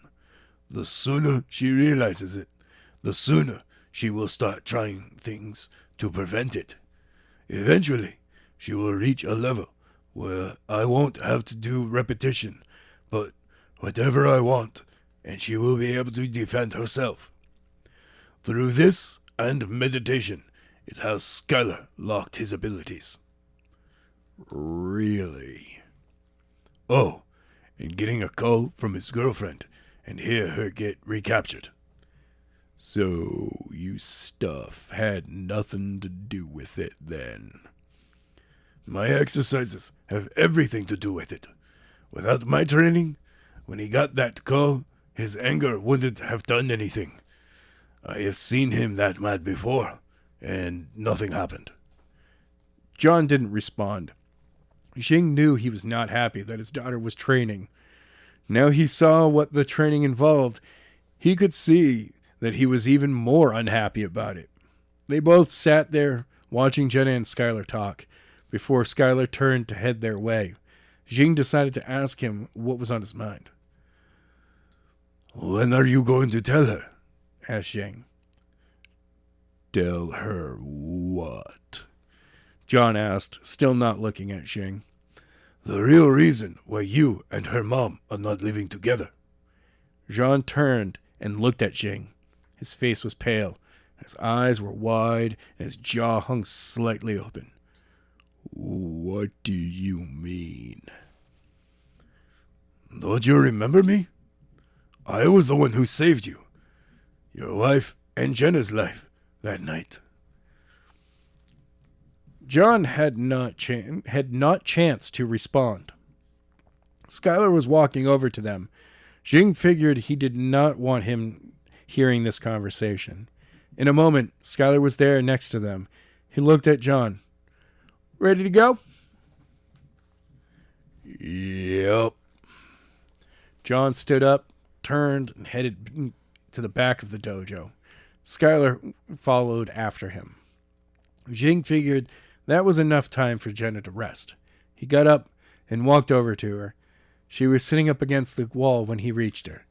The sooner she realizes it, the sooner she will start trying things to prevent it. Eventually, she will reach a level where I won't have to do repetition, but whatever I want, and she will be able to defend herself. Through this and meditation is how Skyler locked his abilities. Really? Oh, and getting a call from his girlfriend and hear her get recaptured. So, you stuff had nothing to do with it then. My exercises have everything to do with it. Without my training, when he got that call, his anger wouldn't have done anything. I have seen him that mad before, and nothing happened. John didn't respond. Jing knew he was not happy that his daughter was training. Now he saw what the training involved. He could see that he was even more unhappy about it. They both sat there watching Jenna and Skyler talk before Skyler turned to head their way. Jing decided to ask him what was on his mind. When are you going to tell her? Asked Jing. Tell her what? John asked, still not looking at Jing. The real reason why you and her mom are not living together. John turned and looked at Jing. His face was pale. His eyes were wide, and his jaw hung slightly open. What do you mean? Don't you remember me? I was the one who saved you, your wife and Jenna's life that night. John had not chanced to respond. Skyler was walking over to them. Jing figured he did not want him hearing this conversation. In a moment, Skyler was there next to them. He looked at John. Ready to go? Yep. John stood up, turned, and headed to the back of the dojo. Skyler followed after him. Jing figured that was enough time for Jenna to rest. He got up and walked over to her. She was sitting up against the wall when he reached her.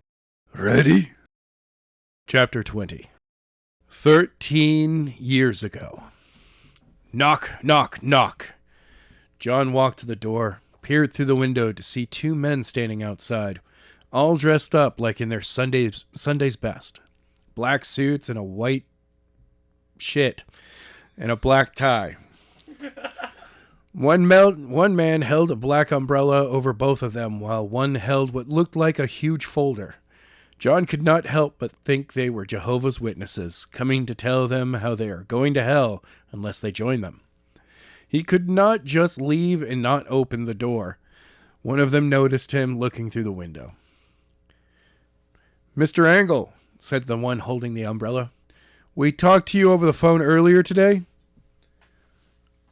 Ready? Chapter 20. 13 years ago. Knock, knock, knock. John walked to the door, peered through the window to see two men standing outside, all dressed up like in their Sunday's best. Black suits and a white shit and a black tie. One man held a black umbrella over both of them, while one held what looked like a huge folder. John could not help but think they were Jehovah's Witnesses, coming to tell them how they are going to hell unless they join them. He could not just leave and not open the door. One of them noticed him looking through the window. Mr. Angle, said the one holding the umbrella, we talked to you over the phone earlier today?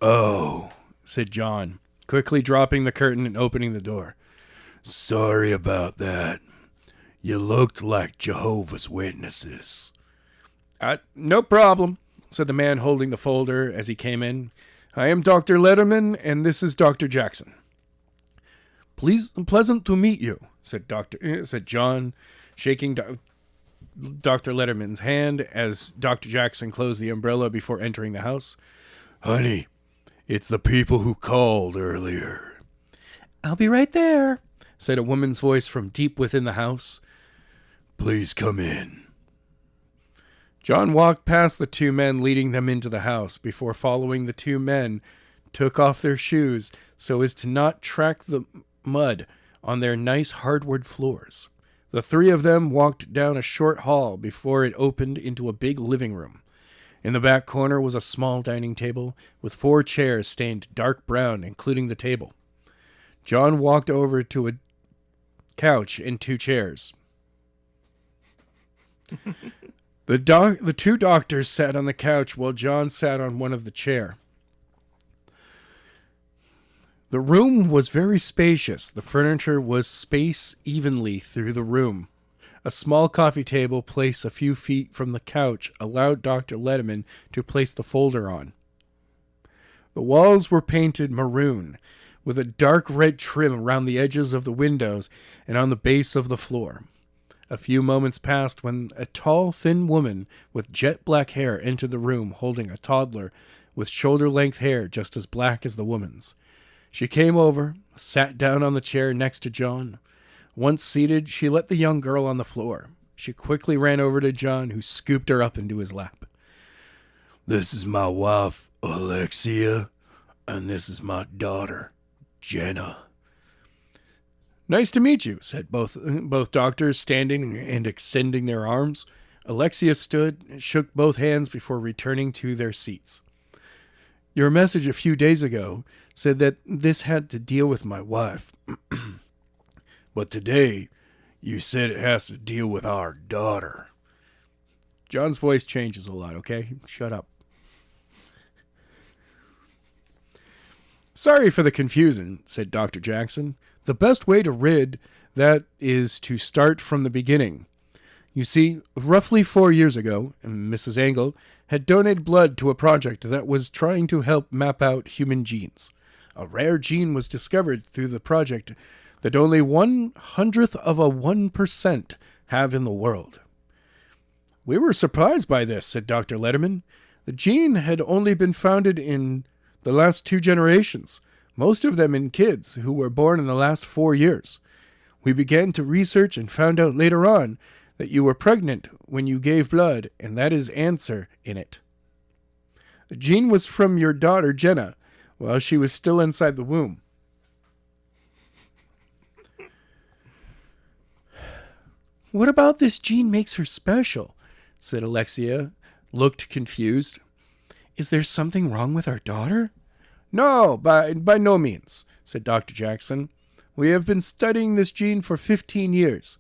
Oh, said John, quickly dropping the curtain and opening the door. Sorry about that. You looked like Jehovah's Witnesses. No problem, said the man holding the folder as he came in. I am Dr. Letterman, and this is Dr. Jackson. Pleasant to meet you, said John, shaking Dr. Letterman's hand as Dr. Jackson closed the umbrella before entering the house. Honey, it's the people who called earlier. I'll be right there, said a woman's voice from deep within the house. Please come in. John walked past the two men leading them into the house before following the two men, took off their shoes so as to not track the mud on their nice hardwood floors. The three of them walked down a short hall before it opened into a big living room. In the back corner was a small dining table with 4 chairs stained dark brown, including the table. John walked over to a couch and 2 chairs. The 2 doctors sat on the couch while John sat on one of the chair. The room was very spacious. The furniture was spaced evenly through the room. A small coffee table placed a few feet from the couch allowed Dr. Letterman to place the folder on. The walls were painted maroon, with a dark red trim around the edges of the windows and on the base of the floor. A few moments passed when a tall, thin woman with jet black hair entered the room holding a toddler with shoulder-length hair just as black as the woman's. She came over, sat down on the chair next to John. Once seated, she let the young girl on the floor. She quickly ran over to John, who scooped her up into his lap. This is my wife, Alexia, and this is my daughter, Jenna. Nice to meet you, said both doctors, standing and extending their arms. Alexia stood and shook both hands before returning to their seats. Your message a few days ago said that this had to deal with my wife. But today, you said it has to deal with our daughter. John's voice changes a lot, okay? Shut up. Sorry for the confusion, said Dr. Jackson. The best way to rid that is to start from the beginning. You see, roughly 4 years ago, Mrs. Angle had donated blood to a project that was trying to help map out human genes. A rare gene was discovered through the project that only 1/100th of a 1% have in the world. We were surprised by this, said Dr. Letterman. The gene had only been founded in the last 2 generations, most of them in kids who were born in the last 4 years. We began to research and found out later on that you were pregnant when you gave blood, and that is answer in it. The gene was from your daughter, Jenna, while she was still inside the womb. What about this gene makes her special? Said Alexia, looked confused. Is there something wrong with our daughter? No, by no means, said Dr. Jackson. We have been studying this gene for 15 years,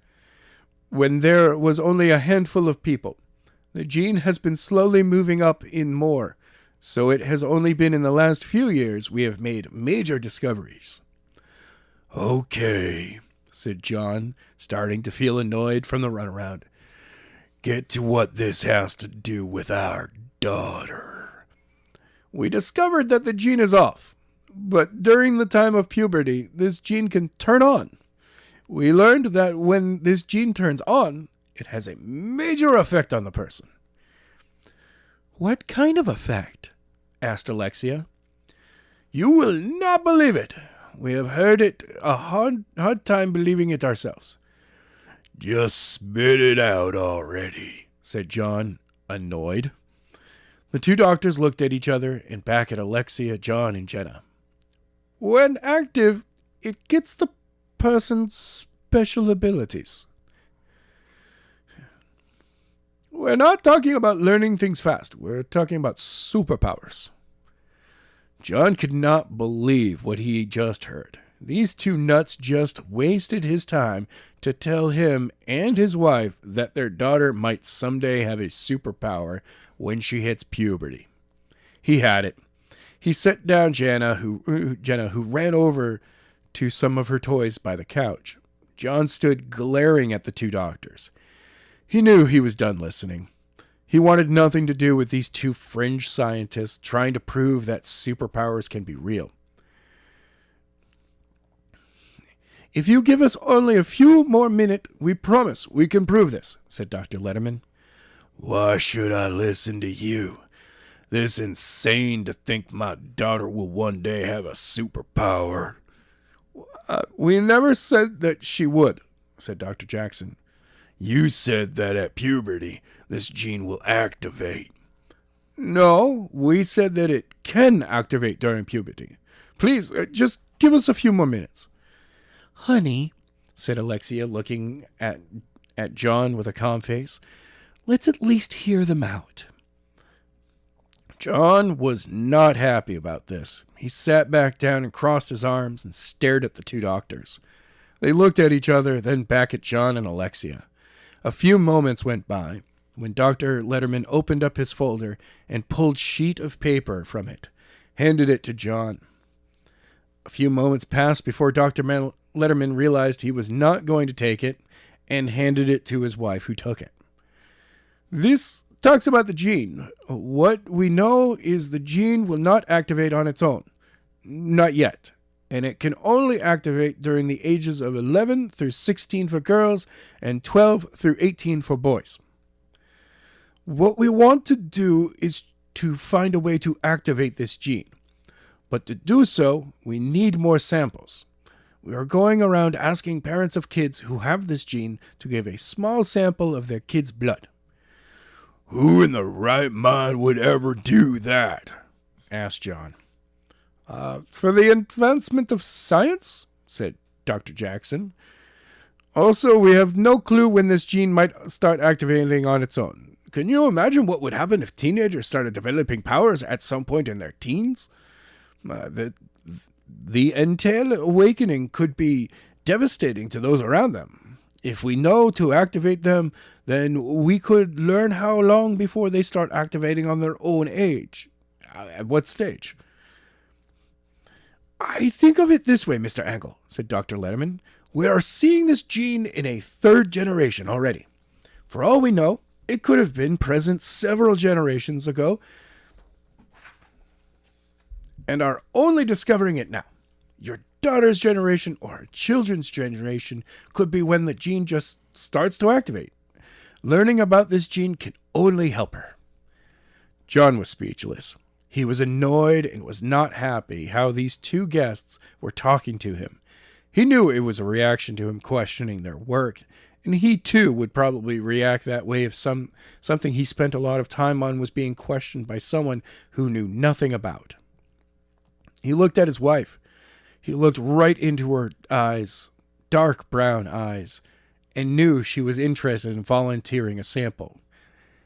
when there was only a handful of people. The gene has been slowly moving up in more, so it has only been in the last few years we have made major discoveries. Okay, said John, starting to feel annoyed from the runaround. Get to what this has to do with our daughter. We discovered that the gene is off, but during the time of puberty, this gene can turn on. We learned that when this gene turns on, it has a major effect on the person. What kind of effect? Asked Alexia. You will not believe it. We have heard it a hard time believing it ourselves. Just spit it out already, said John, annoyed. The 2 doctors looked at each other and back at Alexia, John, and Jenna. When active, it gets the person's special abilities. We're not talking about learning things fast. We're talking about superpowers. John could not believe what he just heard. These 2 nuts just wasted his time to tell him and his wife that their daughter might someday have a superpower when she hits puberty. He had it. He set down Jenna, who ran over to some of her toys by the couch. John stood glaring at the 2 doctors. He knew he was done listening. He wanted nothing to do with these 2 fringe scientists trying to prove that superpowers can be real. If you give us only a few more minutes, we promise we can prove this, said Dr. Letterman. Why should I listen to you? This insane to think my daughter will one day have a superpower. We never said that she would, said Dr. Jackson. You said that at puberty, this gene will activate. No, we said that it can activate during puberty. Please, just give us a few more minutes. Honey, said Alexia, looking at John with a calm face, let's at least hear them out. John was not happy about this. He sat back down and crossed his arms and stared at the 2 doctors. They looked at each other, then back at John and Alexia. A few moments went by when Dr. Letterman opened up his folder and pulled a sheet of paper from it, handed it to John. A few moments passed before Dr. Letterman realized he was not going to take it and handed it to his wife, who took it. This talks about the gene. What we know is the gene will not activate on its own. Not yet. And it can only activate during the ages of 11 through 16 for girls and 12 through 18 for boys. What we want to do is to find a way to activate this gene. But to do so, we need more samples. We are going around asking parents of kids who have this gene to give a small sample of their kids' blood. Who in the right mind would ever do that? Asked John. For the advancement of science, said Dr. Jackson. Also, we have no clue when this gene might start activating on its own. Can you imagine what would happen if teenagers started developing powers at some point in their teens? The entail awakening could be devastating to those around them. If we know to activate them, then we could learn how long before they start activating on their own age. At what stage? I think of it this way, Mr. Angle, said Dr. Letterman. We are seeing this gene in a third generation already. For all we know, it could have been present several generations ago and are only discovering it now. Your daughter's generation or her children's generation could be when the gene just starts to activate. Learning about this gene can only help her. John was speechless. He was annoyed and was not happy how these two guests were talking to him. He knew it was a reaction to him questioning their work, and he too would probably react that way if something he spent a lot of time on was being questioned by someone who knew nothing about. He looked at his wife. He looked right into her eyes, dark brown eyes, and knew she was interested in volunteering a sample.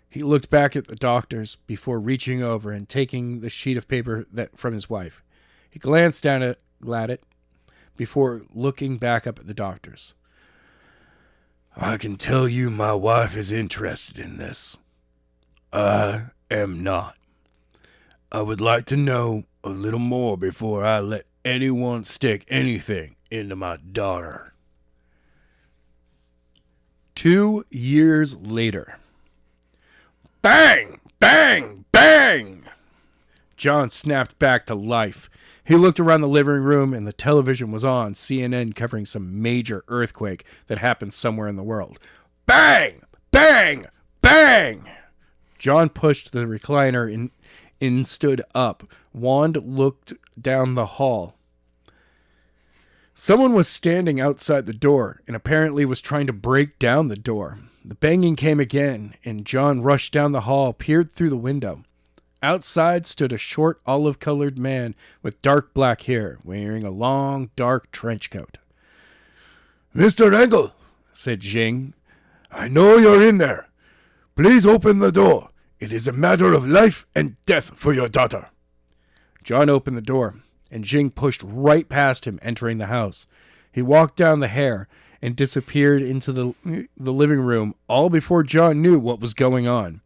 He looked back at the doctors before reaching over and taking the sheet of paper from his wife. He glanced down at it before looking back up at the doctors. I can tell you my wife is interested in this. I am not. I would like to know a little more before I let anyone stick anything into my daughter. 2 years later. Bang! Bang! Bang! John snapped back to life. He looked around the living room and the television was on, CNN covering some major earthquake that happened somewhere in the world. Bang! Bang! Bang! John pushed the recliner and stood up. Wand looked down the hall. Someone was standing outside the door and apparently was trying to break down the door. The banging came again, and John rushed down the hall, peered through the window. Outside stood a short, olive-colored man with dark black hair, wearing a long, dark trench coat. Mr. Engel, said Jing, I know you're in there. Please open the door. It is a matter of life and death for your daughter. John opened the door, and Jing pushed right past him, entering the house. He walked down the hair and disappeared into the living room, all before John knew what was going on.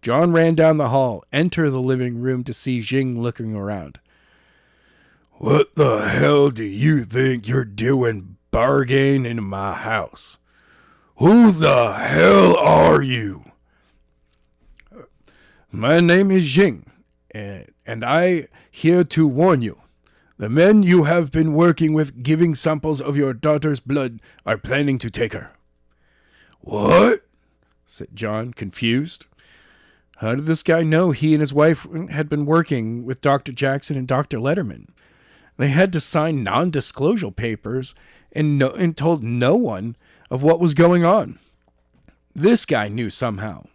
John ran down the hall, entered the living room to see Jing looking around. What the hell do you think you're doing bargaining in my house? Who the hell are you? My name is Jing, and I here to warn you. The men you have been working with giving samples of your daughter's blood are planning to take her. What? Said John, confused. How did this guy know he and his wife had been working with Dr. Jackson and Dr. Letterman? They had to sign non-disclosure papers and told no one of what was going on. This guy knew somehow.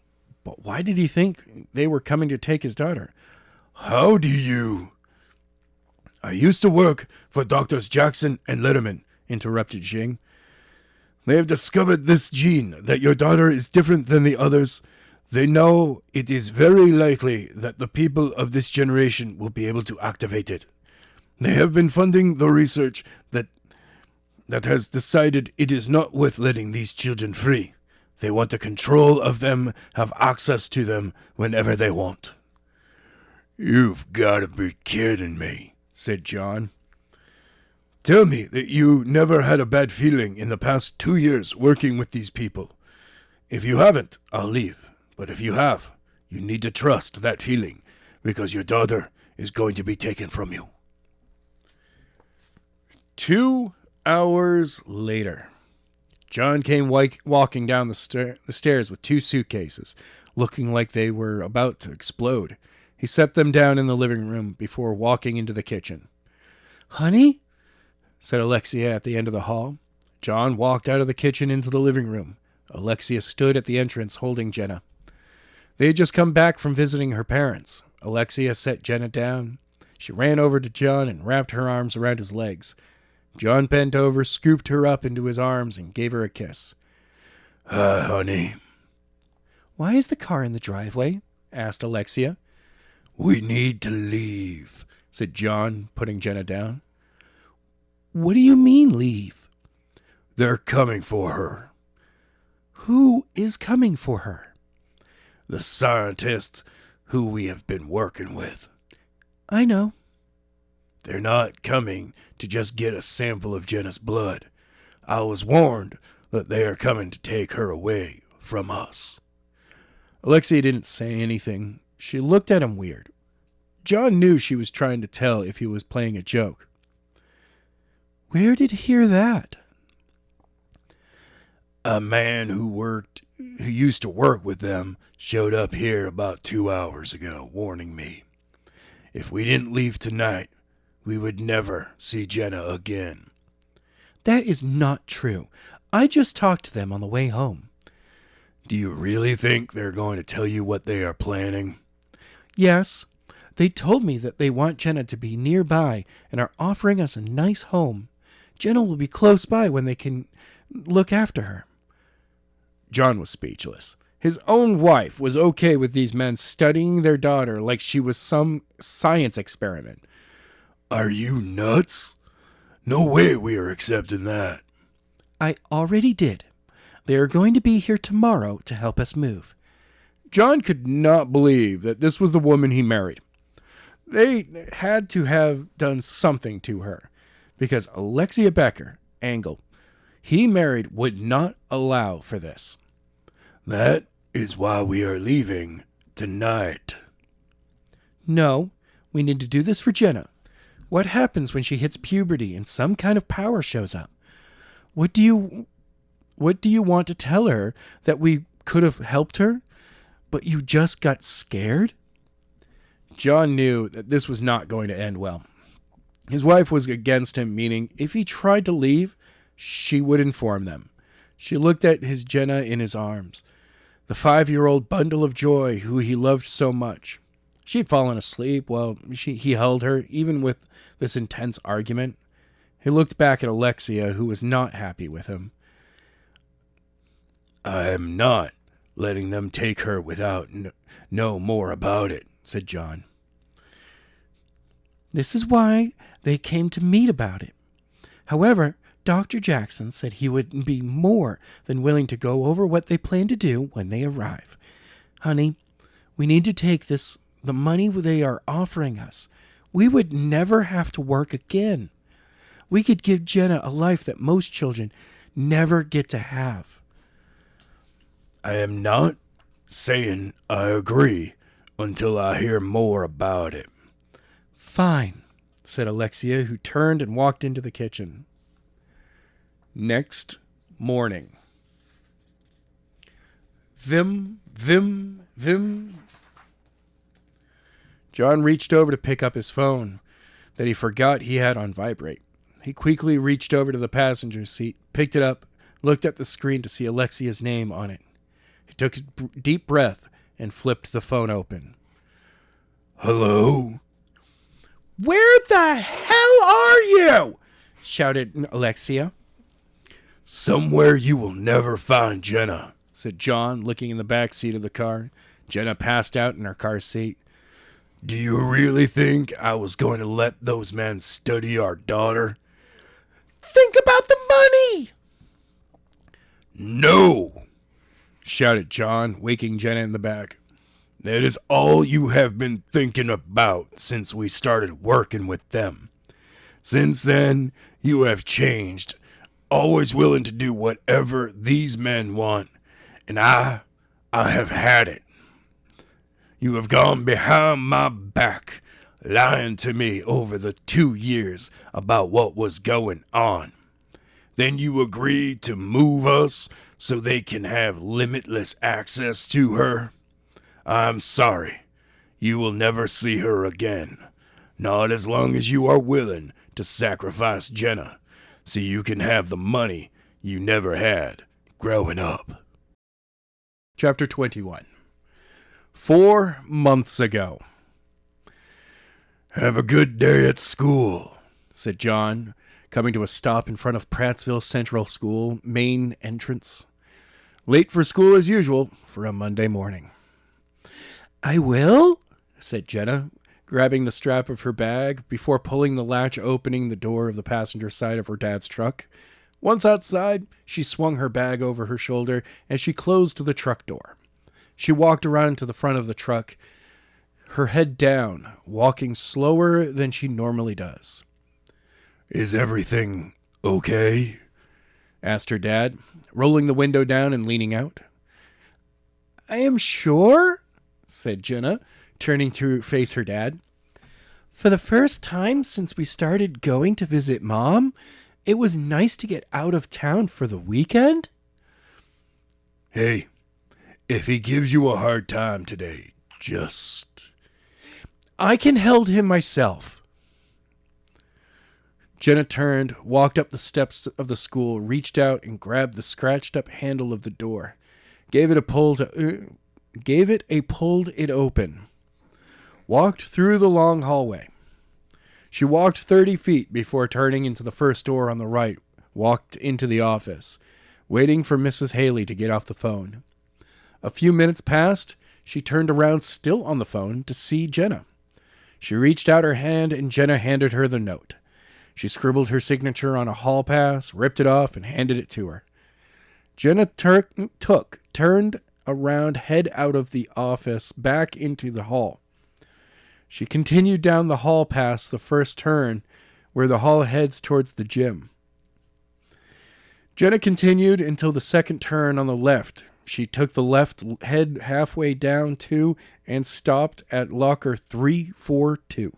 But why did he think they were coming to take his daughter? How do you... I used to work for Drs. Jackson and Letterman, interrupted Jing. They have discovered this gene, that your daughter is different than the others. They know it is very likely that the people of this generation will be able to activate it. They have been funding the research that has decided it is not worth letting these children free. They want the control of them, have access to them whenever they want. You've got to be kidding me, said John. Tell me that you never had a bad feeling in the past 2 years working with these people. If you haven't, I'll leave. But if you have, you need to trust that feeling, because your daughter is going to be taken from you. 2 hours later, John came walking down the stairs with 2 suitcases, looking like they were about to explode. He set them down in the living room before walking into the kitchen. Honey? Said Alexia at the end of the hall. John walked out of the kitchen into the living room. Alexia stood at the entrance holding Jenna. They had just come back from visiting her parents. Alexia set Jenna down. She ran over to John and wrapped her arms around his legs. John bent over, scooped her up into his arms, and gave her a kiss. Honey. Why is the car in the driveway? Asked Alexia. We need to leave, said John, putting Jenna down. What do you mean, leave? They're coming for her. Who is coming for her? The scientists who we have been working with. I know. They're not coming to just get a sample of Jenna's blood. I was warned that they are coming to take her away from us. Alexia didn't say anything. She looked at him weird. John knew she was trying to tell if he was playing a joke. Where did he hear that? A man who used to work with them showed up here about 2 hours ago, warning me. If we didn't leave tonight, we would never see Jenna again. That is not true. I just talked to them on the way home. Do you really think they're going to tell you what they are planning? Yes. They told me that they want Jenna to be nearby and are offering us a nice home. Jenna will be close by when they can look after her. John was speechless. His own wife was okay with these men studying their daughter like she was some science experiment. Are you nuts? No way we are accepting that. I already did. They are going to be here tomorrow to help us move. John could not believe that this was the woman he married. They had to have done something to her, because Alexia Becker, Angle, he married, would not allow for this. That is why we are leaving tonight. No, we need to do this for Jenna. What happens when she hits puberty and some kind of power shows up? What do you want to tell her, that we could have helped her, but you just got scared? John knew that this was not going to end well. His wife was against him, meaning if he tried to leave, she would inform them. She looked at his Jenna in his arms, the 5-year-old bundle of joy who he loved so much. She had fallen asleep while he held her, even with this intense argument. He looked back at Alexia, who was not happy with him. I am not letting them take her without know more about it, said John. This is why they came to meet about it. However, Dr. Jackson said he would be more than willing to go over what they plan to do when they arrive. Honey, we need to take the money they are offering us. We would never have to work again. We could give Jenna a life that most children never get to have. I am not saying I agree until I hear more about it. Fine, said Alexia, who turned and walked into the kitchen. Next morning. Vim. John reached over to pick up his phone that he forgot he had on vibrate. He quickly reached over to the passenger seat, picked it up, looked at the screen to see Alexia's name on it. He took a deep breath and flipped the phone open. Hello? Where the hell are you? Shouted Alexia. Somewhere you will never find Jenna, said John, looking in the back seat of the car. Jenna passed out in her car seat. Do you really think I was going to let those men study our daughter? Think about the money! No, shouted John, waking Jenna in the back. That is all you have been thinking about since we started working with them. Since then, you have changed, always willing to do whatever these men want, and I have had it. You have gone behind my back, lying to me over the 2 years about what was going on. Then you agreed to move us so they can have limitless access to her. I'm sorry. You will never see her again. Not as long as you are willing to sacrifice Jenna so you can have the money you never had growing up. Chapter 21. 4 months ago. Have a good day at school, said John, coming to a stop in front of Prattsville Central School main entrance. Late for school as usual for a Monday morning. I will, said Jenna, grabbing the strap of her bag before pulling the latch opening the door of the passenger side of her dad's truck. Once outside, she swung her bag over her shoulder as she closed the truck door. She walked around to the front of the truck, her head down, walking slower than she normally does. Is everything okay? Asked her dad, rolling the window down and leaning out. I am sure, said Jenna, turning to face her dad. For the first time since we started going to visit Mom, it was nice to get out of town for the weekend. Hey, if he gives you a hard time today, just... I can hold him myself. Jenna turned, walked up the steps of the school, reached out and grabbed the scratched up handle of the door. Gave it a pulled it open. Walked through the long hallway. She walked 30 feet before turning into the first door on the right, walked into the office, waiting for Mrs. Haley to get off the phone. A few minutes passed. She turned around, still on the phone, to see Jenna. She reached out her hand and Jenna handed her the note. She scribbled her signature on a hall pass, ripped it off, and handed it to her. Jenna turned around, head out of the office, back into the hall. She continued down the hall past the first turn, where the hall heads towards the gym. Jenna continued until the second turn on the left. She took the left head halfway down to and stopped at locker 342.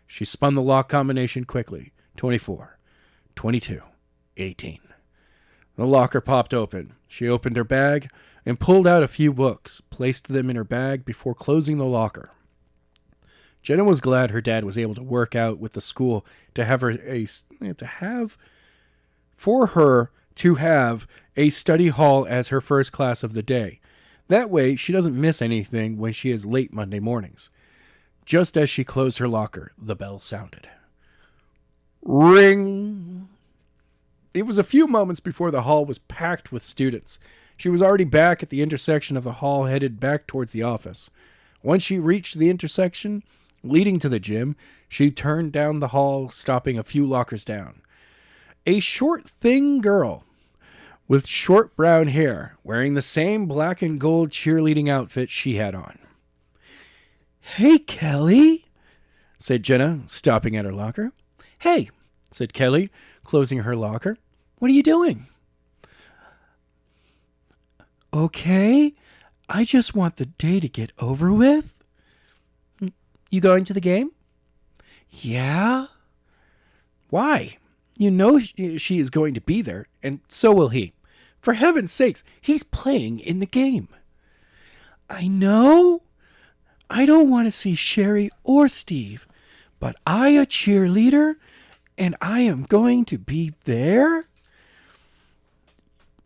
She spun the lock combination quickly. 24, 22, 18. The locker popped open. She opened her bag and pulled out a few books, placed them in her bag before closing the locker. Jenna was glad her dad was able to work out with the school to have a study hall as her first class of the day. That way, she doesn't miss anything when she is late Monday mornings. Just as she closed her locker, the bell sounded. Ring! It was a few moments before the hall was packed with students. She was already back at the intersection of the hall, headed back towards the office. Once she reached the intersection leading to the gym, she turned down the hall, stopping a few lockers down. A short, thin girl with short brown hair, wearing the same black and gold cheerleading outfit she had on. Hey, Kelly, said Jenna, stopping at her locker. Hey, said Kelly, closing her locker. What are you doing? Okay, I just want the day to get over with. You going to the game? Yeah. Why? You know she is going to be there, and so will he. For heaven's sakes, he's playing in the game. I know. I don't want to see Sherry or Steve, but I a cheerleader, and I am going to be there?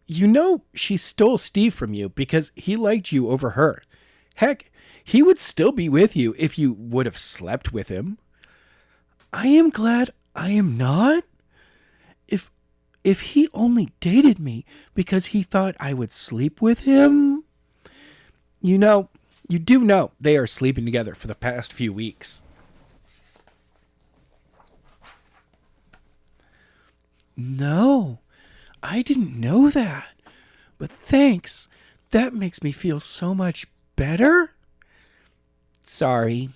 You know she stole Steve from you because he liked you over her. Heck, he would still be with you if you would have slept with him. I am glad I am not. If he only dated me because he thought I would sleep with him. You do know they are sleeping together for the past few weeks. No, I didn't know that. But thanks. That makes me feel so much better. Sorry.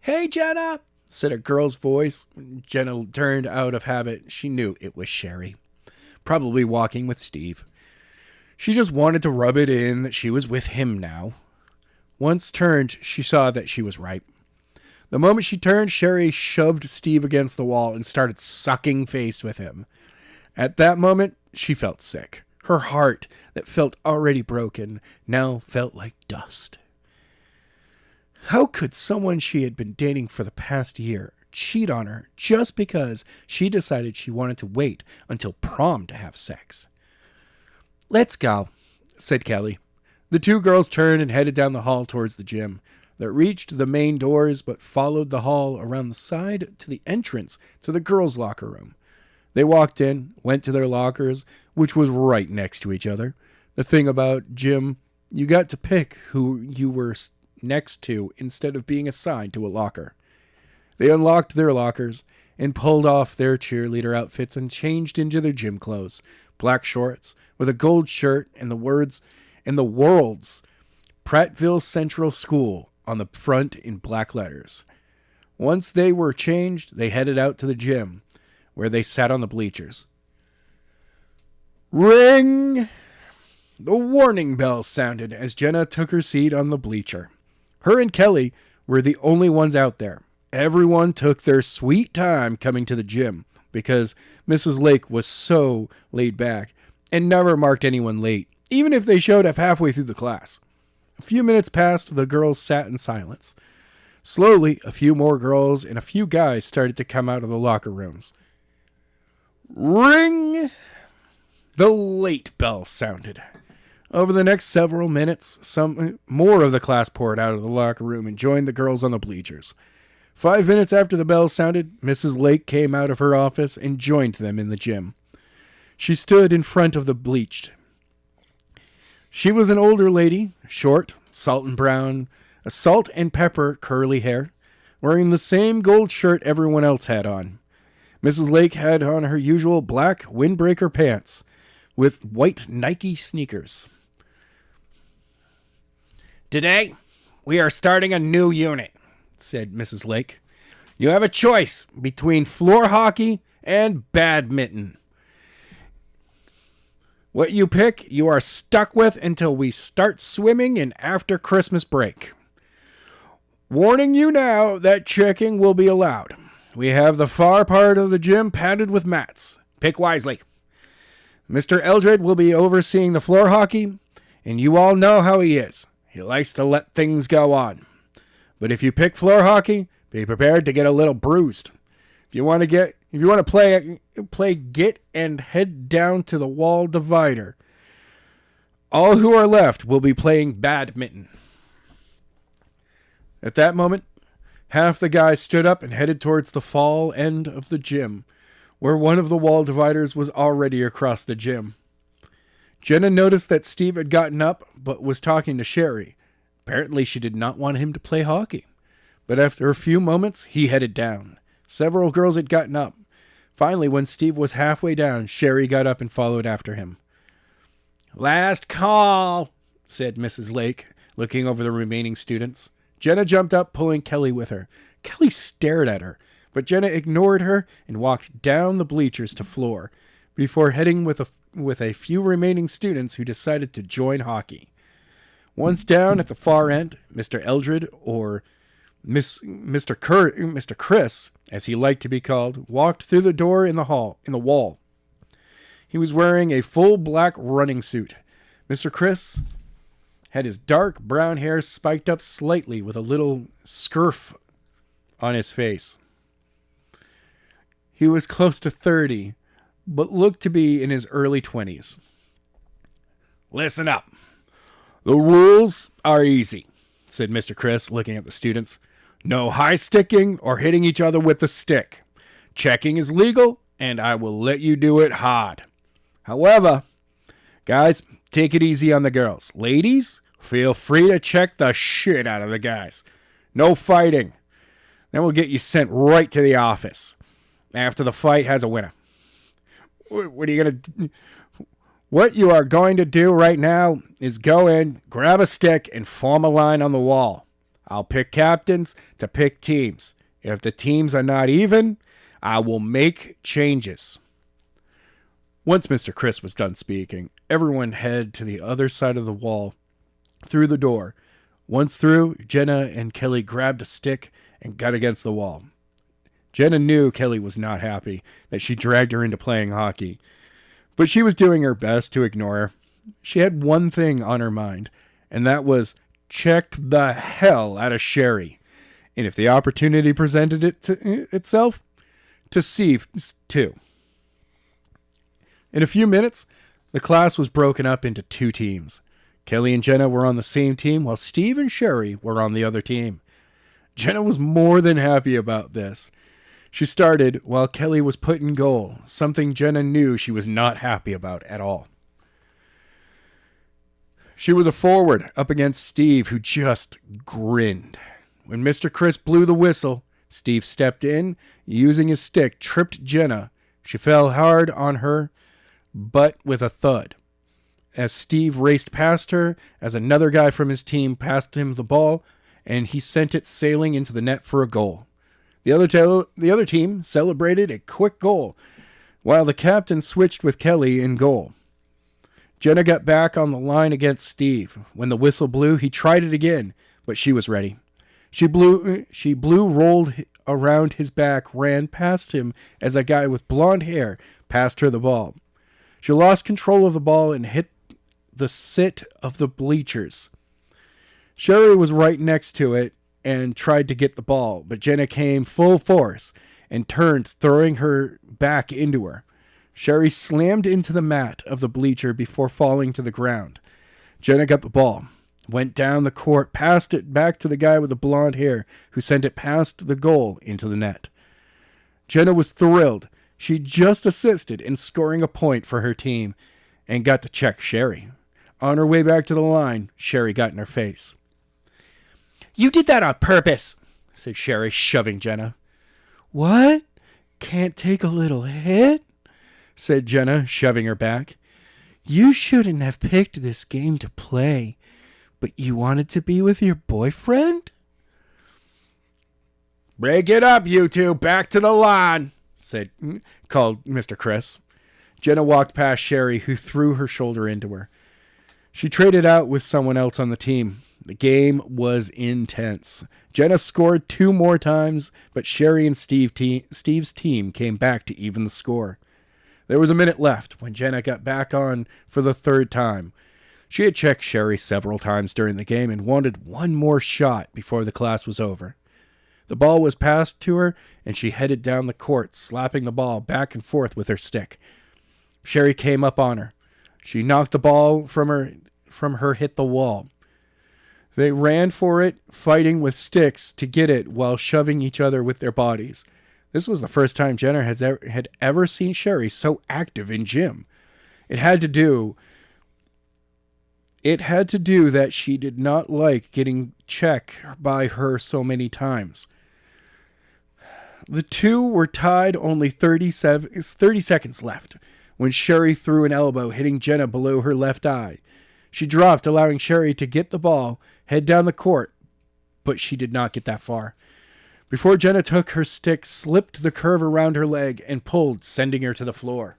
Hey, Jenna, said a girl's voice. Jenna turned out of habit. She knew it was Sherry, probably walking with Steve. She just wanted to rub it in that she was with him now. Once turned, she saw that she was right. The moment she turned, Sherry shoved Steve against the wall and started sucking face with him. At that moment, she felt sick. Her heart, that felt already broken, now felt like dust. How could someone she had been dating for the past year cheat on her just because she decided she wanted to wait until prom to have sex? Let's go, said Kelly. The two girls turned and headed down the hall towards the gym. They reached the main doors but followed the hall around the side to the entrance to the girls' locker room. They walked in, went to their lockers, which was right next to each other. The thing about gym, you got to pick who you were next to instead of being assigned to a locker. They unlocked their lockers and pulled off their cheerleader outfits and changed into their gym clothes, black shorts with a gold shirt and the words "in the world's Prattville Central School" on the front in black letters. Once they were changed, they headed out to the gym, where they sat on the bleachers. Ring! The warning bell sounded as Jenna took her seat on the bleacher. Her and Kelly were the only ones out there. Everyone took their sweet time coming to the gym because Mrs. Lake was so laid back and never marked anyone late, even if they showed up halfway through the class. A few minutes passed, the girls sat in silence. Slowly, a few more girls and a few guys started to come out of the locker rooms. Ring! The late bell sounded. Over the next several minutes, some more of the class poured out of the locker room and joined the girls on the bleachers. 5 minutes after the bell sounded, Mrs. Lake came out of her office and joined them in the gym. She stood in front of the bleached. She was an older lady, short, salt and pepper curly hair, wearing the same gold shirt everyone else had on. Mrs. Lake had on her usual black windbreaker pants with white Nike sneakers. "Today, we are starting a new unit," said Mrs. Lake. "You have a choice between floor hockey and badminton. What you pick, you are stuck with until we start swimming and after Christmas break. Warning you now that checking will be allowed. We have the far part of the gym padded with mats. Pick wisely. Mr. Eldred will be overseeing the floor hockey, and you all know how he is. He likes to let things go on. But if you pick floor hockey, be prepared to get a little bruised. If you want to play get and head down to the wall divider. All who are left will be playing badminton." At that moment, half the guys stood up and headed towards the far end of the gym, where one of the wall dividers was already across the gym. Jenna noticed that Steve had gotten up but was talking to Sherry. Apparently she did not want him to play hockey. But after a few moments, he headed down. Several girls had gotten up. Finally, when Steve was halfway down, Sherry got up and followed after him. "Last call," said Mrs. Lake, looking over the remaining students. Jenna jumped up, pulling Kelly with her. Kelly stared at her, but Jenna ignored her and walked down the bleachers to floor before heading with a few remaining students who decided to join hockey. Once down at the far end, Mr. Eldred, or Mr. Chris, as he liked to be called, walked through the door in the wall. He was wearing a full black running suit. Mr. Chris had his dark brown hair spiked up slightly with a little scurf on his face. He was close to 30, but looked to be in his early 20s. "Listen up. The rules are easy," said Mr. Chris, looking at the students. "No high sticking or hitting each other with the stick. Checking is legal, and I will let you do it hard. However, guys, take it easy on the girls. Ladies, feel free to check the shit out of the guys. No fighting. Then we'll get you sent right to the office. After the fight has a winner. What you are going to do right now is go in, grab a stick, and form a line on the wall. I'll pick captains to pick teams. If the teams are not even, I will make changes." Once Mr. Chris was done speaking, everyone headed to the other side of the wall through the door. Once through, Jenna and Kelly grabbed a stick and got against the wall. Jenna knew Kelly was not happy that she dragged her into playing hockey, but she was doing her best to ignore her. She had one thing on her mind, and that was check the hell out of Sherry. And if the opportunity presented itself, to Steve too. In a few minutes, the class was broken up into two teams. Kelly and Jenna were on the same team, while Steve and Sherry were on the other team. Jenna was more than happy about this. She started while Kelly was put in goal, something Jenna knew she was not happy about at all. She was a forward up against Steve, who just grinned. When Mr. Chris blew the whistle, Steve stepped in, using his stick, tripped Jenna. She fell hard on her butt with a thud. As Steve raced past her, as another guy from his team passed him the ball, and he sent it sailing into the net for a goal. The other team celebrated a quick goal, while the captain switched with Kelly in goal. Jenna got back on the line against Steve. When the whistle blew, he tried it again, but she was ready. She blew, rolled around his back, ran past him as a guy with blonde hair passed her the ball. She lost control of the ball and hit the sit of the bleachers. Sherry was right next to it and tried to get the ball, but Jenna came full force and turned, throwing her back into her. Sherry slammed into the mat of the bleacher before falling to the ground. Jenna got the ball, went down the court, passed it back to the guy with the blonde hair, who sent it past the goal into the net. Jenna was thrilled. She just assisted in scoring a point for her team and got to check Sherry. On her way back to the line, Sherry got in her face. "You did that on purpose," said Sherry, shoving Jenna. "What? Can't take a little hit?" said Jenna, shoving her back. "You shouldn't have picked this game to play, but you wanted to be with your boyfriend?" "Break it up, you two. Back to the line," called Mr. Chris. Jenna walked past Sherry, who threw her shoulder into her. She traded out with someone else on the team. The game was intense. Jenna scored 2 more times, but Sherry and Steve's team came back to even the score. There was a minute left when Jenna got back on for the 3rd time. She had checked Sherry several times during the game and wanted one more shot before the class was over. The ball was passed to her, and she headed down the court, slapping the ball back and forth with her stick. Sherry came up on her. She knocked the ball from her hit the wall. They ran for it, fighting with sticks to get it while shoving each other with their bodies. This was the first time Jenna had ever seen Sherry so active in gym. It had to do that she did not like getting checked by her so many times. The two were tied, only 30 seconds left, when Sherry threw an elbow, hitting Jenna below her left eye. She dropped, allowing Sherry to get the ball, head down the court, but she did not get that far. Before Jenna took her stick, slipped the curve around her leg, and pulled, sending her to the floor.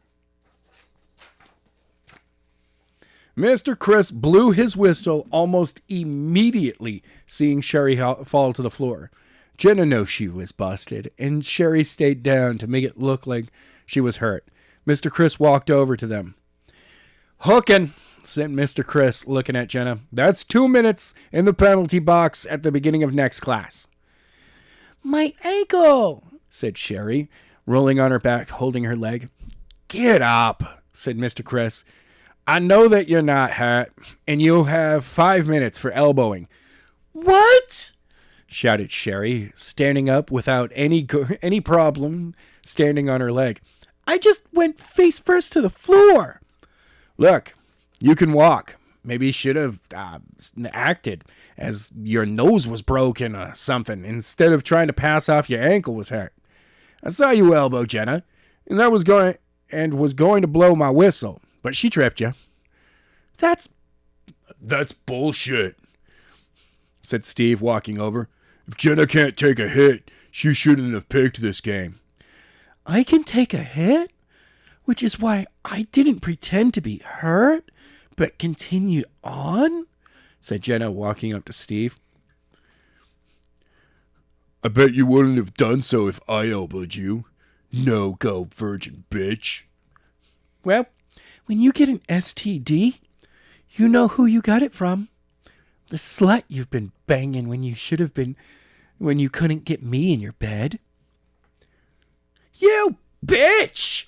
Mr. Chris blew his whistle almost immediately, seeing Sherry fall to the floor. Jenna knew she was busted, and Sherry stayed down to make it look like she was hurt. Mr. Chris walked over to them. "Hooking," said Mr. Chris, looking at Jenna. "That's 2 minutes in the penalty box at the beginning of next class." "My ankle," said Sherry, rolling on her back, holding her leg. "Get up," said Mr. Chris. "I know that you're not hurt, and you'll have 5 minutes for elbowing." "What?" shouted Sherry, standing up without any problem, standing on her leg. "I just went face first to the floor." "Look, you can walk. Maybe you should have acted as your nose was broken or something instead of trying to pass off your ankle was hurt. I saw you elbow Jenna, and was going to blow my whistle, but she tripped you." That's bullshit," said Steve, walking over. "If Jenna can't take a hit, she shouldn't have picked this game." "I can take a hit, which is why I didn't pretend to be hurt, but continued on," said Jenna, walking up to Steve. "I bet you wouldn't have done so if I elbowed you. No-go virgin bitch." "Well, when you get an STD, you know who you got it from. The slut you've been banging when you couldn't get me in your bed." "You bitch!"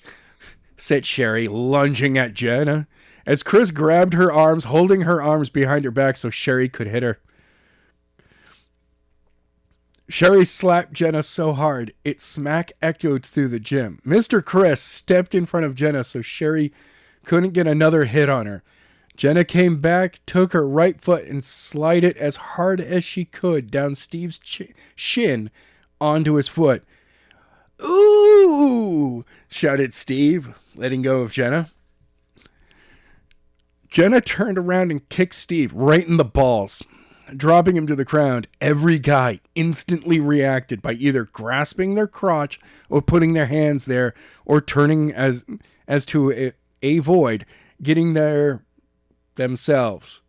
said Sherry, lunging at Jenna, as Chris grabbed her arms, holding her arms behind her back so Sherry could hit her. Sherry slapped Jenna so hard, it smack echoed through the gym. Mr. Chris stepped in front of Jenna so Sherry couldn't get another hit on her. Jenna came back, took her right foot, and slid it as hard as she could down Steve's shin onto his foot. "Ooh!" shouted Steve, letting go of Jenna. Jenna turned around and kicked Steve right in the balls, dropping him to the ground. Every guy instantly reacted by either grasping their crotch or putting their hands there or turning as to avoid getting there themselves.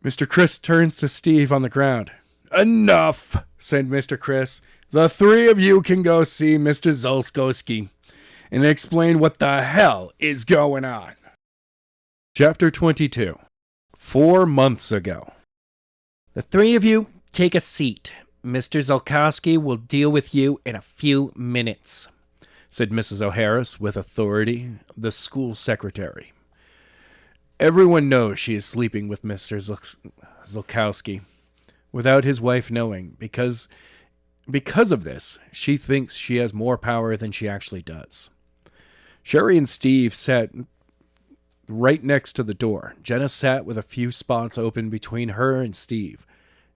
Mr. Chris turns to Steve on the ground. "Enough," said Mr. Chris. "The three of you can go see Mr. Zolskowski and explain what the hell is going on." Chapter 22. 4 months ago. "The three of you take a seat. Mr. Zolkowski will deal with you in a few minutes," said Mrs. O'Harris with authority, the school secretary. Everyone knows she is sleeping with Mr. Zolkowski without his wife knowing. Because of this, she thinks she has more power than she actually does. Sherry and Steve sat right next to the door. Jenna sat with a few spots open between her and Steve.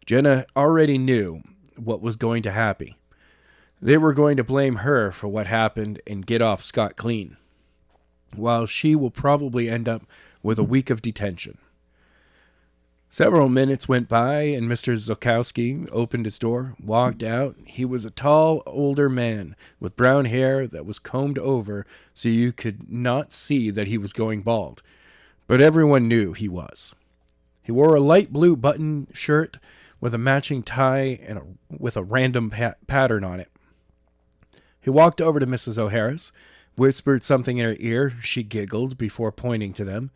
Jenna already knew what was going to happen. They were going to blame her for what happened and get off scot-clean, while she will probably end up with a week of detention. Several minutes went by, and Mr. Zolkowski opened his door, walked out. He was a tall, older man with brown hair that was combed over so you could not see that he was going bald, but everyone knew he was. He wore a light blue button shirt with a matching tie and with a random pattern on it. He walked over to Mrs. O'Harris, whispered something in her ear. She giggled before pointing to them.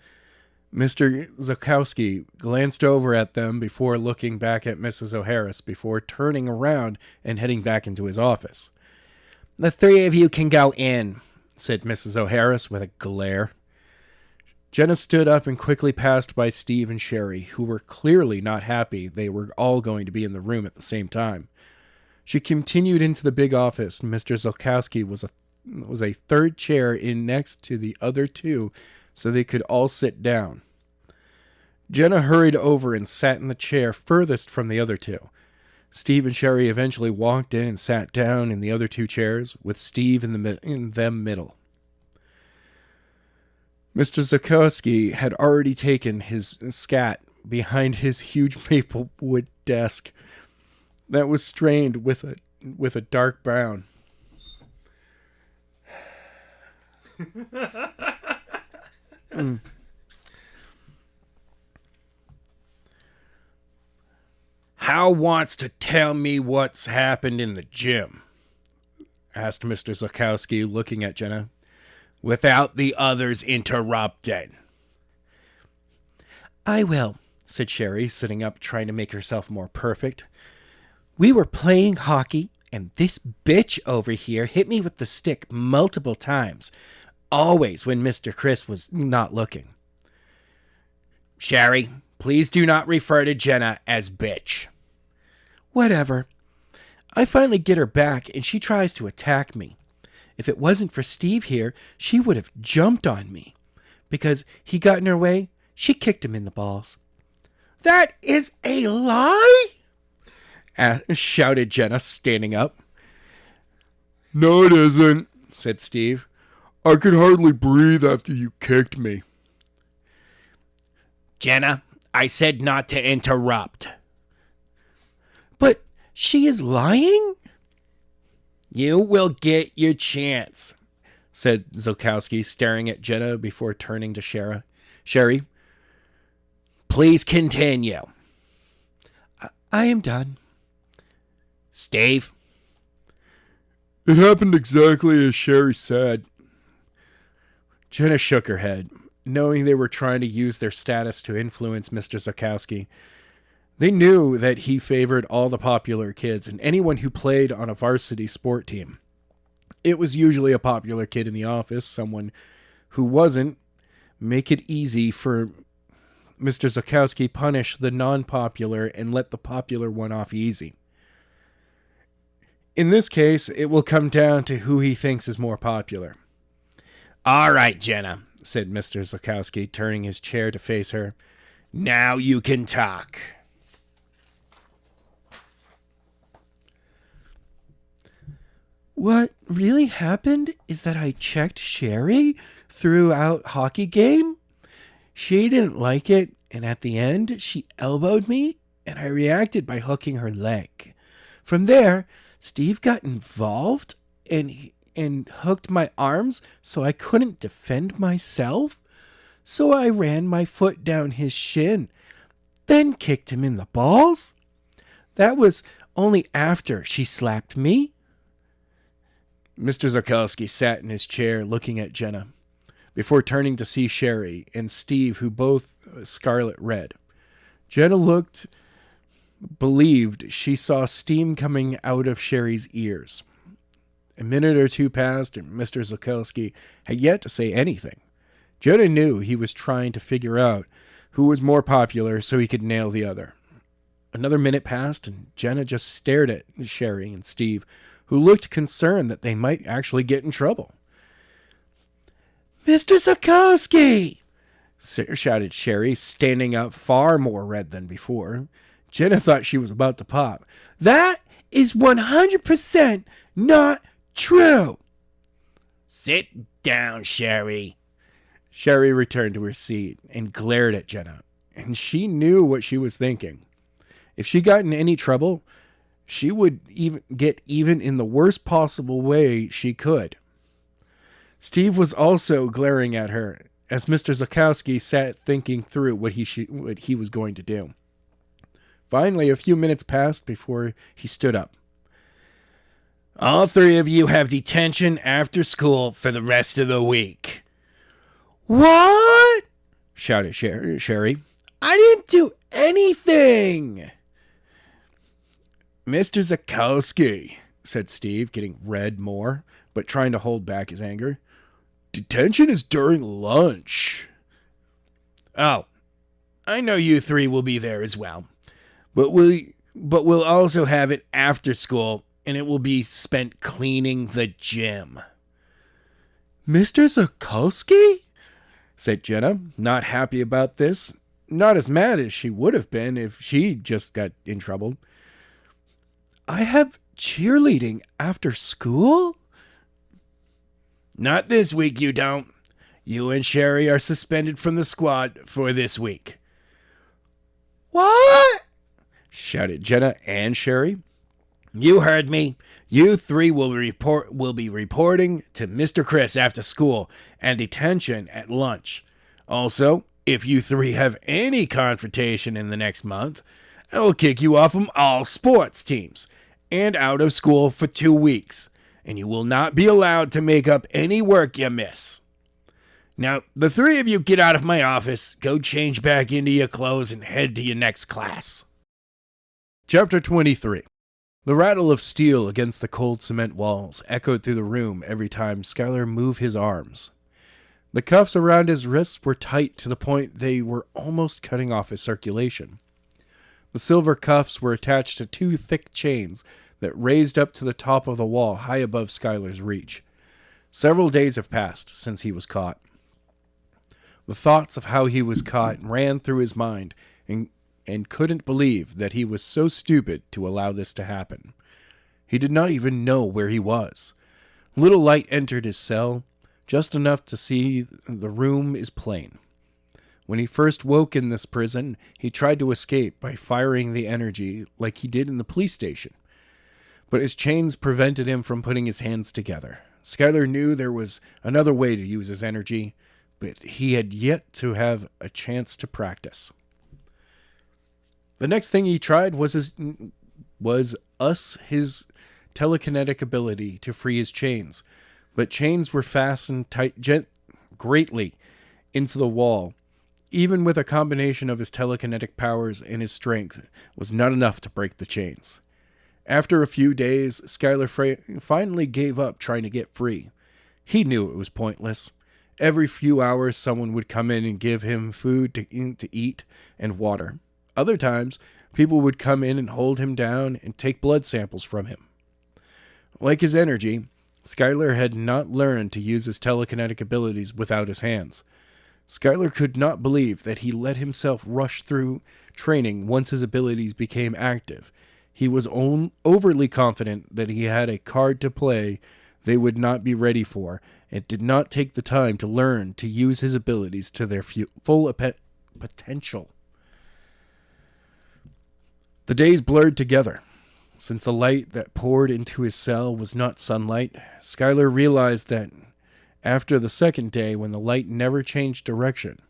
Mr. Zolkowski glanced over at them before looking back at Mrs. O'Harris before turning around and heading back into his office. "The three of you can go in," said Mrs. O'Harris with a glare. Jenna stood up and quickly passed by Steve and Sherry, who were clearly not happy they were all going to be in the room at the same time. She continued into the big office. Mr. Zolkowski was a third chair in next to the other two, so they could all sit down. Jenna hurried over and sat in the chair furthest from the other two. Steve and Sherry eventually walked in and sat down in the other two chairs, with Steve in them middle. Mr. Zolkowski had already taken his scat behind his huge maple wood desk that was stained with a dark brown. "How wants to tell me what's happened in the gym?" asked Mr. Zolkowski, looking at Jenna, "without the others interrupting." "I will," said Sherry, sitting up, trying to make herself more perfect. "We were playing hockey, and this bitch over here hit me with the stick multiple times, always when Mr. Chris was not looking." "Sherry, please do not refer to Jenna as bitch." "Whatever. I finally get her back, and she tries to attack me. If it wasn't for Steve here, she would have jumped on me. Because he got in her way, she kicked him in the balls." "That is a lie?" shouted Jenna, standing up. "No, it isn't," said Steve. "I could hardly breathe after you kicked me." "Jenna, I said not to interrupt." "But she is lying?" "You will get your chance," said Zolkowski, staring at Jenna before turning to Sherry. "Please continue." I am done." "Steve?" "It happened exactly as Sherry said." Jenna shook her head, knowing they were trying to use their status to influence Mr. Zolkowski. They knew that he favored all the popular kids and anyone who played on a varsity sport team. It was usually a popular kid in the office, someone who wasn't. Make it easy for Mr. Zolkowski, punish the non-popular and let the popular one off easy. In this case, it will come down to who he thinks is more popular. "All right, Jenna," said Mr. Zolkowski, turning his chair to face her. "Now you can talk." What really happened is that I checked Sherry throughout hockey game. She didn't like it, and at the end, she elbowed me, and I reacted by hooking her leg. From there, Steve got involved and hooked my arms so I couldn't defend myself. So I ran my foot down his shin, then kicked him in the balls. That was only after she slapped me. Mr. Zarkowski sat in his chair looking at Jenna, before turning to see Sherry and Steve, who both scarlet red. Jenna believed she saw steam coming out of Sherry's ears. A minute or two passed, and Mr. Zarkowski had yet to say anything. Jenna knew he was trying to figure out who was more popular so he could nail the other. Another minute passed, and Jenna just stared at Sherry and Steve, who looked concerned that they might actually get in trouble. "Mr. Zarkowski!" shouted Sherry, standing up far more red than before. Jenna thought she was about to pop. "That is 100% not true." "Sit down, Sherry." Sherry returned to her seat and glared at Jenna, and she knew what she was thinking. If she got in any trouble, she would get even in the worst possible way she could. Steve was also glaring at her as Mr. Zarkowski sat thinking through what he was going to do. Finally, a few minutes passed before he stood up. "All three of you have detention after school for the rest of the week." "What?" shouted Sherry. "I didn't do anything." "Mr. Zarkowski," said Steve, getting red more, but trying to hold back his anger. "Detention is during lunch." "Oh, I know you three will be there as well. But we'll also have it after school, and it will be spent cleaning the gym." "Mr. Zarkowski?" said Jenna, not happy about this. Not as mad as she would have been if she just got in trouble. "I have cheerleading after school?" "Not this week, you don't. You and Sherry are suspended from the squad for this week." "What?" shouted Jenna and Sherry. "You heard me. You three will be reporting to Mr. Chris after school and detention at lunch. Also, if you three have any confrontation in the next month, I will kick you off from all sports teams and out of school for 2 weeks, and you will not be allowed to make up any work you miss. Now, the three of you get out of my office, go change back into your clothes, and head to your next class." Chapter 23. The rattle of steel against the cold cement walls echoed through the room every time Skyler moved his arms. The cuffs around his wrists were tight to the point they were almost cutting off his circulation. The silver cuffs were attached to 2 thick chains that raised up to the top of the wall high above Skyler's reach. Several days have passed since he was caught. The thoughts of how he was caught ran through his mind, and couldn't believe that he was so stupid to allow this to happen. He did not even know where he was. Little light entered his cell, just enough to see the room is plain. When he first woke in this prison, he tried to escape by firing the energy like he did in the police station. But his chains prevented him from putting his hands together. Skyler knew there was another way to use his energy, but he had yet to have a chance to practice. The next thing he tried was his telekinetic ability to free his chains, but chains were fastened greatly into the wall. Even with a combination of his telekinetic powers and his strength was not enough to break the chains. After a few days, Skyler finally gave up trying to get free. He knew it was pointless. Every few hours, someone would come in and give him food to eat and water. Other times, people would come in and hold him down and take blood samples from him. Like his energy, Skyler had not learned to use his telekinetic abilities without his hands. Skyler could not believe that he let himself rush through training once his abilities became active. He was overly confident that he had a card to play they would not be ready for, and did not take the time to learn to use his abilities to their full potential. The days blurred together. Since the light that poured into his cell was not sunlight, Skyler realized that after the second day, when the light never changed direction,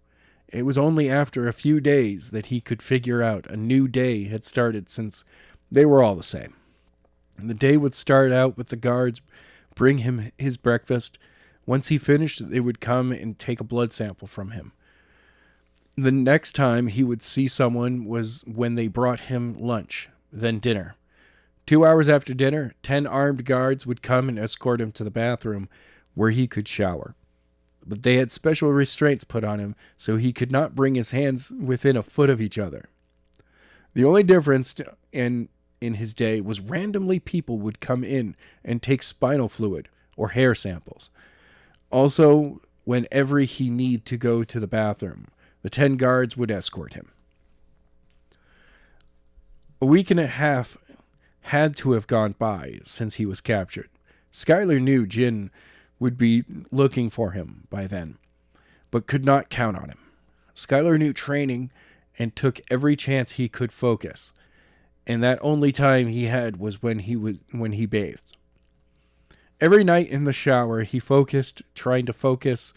it was only after a few days that he could figure out a new day had started, since they were all the same. And the day would start out with the guards bring him his breakfast. Once he finished, they would come and take a blood sample from him. The next time he would see someone was when they brought him lunch, then dinner. 2 hours after dinner, 10 armed guards would come and escort him to the bathroom where he could shower. But they had special restraints put on him, so he could not bring his hands within a foot of each other. The only difference in his day was randomly people would come in and take spinal fluid or hair samples. Also, whenever he needed to go to the bathroom, the 10 guards would escort him. A week and a half had to have gone by since he was captured. Skyler knew Jin would be looking for him by then, but could not count on him. Skyler knew training and took every chance he could focus, and that only time he had was when he bathed. Every night in the shower, he trying to focus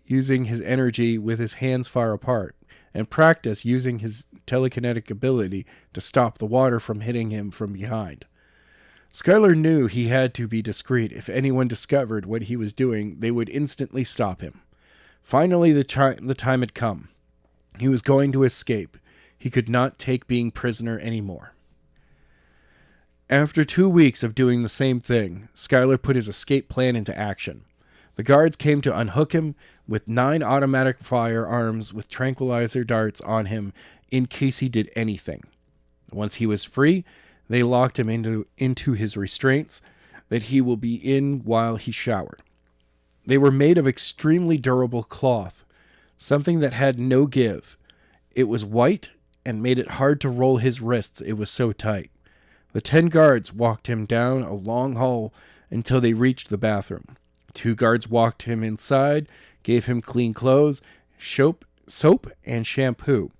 using his energy with his hands far apart, and practice using his telekinetic ability to stop the water from hitting him from behind. Skyler knew he had to be discreet. If anyone discovered what he was doing, they would instantly stop him. Finally, the time had come. He was going to escape. He could not take being prisoner anymore. After 2 weeks of doing the same thing, Skyler put his escape plan into action. The guards came to unhook him with 9 automatic firearms with tranquilizer darts on him in case he did anything. Once he was free, they locked him into his restraints that he will be in while he showered. They were made of extremely durable cloth, something that had no give. It was white and made it hard to roll his wrists, it was so tight. The 10 guards walked him down a long hall until they reached the bathroom. 2 guards walked him inside, gave him clean clothes, soap, and shampoo.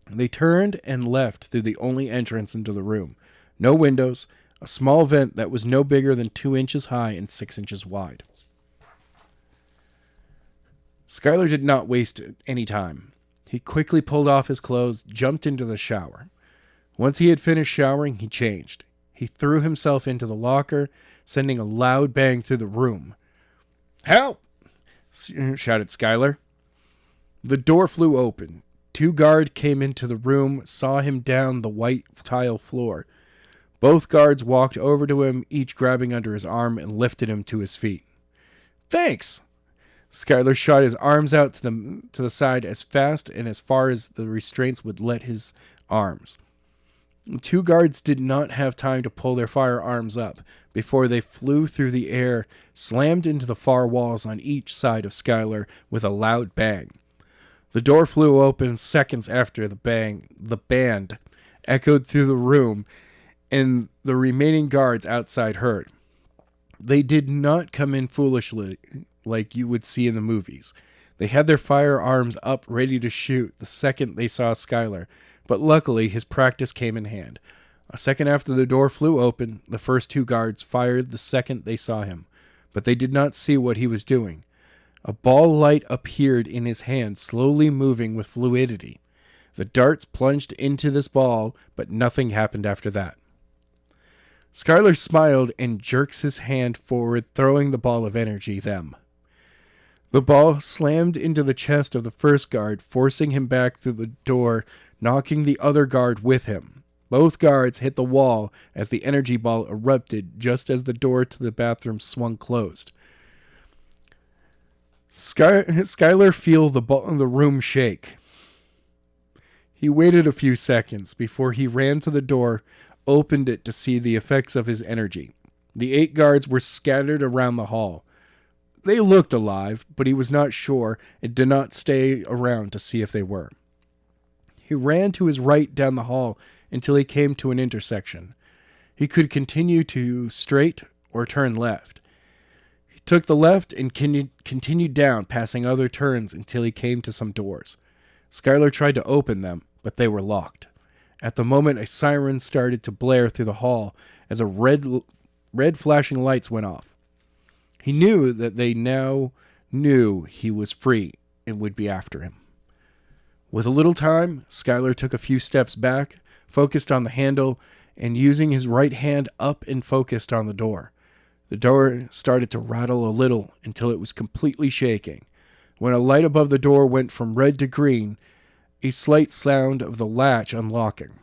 They turned and left through the only entrance into the room. No windows, a small vent that was no bigger than 2 inches high and 6 inches wide. Skyler did not waste any time. He quickly pulled off his clothes, jumped into the shower. Once he had finished showering, he changed. He threw himself into the locker, sending a loud bang through the room. "Help!" shouted Skyler. The door flew open. 2 guards came into the room, saw him down the white tile floor. Both guards walked over to him, each grabbing under his arm, and lifted him to his feet. "Thanks!" Skyler shot his arms out to the side as fast and as far as the restraints would let his arms. 2 guards did not have time to pull their firearms up before they flew through the air, slammed into the far walls on each side of Skyler with a loud bang. The door flew open seconds after the bang. The band echoed through the room, and the remaining guards outside heard. They did not come in foolishly like you would see in the movies. They had their firearms up ready to shoot the second they saw Skyler, but luckily his practice came in hand. A second after the door flew open, the first 2 guards fired the second they saw him, but they did not see what he was doing. A ball light appeared in his hand, slowly moving with fluidity. The darts plunged into this ball, but nothing happened after that. Skyler smiled and jerks his hand forward, throwing the ball of energy them. The ball slammed into the chest of the first guard, forcing him back through the door, knocking the other guard with him. Both guards hit the wall as the energy ball erupted just as the door to the bathroom swung closed. Skyler felt the room shake. He waited a few seconds before he ran to the door, opened it to see the effects of his energy. The 8 guards were scattered around the hall. They looked alive, but he was not sure and did not stay around to see if they were. He ran to his right down the hall until he came to an intersection. He could continue to straight or turn left. He took the left and continued down, passing other turns until he came to some doors. Skyler tried to open them, but they were locked. At the moment, a siren started to blare through the hall as a red flashing lights went off. He knew that they now knew he was free and would be after him. With a little time, Skyler took a few steps back, focused on the handle, and using his right hand up and focused on the door. The door started to rattle a little until it was completely shaking. When a light above the door went from red to green, a slight sound of the latch unlocking.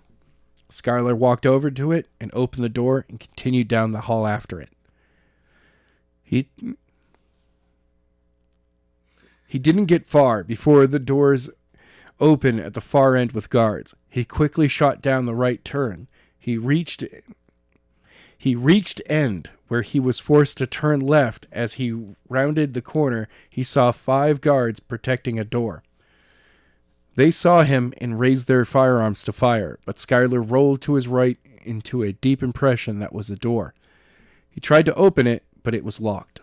Skyler walked over to it and opened the door and continued down the hall after it. He didn't get far before the doors open at the far end with guards. He quickly shot down the right turn. He reached end where he was forced to turn left. As he rounded the corner, he saw 5 guards protecting a door. They saw him and raised their firearms to fire, but Skyler rolled to his right into a deep impression that was the door. He tried to open it, but it was locked.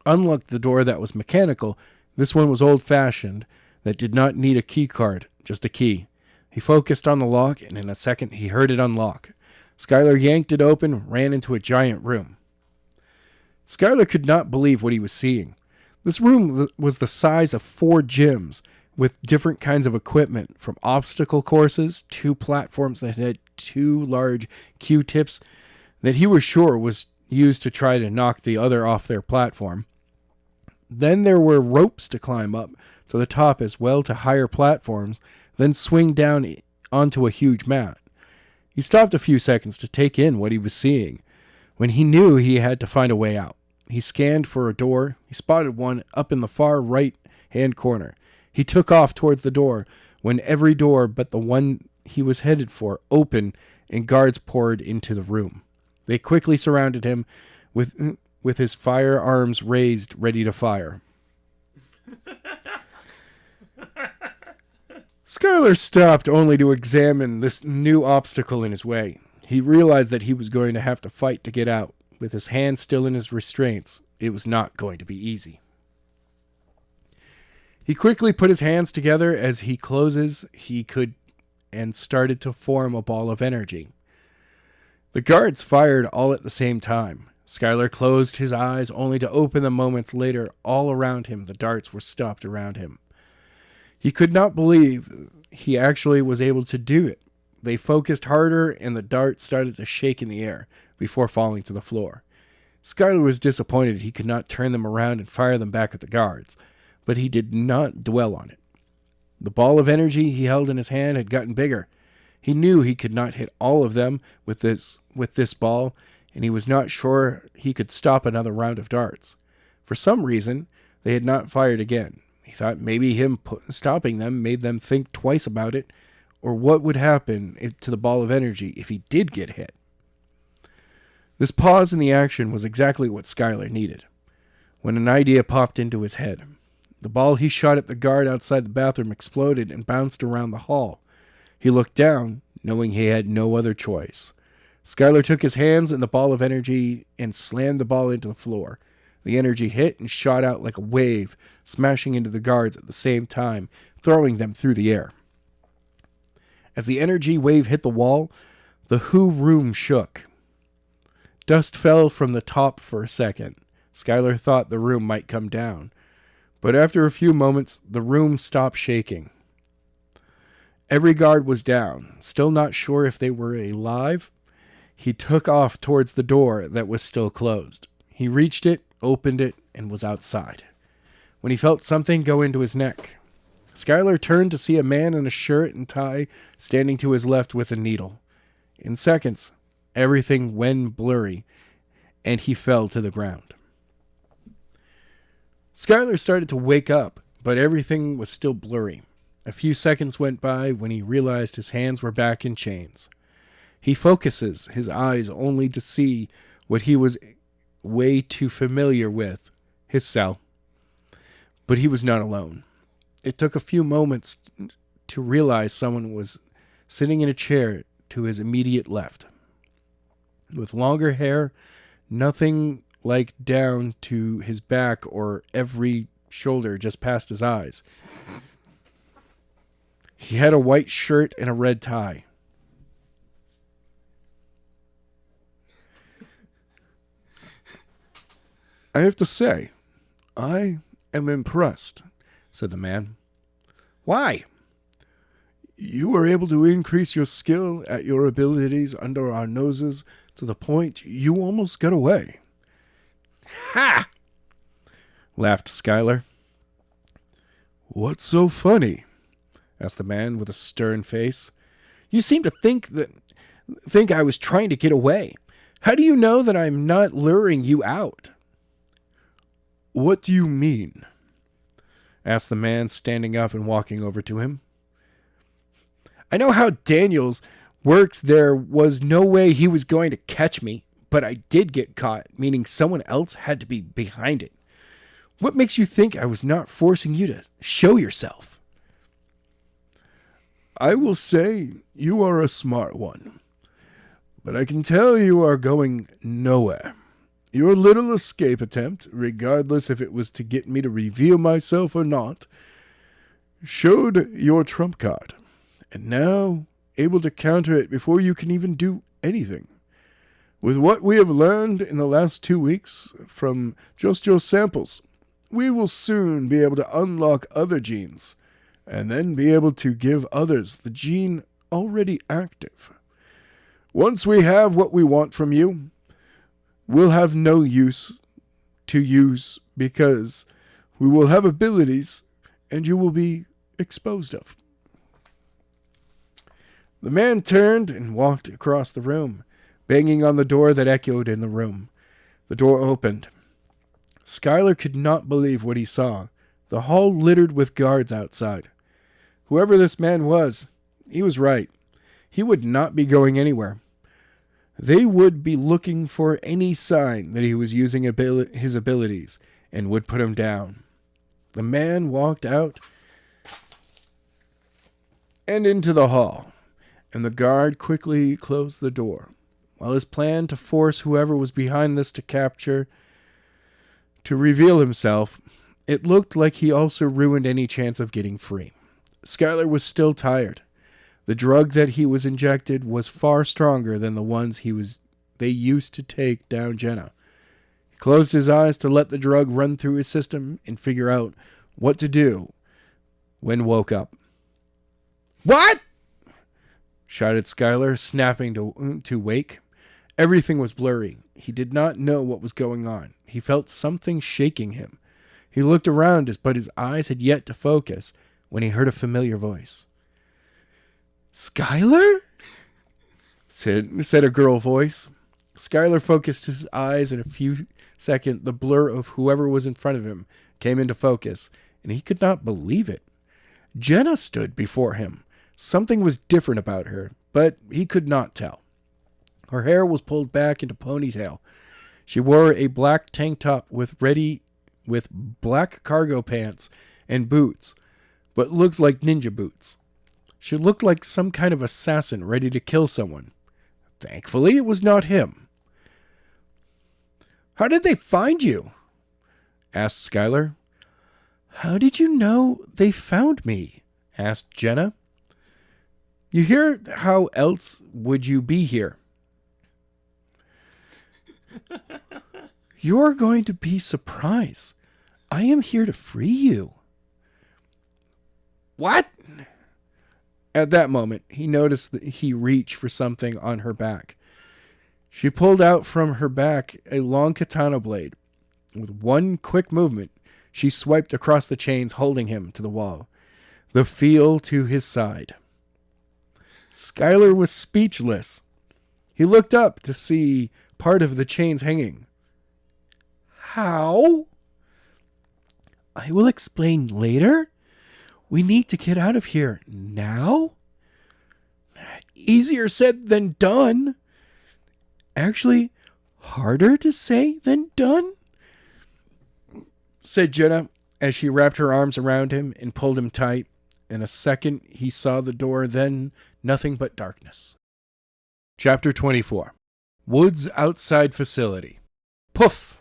Unlike the door that was mechanical, this one was old-fashioned, that did not need a key card, just a key. He focused on the lock, and in a second he heard it unlock. Skyler yanked it open, ran into a giant room. Skyler could not believe what he was seeing. This room was the size of 4 gyms, with different kinds of equipment, from obstacle courses, 2 platforms that had 2 large Q-tips that he was sure was used to try to knock the other off their platform. Then there were ropes to climb up to the top as well to higher platforms, then swing down onto a huge mat. He stopped a few seconds to take in what he was seeing. When he knew he had to find a way out, he scanned for a door. He spotted one up in the far right-hand corner. He took off towards the door when every door but the one he was headed for opened and guards poured into the room. They quickly surrounded him with his firearms raised, ready to fire. Skyler stopped only to examine this new obstacle in his way. He realized that he was going to have to fight to get out. With his hands still in his restraints, it was not going to be easy. He quickly put his hands together as he could and started to form a ball of energy. The guards fired all at the same time. Skyler closed his eyes only to open them moments later. All around him, the darts were stopped around him. He could not believe he actually was able to do it. They focused harder and the darts started to shake in the air before falling to the floor. Skyler was disappointed he could not turn them around and fire them back at the guards, but he did not dwell on it. The ball of energy he held in his hand had gotten bigger. He knew he could not hit all of them with this ball, and he was not sure he could stop another round of darts. For some reason, they had not fired again. He thought maybe him stopping them made them think twice about it, or what would happen to the ball of energy if he did get hit. This pause in the action was exactly what Skyler needed, when an idea popped into his head. The ball he shot at the guard outside the bathroom exploded and bounced around the hall. He looked down, knowing he had no other choice. Skyler took his hands and the ball of energy and slammed the ball into the floor. The energy hit and shot out like a wave, smashing into the guards at the same time, throwing them through the air. As the energy wave hit the wall, the room shook. Dust fell from the top for a second. Skyler thought the room might come down, but after a few moments, the room stopped shaking. Every guard was down, still not sure if they were alive. He took off towards the door that was still closed. He reached it, opened it, and was outside, when he felt something go into his neck. Skyler turned to see a man in a shirt and tie standing to his left with a needle. In seconds, everything went blurry, and he fell to the ground. Skyler started to wake up, but everything was still blurry. A few seconds went by when he realized his hands were back in chains. He focuses his eyes only to see what he was way too familiar with, his cell. But he was not alone. It took a few moments to realize someone was sitting in a chair to his immediate left. With longer hair, nothing like down to his back or every shoulder just past his eyes. He had a white shirt and a red tie. I have to say, I am impressed, said the man. Why? You were able to increase your skill at your abilities under our noses to the point you almost got away. Ha! Laughed Skyler. What's so funny? Asked the man with a stern face. You seem to think I was trying to get away. How do you know that I'm not luring you out? What do you mean? Asked the man, standing up and walking over to him. I know how Daniels works. There was no way he was going to catch me, but I did get caught, meaning someone else had to be behind it. What makes you think I was not forcing you to show yourself? I will say you are a smart one, but I can tell you are going nowhere. Your little escape attempt, regardless if it was to get me to reveal myself or not, showed your trump card, and now able to counter it before you can even do anything. With what we have learned in the last 2 weeks from just your samples, we will soon be able to unlock other genes, and then be able to give others the gene already active. Once we have what we want from you, we'll have no use to use because we will have abilities and you will be exposed of. The man turned and walked across the room, banging on the door that echoed in the room. The door opened. Skyler could not believe what he saw. The hall littered with guards outside. Whoever this man was, he was right. He would not be going anywhere. They would be looking for any sign that he was using his abilities and would put him down. The man walked out and into the hall, and the guard quickly closed the door, while his plan to force whoever was behind this to reveal himself, it looked like he also ruined any chance of getting free. Skyler was still tired. The drug that he was injected was far stronger than the ones they used to take down Jenna. He closed his eyes to let the drug run through his system and figure out what to do when woke up. What? Shouted Skyler, snapping to wake. Everything was blurry. He did not know what was going on. He felt something shaking him. He looked around, but his eyes had yet to focus when he heard a familiar voice. Skyler? said a girl voice. Skyler focused his eyes. In a few seconds, the blur of whoever was in front of him came into focus, and he could not believe it. Jenna stood before him. Something was different about her, but he could not tell. Her hair was pulled back into ponytail. She wore a black tank top with black cargo pants and boots, but looked like ninja boots. She looked like some kind of assassin ready to kill someone. Thankfully, it was not him. How did they find you? Asked Skyler. How did you know they found me? Asked Jenna. You hear, how else would you be here? You're going to be surprised. I am here to free you. What? At that moment, he noticed that he reached for something on her back. She pulled out from her back a long katana blade. With one quick movement, she swiped across the chains, holding him to the wall, the feel to his side. Skyler was speechless. He looked up to see part of the chains hanging. How? I will explain later. We need to get out of here now. Easier said than done. Actually, harder to say than done, said Jenna as she wrapped her arms around him and pulled him tight. In a second, he saw the door, then nothing but darkness. Chapter 24. Woods Outside Facility. Poof!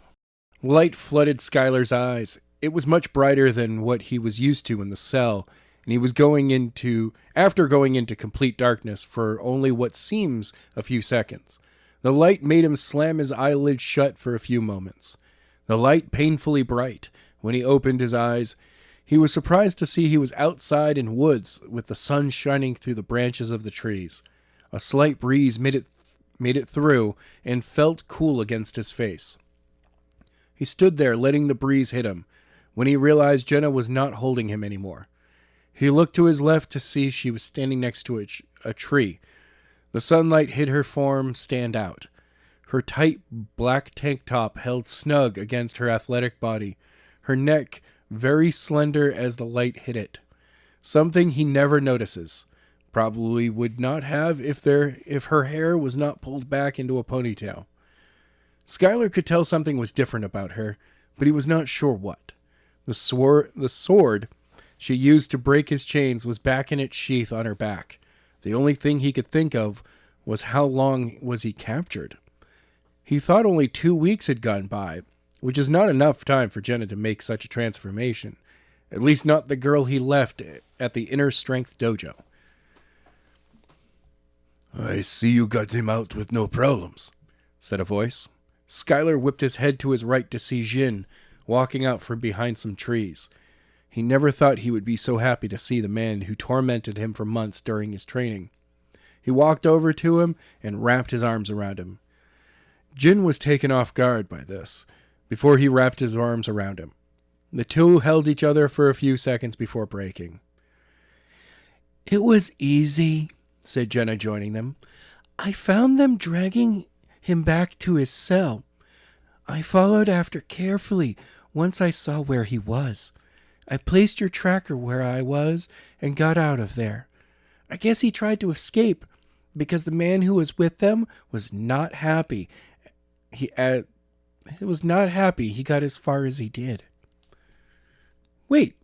Light flooded Skyler's eyes. It was much brighter than what he was used to in the cell, and he was after going into complete darkness for only what seems a few seconds. The light made him slam his eyelids shut for a few moments. The light painfully bright. When he opened his eyes, he was surprised to see he was outside in woods with the sun shining through the branches of the trees. A slight breeze made it through and felt cool against his face. He stood there letting the breeze hit him when he realized Jenna was not holding him anymore. He looked to his left to see she was standing next to a tree. The sunlight hid her form stand out. Her tight black tank top held snug against her athletic body, her neck very slender as the light hit it. Something he never notices. Probably would not have if her hair was not pulled back into a ponytail. Skyler could tell something was different about her, but he was not sure what. The sword she used to break his chains was back in its sheath on her back. The only thing he could think of was how long was he captured. He thought only 2 weeks had gone by, which is not enough time for Jenna to make such a transformation. At least not the girl he left at the Inner Strength Dojo. I see you got him out with no problems, said a voice. Skyler whipped his head to his right to see Jin walking out from behind some trees. He never thought he would be so happy to see the man who tormented him for months during his training. He walked over to him and wrapped his arms around him. Jin was taken off guard by this before he wrapped his arms around him. The two held each other for a few seconds before breaking. It was easy, said Jenna, joining them. I found them dragging him back to his cell. I followed after carefully once I saw where he was. I placed your tracker where I was and got out of there. I guess he tried to escape because the man who was with them was not happy. He got as far as he did. Wait,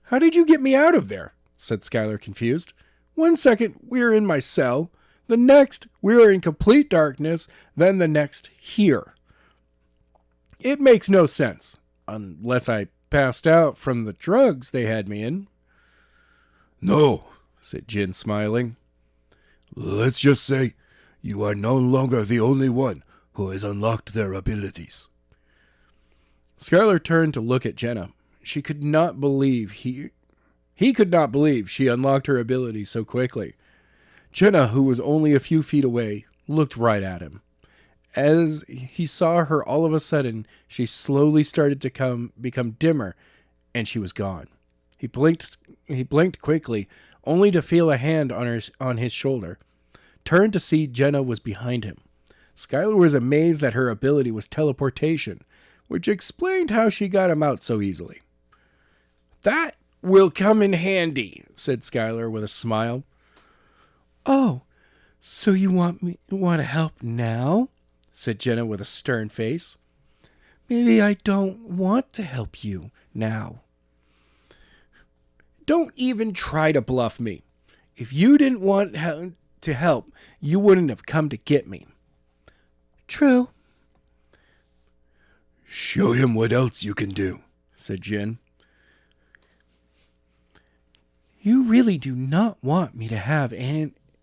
how did you get me out of there? Said Skyler, confused. 1 second, we're in my cell. The next, we're in complete darkness. Then the next, here. It makes no sense, unless I passed out from the drugs they had me in. No, said Jin, smiling. Let's just say you are no longer the only one who has unlocked their abilities. Skyler turned to look at Jenna. She could not believe he could not believe she unlocked her abilities so quickly. Jenna, who was only a few feet away, looked right at him. As he saw her, all of a sudden, she slowly started to become dimmer, and she was gone. He blinked quickly, only to feel a hand on his shoulder. Turned to see Jenna was behind him. Skyler was amazed that her ability was teleportation, which explained how she got him out so easily. That will come in handy, said Skyler with a smile. Oh, so you want to help now? Said Jenna with a stern face. Maybe I don't want to help you now. Don't even try to bluff me. If you didn't want to help, you wouldn't have come to get me. True. Show him what else you can do, said Jin. You really do not want me to have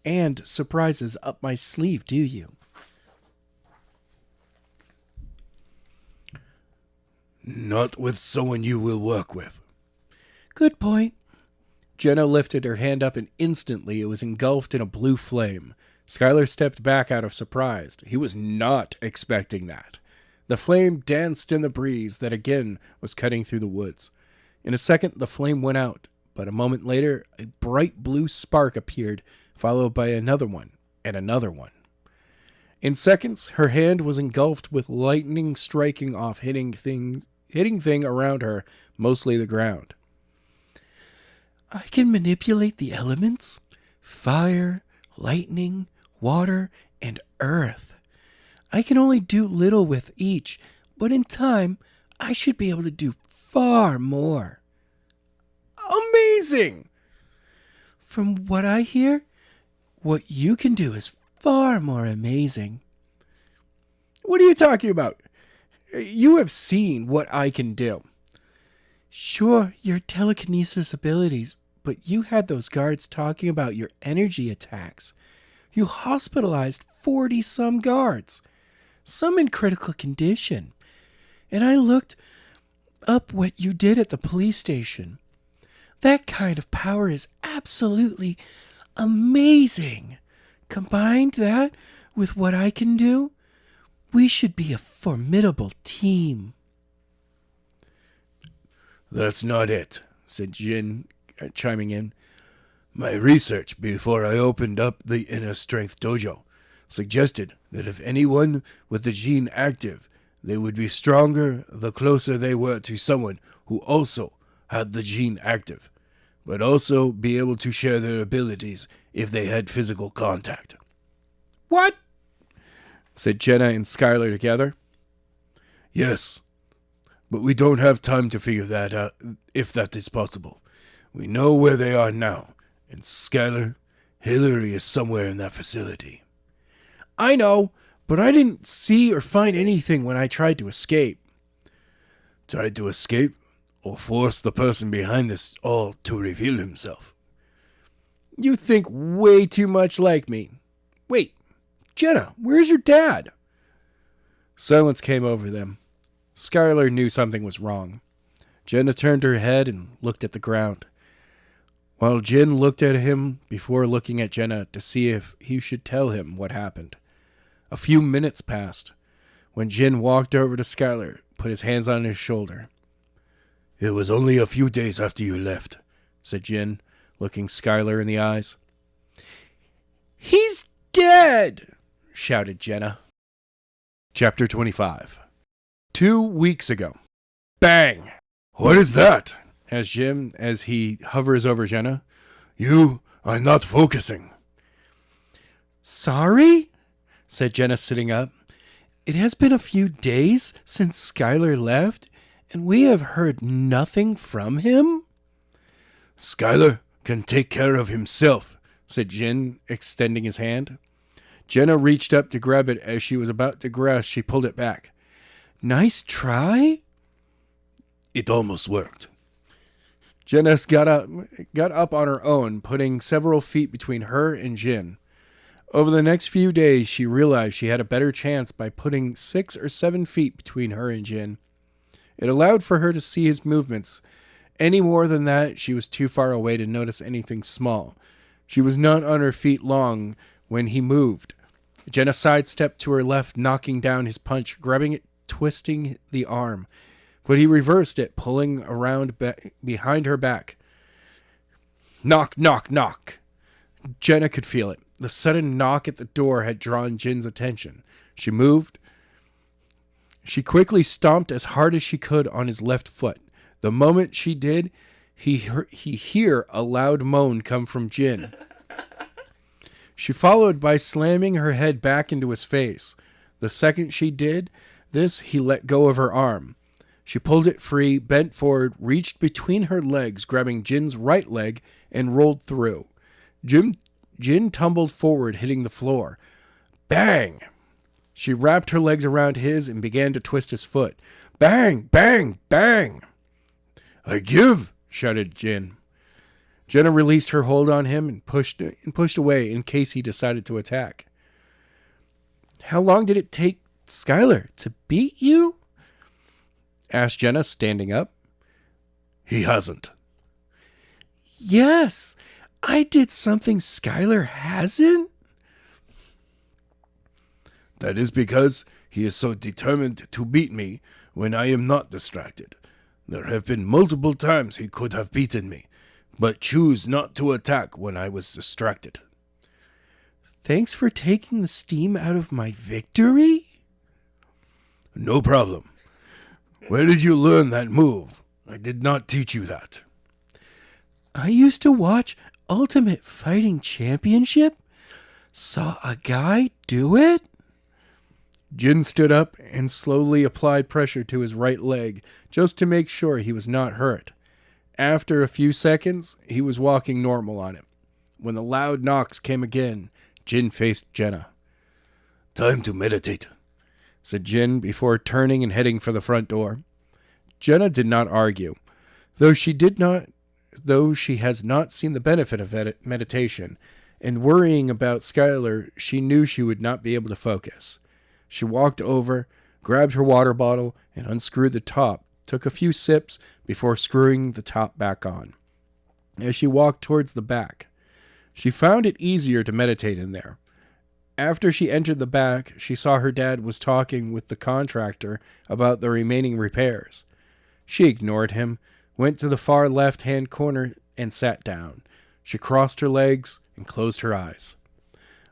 and surprises up my sleeve, do you? Not with someone you will work with. Good point. Jenna lifted her hand up and instantly it was engulfed in a blue flame. Skyler stepped back out of surprise. He was not expecting that. The flame danced in the breeze that again was cutting through the woods. In a second, the flame went out, but a moment later, a bright blue spark appeared, followed by another one and another one. In seconds, her hand was engulfed with lightning striking off hitting thing around her, mostly the ground. I can manipulate the elements, fire, lightning, water, and earth. I can only do little with each, but in time, I should be able to do far more. Amazing! From what I hear, what you can do is far more amazing. What are you talking about? You have seen what I can do. Sure, your telekinesis abilities, but you had those guards talking about your energy attacks. You hospitalized 40-some guards, some in critical condition. And I looked up what you did at the police station. That kind of power is absolutely amazing. Combine that with what I can do, we should be a formidable team. That's not it, said Jin, chiming in. My research before I opened up the Inner Strength Dojo suggested that if anyone with the gene active, they would be stronger the closer they were to someone who also had the gene active, but also be able to share their abilities if they had physical contact. What? Said Jenna and Skyler together. Yes, but we don't have time to figure that out if that is possible. We know where they are now, and Skyler, Hillary is somewhere in that facility. I know, but I didn't see or find anything when I tried to escape. Tried to escape? Or force the person behind this all to reveal himself? You think way too much like me. Wait, Jenna, where's your dad? Silence came over them. Skyler knew something was wrong. Jenna turned her head and looked at the ground, while Jin looked at him before looking at Jenna to see if he should tell him what happened. A few minutes passed when Jin walked over to Skyler, put his hands on his shoulder. It was only a few days after you left, said Jin, looking Skyler in the eyes. He's dead, shouted Jenna. Chapter 25. 2 weeks ago. Bang! What is that? Asked Jim as he hovers over Jenna. You are not focusing. Sorry? Said Jenna, sitting up. It has been a few days since Skyler left, and we have heard nothing from him? Skyler can take care of himself, said Jin, extending his hand. Jenna reached up to grab it. As she was about to grasp, she pulled it back. Nice try? It almost worked. Jenna got up on her own, putting several feet between her and Jin. Over the next few days, she realized she had a better chance by putting 6 or 7 feet between her and Jin. It allowed for her to see his movements. Any more than that, she was too far away to notice anything small. She was not on her feet long when he moved. Jenna sidestepped to her left, knocking down his punch, grabbing it, twisting the arm. But he reversed it, pulling around behind her back. Knock, knock, knock. Jenna could feel it. The sudden knock at the door had drawn Jin's attention. She moved. She quickly stomped as hard as she could on his left foot. The moment she did, he heard a loud moan come from Jin. She followed by slamming her head back into his face. The second she did this, he let go of her arm. She pulled it free, bent forward, reached between her legs, grabbing Jin's right leg, and rolled through. Jin tumbled forward, hitting the floor. Bang! She wrapped her legs around his and began to twist his foot. Bang! Bang! Bang! I give! Shouted Jin. Jenna released her hold on him and pushed away in case he decided to attack. How long did it take Skyler to beat you? Asked Jenna, standing up. He hasn't. Yes, I did something Skyler hasn't? That is because he is so determined to beat me when I am not distracted. There have been multiple times he could have beaten me, but choose not to attack when I was distracted. Thanks for taking the steam out of my victory? No problem. Where did you learn that move? I did not teach you that. I used to watch Ultimate Fighting Championship. Saw a guy do it. Jin stood up and slowly applied pressure to his right leg just to make sure he was not hurt. After a few seconds, he was walking normal on it. When the loud knocks came again, Jin faced Jenna. Time to meditate, said Jin before turning and heading for the front door. Jenna did not argue, though she has not seen the benefit of meditation, and worrying about Skyler, she knew she would not be able to focus. She walked over, grabbed her water bottle, and unscrewed the top, took a few sips before screwing the top back on. As she walked towards the back, she found it easier to meditate in there. After she entered the back, she saw her dad was talking with the contractor about the remaining repairs. She ignored him, went to the far left-hand corner, and sat down. She crossed her legs and closed her eyes.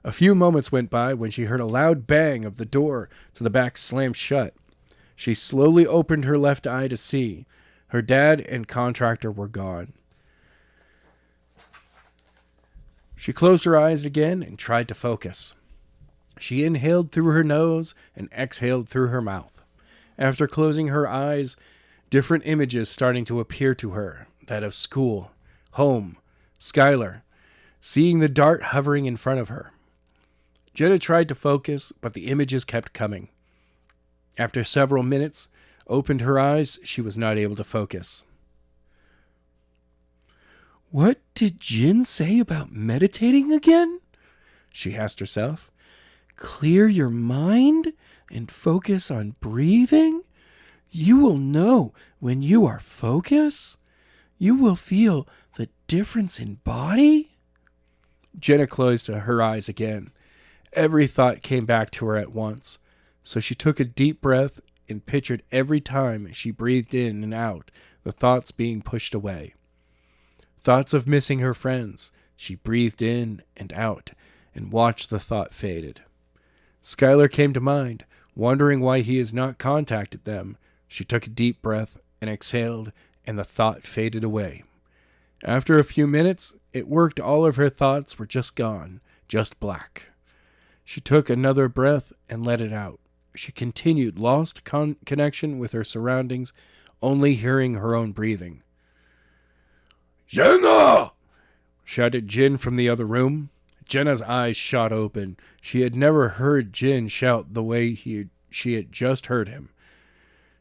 A few moments went by when she heard a loud bang of the door to the back slam shut. She slowly opened her left eye to see. Her dad and contractor were gone. She closed her eyes again and tried to focus. She inhaled through her nose and exhaled through her mouth. After closing her eyes, different images starting to appear to her, that of school, home, Skyler, seeing the dart hovering in front of her. Jenna tried to focus, but the images kept coming. After several minutes, opened her eyes, she was not able to focus. What did Jin say about meditating again? She asked herself. Clear your mind and focus on breathing. You will know when you are focused. You will feel the difference in body. Jenna closed her eyes again. Every thought came back to her at once, so she took a deep breath and pictured every time she breathed in and out the thoughts being pushed away. Thoughts of missing her friends, she breathed in and out and watched the thought faded. Skyler came to mind, wondering why he has not contacted them. She took a deep breath and exhaled, and the thought faded away. After a few minutes, it worked. All of her thoughts were just gone, just black. She took another breath and let it out. She continued, lost connection with her surroundings, only hearing her own breathing. Jenna! Shouted Jin from the other room. Jenna's eyes shot open. She had never heard Jin shout the way she had just heard him.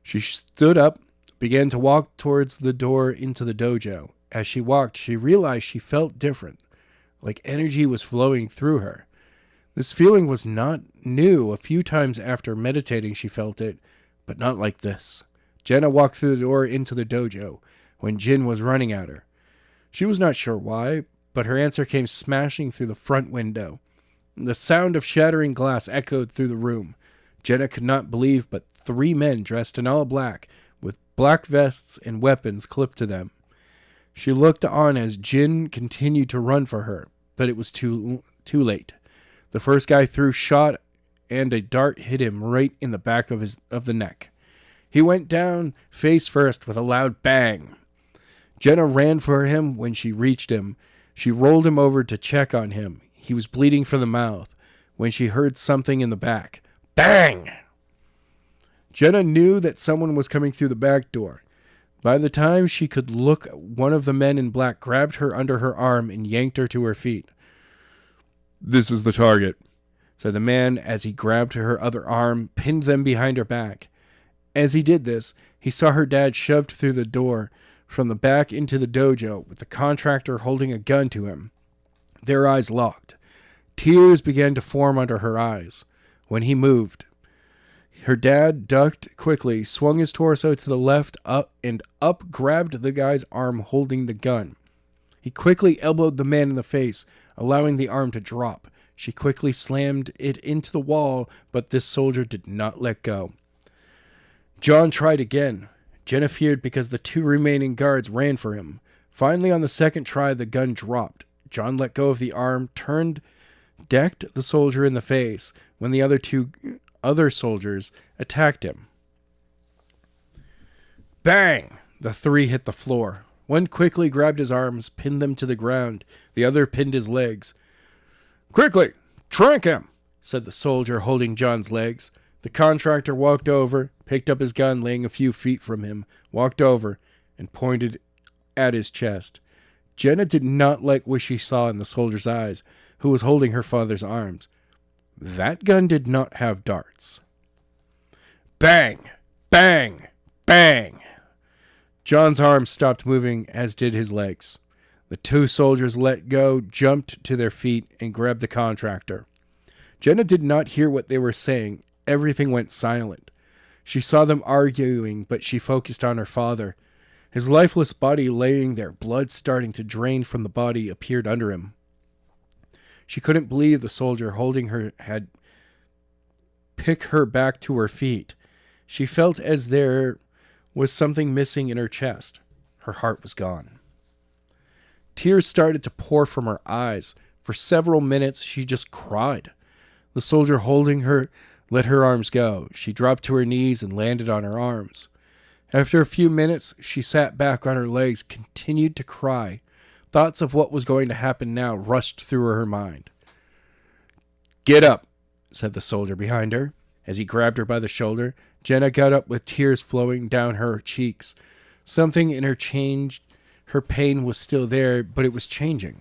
She stood up, began to walk towards the door into the dojo. As she walked, she realized she felt different, like energy was flowing through her. This feeling was not new. A few times after meditating, she felt it, but not like this. Jenna walked through the door into the dojo when Jin was running at her. She was not sure why, but her answer came smashing through the front window. The sound of shattering glass echoed through the room. Jenna could not believe but 3 men dressed in all black, with black vests and weapons clipped to them. She looked on as Jin continued to run for her, but it was too late. The first guy threw shot, and a dart hit him right in the back of the neck. He went down face first with a loud bang. Jenna ran for him. When she reached him, she rolled him over to check on him. He was bleeding from the mouth when she heard something in the back. Bang! Jenna knew that someone was coming through the back door. By the time she could look, one of the men in black grabbed her under her arm and yanked her to her feet. This is the target, said the man as he grabbed her other arm, pinned them behind her back. As he did this, he saw her dad shoved through the door from the back into the dojo, with the contractor holding a gun to him. Their eyes locked. Tears began to form under her eyes. When he moved, her dad ducked quickly, swung his torso to the left, up, grabbed the guy's arm holding the gun. He quickly elbowed the man in the face, allowing the arm to drop. She quickly slammed it into the wall, but this soldier did not let go. John tried again. Jenna feared because the 2 remaining guards ran for him. Finally, on the second try, the gun dropped. John let go of the arm, turned, decked the soldier in the face when the other soldiers attacked him. Bang! The 3 hit the floor. One quickly grabbed his arms, pinned them to the ground. The other pinned his legs. Quickly, trank him, said the soldier holding John's legs. The contractor walked over, picked up his gun laying a few feet from him, walked over, and pointed at his chest. Jenna did not like what she saw in the soldier's eyes, who was holding her father's arms. That gun did not have darts. Bang! Bang! Bang! John's arms stopped moving, as did his legs. The two soldiers let go, jumped to their feet, and grabbed the contractor. Jenna did not hear what they were saying. Everything went silent. She saw them arguing, but she focused on her father. His lifeless body laying there, blood starting to drain from the body, appeared under him. She couldn't believe the soldier holding her had picked her back to her feet. She felt as there was something missing in her chest. Her heart was gone. Tears started to pour from her eyes. For several minutes, she just cried. The soldier holding her let her arms go. She dropped to her knees and landed on her arms. After a few minutes, she sat back on her legs, continued to cry. Thoughts of what was going to happen now rushed through her mind. "Get up," said the soldier behind her. As he grabbed her by the shoulder, Jenna got up with tears flowing down her cheeks. Something in her changed. Her pain was still there, but it was changing.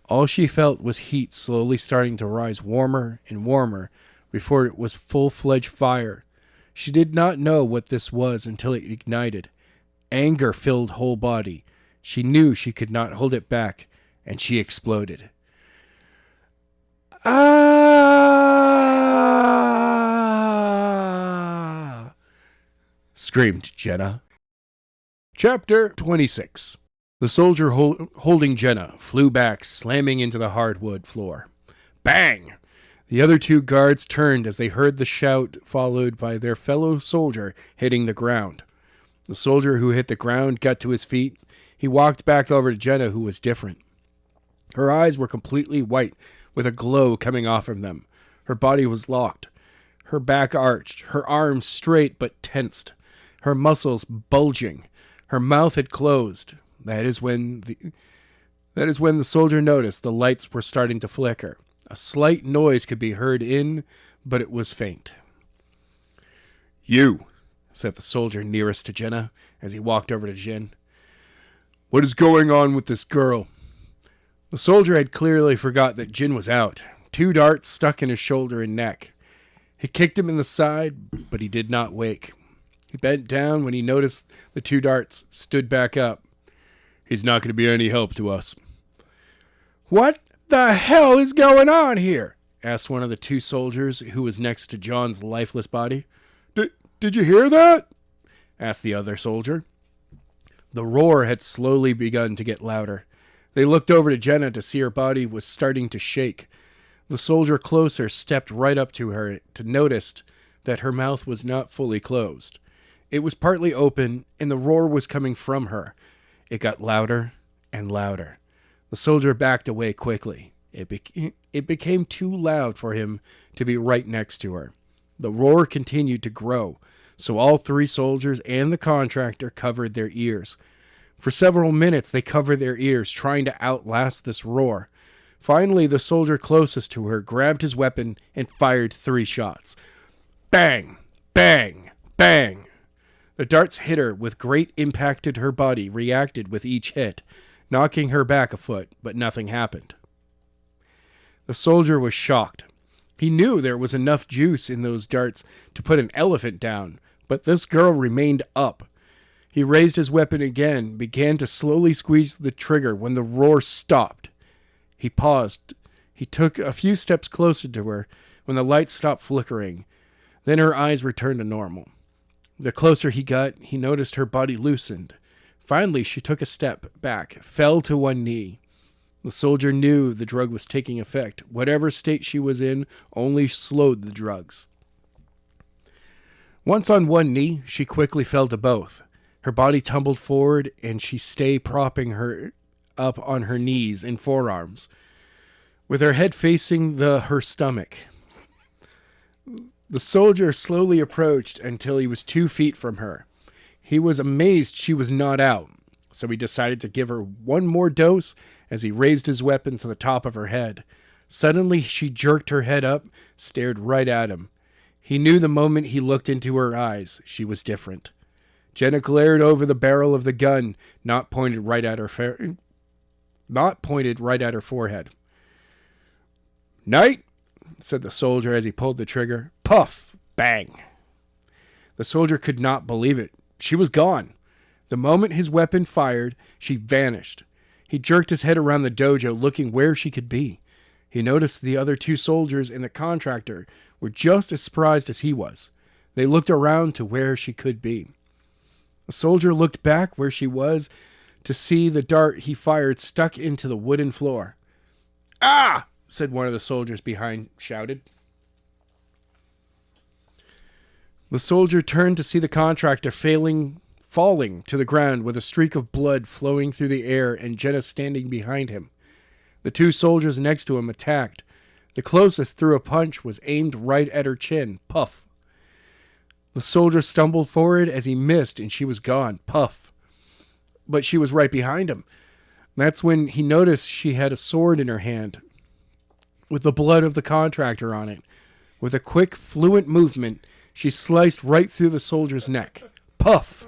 All she felt was heat slowly starting to rise warmer and warmer before it was full-fledged fire. She did not know what this was until it ignited. Anger filled whole body. She knew she could not hold it back, and she exploded. "Ah!" screamed Jenna. Chapter 26. The soldier holding Jenna flew back, slamming into the hardwood floor. Bang! The other two guards turned as they heard the shout, followed by their fellow soldier hitting the ground. The soldier who hit the ground got to his feet. He walked back over to Jenna, who was different. Her eyes were completely white, with a glow coming off of them. Her body was locked, her back arched, her arms straight but tensed, her muscles bulging. Her mouth had closed. That is when the soldier noticed the lights were starting to flicker. A slight noise could be heard but it was faint. "You," said the soldier nearest to Jenna as he walked over to Jin. "What is going on with this girl?" The soldier had clearly forgot that Jin was out. 2 darts stuck in his shoulder and neck. He kicked him in the side, but he did not wake. He bent down when he noticed the 2 darts, stood back up. "He's not going to be any help to us." "What the hell is going on here?" asked one of the 2 soldiers who was next to John's lifeless body. Did you hear that?" asked the other soldier. The roar had slowly begun to get louder. They looked over to Jenna to see her body was starting to shake. The soldier closer stepped right up to her to notice that her mouth was not fully closed. It was partly open, and the roar was coming from her. It got louder and louder. The soldier backed away quickly. It became too loud for him to be right next to her. The roar continued to grow, so all 3 soldiers and the contractor covered their ears. For several minutes, they covered their ears, trying to outlast this roar. Finally, the soldier closest to her grabbed his weapon and fired 3 shots. Bang! Bang! Bang! The darts hit her with great impact. Her body reacted with each hit, knocking her back a foot, but nothing happened. The soldier was shocked. He knew there was enough juice in those darts to put an elephant down, but this girl remained up. He raised his weapon again, began to slowly squeeze the trigger when the roar stopped. He paused. He took a few steps closer to her when the light stopped flickering. Then her eyes returned to normal. The closer he got, he noticed her body loosened. Finally, she took a step back, fell to one knee. The soldier knew the drug was taking effect. Whatever state she was in only slowed the drugs. Once on one knee, she quickly fell to both. Her body tumbled forward, and she stayed propping her up on her knees and forearms, with her head facing her stomach. The soldier slowly approached until he was 2 feet from her. He was amazed she was not out, so he decided to give her one more dose as he raised his weapon to the top of her head. Suddenly, she jerked her head up, stared right at him. He knew the moment he looked into her eyes, she was different. Jenna glared over the barrel of the gun, not pointed right at her forehead. "Night?" said the soldier as he pulled the trigger. Puff! Bang! The soldier could not believe it. She was gone. The moment his weapon fired, she vanished. He jerked his head around the dojo, looking where she could be. He noticed the other two soldiers and the contractor were just as surprised as he was. They looked around to where she could be. The soldier looked back where she was to see the dart he fired stuck into the wooden floor. "Ah!" said one of the soldiers behind, shouted. The soldier turned to see the contractor falling to the ground with a streak of blood flowing through the air and Jenna standing behind him. The two soldiers next to him attacked. The closest threw a punch was aimed right at her chin. Puff. The soldier stumbled forward as he missed and she was gone. Puff. But she was right behind him. That's when he noticed she had a sword in her hand with the blood of the contractor on it. With a quick, fluent movement, she sliced right through the soldier's neck. Puff!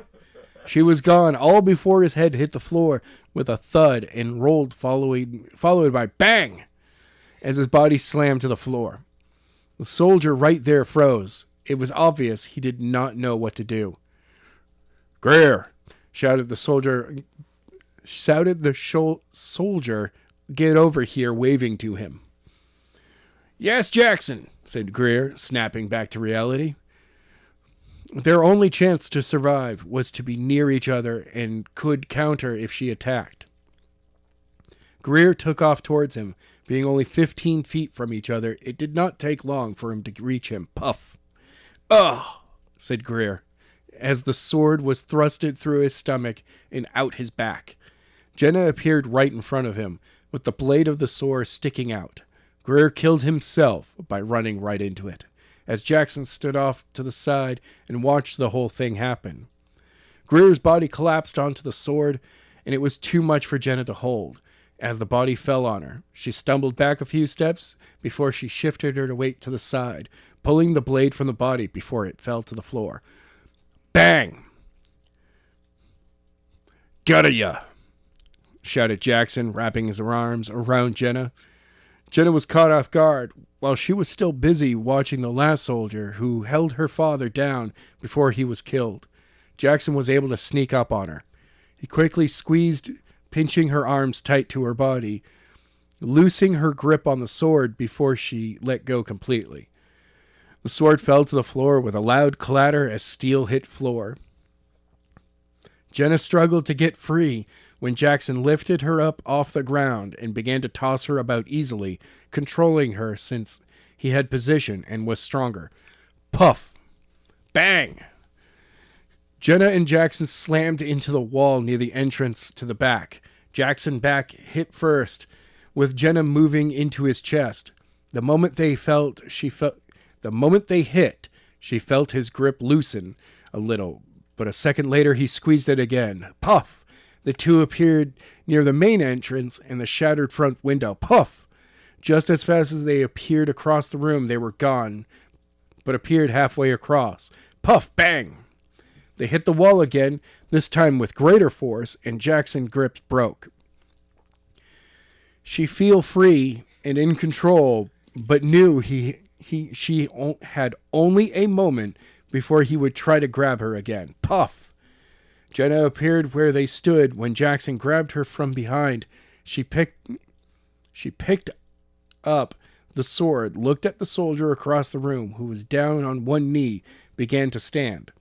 She was gone, all before his head hit the floor with a thud and rolled, followed by bang, as his body slammed to the floor. The soldier right there froze. It was obvious he did not know what to do. "Greer!" shouted the soldier. Soldier, "Get over here," waving to him. "Yes, Jackson," said Greer, snapping back to reality. Their only chance to survive was to be near each other and could counter if she attacked. Greer took off towards him. Being only 15 feet from each other, it did not take long for him to reach him. Puff. "Ugh," said Greer, as the sword was thrusted through his stomach and out his back. Jenna appeared right in front of him, with the blade of the sword sticking out. Greer killed himself by running right into it, as Jackson stood off to the side and watched the whole thing happen. Greer's body collapsed onto the sword, and it was too much for Jenna to hold. As the body fell on her, she stumbled back a few steps before she shifted her weight to the side, pulling the blade from the body before it fell to the floor. Bang! "Gotta ya!" shouted Jackson, wrapping his arms around Jenna. Jenna was caught off guard while she was still busy watching the last soldier who held her father down before he was killed. Jackson was able to sneak up on her. He quickly squeezed, pinching her arms tight to her body, loosing her grip on the sword before she let go completely. The sword fell to the floor with a loud clatter as steel hit floor. Jenna struggled to get free when Jackson lifted her up off the ground and began to toss her about easily, controlling her since he had position and was stronger. Puff! Bang! Jenna and Jackson slammed into the wall near the entrance to the back. Jackson back hit first, with Jenna moving into his chest. The moment they hit, she felt his grip loosen a little, but a second later he squeezed it again. Puff! The two appeared near the main entrance and the shattered front window. Puff! Just as fast as they appeared across the room, they were gone, but appeared halfway across. Puff! Bang! They hit the wall again, this time with greater force, and Jackson's grip broke. She felt free and in control, but knew she had only a moment before he would try to grab her again. Puff! Jenna appeared where they stood when Jackson grabbed her from behind. She picked up the sword, looked at the soldier across the room who was down on one knee, began to stand.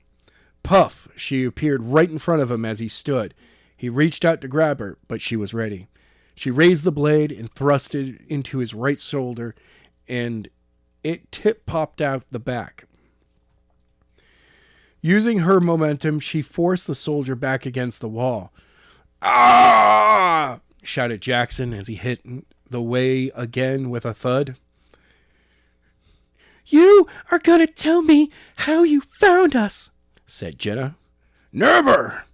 Puff! She appeared right in front of him as he stood. He reached out to grab her, but she was ready. She raised the blade and thrust it into his right shoulder, and it popped out the back. Using her momentum, she forced the soldier back against the wall. "Ah!" shouted Jackson as he hit the way again with a thud. "You are going to tell me how you found us," said Jenna. "Never!"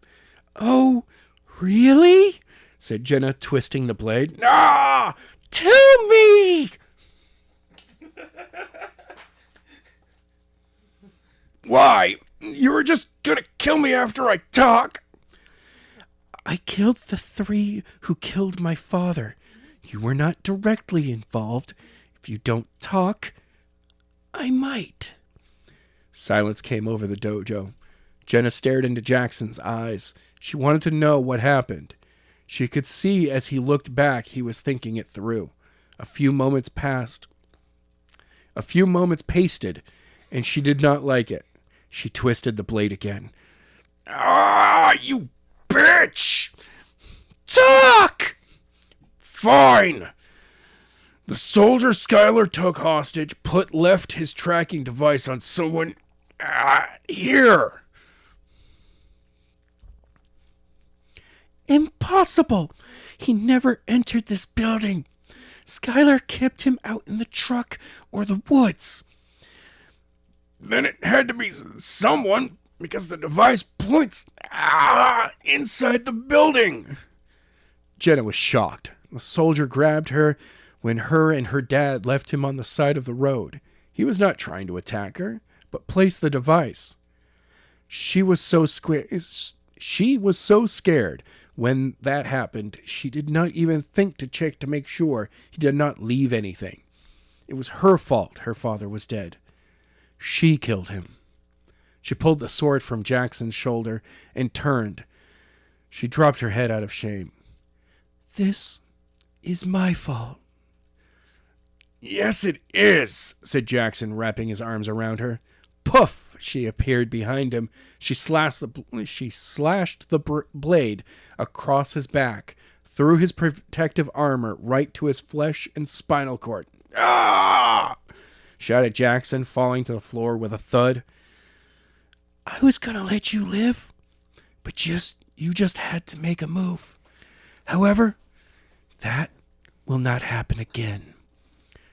"Oh, really?" said Jenna, twisting the blade. "Ah! Tell me!" "Why? You were just gonna kill me after I talk." "I killed the 3 who killed my father. You were not directly involved. If you don't talk, I might. Silence came over the dojo. Jenna stared into Jackson's eyes. She wanted to know what happened. She could see as he looked back he was thinking it through. A few moments passed. A few moments pasted, and she did not like it. She twisted the blade again. Ah, you bitch! Talk! Fine. The soldier Skyler took hostage left his tracking device on someone here. Impossible! He never entered this building. Skyler kept him out in the truck or the woods. Then it had to be someone, because the device points inside the building. Jenna was shocked. The soldier grabbed her when her and her dad left him on the side of the road. He was not trying to attack her, but placed the device. She was so scared when that happened, she did not even think to check to make sure he did not leave anything. It was her fault her father was dead. She killed him. She pulled the sword from Jackson's shoulder and turned. She dropped her head out of shame. This is my fault. Yes, it is, said Jackson, wrapping his arms around her. Poof! She appeared behind him. She slashed the blade across his back, through his protective armor right to his flesh and spinal cord. Ah! Shouted Jackson, falling to the floor with a thud. I was gonna let you live, but you just had to make a move. However, that will not happen again.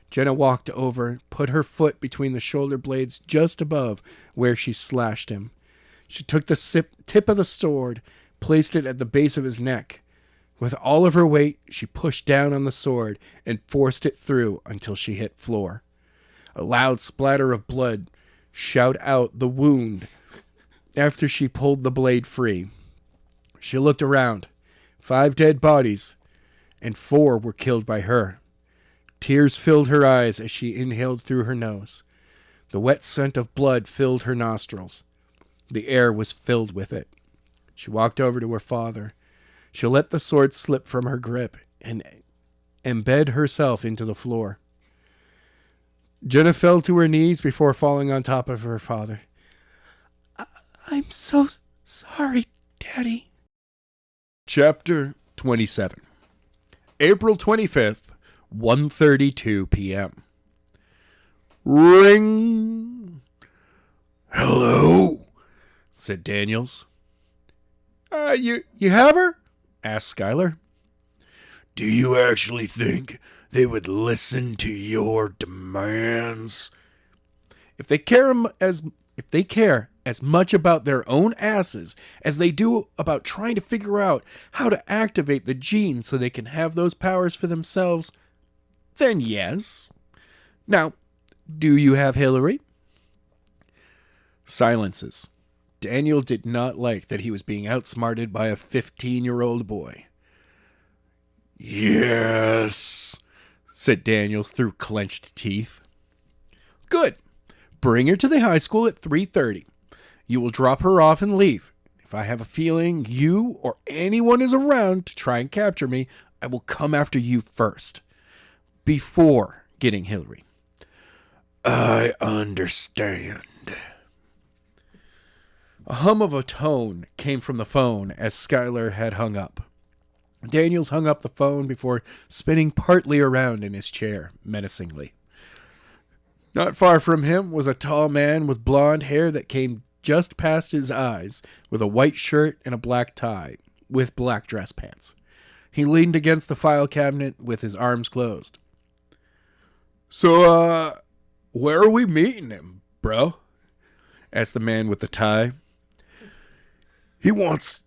Jenna walked over, put her foot between the shoulder blades just above where she slashed him. She took the tip of the sword, placed it at the base of his neck. With all of her weight, she pushed down on the sword and forced it through until she hit floor. A loud splatter of blood shot out the wound after she pulled the blade free. She looked around. 5 dead bodies, and 4 were killed by her. Tears filled her eyes as she inhaled through her nose. The wet scent of blood filled her nostrils. The air was filled with it. She walked over to her father. She let the sword slip from her grip and embed herself into the floor. Jenna fell to her knees before falling on top of her father. I'm so sorry, Daddy. Chapter 27. April 25th, 1:32 p.m. Ring. Hello? Said Daniels. You have her? Asked Skyler. Do you actually think they would listen to your demands? If they care as much about their own asses as they do about trying to figure out how to activate the gene so they can have those powers for themselves, then yes. Now, do you have Hillary? Silences. Daniel did not like that he was being outsmarted by a 15-year-old boy. Yes, said Daniels through clenched teeth. Good. Bring her to the high school at 3:30. You will drop her off and leave. If I have a feeling you or anyone is around to try and capture me, I will come after you first, before getting Hillary. I understand. A hum of a tone came from the phone as Skyler had hung up. Daniels hung up the phone before spinning partly around in his chair, menacingly. Not far from him was a tall man with blonde hair that came just past his eyes, with a white shirt and a black tie, with black dress pants. He leaned against the file cabinet with his arms closed. So, where are we meeting him, bro? Asked the man with the tie. He wants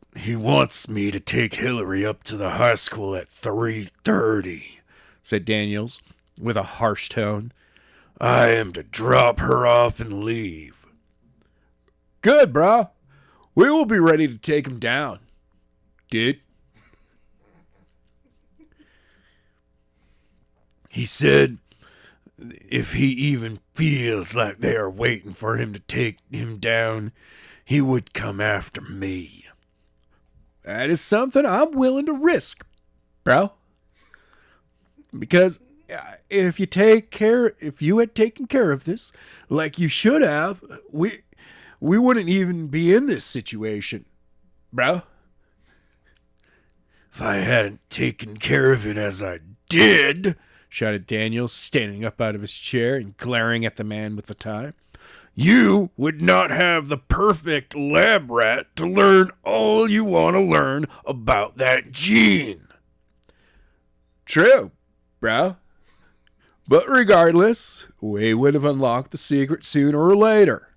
me to take Hillary up to the high school at 3:30, said Daniels, with a harsh tone. I am to drop her off and leave. Good, bro. We will be ready to take him down, dude. He said If he even feels like they are waiting for him to take him down, he would come after me. That is something I'm willing to risk, bro. Because if you had taken care of this like you should have, we wouldn't even be in this situation, bro. If I hadn't taken care of it as I did, shouted Daniel, standing up out of his chair and glaring at the man with the tie, you would not have the perfect lab rat to learn all you want to learn about that gene. True, bro. But regardless, we would have unlocked the secret sooner or later.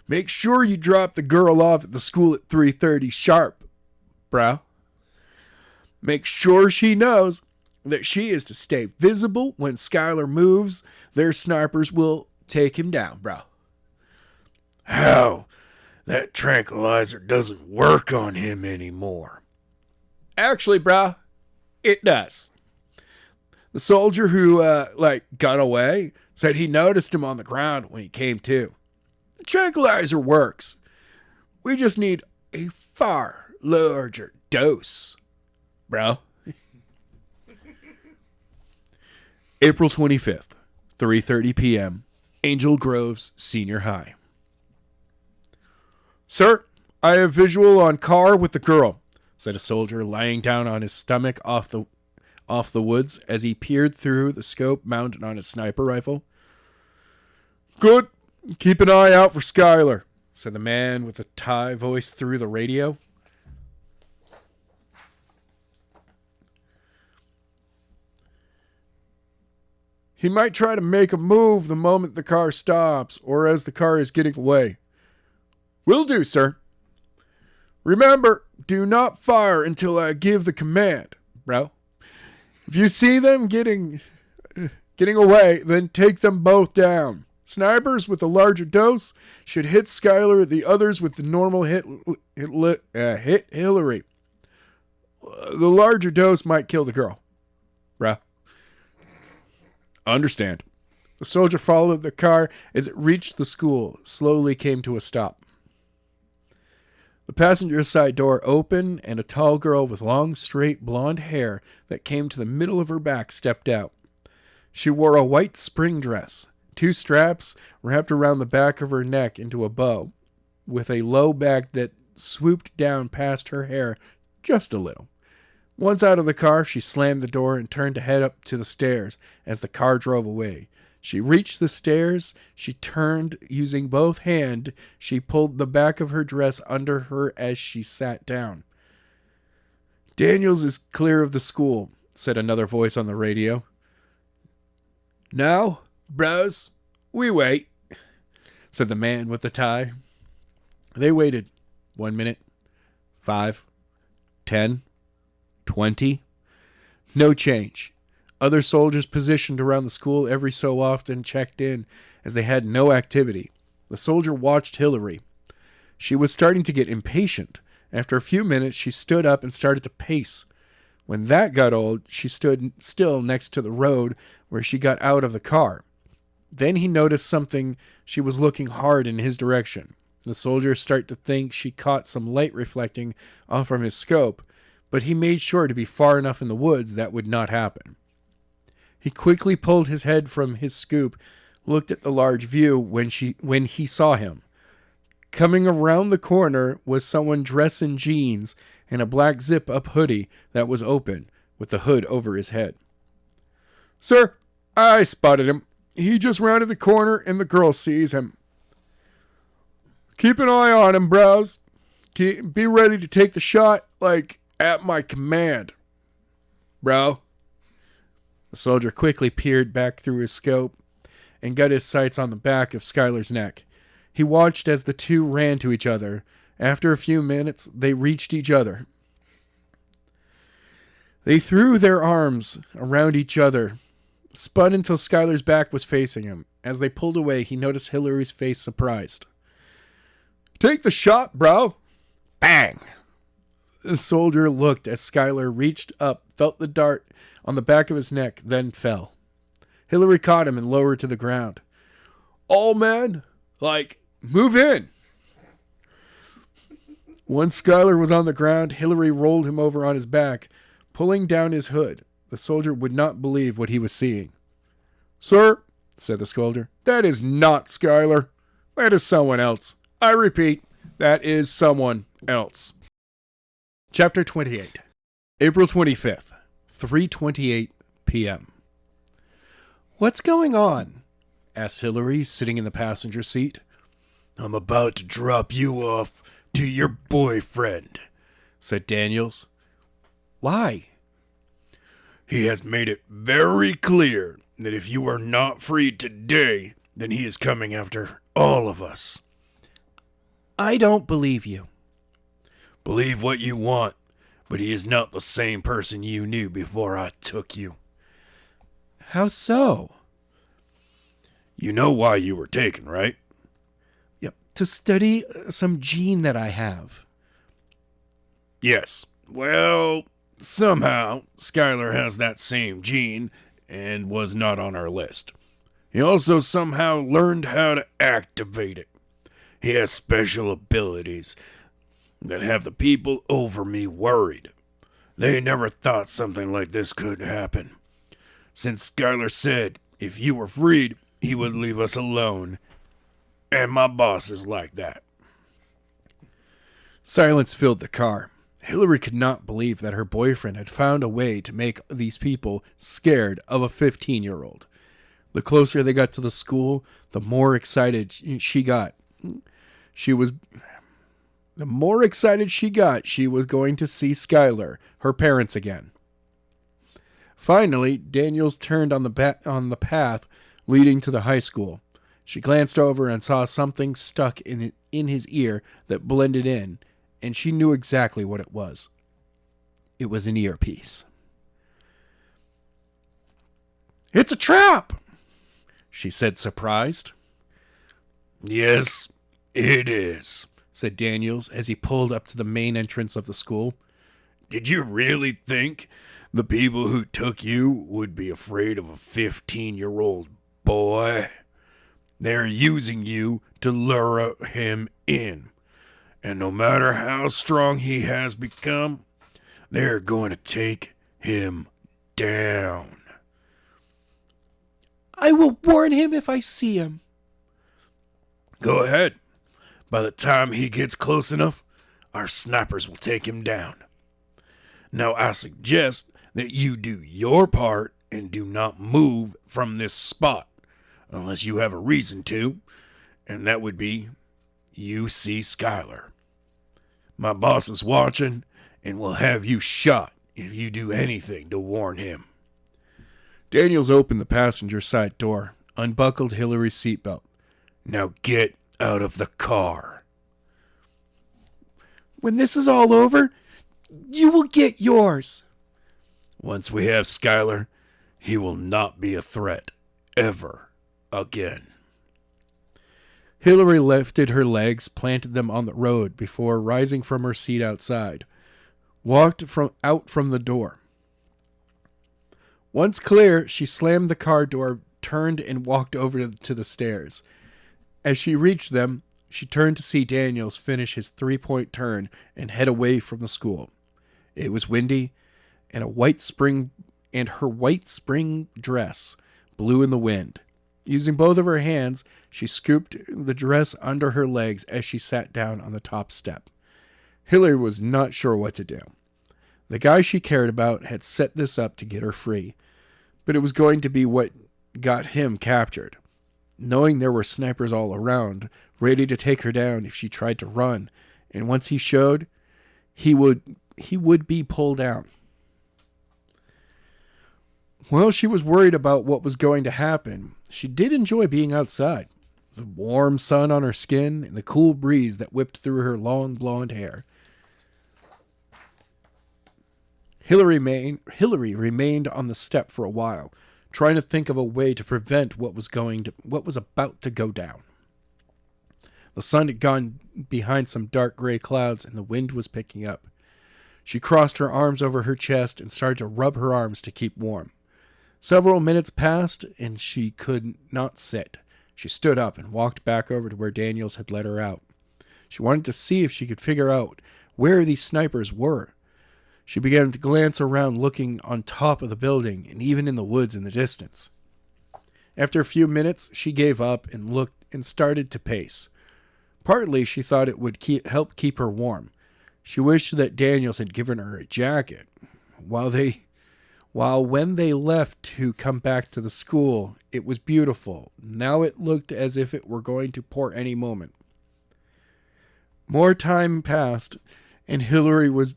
Make sure you drop the girl off at the school at 3:30 sharp, bro. Make sure she knows that she is to stay visible. When Skyler moves, their snipers will take him down, bro. How? That tranquilizer doesn't work on him anymore. Actually, bro, it does. The soldier who, got away said he noticed him on the ground when he came to. The tranquilizer works. We just need a far larger dose, bro. April 25th, 3:30 p.m., Angel Groves Senior High. Sir, I have visual on car with the girl, said a soldier lying down on his stomach off the woods as he peered through the scope mounted on his sniper rifle. Good. Keep an eye out for Skyler, said the man with the tie voice through the radio. He might try to make a move the moment the car stops or as the car is getting away. Will do, sir. Remember, do not fire until I give the command, bro. If you see them getting away, then take them both down. Snipers with a larger dose should hit Skyler, the others with the normal hit Hillary. The larger dose might kill the girl, bro. Understand. The soldier followed the car as it reached the school, slowly came to a stop. The passenger side door opened, and a tall girl with long, straight, blonde hair that came to the middle of her back stepped out. She wore a white spring dress, 2 straps wrapped around the back of her neck into a bow, with a low back that swooped down past her hair just a little. Once out of the car, she slammed the door and turned to head up to the stairs as the car drove away. She reached the stairs. She turned. Using both hands, she pulled the back of her dress under her as she sat down. Daniels is clear of the school, said another voice on the radio. Now, bros, we wait, said the man with the tie. They waited. 1 minute, 5, 10, 20. No change. Other soldiers positioned around the school every so often checked in as they had no activity. The soldier watched Hillary. She was starting to get impatient. After a few minutes, she stood up and started to pace. When that got old, she stood still next to the road where she got out of the car. Then he noticed something. She was looking hard in his direction. The soldier started to think she caught some light reflecting off from his scope, but he made sure to be far enough in the woods that would not happen. He quickly pulled his head from his scoop, looked at the large view when he saw him. Coming around the corner was someone dressed in jeans and a black zip-up hoodie that was open, with the hood over his head. Sir, I spotted him. He just rounded the corner and the girl sees him. Keep an eye on him, bros. Be ready to take the shot, at my command, bro. The soldier quickly peered back through his scope and got his sights on the back of Skyler's neck. He watched as the two ran to each other. After a few minutes, they reached each other. They threw their arms around each other, spun until Skyler's back was facing him. As they pulled away, he noticed Hillary's face surprised. Take the shot, bro. Bang! The soldier looked as Skyler reached up, felt the dart on the back of his neck, then fell. Hillary caught him and lowered to the ground. "Oh, man, move in." Once Skyler was on the ground, Hillary rolled him over on his back, pulling down his hood. The soldier would not believe what he was seeing. "Sir," said the soldier, "that is not Skyler. That is someone else. I repeat, that is someone else." Chapter 28. April 25th, 3:28 p.m. "What's going on?" asked Hillary, sitting in the passenger seat. "I'm about to drop you off to your boyfriend," said Daniels. "Why?" "He has made it very clear that if you are not freed today, then he is coming after all of us." "I don't believe you." "Believe what you want, but he is not the same person you knew before I took you." "How so?" "You know why you were taken, right?" "Yep, to study some gene that I have." "Yes. Well, somehow Skyler has that same gene and was not on our list. He also somehow learned how to activate it. He has special abilities that have the people over me worried. They never thought something like this could happen. Since Skyler said if you were freed, he would leave us alone. And my boss is like that." Silence filled the car. Hillary could not believe that her boyfriend had found a way to make these people scared of a 15-year-old. The closer they got to the school, the more excited she got. The more excited she got, she was going to see Skyler, her parents again. Finally, Daniels turned on the path leading to the high school. She glanced over and saw something stuck in his ear that blended in, and she knew exactly what it was. It was an earpiece. "It's a trap!" she said, surprised. "Yes, it is," said Daniels as he pulled up to the main entrance of the school. "Did you really think the people who took you would be afraid of a 15-year-old boy? They're using you to lure him in. And no matter how strong he has become, they're going to take him down." "I will warn him if I see him." "Go ahead. By the time he gets close enough, our snipers will take him down. Now I suggest that you do your part and do not move from this spot, unless you have a reason to, and that would be you see Skyler. My boss is watching and will have you shot if you do anything to warn him." Daniels opened the passenger side door, unbuckled Hillary's seatbelt. "Now get out of the car." "When this is all over, you will get yours." "Once we have Skyler, he will not be a threat ever again." Hillary lifted her legs, planted them on the road before rising from her seat outside, walked out from the door. Once clear, she slammed the car door, turned, and walked over to the stairs. As she reached them, she turned to see Daniels finish his three-point turn and head away from the school. It was windy, and her white spring dress blew in the wind. Using both of her hands, she scooped the dress under her legs as she sat down on the top step. Hillary was not sure what to do. The guy she cared about had set this up to get her free, but it was going to be what got him captured. Knowing there were snipers all around, ready to take her down if she tried to run, and once he showed, he would be pulled down. While she was worried about what was going to happen, she did enjoy being outside. The warm sun on her skin and the cool breeze that whipped through her long blonde hair. Hillary remained on the step for a while, trying to think of a way to prevent what was about to go down. The sun had gone behind some dark gray clouds and the wind was picking up. She crossed her arms over her chest and started to rub her arms to keep warm. Several minutes passed, and she could not sit. She stood up and walked back over to where Daniels had let her out. She wanted to see if she could figure out where these snipers were. She began to glance around, looking on top of the building and even in the woods in the distance. After a few minutes, she gave up and looked and started to pace. Partly, she thought it would help keep her warm. She wished that Daniels had given her a jacket. While when they left to come back to the school, it was beautiful. Now it looked as if it were going to pour any moment. More time passed, and Hillary was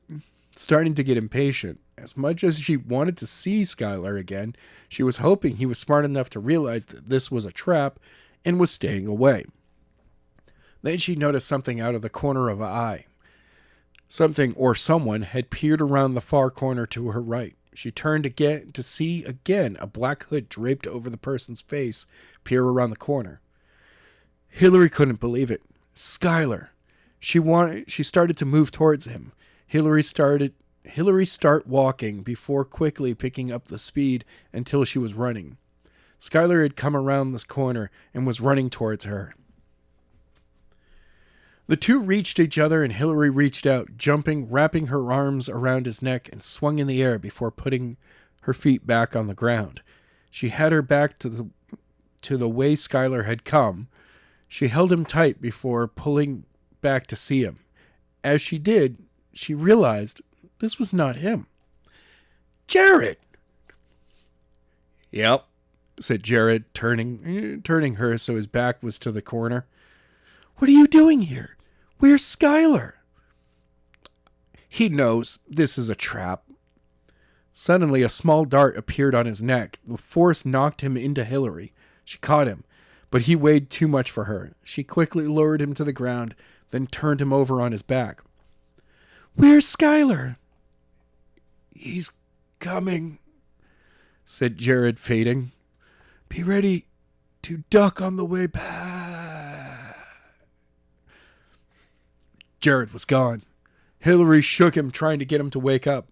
starting to get impatient. As much as she wanted to see Skyler again, she was hoping he was smart enough to realize that this was a trap and was staying away. Then she noticed something out of the corner of an eye. Something or someone had peered around the far corner to her right. She turned again to see again a black hood draped over the person's face peer around the corner. Hillary couldn't believe it. Skyler. She started to move towards him. Hillary start walking before quickly picking up the speed until she was running. Skyler had come around this corner and was running towards her. The two reached each other, and Hillary reached out, jumping, wrapping her arms around his neck, and swung in the air before putting her feet back on the ground. She had her back to the way Skyler had come. She held him tight before pulling back to see him. As she did, she realized this was not him. Jared! Yep, said Jared, turning her so his back was to the corner. What are you doing here? Where's Skyler? He knows this is a trap. Suddenly, a small dart appeared on his neck. The force knocked him into Hillary. She caught him, but he weighed too much for her. She quickly lowered him to the ground, then turned him over on his back. Where's Skyler? He's coming, said Jared, fading. Be ready to duck on the way back. Jared was gone. Hillary shook him, trying to get him to wake up.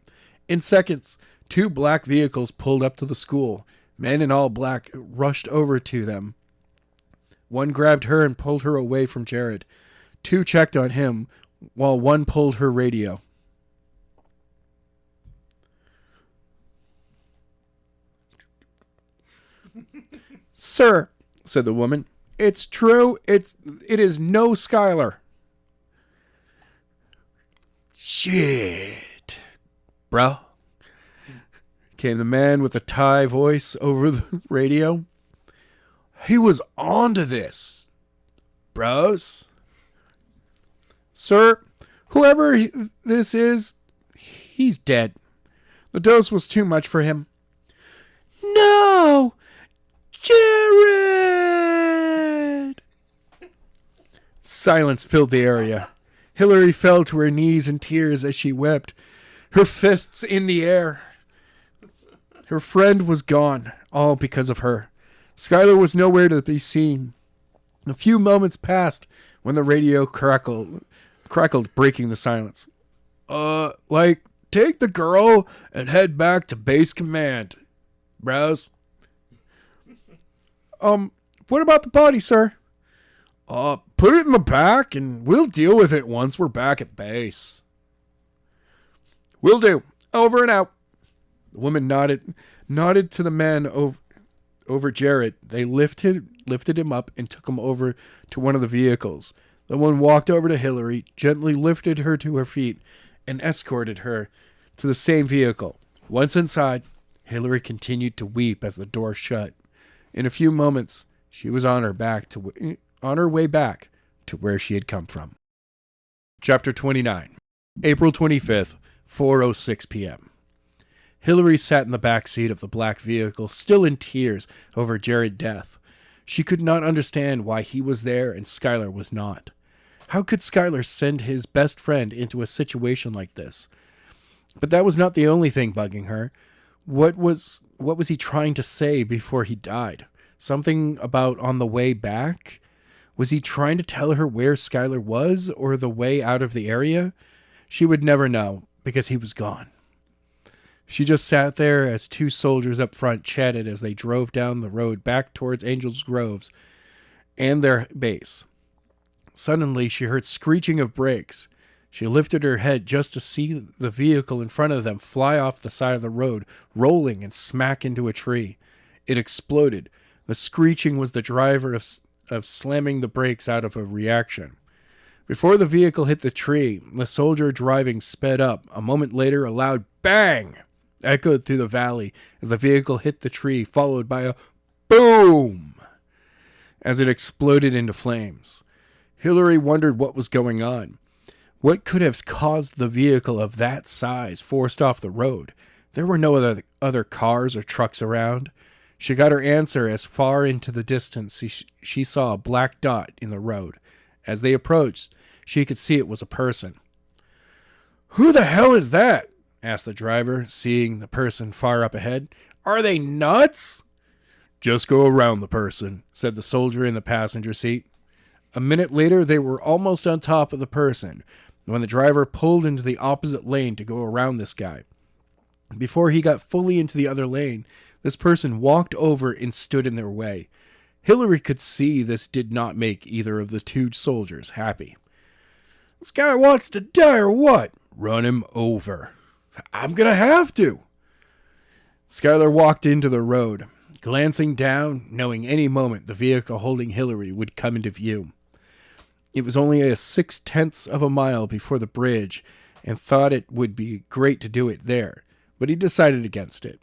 In seconds, 2 black vehicles pulled up to the school. Men in all black rushed over to them. One grabbed her and pulled her away from Jared. 2 checked on him, while one pulled her radio. Sir, said the woman, it's true. It is no Skyler. Shit, bro, came the man with a Thai voice over the radio. He was onto this, bros. Sir, whoever this is, he's dead. The dose was too much for him. No! Jared! Silence filled the area. Hillary fell to her knees in tears as she wept, her fists in the air. Her friend was gone, all because of her. Skyler was nowhere to be seen. A few moments passed when the radio crackled, breaking the silence. Take the girl and head back to base command, bros. What about the body, sir? Put it in the back and we'll deal with it once we're back at base. Will do. Over and out. The woman nodded to the man over Jared. They lifted him up and took him over to one of the vehicles. The one walked over to Hillary, gently lifted her to her feet, and escorted her to the same vehicle. Once inside, Hillary continued to weep as the door shut. In a few moments, she was on her way back to where she had come from. Chapter 29. April 25th, 4:06 p.m. Hillary sat in the back seat of the black vehicle, still in tears over Jared's death. She could not understand why he was there and Skyler was not. How could Skyler send his best friend into a situation like this? But that was not the only thing bugging her. What was he trying to say before he died? Something about on the way back? Was he trying to tell her where Skyler was or the way out of the area? She would never know because he was gone. She just sat there as two soldiers up front chatted as they drove down the road back towards Angel's Groves and their base. Suddenly, she heard screeching of brakes. She lifted her head just to see the vehicle in front of them fly off the side of the road, rolling and smack into a tree. It exploded. The screeching was the driver of slamming the brakes out of a reaction. Before the vehicle hit the tree, the soldier driving sped up. A moment later, a loud bang echoed through the valley as the vehicle hit the tree, followed by a boom as it exploded into flames. Hillary wondered what was going on. What could have caused the vehicle of that size forced off the road? There were no other cars or trucks around. She got her answer as far into the distance she saw a black dot in the road. As they approached, she could see it was a person. "Who the hell is that?" asked the driver, seeing the person far up ahead. "Are they nuts?" "Just go around the person," said the soldier in the passenger seat. A minute later, they were almost on top of the person when the driver pulled into the opposite lane to go around this guy. Before he got fully into the other lane, this person walked over and stood in their way. Hillary could see this did not make either of the two soldiers happy. "This guy wants to die or what?" "Run him over." "I'm gonna have to." Skyler walked into the road, glancing down, knowing any moment the vehicle holding Hillary would come into view. It was only a 6/10 of a mile before the bridge, and thought it would be great to do it there, but he decided against it.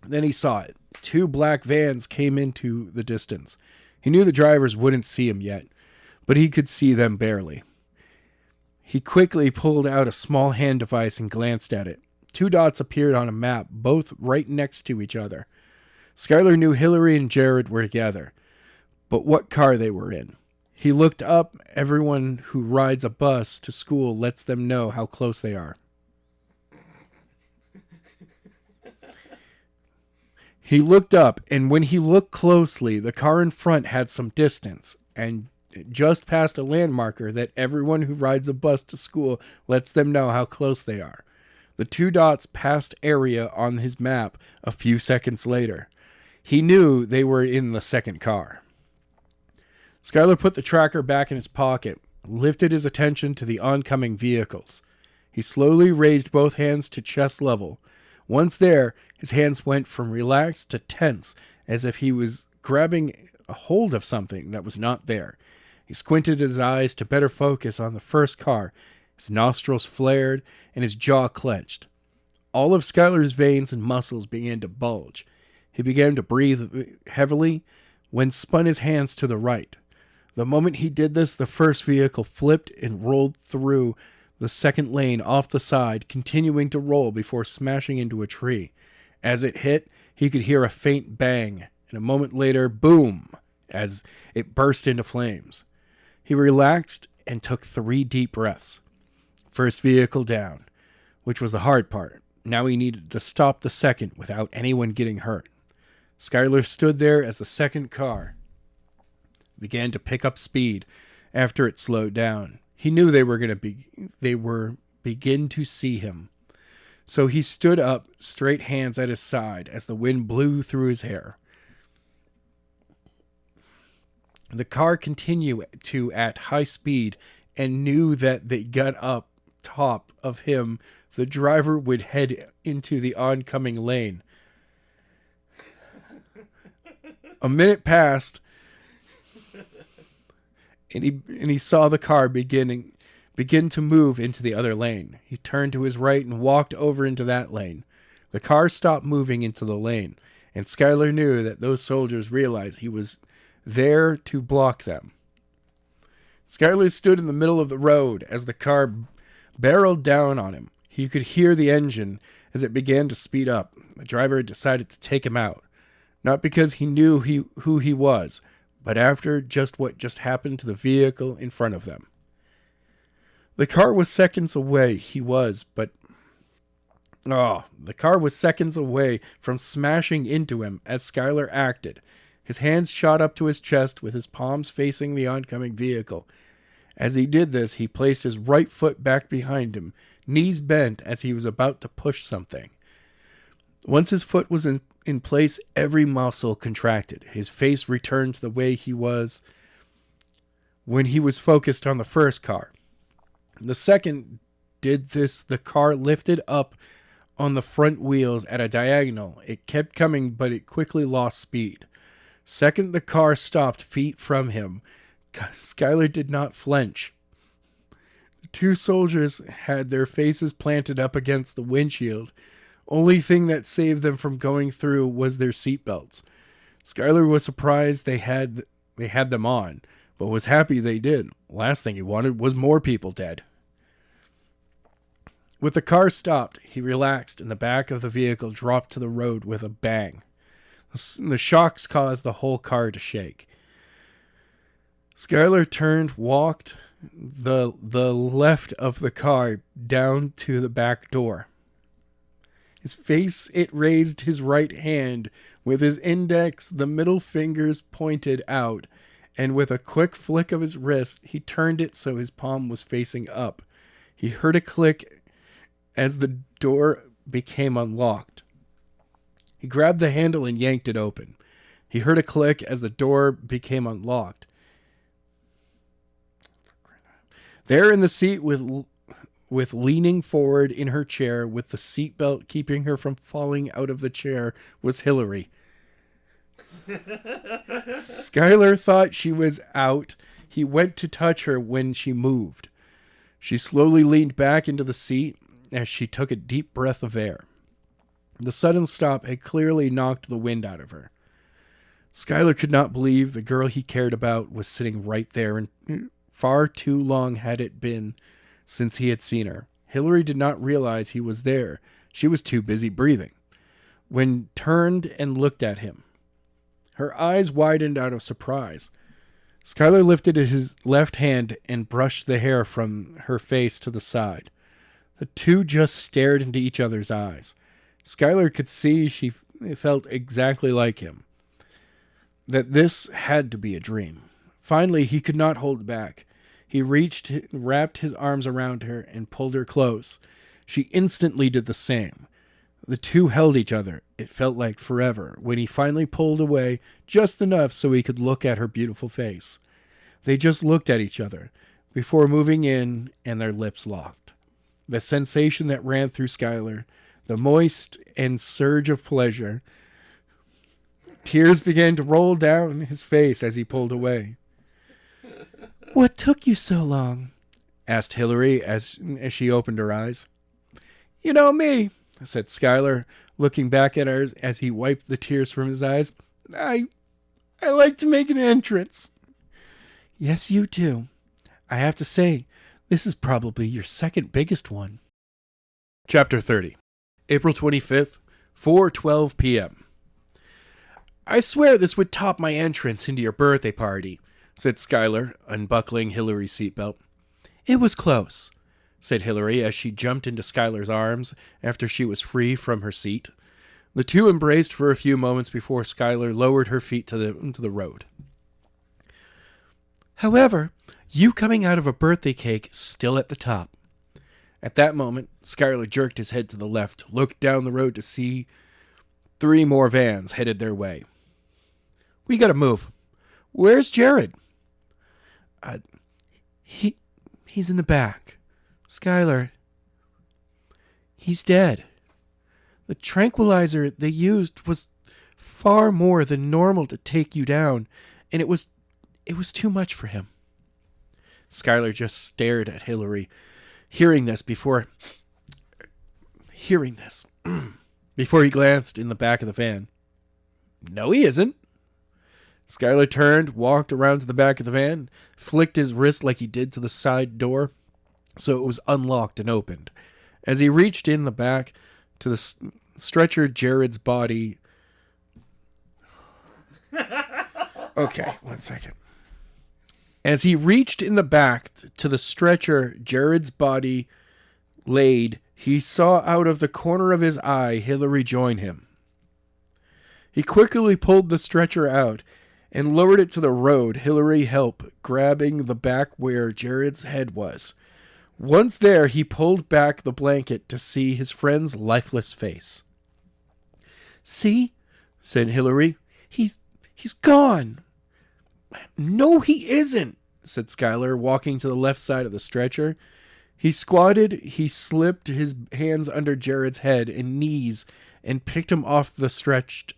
Then he saw it. 2 black vans came into the distance. He knew the drivers wouldn't see him yet, but he could see them barely. He quickly pulled out a small hand device and glanced at it. 2 dots appeared on a map, both right next to each other. Skyler knew Hillary and Jared were together, but what car they were in. He looked up. Everyone who rides a bus to school lets them know how close they are. He looked up, and when he looked closely, the car in front had some distance, and just past a landmarker that everyone who rides a bus to school lets them know how close they are. The 2 dots passed area on his map a few seconds later. He knew they were in the second car. Skyler put the tracker back in his pocket, lifted his attention to the oncoming vehicles. He slowly raised both hands to chest level. Once there, his hands went from relaxed to tense, as if he was grabbing a hold of something that was not there. He squinted his eyes to better focus on the first car. His nostrils flared, and his jaw clenched. All of Skyler's veins and muscles began to bulge. He began to breathe heavily when spun his hands to the right. The moment he did this, the first vehicle flipped and rolled through the second lane off the side, continuing to roll before smashing into a tree. As it hit, he could hear a faint bang, and a moment later, boom, as it burst into flames. He relaxed and took 3 deep breaths. First vehicle down, which was the hard part. Now he needed to stop the second without anyone getting hurt. Skyler stood there as the second car began to pick up speed after it slowed down. He knew they were begin to see him. So he stood up, straight hands at his side as the wind blew through his hair. The car continued to at high speed and knew that they got up top of him, the driver would head into the oncoming lane. A minute passed, and he saw the car begin to move into the other lane. He turned to his right and walked over into that lane. The car stopped moving into the lane, and Skyler knew that those soldiers realized he was there to block them. Skyler stood in the middle of the road as the car barreled down on him. He could hear the engine as it began to speed up. The driver had decided to take him out, not because he knew who he was, but after what just happened to the vehicle in front of them. The car was seconds away. The car was seconds away from smashing into him as Skyler acted. His hands shot up to his chest with his palms facing the oncoming vehicle. As he did this, he placed his right foot back behind him, knees bent as he was about to push something. Once his foot was in place, every muscle contracted. His face returned to the way he was when he was focused on the first car. The second did this, the car lifted up on the front wheels at a diagonal. It kept coming, but it quickly lost speed. Second, the car stopped feet from him. Skyler did not flinch. The two soldiers had their faces planted up against the windshield. Only thing that saved them from going through was their seatbelts. Skyler was surprised they had them on, but was happy they did. Last thing he wanted was more people dead. With the car stopped, he relaxed and the back of the vehicle dropped to the road with a bang. The shocks caused the whole car to shake. Skyler walked the left of the car down to the back door. His face, it raised his right hand with his index, the middle fingers pointed out, and with a quick flick of his wrist, he turned it so his palm was facing up. He heard a click as the door became unlocked. He grabbed the handle and yanked it open. He heard a click as the door became unlocked. There in the seat with leaning forward in her chair with the seatbelt keeping her from falling out of the chair was Hillary. Skyler thought she was out. He went to touch her when she moved. She slowly leaned back into the seat as she took a deep breath of air. The sudden stop had clearly knocked the wind out of her. Skyler could not believe the girl he cared about was sitting right there, and far too long had it been since he had seen her. Hillary did not realize he was there. She was too busy breathing. When turned and looked at him, her eyes widened out of surprise. Skyler lifted his left hand and brushed the hair from her face to the side. The two just stared into each other's eyes. Skyler could see she felt exactly like him. That this had to be a dream. Finally, he could not hold back. He reached, wrapped his arms around her, and pulled her close. She instantly did the same. The two held each other. It felt like forever, when he finally pulled away just enough so he could look at her beautiful face. They just looked at each other, before moving in, and their lips locked. The sensation that ran through Skyler, the moist and surge of pleasure. Tears began to roll down his face as he pulled away. "What took you so long?" asked Hillary as she opened her eyes. "You know me," said Skyler, looking back at her as he wiped the tears from his eyes. I like to make an entrance." "Yes, you do. I have to say, this is probably your second biggest one." Chapter 30. April 25th, 4:12 p.m. "I swear this would top my entrance into your birthday party," said Skyler, unbuckling Hillary's seatbelt. "It was close," said Hillary as she jumped into Skyler's arms after she was free from her seat. The two embraced for a few moments before Skyler lowered her feet into the road. "However, you coming out of a birthday cake is still at the top." At that moment, Skyler jerked his head to the left, looked down the road to see 3 more vans headed their way. "We gotta move. Where's Jared?" He's in the back. Skyler, he's dead. The tranquilizer they used was far more than normal to take you down, and it was too much for him." Skyler just stared at Hillary, hearing this before he glanced in the back of the van. "No, he isn't." Skyler turned, walked around to the back of the van, flicked his wrist like he did to the side door, so it was unlocked and opened. As he reached in the back to the stretcher, Jared's body... Okay, 1 second. As he reached in the back to the stretcher, Jared's body laid, he saw out of the corner of his eye Hillary join him. He quickly pulled the stretcher out and lowered it to the road. Hillary helped, grabbing the back where Jared's head was. Once there, he pulled back the blanket to see his friend's lifeless face. See, said Hillary. He's gone. No, he isn't, said Skyler, walking to the left side of the stretcher. He squatted, he slipped his hands under Jared's head and knees and picked him off the stretched.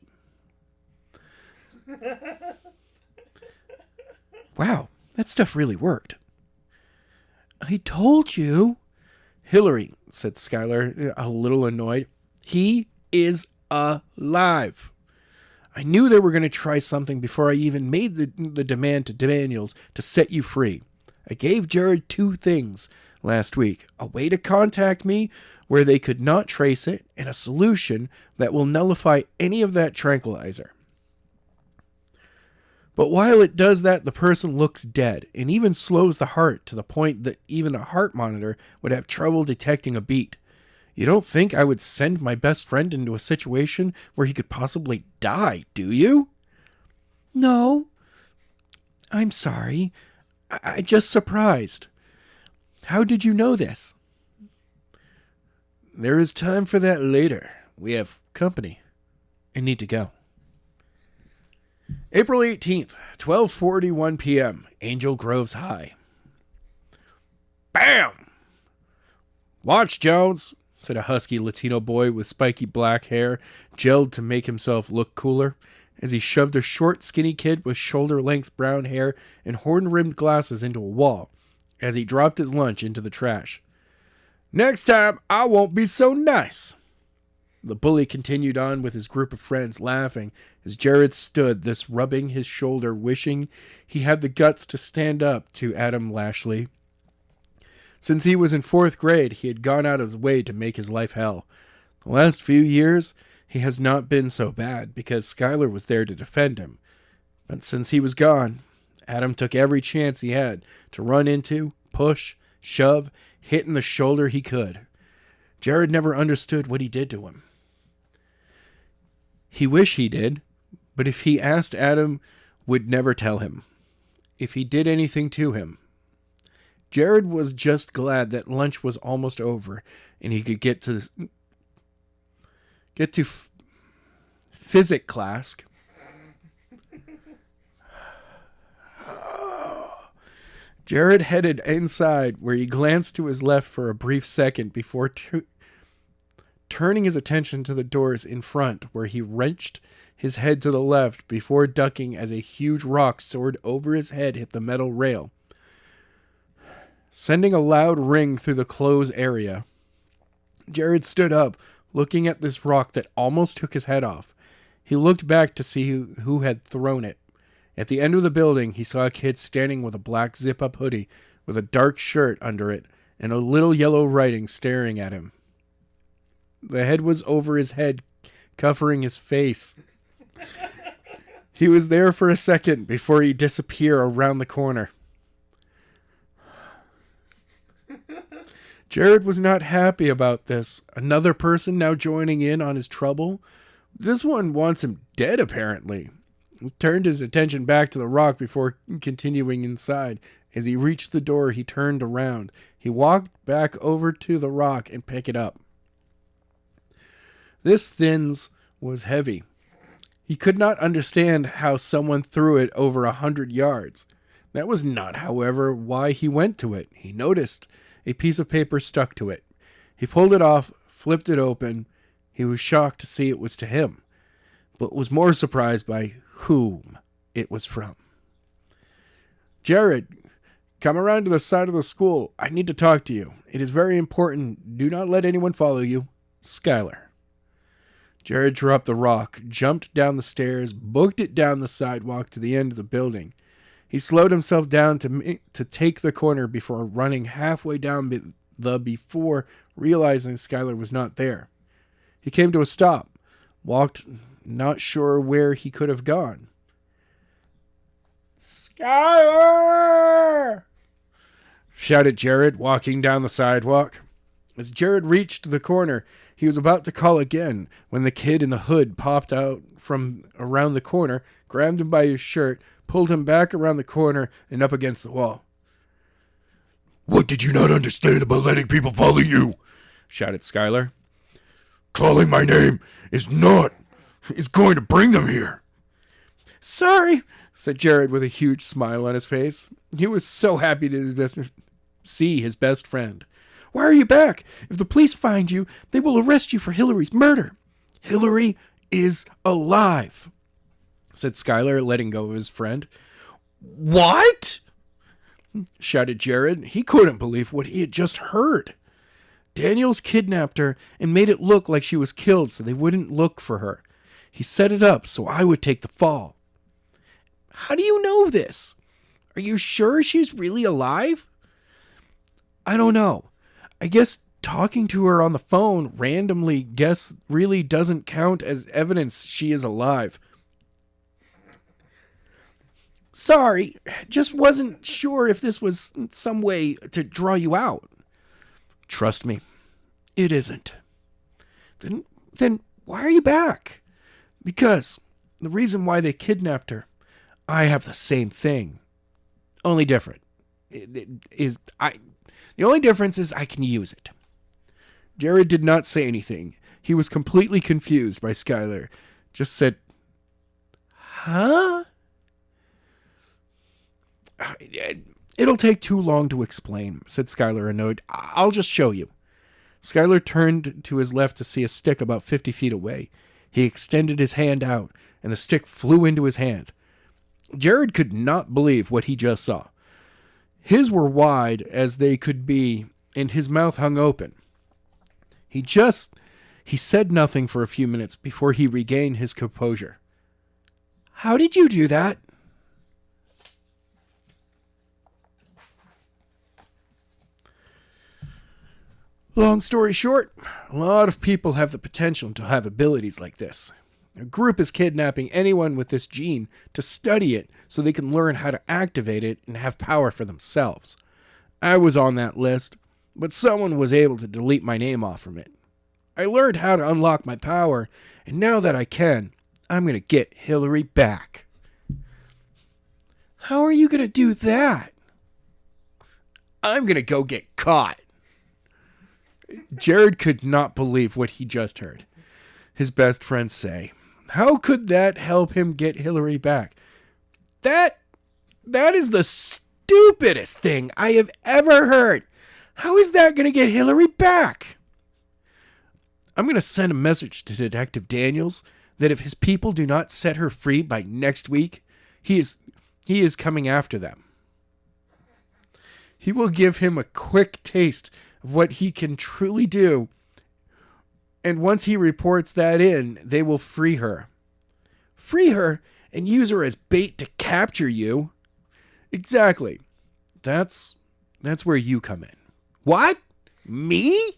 Wow, that stuff really worked. I told you. Hillary, said Skyler, a little annoyed. He is alive. I knew they were going to try something before I even made the demand to Daniels to set you free. I gave Jared 2 things last week. A way to contact me where they could not trace it, and a solution that will nullify any of that tranquilizer. But while it does that, the person looks dead, and even slows the heart to the point that even a heart monitor would have trouble detecting a beat. You don't think I would send my best friend into a situation where he could possibly die, do you? No. I'm sorry. I just surprised. How did you know this? There is time for that later. We have company. I need to go. April 18th, 12:41 p.m., Angel Groves High. Bam! Watch, Jones, said a husky Latino boy with spiky black hair, gelled to make himself look cooler, as he shoved a short, skinny kid with shoulder-length brown hair and horn-rimmed glasses into a wall, as he dropped his lunch into the trash. Next time, I won't be so nice. The bully continued on with his group of friends, laughing as Jared stood, thus rubbing his shoulder, wishing he had the guts to stand up to Adam Lashley. Since he was in 4th grade, he had gone out of his way to make his life hell. The last few years, he has not been so bad because Skyler was there to defend him. But since he was gone, Adam took every chance he had to run into, push, shove, hit in the shoulder he could. Jared never understood what he did to him. He wished he did, but if he asked, Adam would never tell him. If he did anything to him. Jared was just glad that lunch was almost over and he could get to physics class. Jared headed inside, where he glanced to his left for a brief second before turning his attention to the doors in front, where he wrenched his head to the left before ducking as a huge rock soared over his head hit the metal rail, sending a loud ring through the closed area. Jared stood up, looking at this rock that almost took his head off. He looked back to see who had thrown it. At the end of the building, he saw a kid standing with a black zip-up hoodie with a dark shirt under it and a little yellow writing staring at him. The head was over his head, covering his face. He was there for a second before he disappeared around the corner. Jared was not happy about this. Another person now joining in on his trouble. This one wants him dead, apparently. He turned his attention back to the rock before continuing inside. As he reached the door, he turned around. He walked back over to the rock and picked it up. This thins was heavy. He could not understand how someone threw it over 100 yards. That was not, however, why he went to it. He noticed a piece of paper stuck to it. He pulled it off, flipped it open. He was shocked to see it was to him, but was more surprised by whom it was from. Jared, come around to the side of the school. I need to talk to you. It is very important. Do not let anyone follow you. Skyler. Jared dropped the rock, jumped down the stairs, booked it down the sidewalk to the end of the building. He slowed himself down to take the corner before running halfway down before realizing Skyler was not there. He came to a stop, walked, not sure where he could have gone. Skyler! Shouted Jared, walking down the sidewalk. As Jared reached the corner, he was about to call again when the kid in the hood popped out from around the corner, grabbed him by his shirt, pulled him back around the corner and up against the wall. What did you not understand about letting people follow you? Shouted Skyler. Calling my name is not is going to bring them here. Sorry, said Jared with a huge smile on his face. He was so happy to see his best friend. Why are you back? If the police find you, they will arrest you for Hillary's murder. Hillary is alive, said Skyler, letting go of his friend. What? Shouted Jared. He couldn't believe what he had just heard. Daniels kidnapped her and made it look like she was killed so they wouldn't look for her. He set it up so I would take the fall. How do you know this? Are you sure she's really alive? I don't know. I guess talking to her on the phone randomly really doesn't count as evidence she is alive. Sorry, just wasn't sure if this was some way to draw you out. Trust me, it isn't. Then why are you back? Because the reason why they kidnapped her, I have the same thing. Only different. The only difference is I can use it. Jared did not say anything. He was completely confused by Skyler. Just said, huh? It'll take too long to explain, said Skyler, annoyed. I'll just show you. Skyler turned to his left to see a stick about 50 feet away. He extended his hand out, and the stick flew into his hand. Jared could not believe what he just saw. His were wide as they could be, and his mouth hung open. He said nothing for a few minutes before he regained his composure. How did you do that? Long story short, a lot of people have the potential to have abilities like this. A group is kidnapping anyone with this gene to study it so they can learn how to activate it and have power for themselves. I was on that list, but someone was able to delete my name off from it. I learned how to unlock my power, and now that I can, I'm going to get Hillary back. How are you going to do that? I'm going to go get caught. Jared could not believe what he just heard. His best friend say, how could that help him get Hillary back? That is the stupidest thing I have ever heard. How is that going to get Hillary back? I'm going to send a message to Detective Daniels that if his people do not set her free by next week, he is coming after them. He will give him a quick taste of what he can truly do, and once he reports that in, they will free her. Free her and use her as bait to capture you? Exactly. That's where you come in. What? Me?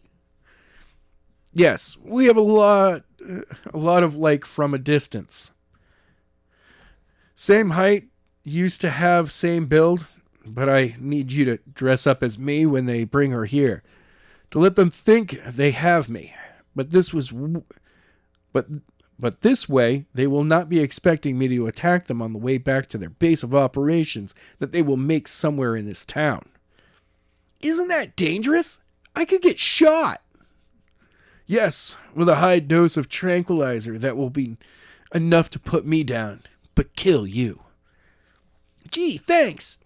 Yes, we have a lot of like from a distance. Same height, used to have same build, but I need you to dress up as me when they bring her here, to let them think they have me. But this way, they will not be expecting me to attack them on the way back to their base of operations that they will make somewhere in this town. Isn't that dangerous? I could get shot. Yes, with a high dose of tranquilizer that will be enough to put me down, but kill you. Gee, thanks.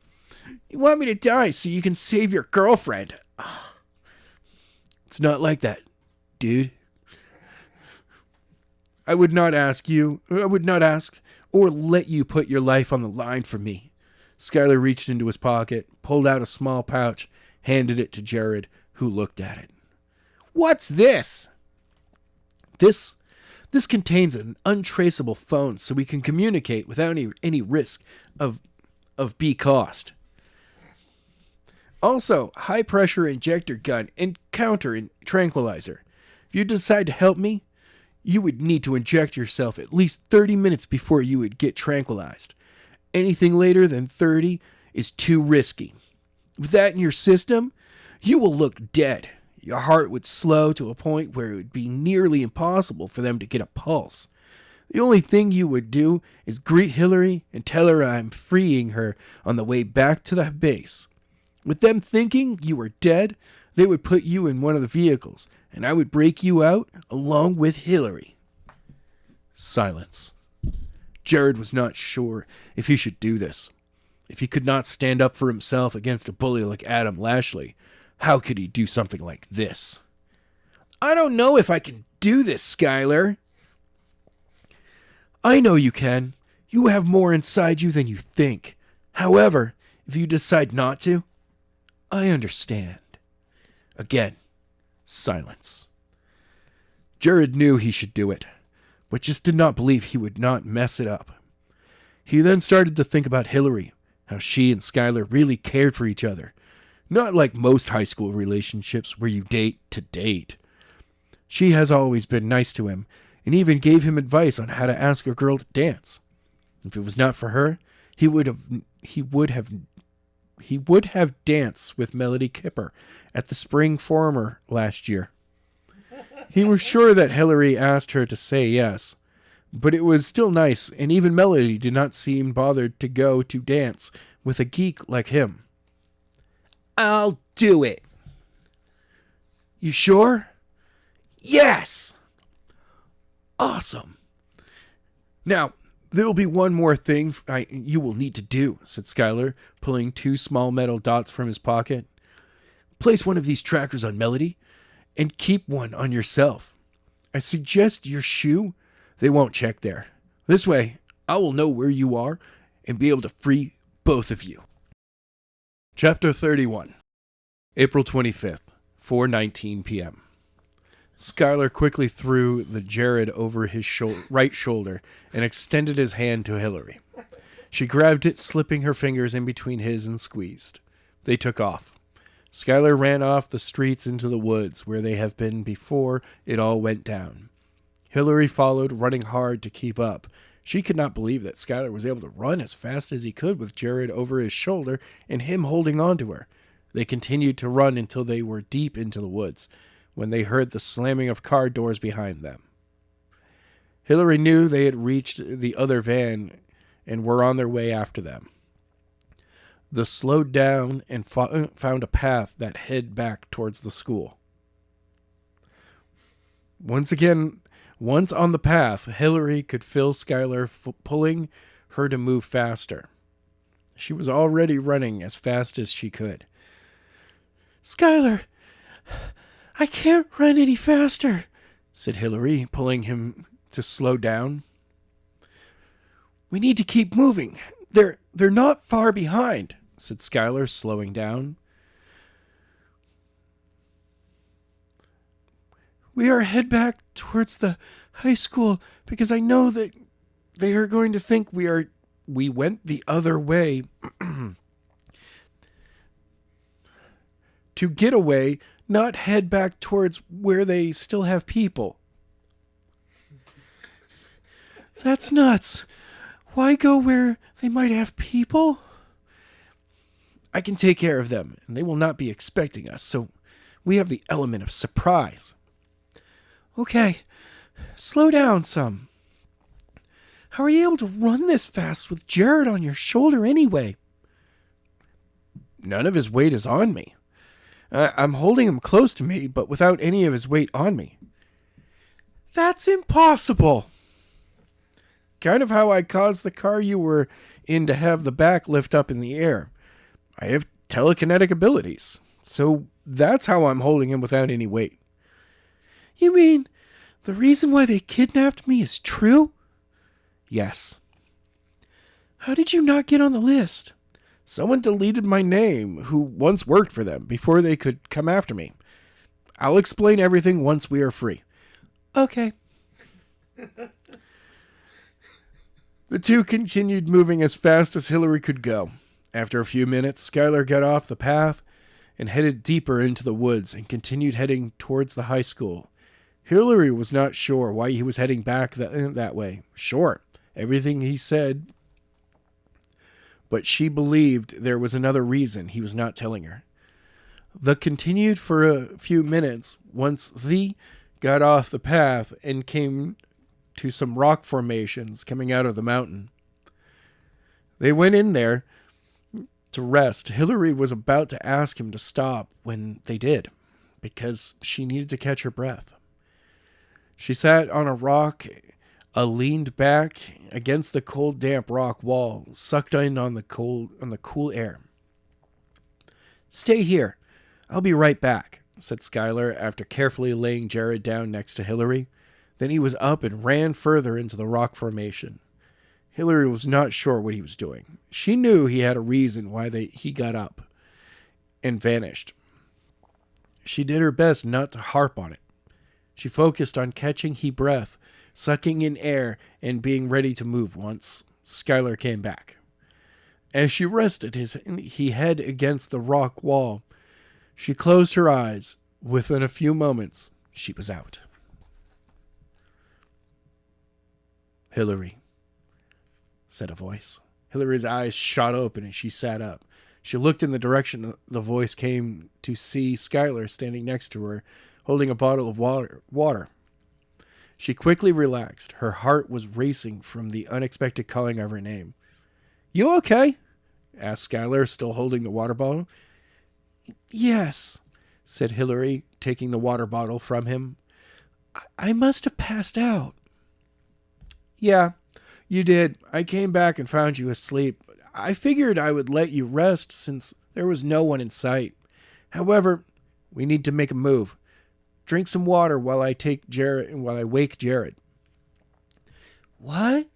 You want me to die so you can save your girlfriend. It's not like that, dude. I would not ask or let you put your life on the line for me. Skyler reached into his pocket, pulled out a small pouch, handed it to Jared, who looked at it. What's this? This contains an untraceable phone so we can communicate without any risk of B cost. Also, high pressure injector gun and counter tranquilizer. If you decide to help me, you would need to inject yourself at least 30 minutes before you would get tranquilized. Anything later than 30 is too risky. With that in your system, you will look dead. Your heart would slow to a point where it would be nearly impossible for them to get a pulse. The only thing you would do is greet Hillary and tell her I'm freeing her on the way back to the base. With them thinking you were dead, they would put you in one of the vehicles, and I would break you out along with Hillary. Silence. Jared was not sure if he should do this. If he could not stand up for himself against a bully like Adam Lashley, how could he do something like this? I don't know if I can do this, Skyler. I know you can. You have more inside you than you think. However, if you decide not to, I understand. Again, silence. Jared knew he should do it, but just did not believe he would not mess it up. He then started to think about Hillary, how she and Skyler really cared for each other. Not like most high school relationships where you date to date. She has always been nice to him and even gave him advice on how to ask a girl to dance. If it was not for her, he would have danced with Melody Kipper at the Spring Former last year. He was sure that Hillary asked her to say yes, but it was still nice, and even Melody did not seem bothered to go to dance with a geek like him. I'll do it. You sure? Yes! Awesome. Now, there'll be one more thing you will need to do, said Skyler, pulling 2 small metal dots from his pocket. Place one of these trackers on Melody, and keep one on yourself. I suggest your shoe. They won't check there. This way, I will know where you are and be able to free both of you. Chapter 31. April 25th, 4:19 p.m. Skyler quickly threw the Jared over his right shoulder and extended his hand to Hillary. She grabbed it, slipping her fingers in between his and squeezed. They took off. Skyler ran off the streets into the woods where they have been before it all went down. Hillary followed, running hard to keep up. She could not believe that Skyler was able to run as fast as he could with Jared over his shoulder and him holding on to her. They continued to run until they were deep into the woods, when they heard the slamming of car doors behind them. Hillary knew they had reached the other van and were on their way after them. They slowed down and found a path that headed back towards the school. Once on the path, Hillary could feel Skyler pulling her to move faster. She was already running as fast as she could. Skyler, I can't run any faster, said Hillary, pulling him to slow down. We need to keep moving. They're not far behind, said Skyler, slowing down. We are head back towards the high school because I know that they are going to think we went the other way. To get away, not head back towards where they still have people. That's nuts. Why go where they might have people? I can take care of them, and they will not be expecting us, so we have the element of surprise. Okay, slow down some. How are you able to run this fast with Jared on your shoulder anyway? None of his weight is on me. I'm holding him close to me, but without any of his weight on me. That's impossible. Kind of how I caused the car you were in to have the back lift up in the air. I have telekinetic abilities, so that's how I'm holding him without any weight. You mean the reason why they kidnapped me is true? Yes. How did you not get on the list? Someone deleted my name who once worked for them before they could come after me. I'll explain everything once we are free. Okay. The two continued moving as fast as Hillary could go. After a few minutes, Skyler got off the path and headed deeper into the woods and continued heading towards the high school. Hillary was not sure why he was heading back that way. Sure, everything he said, but she believed there was another reason he was not telling her. They continued for a few minutes once they got off the path and came to some rock formations coming out of the mountain. They went in there to rest. Hillary was about to ask him to stop when they did, because she needed to catch her breath. She sat on a rock leaned back against the cold, damp rock wall, sucked in on the cool air. "Stay here. I'll be right back," said Skyler after carefully laying Jared down next to Hillary. Then he was up and ran further into the rock formation. Hillary was not sure what he was doing. She knew he had a reason why he got up and vanished. She did her best not to harp on it. She focused on catching his breath, sucking in air, and being ready to move once Skyler came back. As she rested his head against the rock wall, she closed her eyes. Within a few moments, she was out. "Hillary," said a voice. Hillary's eyes shot open and she sat up. She looked in the direction the voice came to see Skyler standing next to her, holding a bottle of water. She quickly relaxed. Her heart was racing from the unexpected calling of her name. "You okay?" asked Skyler, still holding the water bottle. "Yes," said Hillary, taking the water bottle from him. I must have passed out." "Yeah, you did. I came back and found you asleep. I figured I would let you rest since there was no one in sight. However, we need to make a move. Drink some water while I wake Jared." "What?"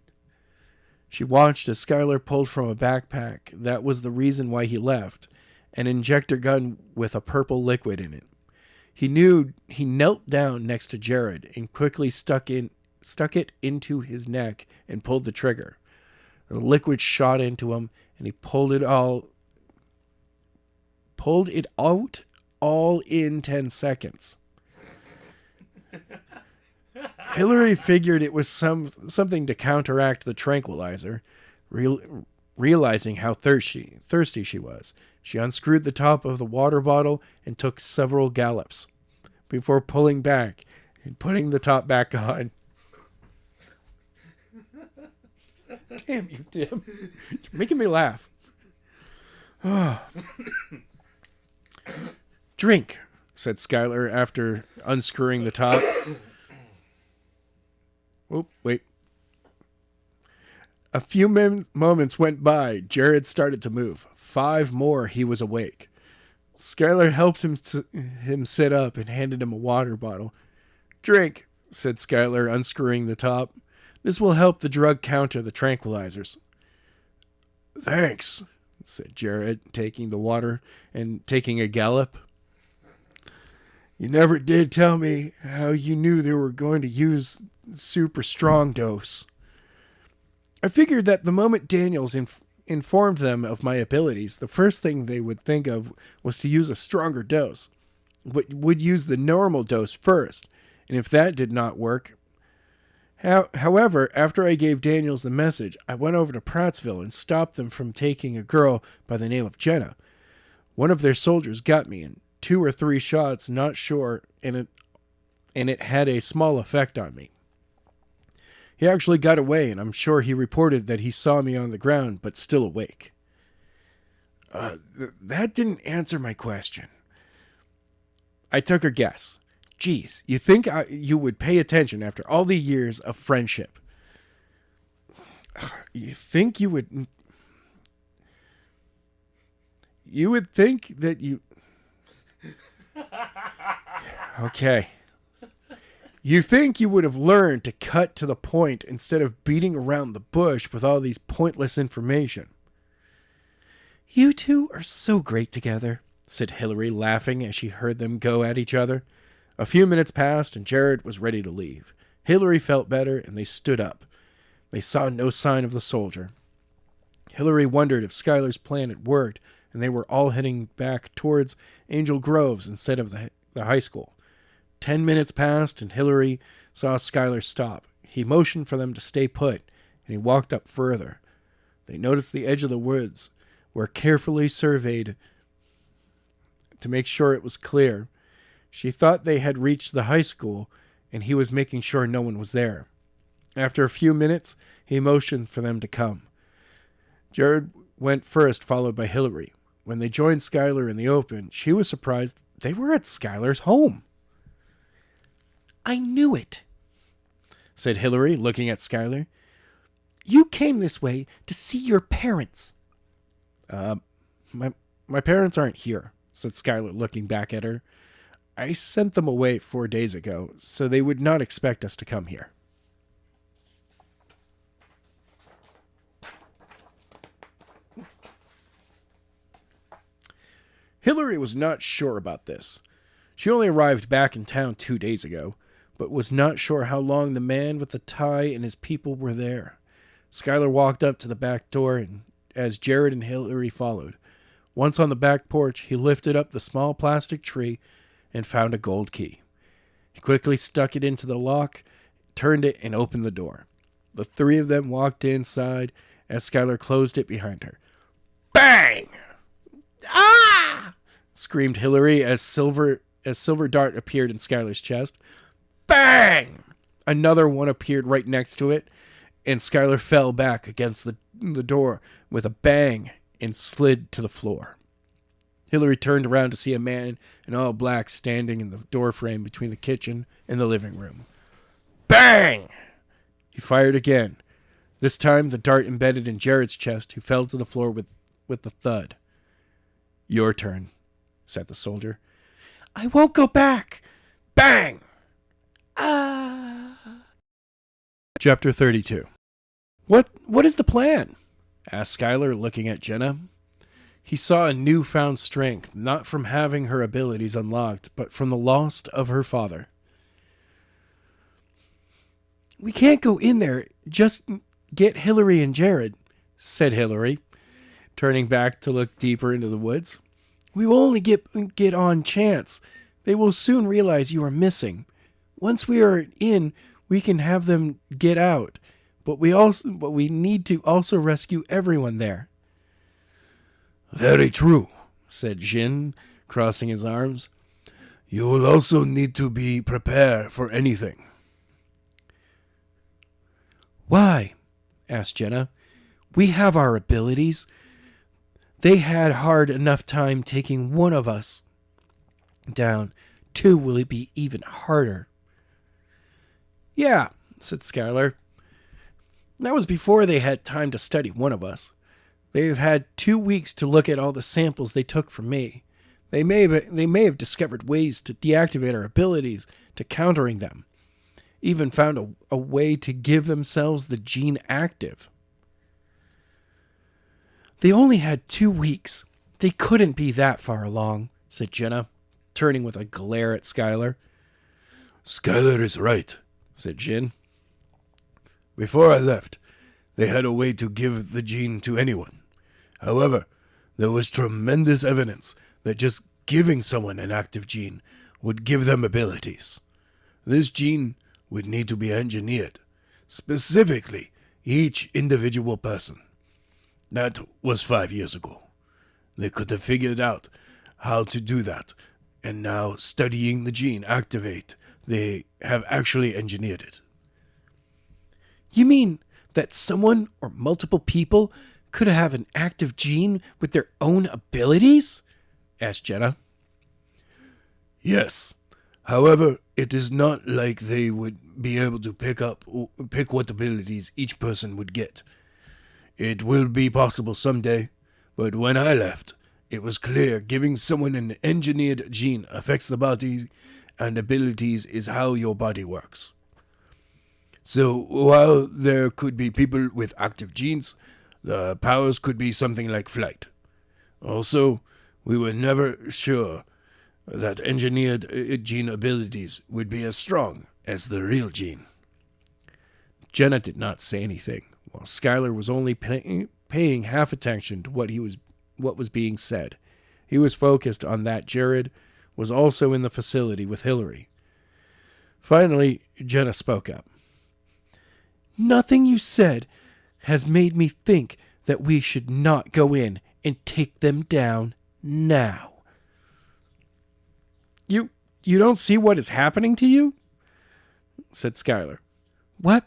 She watched as Skyler pulled from a backpack that was the reason why he left, an injector gun with a purple liquid in it. He knelt down next to Jared and quickly stuck it into his neck and pulled the trigger. The liquid shot into him, and he pulled it out all in 10 seconds. Hillary figured it was something to counteract the tranquilizer. Realizing how thirsty she was, she unscrewed the top of the water bottle and took several gallops before pulling back and putting the top back on. Damn you, Tim. You're making me laugh. "Drink," said Skyler after unscrewing the top. Oh, wait. A few moments went by. Jared started to move. 5 more, he was awake. Skyler helped him sit up and handed him a water bottle. "Drink," said Skyler, unscrewing the top. "This will help the drug counter the tranquilizers." "Thanks," said Jared, taking the water and taking a gallop. "You never did tell me how you knew they were going to use super strong dose." "I figured that the moment Daniels informed them of my abilities, the first thing they would think of was to use a stronger dose. Would use the normal dose first, and if that did not work... However, after I gave Daniels the message, I went over to Prattsville and stopped them from taking a girl by the name of Jenna. One of their soldiers got me in 2 or 3 shots, not sure, and it had a small effect on me. He actually got away, and I'm sure he reported that he saw me on the ground, but still awake." That didn't answer my question." "I took a guess. Geez, you think you would pay attention after all the years of friendship. You think you would... You would think that you... Okay. You think you would have learned to cut to the point instead of beating around the bush with all these pointless information." "You two are so great together," said Hillary, laughing as she heard them go at each other. A few minutes passed, and Jared was ready to leave. Hillary felt better, and they stood up. They saw no sign of the soldier. Hillary wondered if Skyler's plan had worked, and they were all heading back towards Angel Groves instead of the high school. 10 minutes passed, and Hillary saw Skyler stop. He motioned for them to stay put, and he walked up further. They noticed the edge of the woods were carefully surveyed to make sure it was clear. She thought they had reached the high school, and he was making sure no one was there. After a few minutes, he motioned for them to come. Jared went first, followed by Hillary. When they joined Skyler in the open, she was surprised they were at Skyler's home. "I knew it," said Hillary, looking at Skyler. You came this way to see your parents. My parents aren't here, said Skyler, looking back at her. I sent them away 4 days ago, so they would not expect us to come here. Hillary was not sure about this. She only arrived back in town 2 days ago, but was not sure how long the man with the tie and his people were there. Skyler walked up to the back door, and as Jared and Hillary followed. Once on the back porch, he lifted up the small plastic tree and found a gold key. He quickly stuck it into the lock, turned it, and opened the door. The three of them walked inside as Skyler closed it behind her. Bang! Ah! Screamed Hillary as silver dart appeared in Skyler's chest. Bang! Another one appeared right next to it, and Skyler fell back against the door with a bang and slid to the floor. Hillary turned around to see a man in all black standing in the doorframe between the kitchen and the living room. Bang! He fired again. This time the dart embedded in Jared's chest, who fell to the floor with a thud. Your turn, said the soldier. I won't go back. Bang! Ah! Chapter 32. What is the plan? Asked Skyler, looking at Jenna. He saw a newfound strength, not from having her abilities unlocked, but from the loss of her father. We can't go in there. Just get Hillary and Jared, said Hillary, turning back to look deeper into the woods. We will only get on chance. They will soon realize you are missing. Once we are in, we can have them get out. But we need to also rescue everyone there. Very true, said Jin, crossing his arms. You will also need to be prepared for anything. Why? Asked Jenna. We have our abilities. They had hard enough time taking one of us down. 2 will be even harder. Yeah, said Skyler. That was before they had time to study one of us. They've had 2 weeks to look at all the samples they took from me. They may have discovered ways to deactivate our abilities to countering them. Even found a way to give themselves the gene active. They only had 2 weeks. They couldn't be that far along, said Jenna, turning with a glare at Skyler. Skyler is right, said Jin. Before I left, they had a way to give the gene to anyone. However, there was tremendous evidence that just giving someone an active gene would give them abilities. This gene would need to be engineered, specifically each individual person. That was 5 years ago. They could have figured out how to do that, and now studying the gene activate, they have actually engineered it. You mean that someone or multiple people could have an active gene with their own abilities? Asked Jenna. Yes. However, it is not like they would be able to pick what abilities each person would get. It will be possible someday, but when I left, it was clear giving someone an engineered gene affects the body, and abilities is how your body works. So while there could be people with active genes, the powers could be something like flight. Also, we were never sure that engineered gene abilities would be as strong as the real gene. Jenna did not say anything, while Skyler was only paying half attention to what was being said. He was focused on that Jared was also in the facility with Hillary. Finally, Jenna spoke up. Nothing you said has made me think that we should not go in and take them down now. You don't see what is happening to you? Said Skyler. What?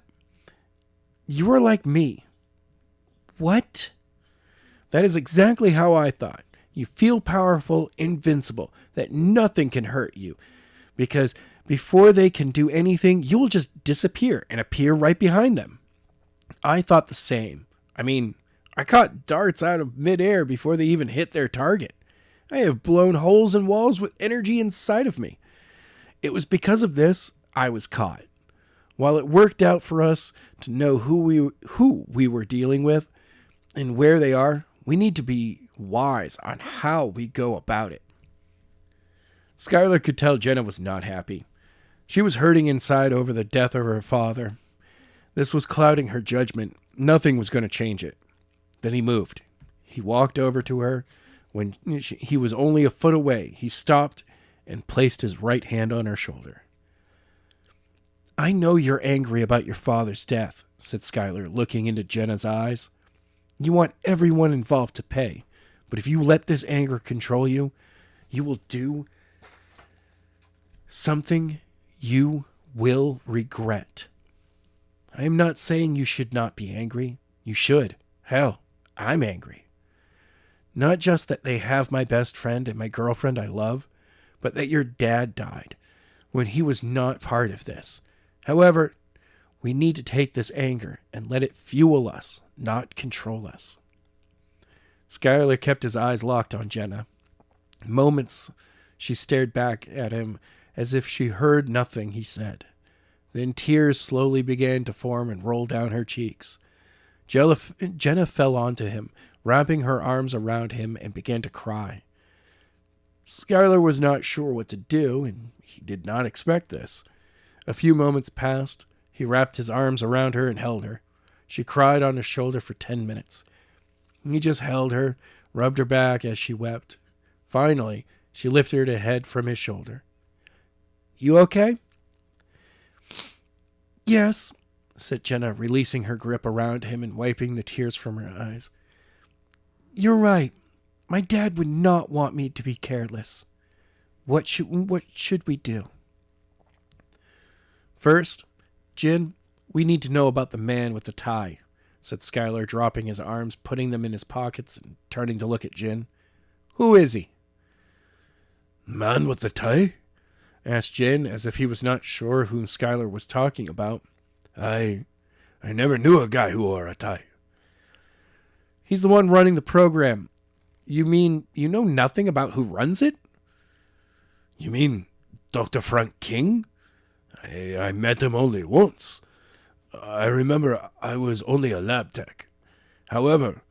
You are like me. What? That is exactly how I thought. You feel powerful, invincible, that nothing can hurt you because before they can do anything, you will just disappear and appear right behind them. I thought the same. I mean, I caught darts out of midair before they even hit their target. I have blown holes in walls with energy inside of me. It was because of this I was caught. While it worked out for us to know who we were dealing with and where they are, we need to be wise on how we go about it. Skyler could tell Jenna was not happy. She was hurting inside over the death of her father. This was clouding her judgment. Nothing was going to change it. Then he moved. He walked over to her. When he was only a foot away, he stopped and placed his right hand on her shoulder. I know you're angry about your father's death, said Skyler, looking into Jenna's eyes. You want everyone involved to pay, but if you let this anger control you, you will do something you will regret. I am not saying you should not be angry. You should. Hell, I'm angry. Not just that they have my best friend and my girlfriend I love, but that your dad died when he was not part of this. However, we need to take this anger and let it fuel us, not control us. Skyler kept his eyes locked on Jenna. Moments she stared back at him as if she heard nothing he said. Then tears slowly began to form and roll down her cheeks. Jenna fell onto him, wrapping her arms around him, and began to cry. Skyler was not sure what to do, and he did not expect this. A few moments passed. He wrapped his arms around her and held her. She cried on his shoulder for 10 minutes. He just held her, rubbed her back as she wept. Finally, she lifted her head from his shoulder. You okay? Yes, said Jenna, releasing her grip around him and wiping the tears from her eyes. You're right. My dad would not want me to be careless. What should we do? First, Jin, we need to know about the man with the tie, said Skyler, dropping his arms, putting them in his pockets, and turning to look at Jin. Who is he? Man with the tie? Asked Jin, as if he was not sure whom Skyler was talking about. I never knew a guy who wore a tie. He's the one running the program. You mean you know nothing about who runs it? You mean Dr. Frank King? I met him only once. I remember I was only a lab tech. However,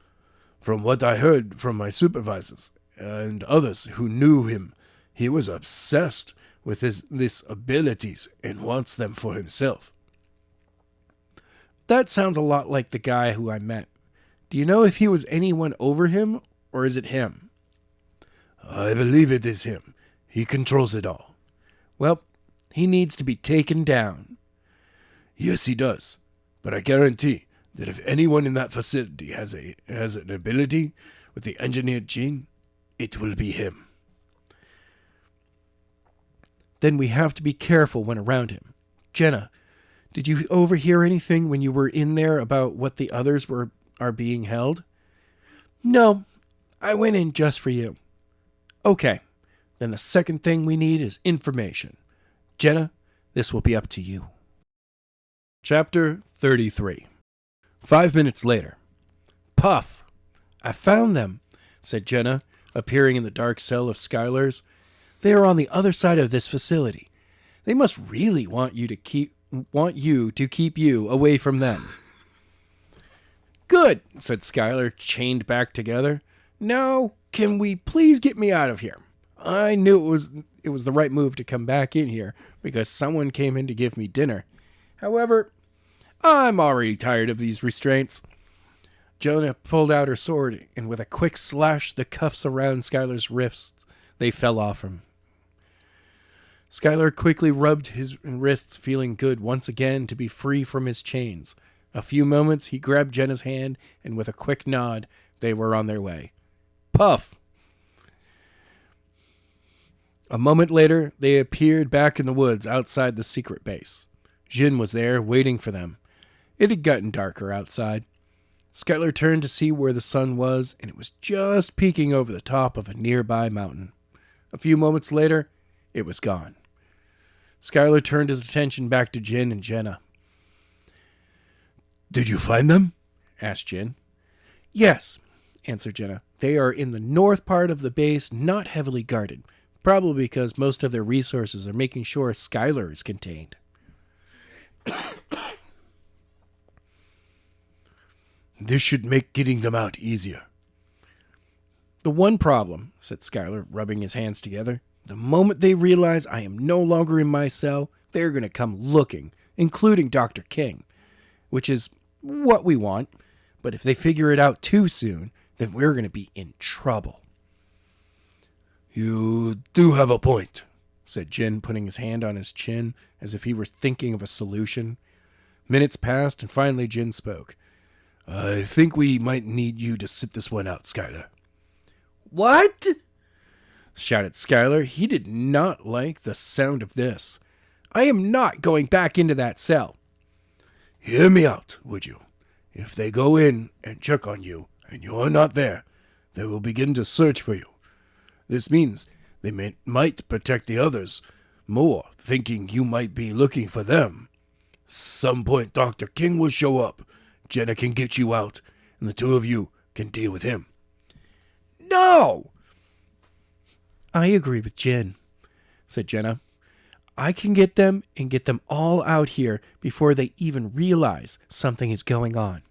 from what I heard from my supervisors and others who knew him, he was obsessed with his abilities and wants them for himself. That sounds a lot like the guy who I met. Do you know if he was anyone over him, or is it him? I believe it is him. He controls it all. Well, he needs to be taken down. Yes, he does. But I guarantee that if anyone in that facility has an ability with the engineered gene, it will be him. Then we have to be careful when around him. Jenna, did you overhear anything when you were in there about what the others are being held? No, I went in just for you. Okay, then the second thing we need is information. Jenna, this will be up to you. Chapter 33. 5 minutes later. Puff! I found them, said Jenna, appearing in the dark cell of Skyler's. They are on the other side of this facility. They must really want you to keep you away from them. Good, said Skyler, chained back together. Now, can we please get me out of here? I knew it was the right move to come back in here because someone came in to give me dinner. However, I'm already tired of these restraints. Jonah pulled out her sword, and with a quick slash, the cuffs around Skyler's wrists, they fell off him. Skyler quickly rubbed his wrists, feeling good once again to be free from his chains. A few moments, he grabbed Jenna's hand, and with a quick nod, they were on their way. Puff! A moment later, they appeared back in the woods outside the secret base. Jin was there, waiting for them. It had gotten darker outside. Skyler turned to see where the sun was, and it was just peeking over the top of a nearby mountain. A few moments later, it was gone. Skyler turned his attention back to Jin and Jenna. Did you find them? Asked Jin. Yes, answered Jenna. They are in the north part of the base, not heavily guarded. Probably because most of their resources are making sure Skyler is contained. This should make getting them out easier. The one problem, said Skyler, rubbing his hands together, the moment they realize I am no longer in my cell, they're going to come looking, including Dr. King, which is what we want. But if they figure it out too soon, then we're going to be in trouble. You do have a point, said Jin, putting his hand on his chin as if he were thinking of a solution. Minutes passed, and finally Jin spoke. I think we might need you to sit this one out, Skyler. What? Shouted Skyler. He did not like the sound of this. I am not going back into that cell. Hear me out, would you? If they go in and check on you, and you're not there, they will begin to search for you. This means they might protect the others more, thinking you might be looking for them. Some point Dr. King will show up. Jenna can get you out, and the two of you can deal with him. No! I agree with Jin, said Jenna. I can get them and get them all out here before they even realize something is going on.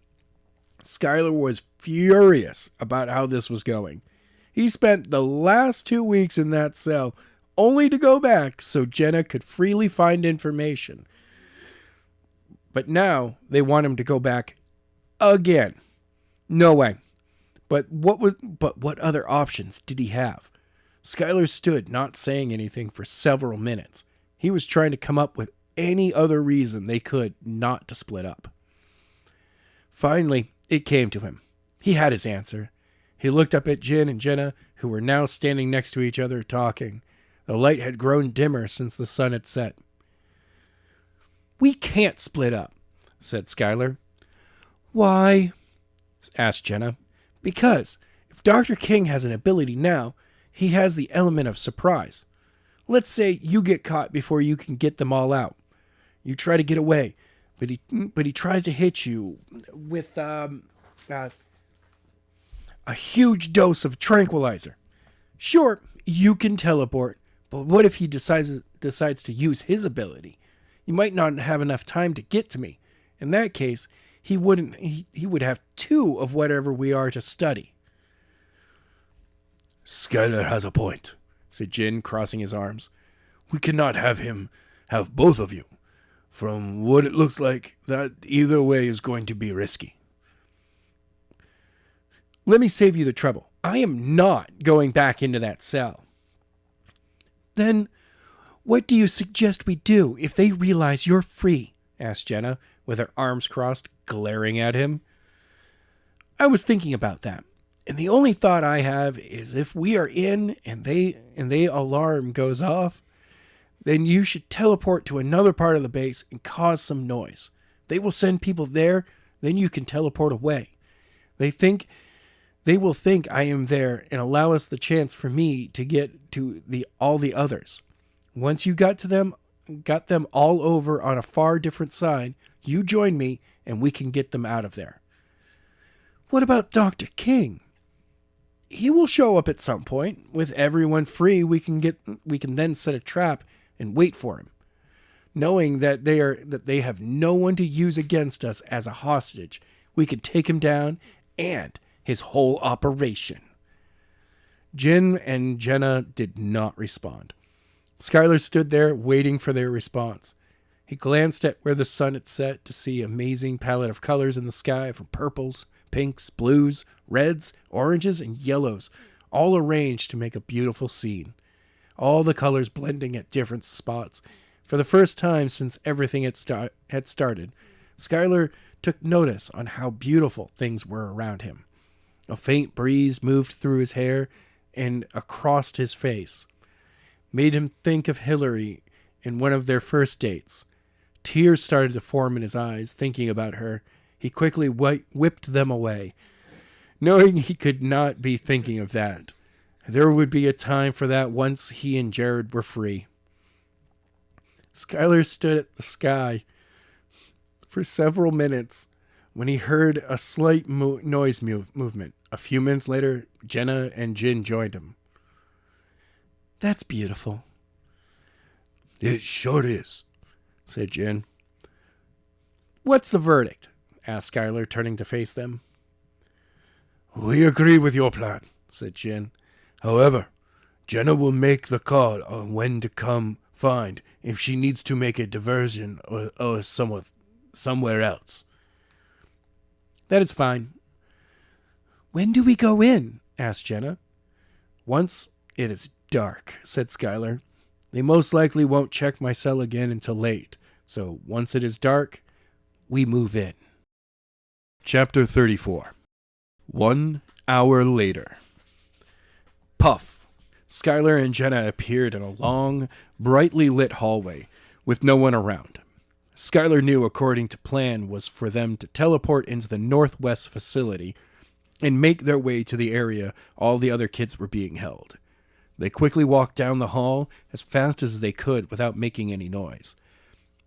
Skyler was furious about how this was going. He spent the last 2 weeks in that cell only to go back so Jenna could freely find information. But now they want him to go back again. No way. But what other options did he have? Skyler stood, not saying anything, for several minutes. He was trying to come up with any other reason they could not to split up. Finally, it came to him. He had his answer. He looked up at Jin and Jenna, who were now standing next to each other talking. The light had grown dimmer since the sun had set. We can't split up, said Skyler. Why? Asked Jenna. Because if Dr. King has an ability now, he has the element of surprise. Let's say you get caught before you can get them all out. You try to get away, but he tries to hit you with a huge dose of tranquilizer. Sure, you can teleport, but what if he decides to use his ability? You might not have enough time to get to me. In that case, he would have 2 of whatever we are to study. Skyler has a point, said Jin, crossing his arms. We cannot have him have both of you. From what it looks like, that either way is going to be risky. Let me save you the trouble. I am not going back into that cell. Then, what do you suggest we do if they realize you're free? Asked Jenna, with her arms crossed, glaring at him. I was thinking about that, and the only thought I have is if we are in and they alarm goes off, then you should teleport to another part of the base and cause some noise. They will send people there, then you can teleport away. They will think I am there and allow us the chance for me to get to all the others. Once you got them all over on a far different side, you join me and we can get them out of there. What about Dr. King? He will show up at some point. With everyone free, we can then set a trap and wait for him. Knowing that they have no one to use against us as a hostage, we can take him down and his whole operation. Jin and Jenna did not respond. Skyler stood there waiting for their response. He glanced at where the sun had set to see an amazing palette of colors in the sky, from purples, pinks, blues, reds, oranges, and yellows, all arranged to make a beautiful scene. All the colors blending at different spots. For the first time since everything had started, Skyler took notice on how beautiful things were around him. A faint breeze moved through his hair and across his face, made him think of Hillary in one of their first dates. Tears started to form in his eyes, thinking about her. He quickly whipped them away, knowing he could not be thinking of that. There would be a time for that once he and Jared were free. Skyler stood at the sky for several minutes when he heard a slight noise movement. A few minutes later, Jenna and Jin joined him. "That's beautiful." It sure is, said Jin. "What's the verdict?" asked Skyler, turning to face them. We agree with your plan, said Jin. However, Jenna will make the call on when to come find if she needs to make a diversion or somewhere else. "That is fine." "When do we go in?" asked Jenna. "Once it is dark," said Skyler. "They most likely won't check my cell again until late, so once it is dark, we move in." Chapter 34. 1 hour later. Puff. Skyler and Jenna appeared in a long, brightly lit hallway with no one around. Skyler knew, according to plan, was for them to teleport into the Northwest facility and make their way to the area all the other kids were being held. They quickly walked down the hall as fast as they could without making any noise.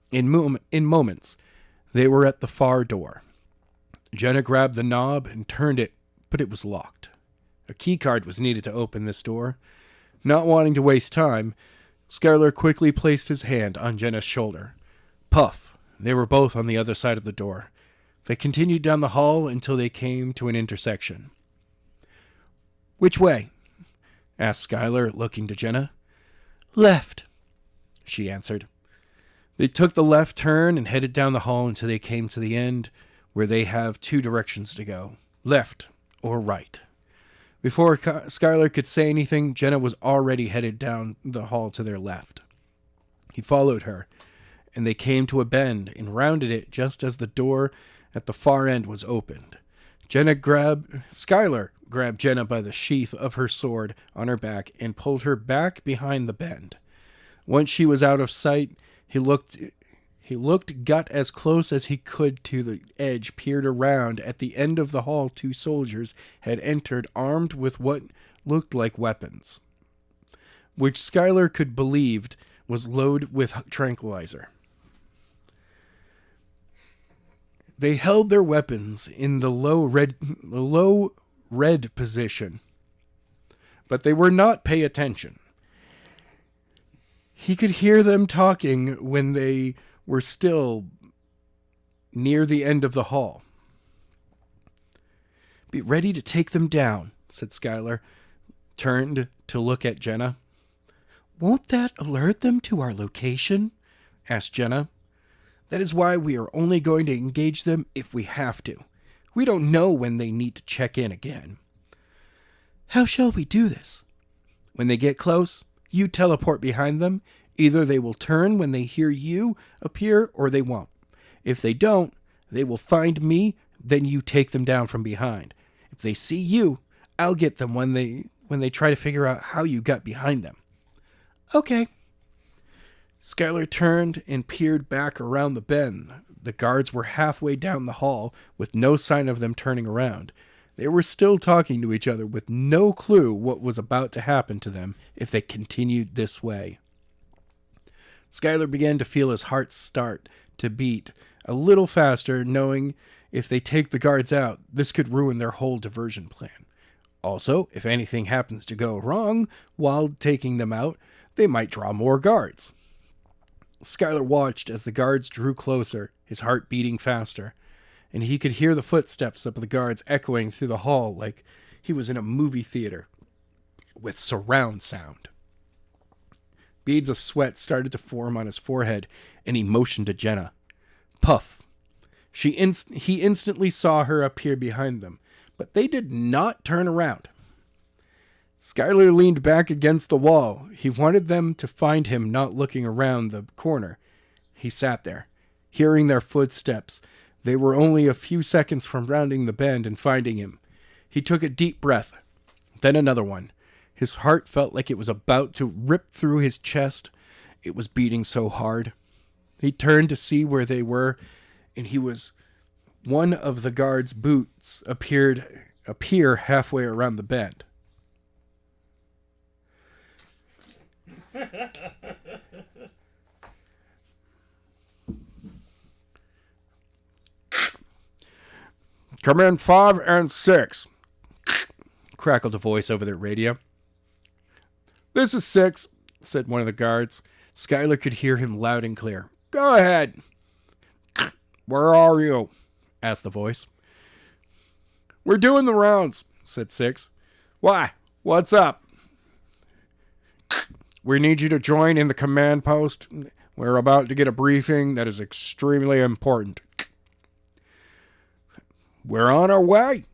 In moments, they were at the far door. Jenna grabbed the knob and turned it, but it was locked. A key card was needed to open this door. Not wanting to waste time, Skyler quickly placed his hand on Jenna's shoulder. Puff. They were both on the other side of the door. They continued down the hall until they came to an intersection. "Which way?" asked Skyler, looking to Jenna. "Left," she answered. They took the left turn and headed down the hall until they came to the end, where they have two directions to go, left or right. Before Skyler could say anything, Jenna was already headed down the hall to their left. He followed her, and they came to a bend and rounded it just as the door at the far end was opened. Skyler grabbed Jenna by the sheath of her sword on her back and pulled her back behind the bend. Once she was out of sight, he got as close as he could to the edge, peered around. At the end of the hall, two soldiers had entered, armed with what looked like weapons, which Skyler could believed was loaded with tranquilizer. They held their weapons in the low red position, but they were not paying attention. He could hear them talking when they were still near the end of the hall. "Be ready to take them down," said Skyler, turned to look at Jenna. "Won't that alert them to our location?" asked Jenna. "That is why we are only going to engage them if we have to. We don't know when they need to check in again." "How shall we do this?" "When they get close, you teleport behind them. Either they will turn when they hear you appear, or they won't. If they don't, they will find me, then you take them down from behind. If they see you, I'll get them when they try to figure out how you got behind them." "Okay." Skyler turned and peered back around the bend. The guards were halfway down the hall with no sign of them turning around. They were still talking to each other with no clue what was about to happen to them if they continued this way. Skyler began to feel his heart start to beat a little faster, knowing if they take the guards out, this could ruin their whole diversion plan. Also, if anything happens to go wrong while taking them out, they might draw more guards. Skyler watched as the guards drew closer, his heart beating faster, and he could hear the footsteps of the guards echoing through the hall like he was in a movie theater with surround sound. Beads of sweat started to form on his forehead, and he motioned to Jenna. Puff. He instantly saw her appear behind them, but they did not turn around. Skyler leaned back against the wall. He wanted them to find him not looking around the corner. He sat there, hearing their footsteps. They were only a few seconds from rounding the bend and finding him. He took a deep breath, then another one. His heart felt like it was about to rip through his chest. It was beating so hard. He turned to see where they were, and one of the guards' boots appear halfway around the bend. Command 5 and 6, crackled a voice over the radio. This is 6, said one of the guards. Skyler could hear him loud and clear. Go ahead. Where are you? asked the voice. We're doing the rounds, said 6. Why? What's up? We need you to join in the command post. We're about to get a briefing that is extremely important. We're on our way.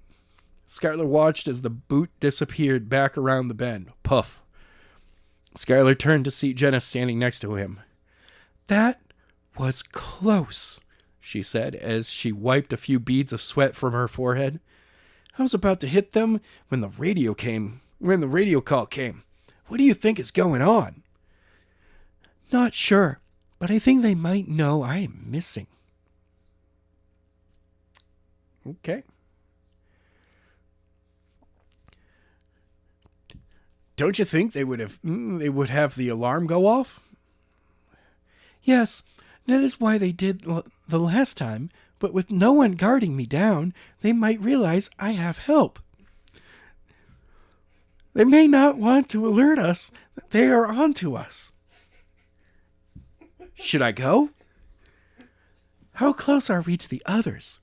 Skyler watched as the boot disappeared back around the bend. Puff. Skyler turned to see Jenna standing next to him. That was close, she said as she wiped a few beads of sweat from her forehead. I was about to hit them when the radio call came. What do you think is going on? Not sure, but I think they might know I am missing. Okay. Don't you think they would have the alarm go off? Yes, that is why they did the last time, but with no one guarding me down, they might realize I have help. They may not want to alert us that they are onto us. Should I go? How close are we to the others?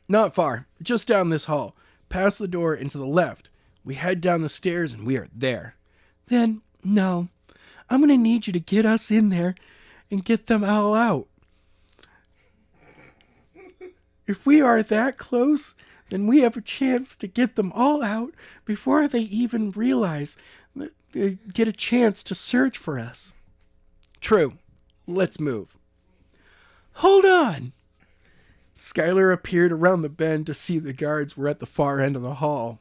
Not far, just down this hall, past the door and to the left. We head down the stairs and we are there. Then, no. I'm going to need you to get us in there and get them all out. If we are that close, then we have a chance to get them all out before they even realize that they get a chance to search for us. True. Let's move. Hold on! Skyler appeared around the bend to see the guards were at the far end of the hall.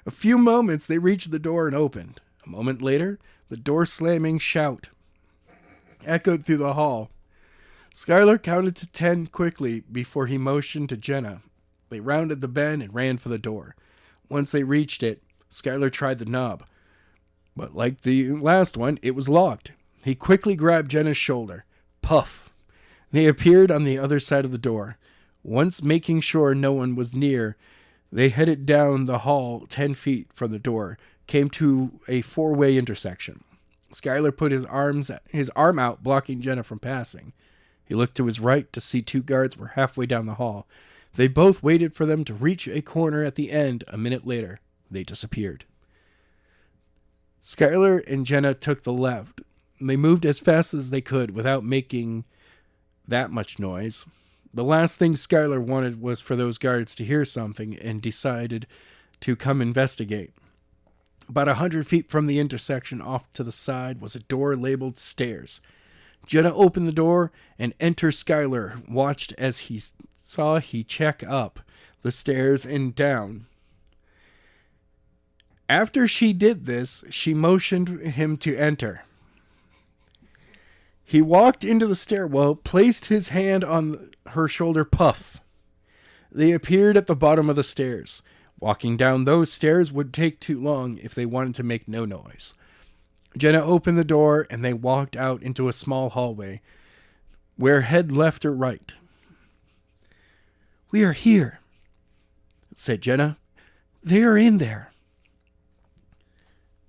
A few moments they reached the door and opened. A moment later, the door slamming shout echoed through the hall. Skyler counted to 10 quickly before he motioned to Jenna. They rounded the bend and ran for the door. Once they reached it, Skyler tried the knob. But like the last one, it was locked. He quickly grabbed Jenna's shoulder. Puff! They appeared on the other side of the door. Once making sure no one was near, they headed down the hall 10 feet from the door, came to a 4-way intersection. Skyler put his arm out, blocking Jenna from passing. He looked to his right to see 2 guards were halfway down the hall. They both waited for them to reach a corner at the end. A minute later, they disappeared. Skyler and Jenna took the left. They moved as fast as they could without making that much noise. The last thing Skyler wanted was for those guards to hear something and decided to come investigate. About 100 feet from the intersection off to the side was a door labeled stairs. Jenna opened the door and Skyler watched as he check up the stairs and down. After she did this, she motioned him to enter. He walked into the stairwell, placed his hand on her shoulder. Puff! They appeared at the bottom of the stairs. Walking down those stairs would take too long if they wanted to make no noise. Jenna opened the door and they walked out into a small hallway, where head left or right. We are here, said Jenna. They are in there.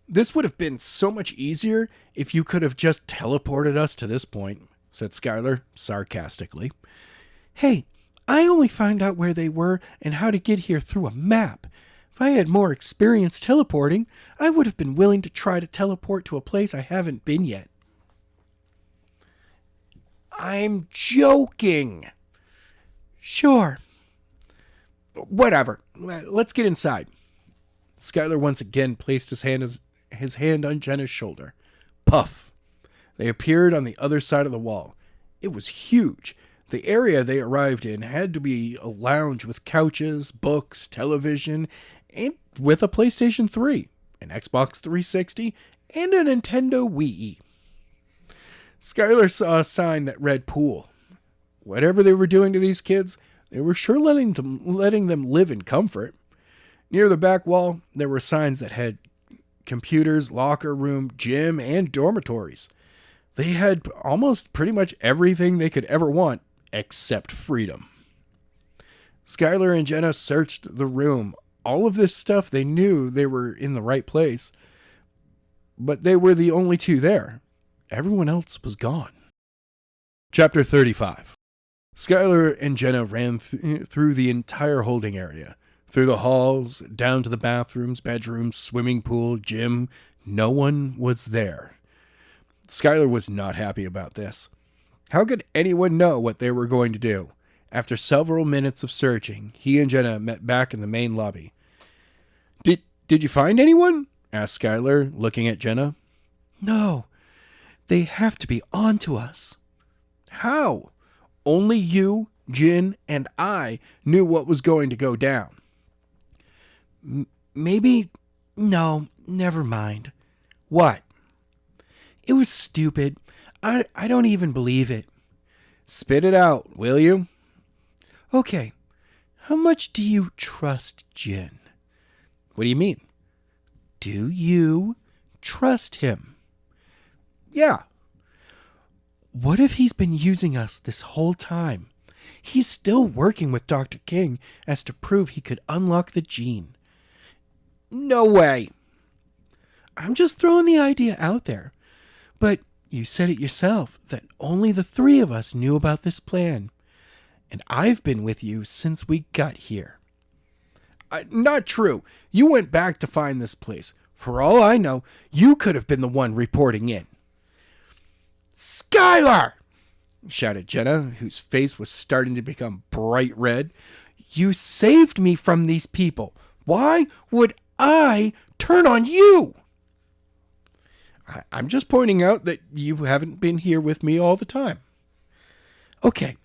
This would have been so much easier if you could have just teleported us to this point, said Skyler sarcastically. Hey, I only found out where they were and how to get here through a map. If I had more experience teleporting, I would have been willing to try to teleport to a place I haven't been yet. I'm joking. Sure. Whatever. Let's get inside. Skyler once again placed his hand on Jenna's shoulder. Puff! They appeared on the other side of the wall. It was huge. The area they arrived in had to be a lounge with couches, books, television, and with a PlayStation 3, an Xbox 360, and a Nintendo Wii. Skyler saw a sign that read pool. Whatever they were doing to these kids, they were sure letting them live in comfort. Near the back wall, there were signs that had computers, locker room, gym, and dormitories. They had almost pretty much everything they could ever want, except freedom. Skyler and Jenna searched the room. All of this stuff, they knew they were in the right place, but they were the only two there. Everyone else was gone. Chapter 35. Skyler and Jenna ran through the entire holding area, through the halls, down to the bathrooms, bedrooms, swimming pool, gym. No one was there. Skyler was not happy about this. How could anyone know what they were going to do? After several minutes of searching, he and Jenna met back in the main lobby. Did you find anyone? Asked Skyler, looking at Jenna. No, they have to be on to us. How? Only you, Jin, and I knew what was going to go down. Maybe... No, never mind. What? It was stupid. I don't even believe it. Spit it out, will you? Okay, how much do you trust Jin? What do you mean? Do you trust him? Yeah. What if he's been using us this whole time? He's still working with Dr. King as to prove he could unlock the gene. No way. I'm just throwing the idea out there. But you said it yourself that only the three of us knew about this plan. And I've been with you since we got here. Not true. You went back to find this place. For all I know, you could have been the one reporting in. Skyler! Shouted Jenna, whose face was starting to become bright red. You saved me from these people. Why would I turn on you? I'm just pointing out that you haven't been here with me all the time. Okay.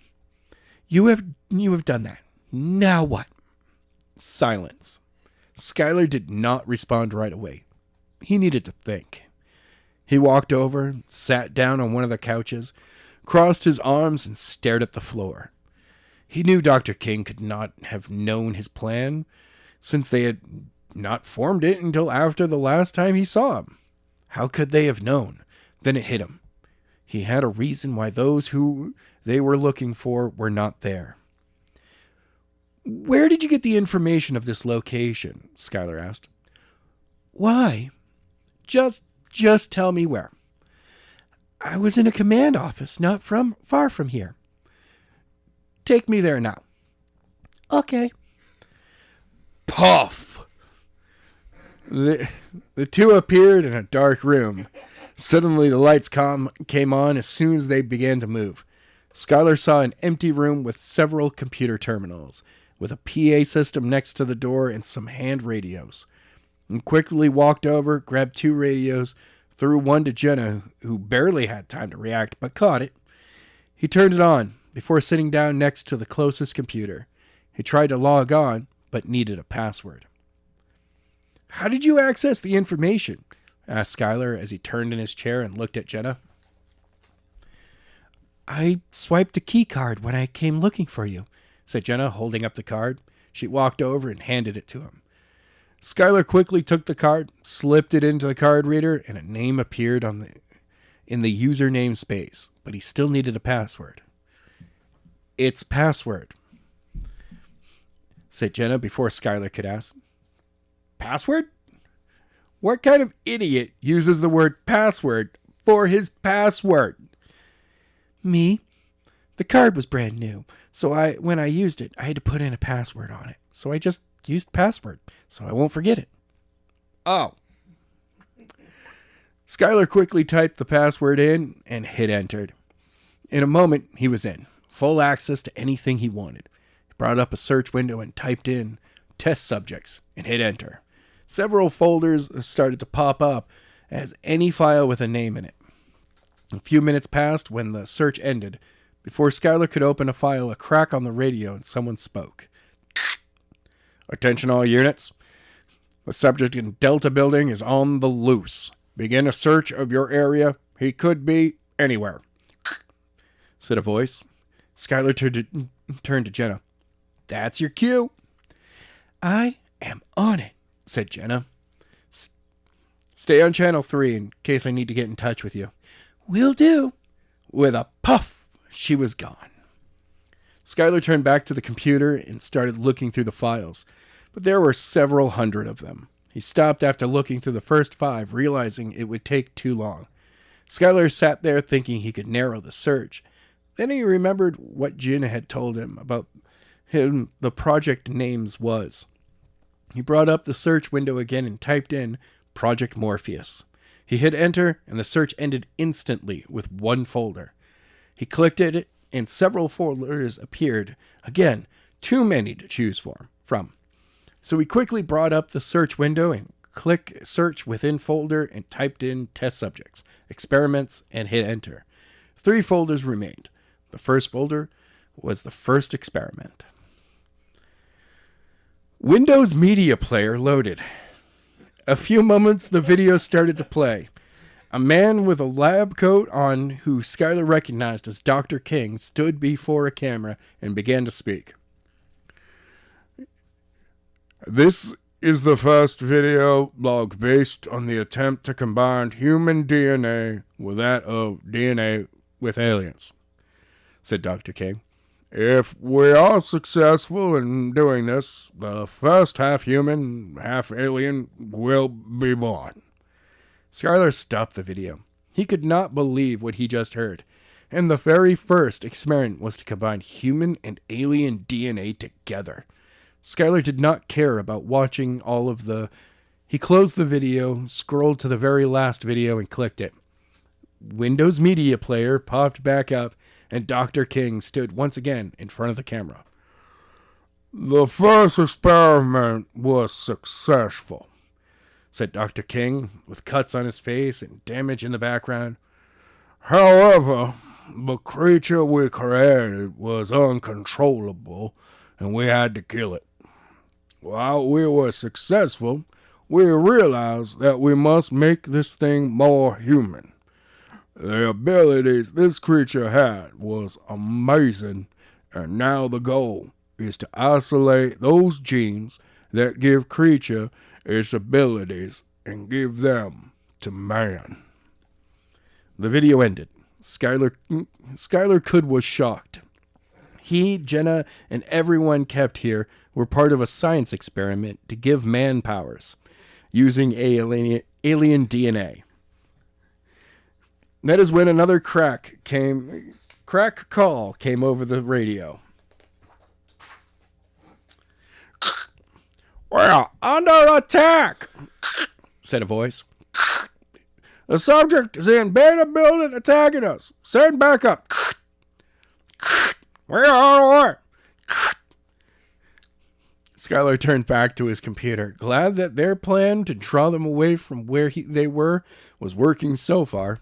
You have done that. Now what? Silence. Skyler did not respond right away. He needed to think. He walked over, sat down on one of the couches, crossed his arms, and stared at the floor. He knew Dr. King could not have known his plan, since they had not formed it until after the last time he saw him. How could they have known? Then it hit him. He had a reason why those who they were looking for were not there. Where did you get the information of this location? Skyler asked. Why? Just tell me where. I was in a command office not far from here. Take me there now. Okay. Puff! The two appeared in a dark room. Suddenly the lights came on as soon as they began to move. Skyler saw an empty room with several computer terminals, with a PA system next to the door and some hand radios. And quickly walked over, grabbed two radios, threw one to Jenna, who barely had time to react, but caught it. He turned it on before sitting down next to the closest computer. He tried to log on, but needed a password. How did you access the information? Asked Skyler as he turned in his chair and looked at Jenna. I swiped a key card when I came looking for you, said Jenna, holding up the card. She walked over and handed it to him. Skyler quickly took the card, slipped it into the card reader, and a name appeared in the username space, but he still needed a password. It's password, said Jenna before Skyler could ask. Password? What kind of idiot uses the word password for his password? Me. The card was brand new, so when I used it, I had to put in a password on it. So I just used password, so I won't forget it. Oh. Skyler quickly typed the password in and hit enter. In a moment, he was in, full access to anything he wanted. He brought up a search window and typed in test subjects and hit enter. Several folders started to pop up as any file with a name in it. A few minutes passed when the search ended. Before Skyler could open a file, a crack on the radio and someone spoke. Attention all units. The subject in Delta Building is on the loose. Begin a search of your area. He could be anywhere, said a voice. Skyler turned to Jenna. That's your cue. I am on it, said Jenna. Stay on channel 3 in case I need to get in touch with you. Will do. With a puff, she was gone. Skyler turned back to the computer and started looking through the files, but there were several hundred of them. He stopped after looking through the first 5, realizing it would take too long. Skyler sat there thinking he could narrow the search. Then he remembered what Jin had told him about the project names was. He brought up the search window again and typed in Project Morpheus. He hit enter and the search ended instantly with one folder. He clicked it and several folders appeared. Again, too many to choose from. So he quickly brought up the search window and clicked search within folder and typed in test subjects, experiments, and hit enter. 3 folders remained. The first folder was the first experiment. Windows Media Player loaded. A few moments, the video started to play. A man with a lab coat on, who Skyler recognized as Dr. King, stood before a camera and began to speak. This is the first video log based on the attempt to combine human DNA with that of DNA with aliens, said Dr. King. If we are successful in doing this, the first half human, half alien will be born. Skyler stopped the video. He could not believe what he just heard. And the very first experiment was to combine human and alien DNA together. Skyler did not care about watching all of the... He closed the video, scrolled to the very last video, and clicked it. Windows Media Player popped back up, and Dr. King stood once again in front of the camera. The first experiment was successful, said Dr. King, with cuts on his face and damage in the background. However, the creature we created was uncontrollable, and we had to kill it. While we were successful, we realized that we must make this thing more human. The abilities this creature had was amazing, and now the goal is to isolate those genes that give creature its abilities and give them to man. The video ended. Skyler was shocked. He, Jenna, and everyone kept here were part of a science experiment to give man powers using alien DNA. That is when another crack call came over the radio. We're under attack, said a voice. The subject is in beta building attacking us. Send backup. We're on our way. Skyler turned back to his computer, glad that their plan to draw them away from where they were was working so far.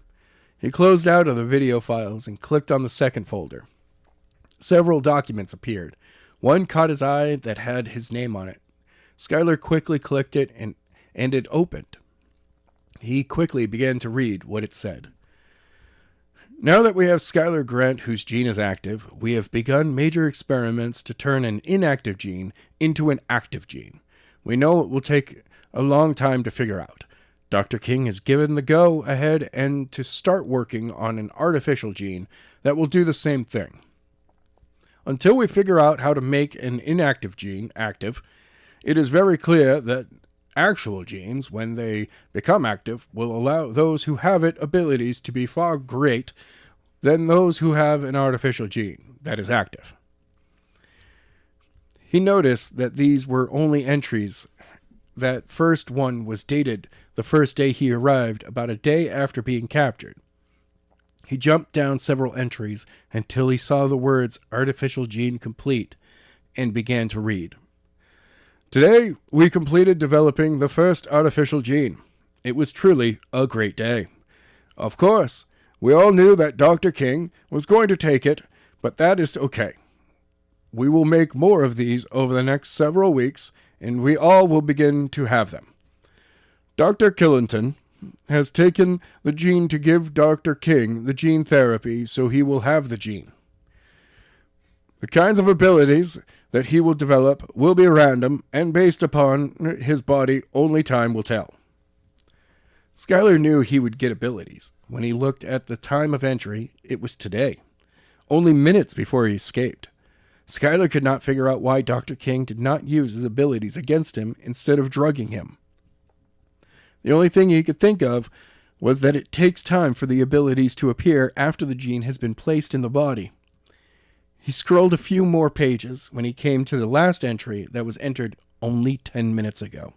He closed out of the video files and clicked on the second folder. Several documents appeared. One caught his eye that had his name on it. Skyler quickly clicked it and it opened. He quickly began to read what it said. Now that we have Skyler Grant, whose gene is active, we have begun major experiments to turn an inactive gene into an active gene. We know it will take a long time to figure out. Dr. King has given the go-ahead and to start working on an artificial gene that will do the same thing. Until we figure out how to make an inactive gene active, it is very clear that actual genes, when they become active, will allow those who have it abilities to be far great than those who have an artificial gene that is active. He noticed that these were only entries. That first one was dated the first day he arrived, about a day after being captured. He jumped down several entries until he saw the words artificial gene complete and began to read. Today, we completed developing the first artificial gene. It was truly a great day. Of course, we all knew that Dr. King was going to take it, but that is okay. We will make more of these over the next several weeks, and we all will begin to have them. Dr. Killington has taken the gene to give Dr. King the gene therapy, so he will have the gene. The kinds of abilities that he will develop will be random and based upon his body. Only time will tell. Skyler knew he would get abilities. When he looked at the time of entry, it was today, only minutes before he escaped. Skyler could not figure out why Dr. King did not use his abilities against him instead of drugging him. The only thing he could think of was that it takes time for the abilities to appear after the gene has been placed in the body. He scrolled a few more pages when he came to the last entry that was entered only 10 minutes ago.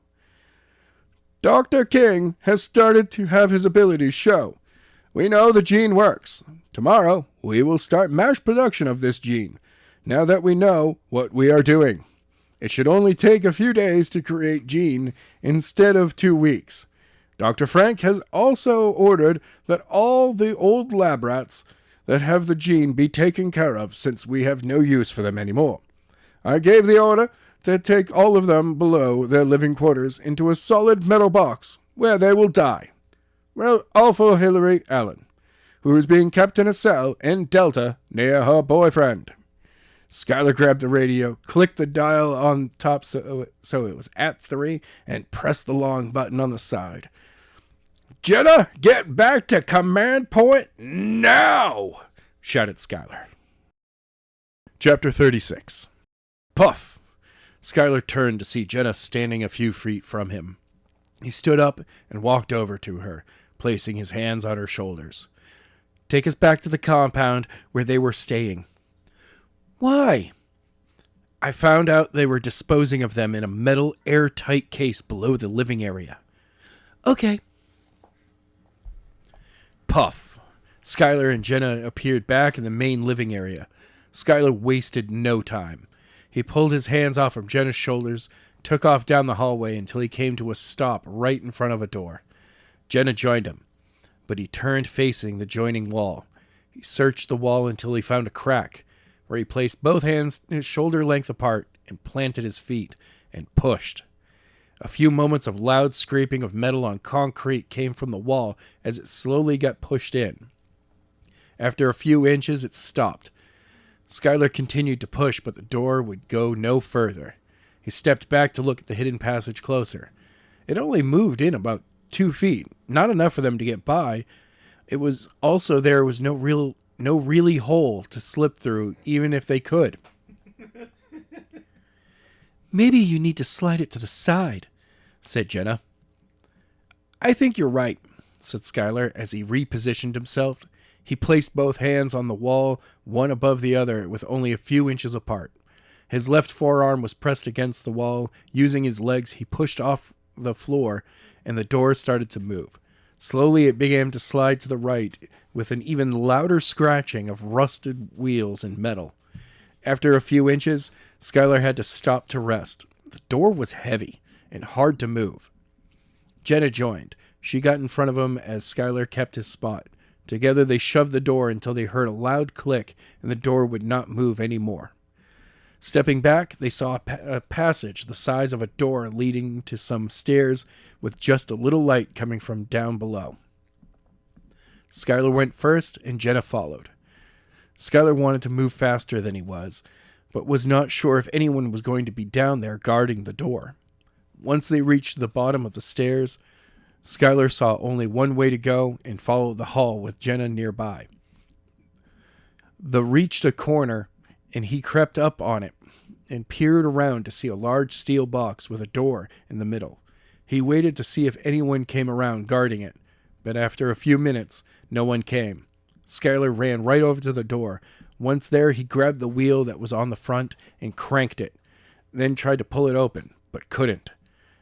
Dr. King has started to have his abilities show. We know the gene works. Tomorrow, we will start mass production of this gene, now that we know what we are doing. It should only take a few days to create gene instead of 2 weeks. Dr. Frank has also ordered that all the old lab rats that have the gene be taken care of since we have no use for them anymore. I gave the order to take all of them below their living quarters into a solid metal box where they will die. Well, all for Hillary Allen, who is being kept in a cell in Delta near her boyfriend. Skyler grabbed the radio, clicked the dial on top so it was at 3, and pressed the long button on the side. Jenna, get back to command point now! Shouted Skyler. Chapter 36. Puff! Skyler turned to see Jenna standing a few feet from him. He stood up and walked over to her, placing his hands on her shoulders. Take us back to the compound where they were staying. Why? I found out they were disposing of them in a metal airtight case below the living area. Okay. Puff. Skyler and Jenna appeared back in the main living area. Skyler wasted no time. He pulled his hands off from Jenna's shoulders, took off down the hallway until he came to a stop right in front of a door. Jenna joined him, but he turned facing the joining wall. He searched the wall until he found a crack, where he placed both hands shoulder length apart and planted his feet and pushed. A few moments of loud scraping of metal on concrete came from the wall as it slowly got pushed in. After a few inches, it stopped. Skyler continued to push, but the door would go no further. He stepped back to look at the hidden passage closer. It only moved in about 2 feet, not enough for them to get by. It was also there was no really hole to slip through, even if they could. Maybe you need to slide it to the side, said Jenna. I think you're right, said Skyler as he repositioned himself. He placed both hands on the wall, one above the other, with only a few inches apart. His left forearm was pressed against the wall. Using his legs, he pushed off the floor, and the door started to move. Slowly, it began to slide to the right, with an even louder scratching of rusted wheels and metal. After a few inches, Skyler had to stop to rest. The door was heavy and hard to move. Jenna joined. She got in front of him as Skyler kept his spot. Together, they shoved the door until they heard a loud click, and the door would not move anymore. Stepping back, they saw a passage the size of a door leading to some stairs with just a little light coming from down below. Skyler went first, and Jenna followed. Skyler wanted to move faster than he was, but was not sure if anyone was going to be down there guarding the door. Once they reached the bottom of the stairs, Skyler saw only one way to go and followed the hall with Jenna nearby. They reached a corner, and he crept up on it and peered around to see a large steel box with a door in the middle. He waited to see if anyone came around guarding it, but after a few minutes, no one came. Skyler ran right over to the door. Once there, he grabbed the wheel that was on the front and cranked it, then tried to pull it open, but couldn't.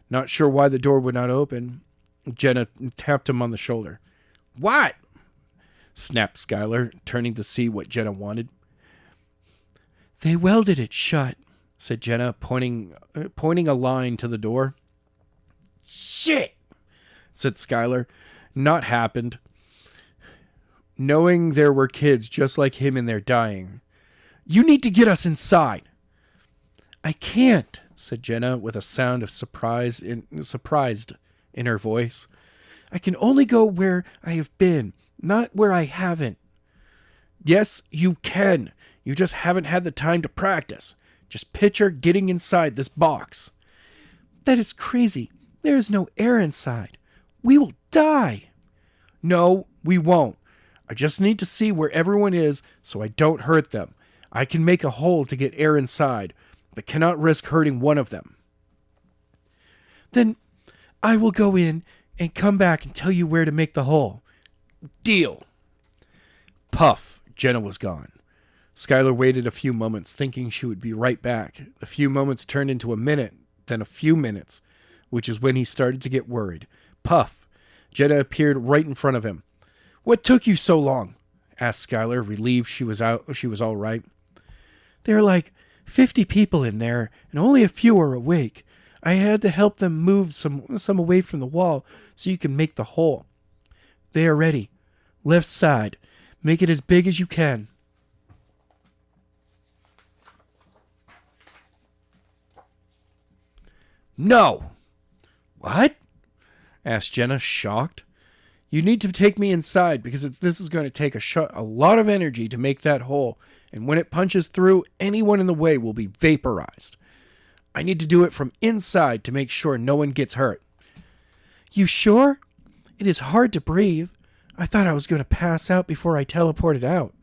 Not sure why the door would not open, Jenna tapped him on the shoulder. What? Snapped Skyler, turning to see what Jenna wanted. They welded it shut, said Jenna, pointing a line to the door. Shit, said Skyler. Not happened. Knowing there were kids just like him in there dying. You need to get us inside. I can't, said Jenna with a sound of surprised in her voice. I can only go where I have been, not where I haven't. Yes, you can. You just haven't had the time to practice. Just picture getting inside this box. That is crazy. There is no air inside. We will die. No, we won't. I just need to see where everyone is so I don't hurt them. I can make a hole to get air inside, but cannot risk hurting one of them. Then I will go in and come back and tell you where to make the hole. Deal. Puff. Jenna was gone. Skyler waited a few moments, thinking she would be right back. A few moments turned into a minute, then a few minutes, which is when he started to get worried. Puff. Jenna appeared right in front of him. What took you so long? Asked Skyler, relieved she was all right. There are like 50 people in there, and only a few are awake. I had to help them move some away from the wall so you can make the hole. They are ready. Left side. Make it as big as you can. No. What? Asked Jenna, shocked. You need to take me inside because this is going to take a lot of energy to make that hole, and when it punches through, anyone in the way will be vaporized. I need to do it from inside to make sure no one gets hurt. You sure? It is hard to breathe. I thought I was going to pass out before I teleported out.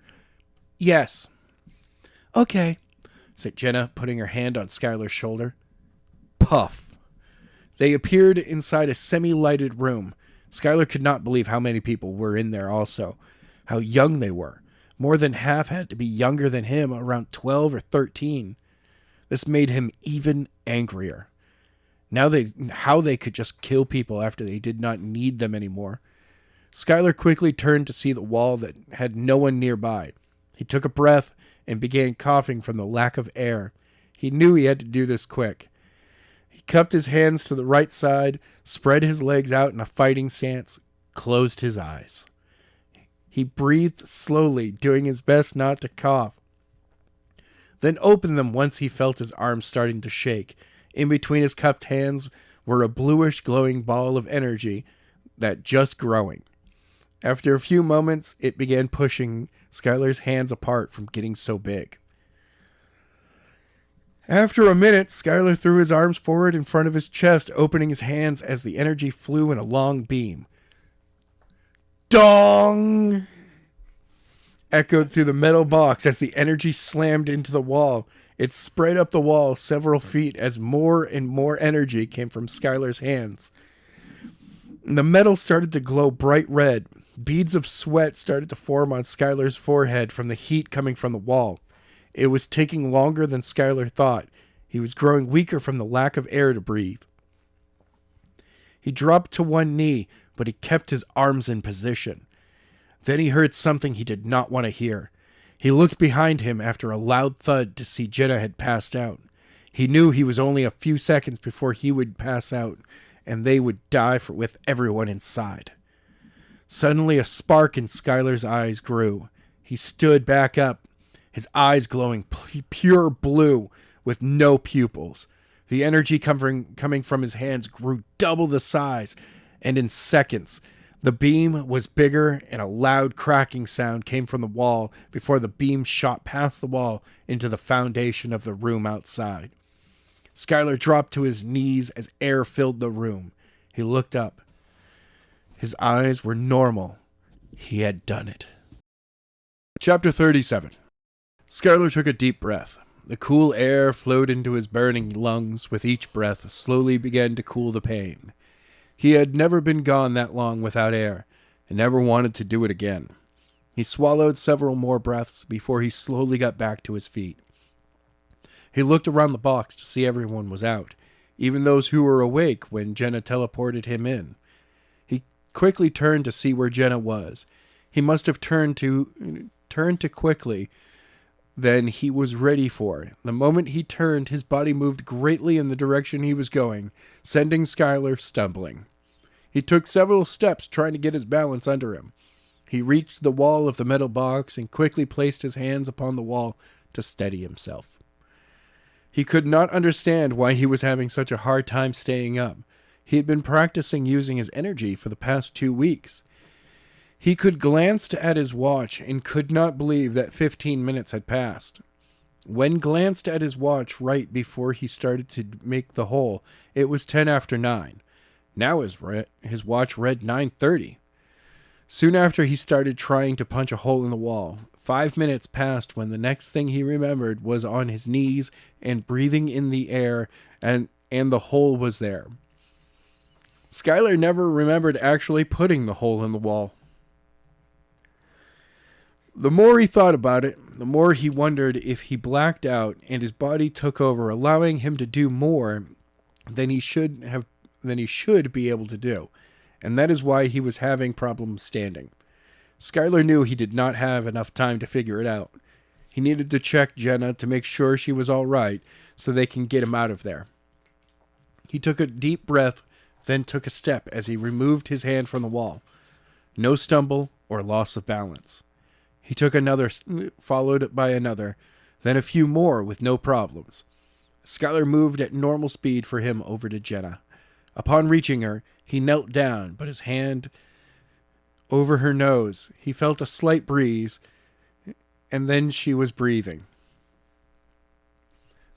Yes. Okay, said Jenna, putting her hand on Skyler's shoulder. Puff. They appeared inside a semi-lighted room. Skyler could not believe how many people were in there also. How young they were. More than half had to be younger than him, around 12 or 13. This made him even angrier. How they could just kill people after they did not need them anymore. Skyler quickly turned to see the wall that had no one nearby. He took a breath and began coughing from the lack of air. He knew he had to do this quick. He cupped his hands to the right side, spread his legs out in a fighting stance, closed his eyes. He breathed slowly, doing his best not to cough. Then opened them once he felt his arms starting to shake. In between his cupped hands were a bluish glowing ball of energy that just growing. After a few moments, it began pushing Skyler's hands apart from getting so big. After a minute, Skyler threw his arms forward in front of his chest, opening his hands as the energy flew in a long beam. Dong! Echoed through the metal box as the energy slammed into the wall. It spread up the wall several feet as more and more energy came from Skyler's hands. The metal started to glow bright red. Beads of sweat started to form on Skyler's forehead from the heat coming from the wall. It was taking longer than Skyler thought. He was growing weaker from the lack of air to breathe. He dropped to one knee, but he kept his arms in position. Then he heard something he did not want to hear. He looked behind him after a loud thud to see Jenna had passed out. He knew he was only a few seconds before he would pass out, and they would die with everyone inside. Suddenly a spark in Skyler's eyes grew. He stood back up, his eyes glowing pure blue with no pupils. The energy coming from his hands grew double the size, and in seconds, the beam was bigger and a loud cracking sound came from the wall before the beam shot past the wall into the foundation of the room outside. Skyler dropped to his knees as air filled the room. He looked up. His eyes were normal. He had done it. Chapter 37. Skyler took a deep breath. The cool air flowed into his burning lungs. With each breath, slowly began to cool the pain. He had never been gone that long without air, and never wanted to do it again. He swallowed several more breaths before he slowly got back to his feet. He looked around the box to see everyone was out, even those who were awake when Jenna teleported him in. He quickly turned to see where Jenna was. He must have turned too quickly than he was ready for. The moment he turned, his body moved greatly in the direction he was going, sending Skyler stumbling. He took several steps trying to get his balance under him. He reached the wall of the metal box and quickly placed his hands upon the wall to steady himself. He could not understand why he was having such a hard time staying up. He had been practicing using his energy for the past 2 weeks. He could glance at his watch and could not believe that 15 minutes had passed. When glanced at his watch right before he started to make the hole, it was 10 after 9. Now his watch read 9:30. Soon after, he started trying to punch a hole in the wall. 5 minutes passed when the next thing he remembered was on his knees and breathing in the air, and the hole was there. Skyler never remembered actually putting the hole in the wall. The more he thought about it, the more he wondered if he blacked out and his body took over, allowing him to do more than he should be able to do. And that is why he was having problems standing. Skyler knew he did not have enough time to figure it out. He needed to check Jenna to make sure she was all right so they can get him out of there. He took a deep breath, then took a step as he removed his hand from the wall. No stumble or loss of balance. He took another, followed by another, then a few more with no problems. Skyler moved at normal speed for him over to Jenna. Upon reaching her, he knelt down, but his hand over her nose. He felt a slight breeze, and then she was breathing.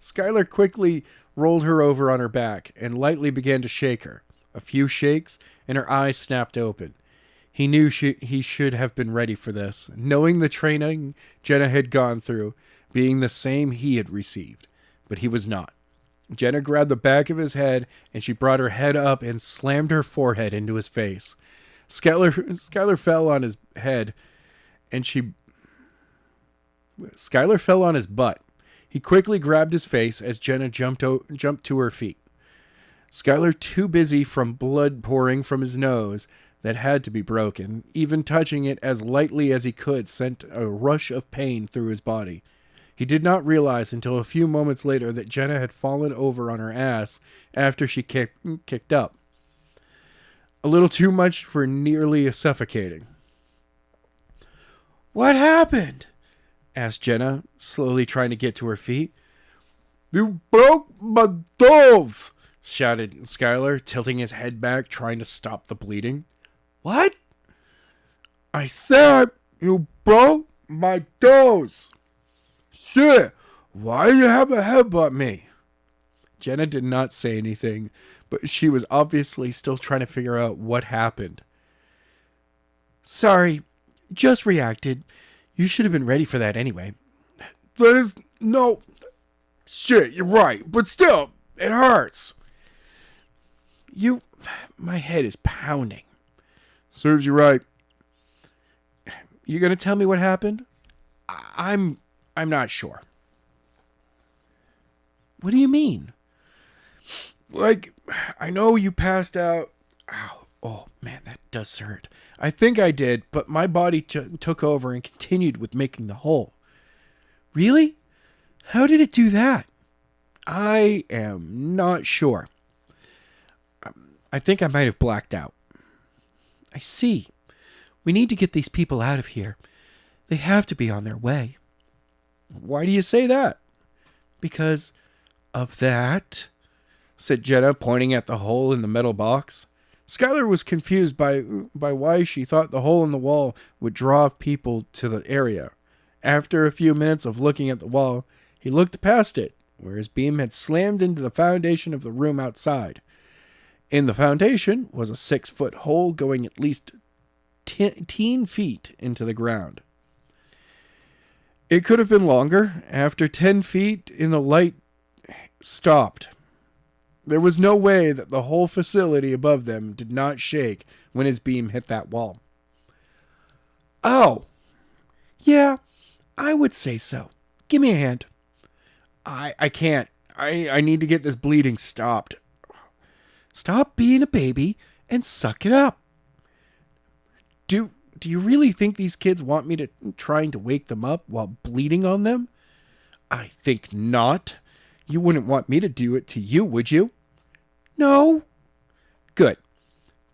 Skyler quickly rolled her over on her back and lightly began to shake her. A few shakes, and her eyes snapped open. He knew he should have been ready for this, knowing the training Jenna had gone through, being the same he had received. But he was not. Jenna grabbed the back of his head, and she brought her head up and slammed her forehead into his face. Skyler fell on his head, and Skyler fell on his butt. He quickly grabbed his face as Jenna jumped to her feet. Skyler, too busy from blood pouring from his nose that had to be broken, even touching it as lightly as he could, sent a rush of pain through his body. He did not realize until a few moments later that Jenna had fallen over on her ass after she kicked up. A little too much for nearly suffocating. "What happened?" asked Jenna, slowly trying to get to her feet. "You broke my dove!" shouted Skyler, tilting his head back, trying to stop the bleeding. "What?" "I said you broke my toes." "Shit, why you have a headbutt me?" Jenna did not say anything, but she was obviously still trying to figure out what happened. "Sorry, just reacted. You should have been ready for that anyway." "That is no... Shit, you're right, but still, it hurts." My head is pounding." "Serves you right." "You gonna tell me what happened?" I'm not sure." "What do you mean?" "Like, I know you passed out." Ow. Oh, man, that does hurt. "I think I did, but my body took over and continued with making the hole." "Really? How did it do that?" "I am not sure. I think I might have blacked out." "I see. We need to get these people out of here. They have to be on their way." "Why do you say that?" "Because of that," said Jenna, pointing at the hole in the metal box. Skyler was confused by why she thought the hole in the wall would draw people to the area. After a few minutes of looking at the wall, he looked past it, where his beam had slammed into the foundation of the room outside. In the foundation was a 6-foot hole going at least 10 feet into the ground. It could have been longer. After 10 feet in, the light stopped. There was no way that the whole facility above them did not shake when his beam hit that wall. "Oh, yeah, I would say so. Give me a hand." I can't. I need to get this bleeding stopped." "Stop being a baby and suck it up." Do you really think these kids want me to trying to wake them up while bleeding on them?" "I think not. You wouldn't want me to do it to you, would you?" "No." "Good.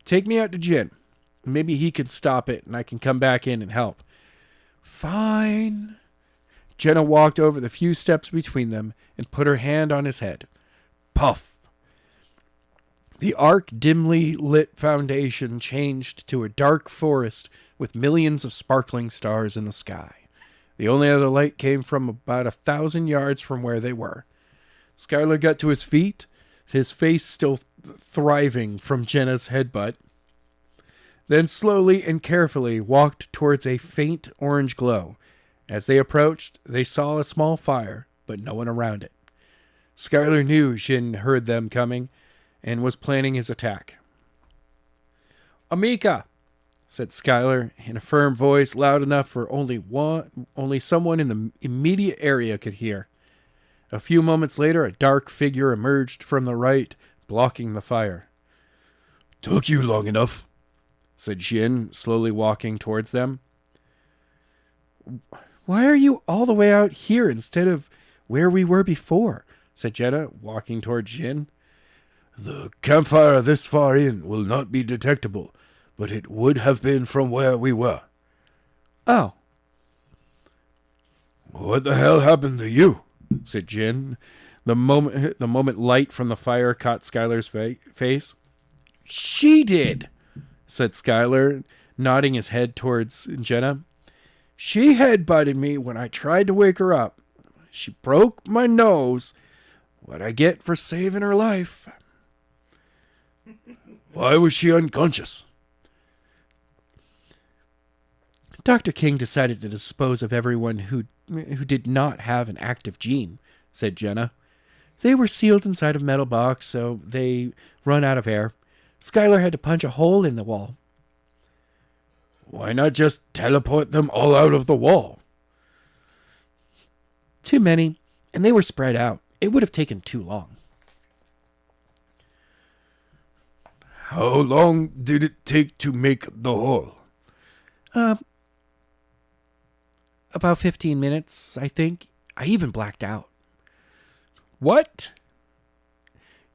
Take me out to Jin. Maybe he can stop it and I can come back in and help." "Fine." Jenna walked over the few steps between them and put her hand on his head. Puff. The arc dimly lit foundation changed to a dark forest with millions of sparkling stars in the sky. The only other light came from about 1,000 yards from where they were. Skyler got to his feet, his face still thriving from Jenna's headbutt, then slowly and carefully walked towards a faint orange glow. As they approached, they saw a small fire, but no one around it. Skyler knew Jin heard them coming and was planning his attack. "Amika," said Skyler in a firm voice, loud enough for only someone in the immediate area could hear. A few moments later, a dark figure emerged from the right, blocking the fire. Took you long enough, said Jin, slowly walking towards them. "Why are you all the way out here instead of where we were before?" said Jenna, walking towards Jin. The campfire this far in will not be detectable, but it would have been from where we were. "Oh." "What the hell happened to you?" said Jin. The moment light from the fire caught Skylar's face. "She did," said Skylar, nodding his head towards Jenna. "She headbutted me when I tried to wake her up. She broke my nose. What I get for saving her life." "Why was she unconscious?" "Dr. King decided to dispose of everyone who did not have an active gene," said Jenna. "They were sealed inside a metal box, so they run out of air. Skylar had to punch a hole in the wall." "Why not just teleport them all out of the wall?" "Too many, and they were spread out. It would have taken too long." "How long did it take to make the hole?" About 15 minutes, I think. I even blacked out." "What?"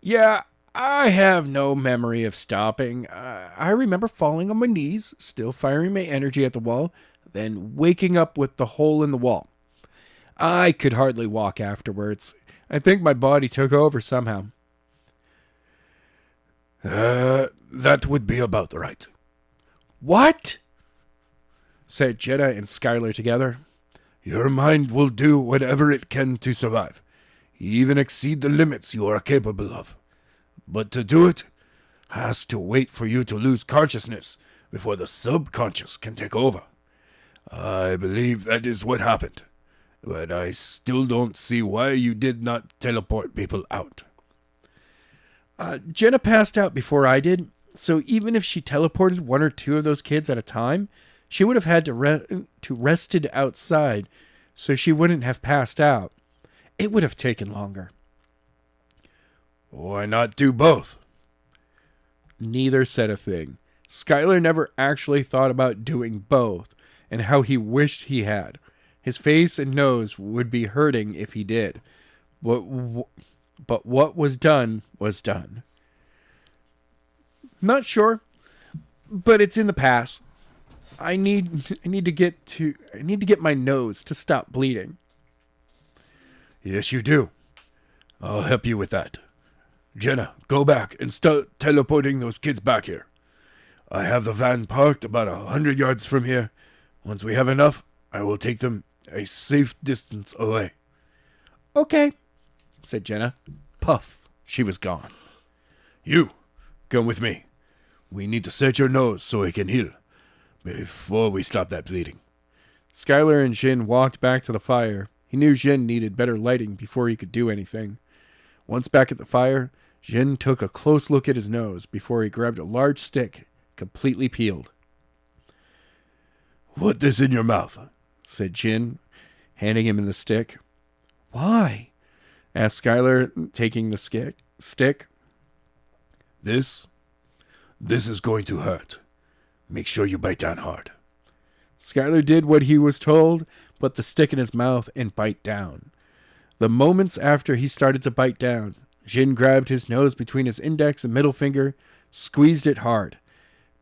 "Yeah, I have no memory of stopping. I remember falling on my knees, still firing my energy at the wall, then waking up with the hole in the wall. I could hardly walk afterwards. I think my body took over somehow." That would be about right." "What?" said Jenna and Skylar together. "Your mind will do whatever it can to survive, even exceed the limits you are capable of. But to do it, has to wait for you to lose consciousness before the subconscious can take over. I believe that is what happened, but I still don't see why you did not teleport people out." Jenna passed out before I did, so even if she teleported one or two of those kids at a time, she would have had to rested outside, so she wouldn't have passed out. It would have taken longer." "Why not do both?" Neither said a thing. Skylar never actually thought about doing both, and how he wished he had. His face and nose would be hurting if he did. But what was done was done. "Not sure, but it's in the past. I need to get my nose to stop bleeding." "Yes, you do. I'll help you with that. Jenna, go back and start teleporting those kids back here. I have the van parked about 100 yards from here. Once we have enough, I will take them a safe distance away." "Okay," said Jenna. Puff, she was gone. "You, come with me. We need to set your nose so it can heal before we stop that bleeding." Skylar and Jin walked back to the fire. He knew Jin needed better lighting before he could do anything. Once back at the fire, Jin took a close look at his nose before he grabbed a large stick, completely peeled. "Put this in your mouth," said Jin, handing him the stick. "Why?" asked Skylar, taking the stick. This is going to hurt. Make sure you bite down hard." Skylar did what he was told, put the stick in his mouth and bite down. The moments after he started to bite down, Jin grabbed his nose between his index and middle finger, squeezed it hard.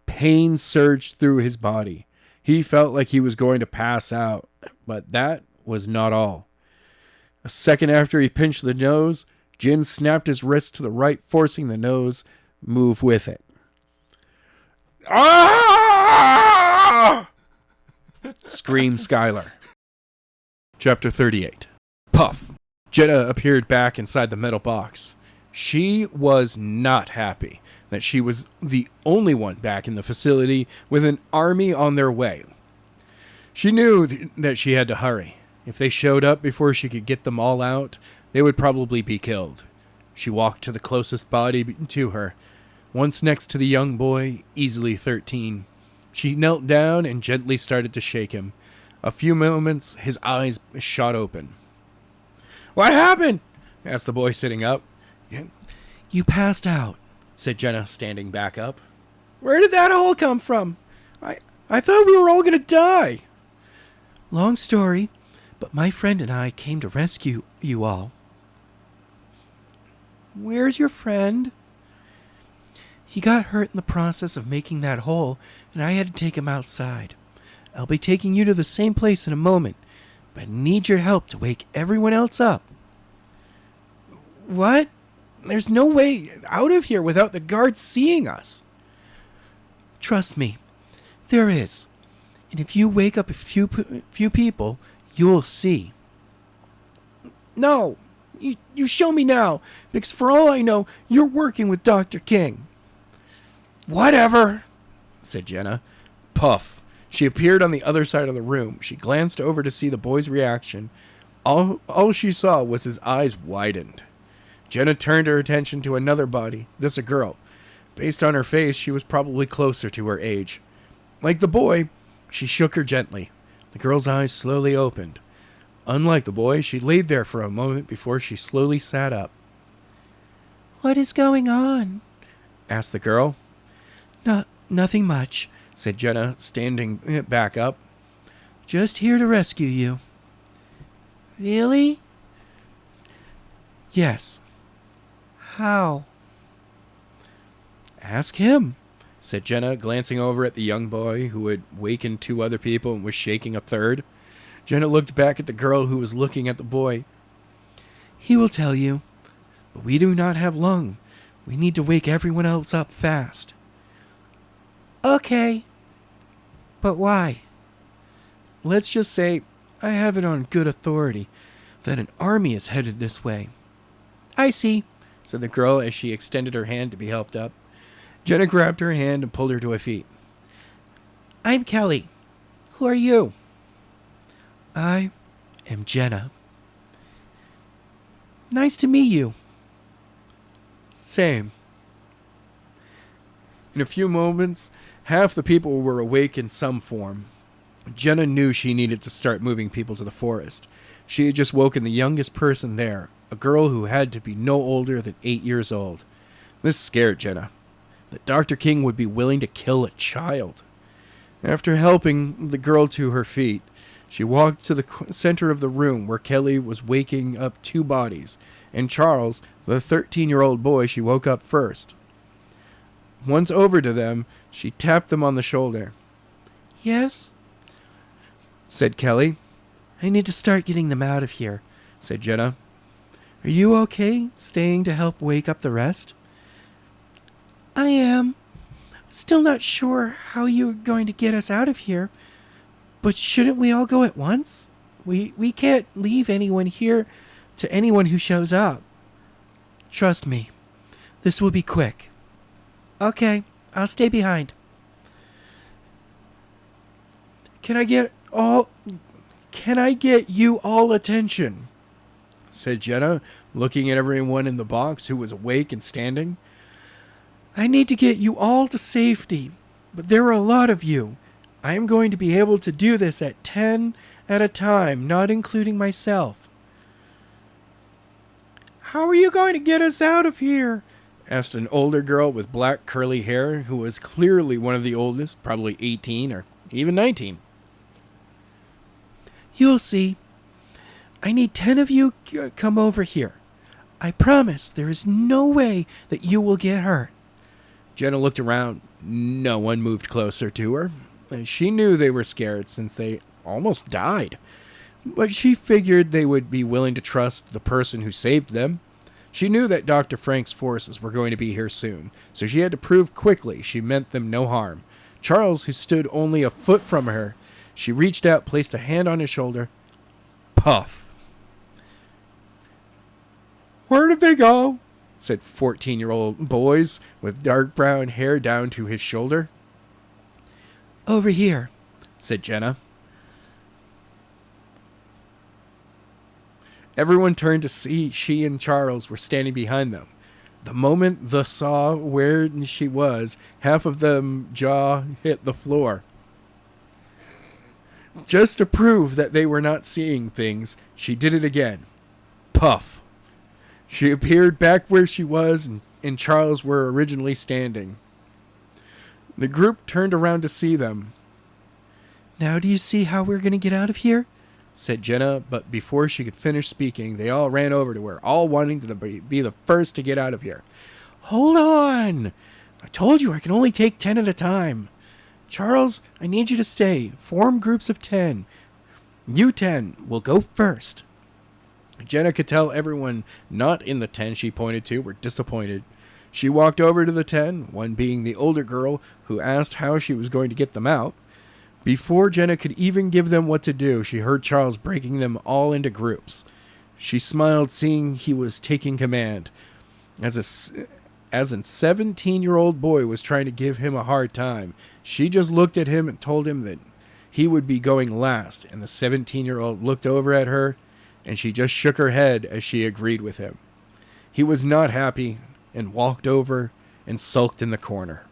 Pain surged through his body. He felt like he was going to pass out, but that was not all. A second after he pinched the nose, Jin snapped his wrist to the right, forcing the nose move with it. "Ah!" Screamed Skylar. Chapter 38. Puff. Jenna appeared back inside the metal box. She was not happy that she was the only one back in the facility with an army on their way. She knew that she had to hurry. If they showed up before she could get them all out, they would probably be killed. She walked to the closest body to her, once next to the young boy, easily 13. She knelt down and gently started to shake him. A few moments, his eyes shot open. "What happened?" asked the boy sitting up. You passed out, said Jenna, standing back up. "Where did that hole come from? I thought we were all going to die." "Long story, but my friend and I came to rescue you all." "Where's your friend?" "He got hurt in the process of making that hole, and I had to take him outside. I'll be taking you to the same place in a moment, but I need your help to wake everyone else up." "What? There's no way out of here without the guards seeing us." "Trust me, there is. And if you wake up a few people, you'll see." "No, you show me now, because for all I know, you're working with Dr. King." "Whatever," said Jenna. Puff. She appeared on the other side of the room. She glanced over to see the boy's reaction. All she saw was his eyes widened. Jenna turned her attention to another body, this a girl. Based on her face, she was probably closer to her age. Like the boy, she shook her gently. The girl's eyes slowly opened. Unlike the boy, she laid there for a moment before she slowly sat up. "What is going on?" asked the girl. Nothing much," said Jenna, standing back up. "Just here to rescue you." "Really?" "Yes." "How?" "Ask him," said Jenna, glancing over at the young boy who had wakened 2 other people and was shaking a third. Jenna looked back at the girl who was looking at the boy. "He will tell you, but we do not have long. We need to wake everyone else up fast." "Okay, but why?" "Let's just say I have it on good authority that an army is headed this way." "I see," said the girl as she extended her hand to be helped up. Jenna grabbed her hand and pulled her to her feet. "I'm Kelly. Who are you?" "I am Jenna." "Nice to meet you." "Same." In a few moments, half the people were awake in some form. Jenna knew she needed to start moving people to the forest. She had just woken the youngest person there, a girl who had to be no older than 8 years old. This scared Jenna, that Dr. King would be willing to kill a child. After helping the girl to her feet, she walked to the center of the room where Kelly was waking up 2 bodies, and Charles, the 13-year-old boy, she woke up first. Once over to them, she tapped them on the shoulder. "Yes?" said Kelly. "I need to start getting them out of here," said Jenna. "Are you okay staying to help wake up the rest?" "I am. Still not sure how you're going to get us out of here, but shouldn't we all go at once? We can't leave anyone here to anyone who shows up." "Trust me, this will be quick." "Okay, I'll stay behind." Can I get you all attention?" said Jenna, looking at everyone in the box who was awake and standing. "I need to get you all to safety, but there are a lot of you. I am going to be able to do this at 10 at a time, not including myself." "How are you going to get us out of here?" asked an older girl with black curly hair who was clearly one of the oldest, probably 18 or even 19. "You'll see. I need 10 of you come over here. I promise there is no way that you will get hurt." Jenna looked around. No one moved closer to her. She knew they were scared since they almost died, but she figured they would be willing to trust the person who saved them. She knew that Dr. Frank's forces were going to be here soon, so she had to prove quickly she meant them no harm. Charles, who stood only a foot from her, she reached out, placed a hand on his shoulder. Puff. "Where did they go?" said 14-year-old boys with dark brown hair down to his shoulder. "Over here," said Jenna. Everyone turned to see she and Charles were standing behind them. The moment they saw where she was, half of them jaw hit the floor. Just to prove that they were not seeing things, she did it again. Puff. She appeared back where she was and Charles were originally standing. The group turned around to see them. Now do you see how we're going to get out of here? Said Jenna, but before she could finish speaking, they all ran over to her, all wanting to be the first to get out of here. Hold on! I told you I can only take 10 at a time. Charles, I need you to stay. Form groups of 10. You 10 will go first. Jenna could tell everyone not in the 10 she pointed to were disappointed. She walked over to the 10, one being the older girl, who asked how she was going to get them out. Before Jenna could even give them what to do, she heard Charles breaking them all into groups. She smiled, seeing he was taking command. As a 17-year-old boy was trying to give him a hard time, she just looked at him and told him that he would be going last, and the 17-year-old looked over at her, and she just shook her head as she agreed with him. He was not happy and walked over and sulked in the corner.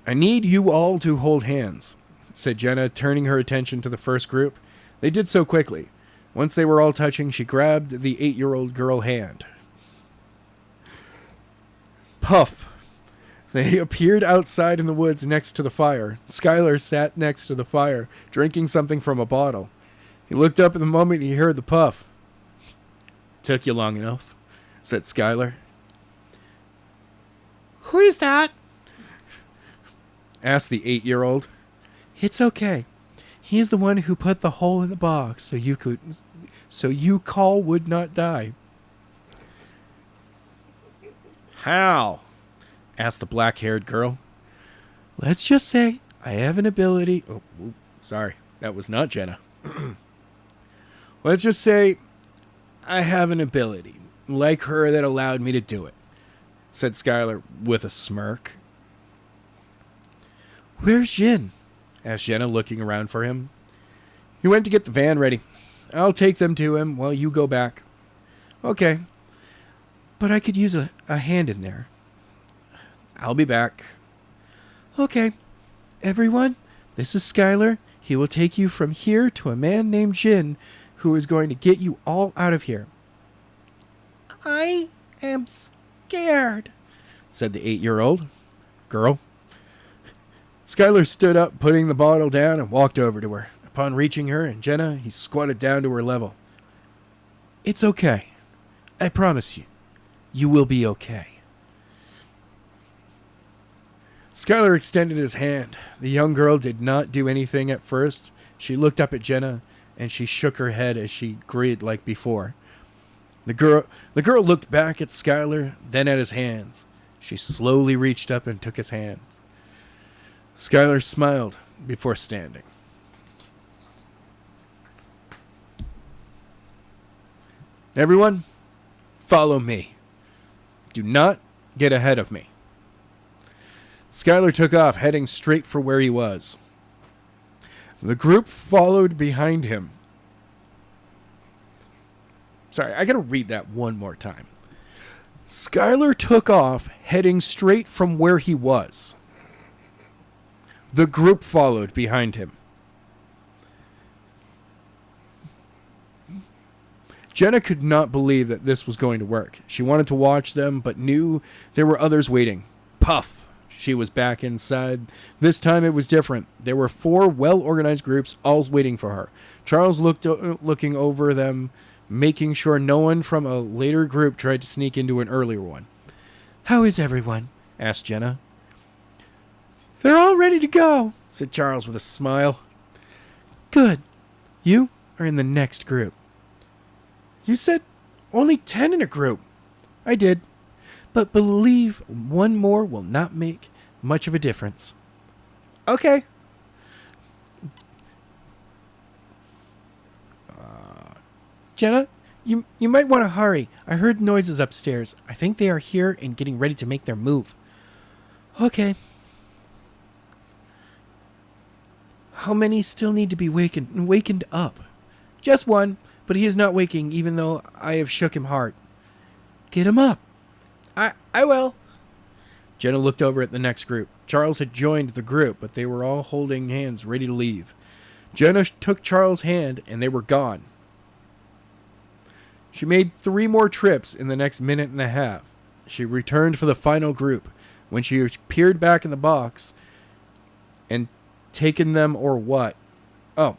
I need you all to hold hands, said Jenna, turning her attention to the first group. They did so quickly. Once they were all touching, she grabbed the 8-year-old girl hand. Puff. They appeared outside in the woods next to the fire. Skyler sat next to the fire, drinking something from a bottle. He looked up at the moment he heard the puff. Took you long enough, said Skyler. Who is that? Asked the 8-year-old. It's okay. He's the one who put the hole in the box so you Call would not die. How? Asked the black-haired girl. Let's just say I have an ability. Oh, sorry. That was not Jenna. Let's just say I have an ability like her that allowed me to do it, said Skyler with a smirk. Where's Jin? Asked Jenna, looking around for him. He went to get the van ready. I'll take them to him while you go back. Okay. But I could use a hand in there. I'll be back. Okay. Everyone, this is Skyler. He will take you from here to a man named Jin, who is going to get you all out of here. I am scared, said the 8-year-old girl. Skyler stood up, putting the bottle down, and walked over to her. Upon reaching her and Jenna, he squatted down to her level. It's okay. I promise you. You will be okay. Skyler extended his hand. The young girl did not do anything at first. She looked up at Jenna, and she shook her head as she agreed like before. The girl looked back at Skyler, then at his hands. She slowly reached up and took his hands. Skyler smiled before standing. Everyone, follow me. Do not get ahead of me. Skyler took off, heading straight for where he was. The group followed behind him. Sorry, I gotta read that one more time. Skyler took off, heading straight from where he was. The group followed behind him. Jenna could not believe that this was going to work. She wanted to watch them, but knew there were others waiting. Puff! She was back inside. This time it was different. There were 4 well-organized groups, all waiting for her. Charles looking over them, making sure no one from a later group tried to sneak into an earlier one. How is everyone? Asked Jenna. They're all ready to go, said Charles with a smile. Good. You are in the next group. You said only 10 in a group. I did. But believe one more will not make much of a difference. Okay. Jenna, you might want to hurry. I heard noises upstairs. I think they are here and getting ready to make their move. Okay. How many still need to be wakened up? Just one, but he is not waking, even though I have shook him hard. Get him up. I will. Jenna looked over at the next group. Charles had joined the group, but they were all holding hands, ready to leave. Jenna took Charles' hand, and they were gone. She made 3 more trips in the next minute and a half. She returned for the final group. When she appeared back in the box and taken them or what? Oh,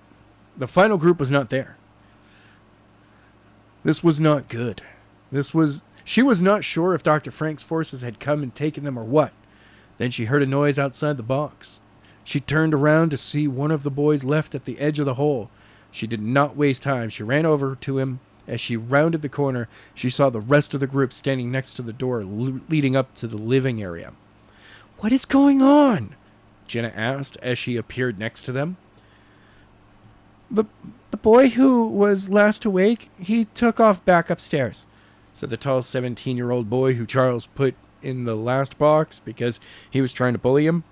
the final group was not there. This was not good. She was not sure if Dr. Frank's forces had come and taken them or what. Then she heard a noise outside the box. She turned around to see one of the boys left at the edge of the hole. She did not waste time. She ran over to him. As she rounded the corner, she saw the rest of the group standing next to the door leading up to the living area. "What is going on?" Jenna asked as she appeared next to them. The boy who was last awake, he took off back upstairs," said the tall 17-year-old boy who Charles put in the last box because he was trying to bully him.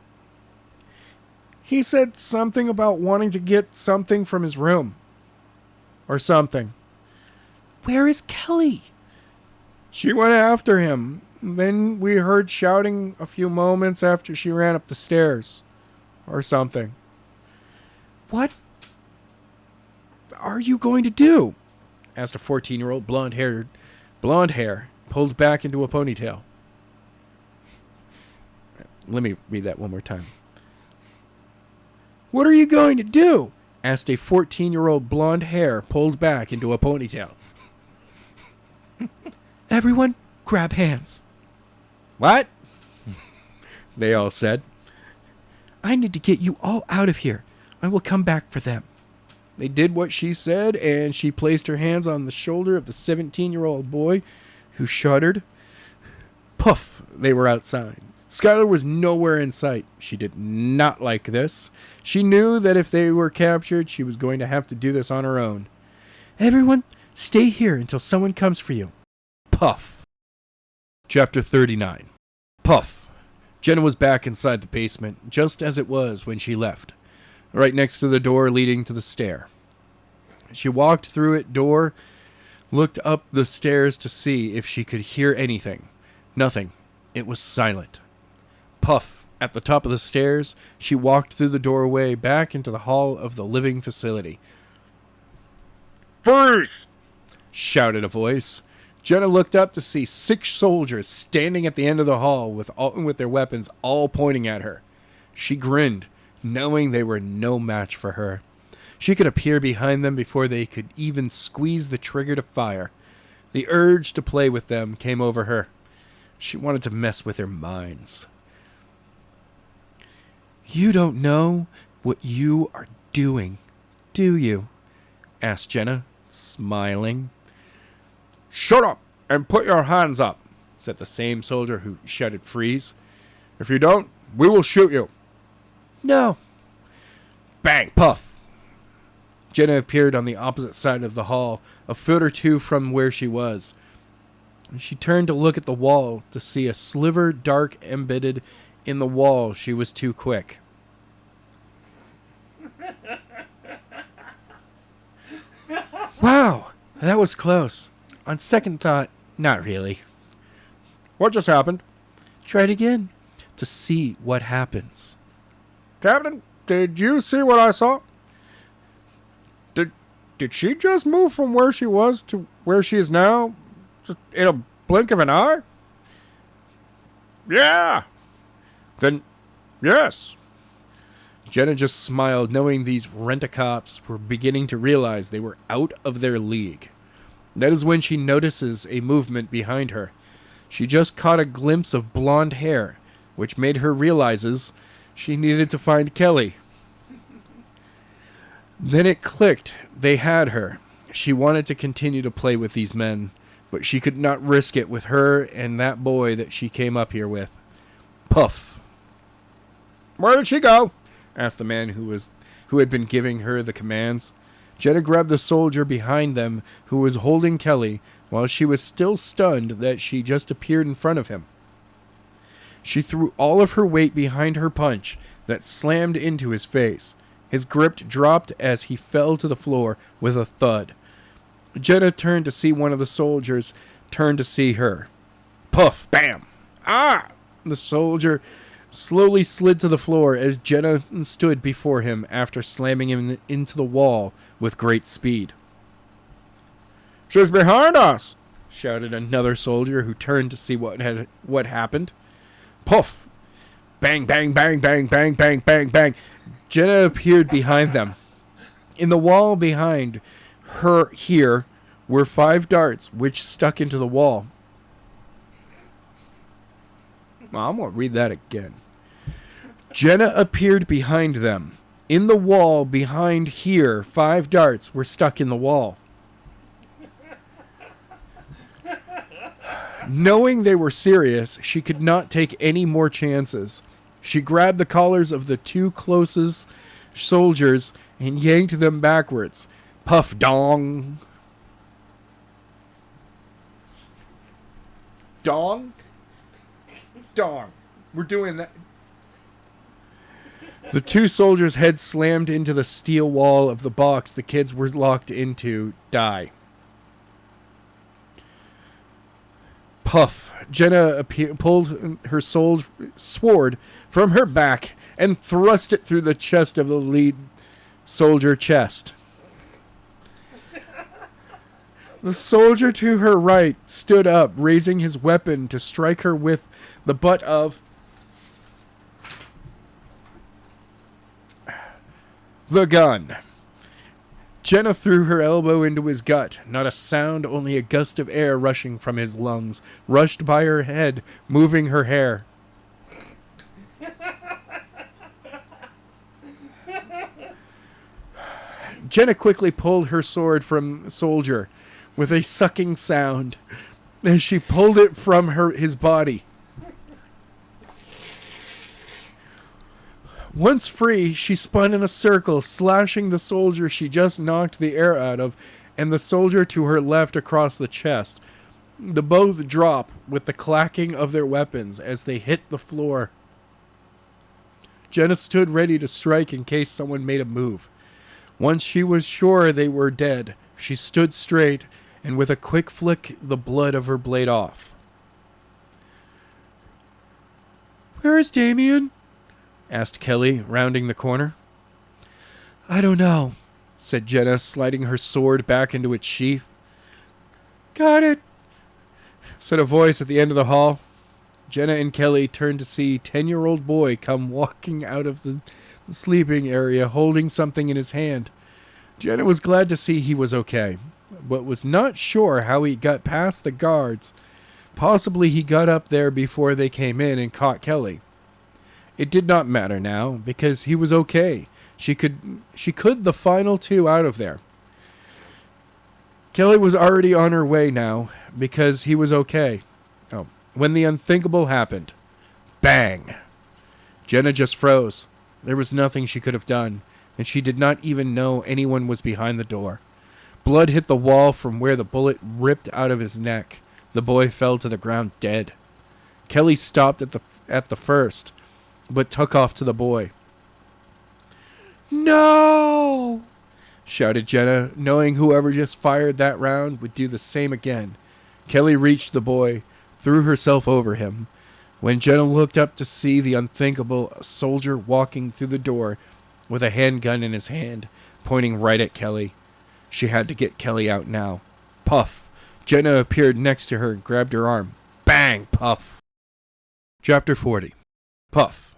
"He said something about wanting to get something from his room. Or something." "Where is Kelly?" "She went after him. Then we heard shouting a few moments after she ran up the stairs. Or something." "What are you going to do?" asked a 14-year-old blonde hair pulled back into a ponytail. Let me read that one more time. "What are you going to do?" asked a 14-year-old blonde hair pulled back into a ponytail. "Everyone, grab hands." "What?" they all said. "I need to get you all out of here. I will come back for them." They did what she said, and she placed her hands on the shoulder of the 17-year-old boy, who shuddered. Puff! They were outside. Skyler was nowhere in sight. She did not like this. She knew that if they were captured, she was going to have to do this on her own. "Everyone, stay here until someone comes for you." Puff. Chapter 39. Puff. Jenna was back inside the basement, just as it was when she left, right next to the door leading to the stair. She walked through it door, looked up the stairs to see if she could hear anything. Nothing. It was silent. Puff. At the top of the stairs, she walked through the doorway back into the hall of the living facility. "Freeze!" shouted a voice. Jenna looked up to see 6 soldiers standing at the end of the hall with their weapons all pointing at her. She grinned, knowing they were no match for her. She could appear behind them before they could even squeeze the trigger to fire. The urge to play with them came over her. She wanted to mess with their minds. "You don't know what you are doing, do you?" asked Jenna, smiling. "Shut up and put your hands up," said the same soldier who shouted freeze. "If you don't, we will shoot you." "No." Bang! Puff! Jenna appeared on the opposite side of the hall, a foot or two from where she was. She turned to look at the wall to see a sliver dark embedded in the wall. She was too quick. "Wow, that was close. On second thought, not really." "What just happened?" "Try it again to see what happens." "Captain, did you see what I saw? Did she just move from where she was to where she is now? Just in a blink of an eye?" "Yeah." "Then, yes." Jenna just smiled, knowing these rent-a-cops were beginning to realize they were out of their league. That is when she notices a movement behind her. She just caught a glimpse of blonde hair, which made her realizes she needed to find Kelly. Then it clicked. They had her. She wanted to continue to play with these men, but she could not risk it with her and that boy that she came up here with. Puff. "Where did she go?" asked the man who had been giving her the commands. Jenna grabbed the soldier behind them who was holding Kelly while she was still stunned that she just appeared in front of him. She threw all of her weight behind her punch that slammed into his face. His grip dropped as he fell to the floor with a thud. Jenna turned to see one of the soldiers turn to see her. Puff! Bam! Ah! The soldier slowly slid to the floor as Jenna stood before him after slamming him into the wall with great speed. "She's behind us!" shouted another soldier who turned to see what happened. Puff! Bang, bang, bang, bang, bang, bang, bang, bang. Jenna appeared behind them. In the wall behind her here were 5 darts which stuck into the wall. Well, I'm going to read that again. Jenna appeared behind them. In the wall behind here, 5 darts were stuck in the wall. Knowing they were serious, she could not take any more chances. She grabbed the collars of the 2 closest soldiers and yanked them backwards. Puff dong. Dong? Dong. We're doing that. The 2 soldiers' heads slammed into the steel wall of the box the kids were locked into. Die. Puff. Jenna pulled her sword from her back and thrust it through the chest of the lead soldier chest. The soldier to her right stood up, raising his weapon to strike her with the butt of the gun. Jenna threw her elbow into his gut. Not a sound, only a gust of air rushing from his lungs, rushed by her head, moving her hair. Jenna quickly pulled her sword from soldier with a sucking sound as she pulled it from his body. Once free, she spun in a circle, slashing the soldier she just knocked the air out of, and the soldier to her left across the chest. The both drop with the clacking of their weapons as they hit the floor. Jenna stood ready to strike in case someone made a move. Once she was sure they were dead, she stood straight and with a quick flick the blood of her blade off. "Where is Damien?" asked Kelly, rounding the corner. "I don't know," said Jenna, sliding her sword back into its sheath. "Got it," said a voice at the end of the hall. Jenna and Kelly turned to see a 10-year-old boy come walking out of the sleeping area holding something in his hand. Jenna was glad to see he was okay, but was not sure how he got past the guards. Possibly he got up there before they came in and caught Kelly. It did not matter now, because he was okay. She could the final 2 out of there. Kelly was already on her way now, because he was okay. Oh, when the unthinkable happened. Bang! Jenna just froze. There was nothing she could have done, and she did not even know anyone was behind the door. Blood hit the wall from where the bullet ripped out of his neck. The boy fell to the ground dead. Kelly stopped at the first, but took off to the boy. "No!" shouted Jenna, knowing whoever just fired that round would do the same again. Kelly reached the boy, threw herself over him. When Jenna looked up to see the unthinkable, a soldier walking through the door with a handgun in his hand, pointing right at Kelly. She had to get Kelly out now. Puff! Jenna appeared next to her and grabbed her arm. Bang! Puff! Chapter 40. Puff.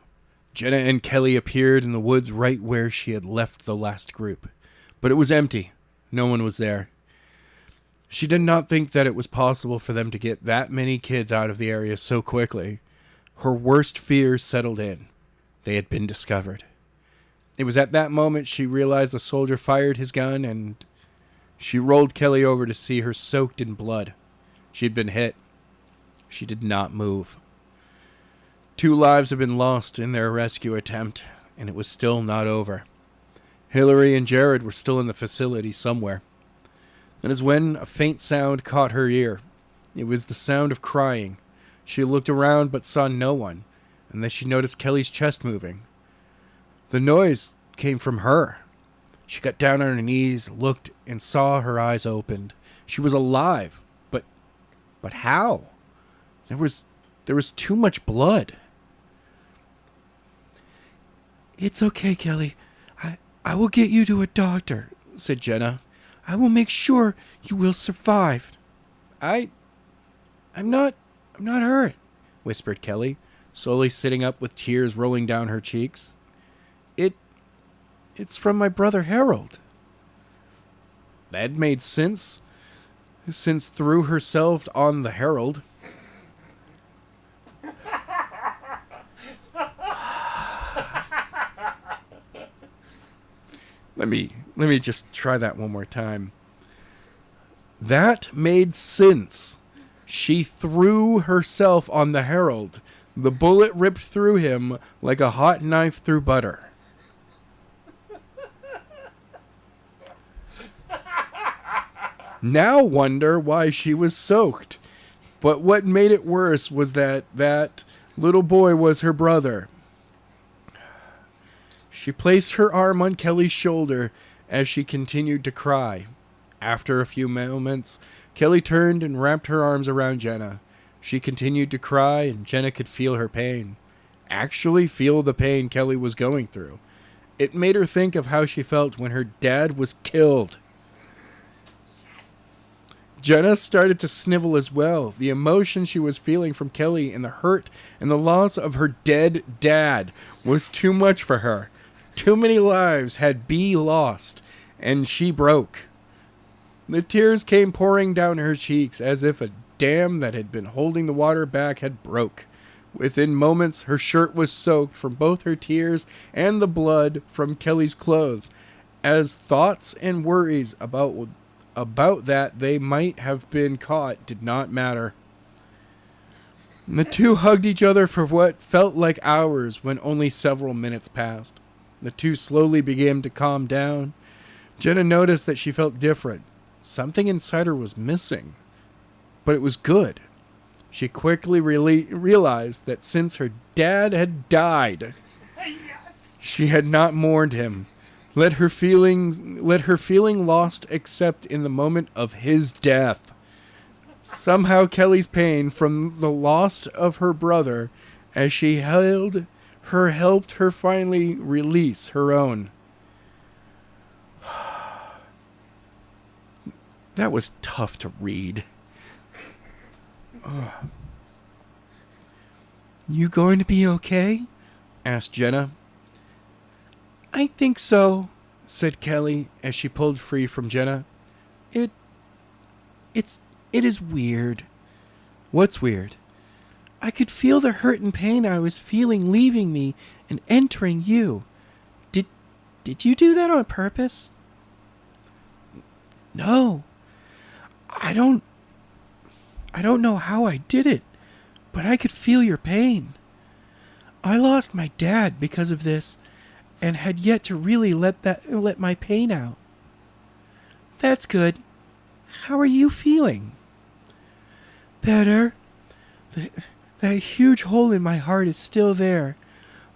Jenna and Kelly appeared in the woods right where she had left the last group. But it was empty. No one was there. She did not think that it was possible for them to get that many kids out of the area so quickly. Her worst fears settled in. They had been discovered. It was at that moment she realized the soldier fired his gun, and she rolled Kelly over to see her soaked in blood. She had been hit. She did not move. 2 lives had been lost in their rescue attempt, and it was still not over. Hillary and Jared were still in the facility somewhere. That is when a faint sound caught her ear. It was the sound of crying. She looked around but saw no one, and then she noticed Kelly's chest moving. The noise came from her. She got down on her knees, looked, and saw her eyes opened. She was alive, but how? There was too much blood. It's okay, Kelly. I will get you to a doctor, said Jenna. I will make sure you will survive. I'm not hurt, whispered Kelly, slowly sitting up with tears rolling down her cheeks. It's from my brother Harold. That made sense, since threw herself on the Herald. Let me just try that one more time. That made sense. She threw herself on the Herald. The bullet ripped through him like a hot knife through butter. Now wonder why she was soaked. But what made it worse was that little boy was her brother. She placed her arm on Kelly's shoulder as she continued to cry. After a few moments, Kelly turned and wrapped her arms around Jenna. She continued to cry, and Jenna could feel her pain. Actually feel the pain Kelly was going through. It made her think of how she felt when her dad was killed. Jenna started to snivel as well. The emotion she was feeling from Kelly and the hurt and the loss of her dead dad was too much for her. Too many lives had been lost, and she broke. The tears came pouring down her cheeks as if a dam that had been holding the water back had broke. Within moments, her shirt was soaked from both her tears and the blood from Kelly's clothes, as thoughts and worries about that they might have been caught did not matter. The two hugged each other for what felt like hours when only several minutes passed. The two slowly began to calm down. Jenna noticed that she felt different. Something inside her was missing, but it was good. She quickly realized that since her dad had died, she had not mourned him. Let her feeling lost except in the moment of his death. Somehow Kelly's pain from the loss of her brother as she held her helped her finally release her own. That was tough to read. You going to be okay? Asked Jenna. I think so, said Kelly as she pulled free from Jenna. It is weird. What's weird? I could feel the hurt and pain I was feeling leaving me and entering you. Did you do that on purpose? No. I don't know how I did it, but I could feel your pain. I lost my dad because of this and had yet to really let my pain out. That's good. How are you feeling? Better. That huge hole in my heart is still there,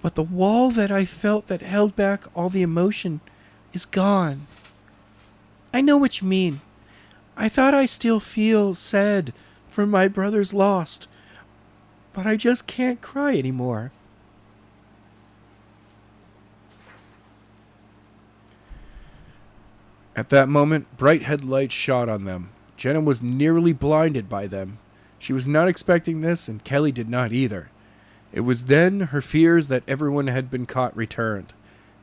but the wall that I felt that held back all the emotion is gone. I know what you mean. I thought I still feel sad for my brother's loss, but I just can't cry anymore. At that moment, bright headlights shot on them. Jenna was nearly blinded by them. She was not expecting this, and Kelly did not either. It was then her fears that everyone had been caught returned.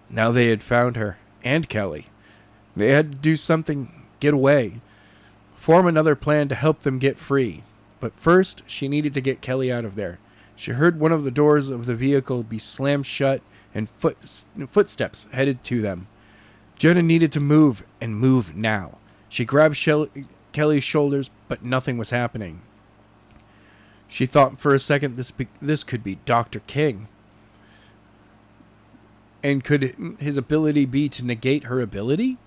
Now they had found her, and Kelly. They had to do something, get away, form another plan to help them get free. But first, she needed to get Kelly out of there. She heard one of the doors of the vehicle be slammed shut, and footsteps headed to them. Jenna needed to move, and move now. She grabbed Kelly's shoulders, but nothing was happening. She thought for a second this could be Dr. King. And could his ability be to negate her ability?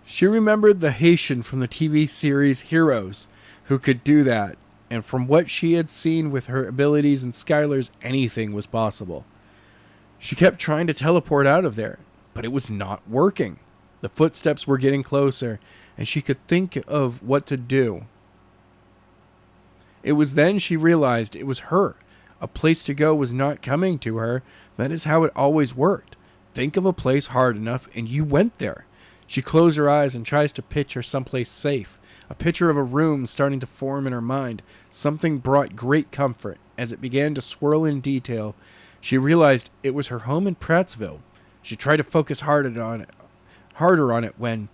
She remembered the Haitian from the TV series Heroes who could do that, and from what she had seen with her abilities and Skyler's, anything was possible. She kept trying to teleport out of there, but it was not working. The footsteps were getting closer, and she could think of what to do. It was then she realized it was her. A place to go was not coming to her. That is how it always worked. Think of a place hard enough, and you went there. She closed her eyes and tries to picture someplace safe. A picture of a room starting to form in her mind. Something brought great comfort. As it began to swirl in detail, she realized it was her home in Prattsville. She tried to focus harder on it when...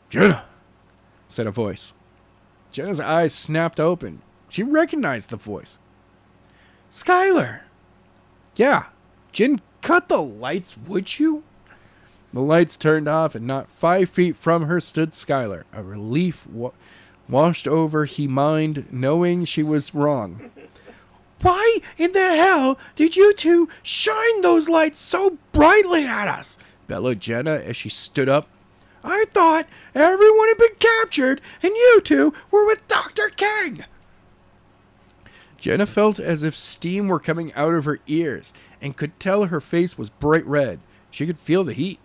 Jenna! said a voice. Jenna's eyes snapped open. She recognized the voice. Skyler! Yeah. Jen, cut the lights, would you? The lights turned off, and not 5 feet from her stood Skyler. A relief washed over he mind, knowing she was wrong. Why in the hell did you two shine those lights so brightly at us? Bellowed Jenna as she stood up. I thought everyone had been captured, and you two were with Dr. King. Jenna felt as if steam were coming out of her ears, and could tell her face was bright red. She could feel the heat.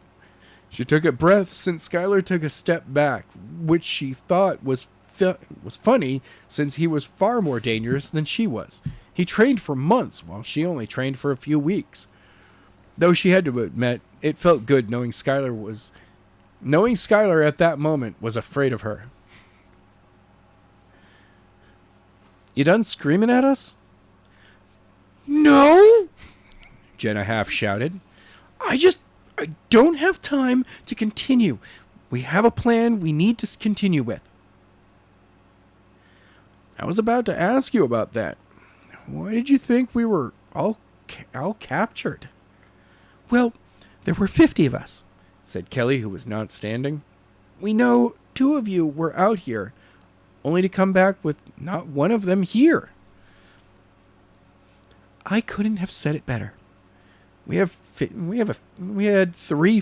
She took a breath since Skyler took a step back, which she thought was funny since he was far more dangerous than she was. He trained for months while she only trained for a few weeks. Though she had to admit, it felt good knowing Skyler at that moment was afraid of her. You done screaming at us? No! Jenna half shouted. I don't have time to continue. We have a plan we need to continue with. I was about to ask you about that. Why did you think we were all captured? Well, there were 50 of us, said Kelly, who was not standing. We know 2 of you were out here, only to come back with not one of them here. I couldn't have said it better. We had 3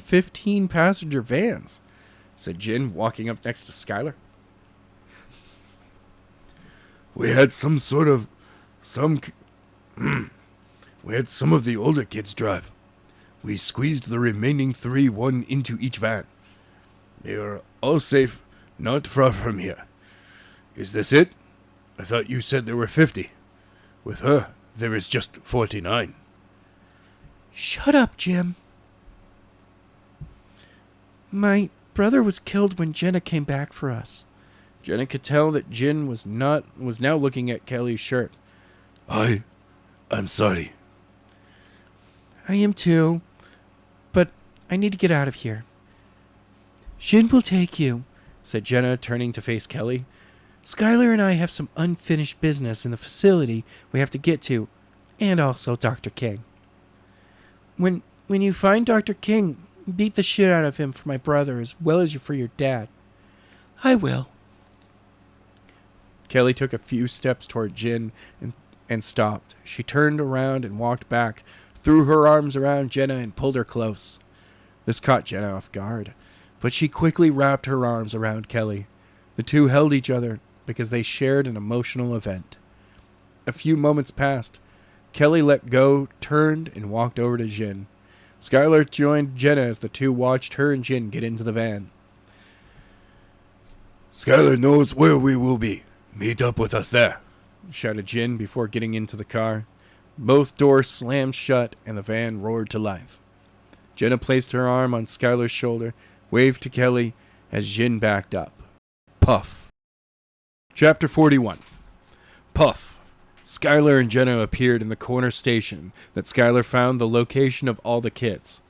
15-passenger vans, said Jin, walking up next to Skyler. We had some of the older kids drive. We squeezed the remaining 3 one into each van. They are all safe, not far from here. Is this it? I thought you said there were 50. With her, there is just 49. Shut up, Jim. My brother was killed when Jenna came back for us. Jenna could tell that Jin was now looking at Kelly's shirt. I'm sorry. I am too, but I need to get out of here. Jin will take you, said Jenna, turning to face Kelly. Skyler and I have some unfinished business in the facility we have to get to, and also Dr. King. When you find Dr. King, beat the shit out of him for my brother as well as for your dad. I will. Kelly took a few steps toward Jin and stopped. She turned around and walked back, threw her arms around Jenna and pulled her close. This caught Jenna off guard, but she quickly wrapped her arms around Kelly. The two held each other because they shared an emotional event. A few moments passed. Kelly let go, turned, and walked over to Jin. Skyler joined Jenna as the two watched her and Jin get into the van. Skyler knows where we will be. Meet up with us there, shouted Jin before getting into the car. Both doors slammed shut and the van roared to life. Jenna placed her arm on Skyler's shoulder, waved to Kelly as Jin backed up. Puff. Chapter 41. Puff. Skyler and Jenna appeared in the corner station that Skyler found the location of all the kids.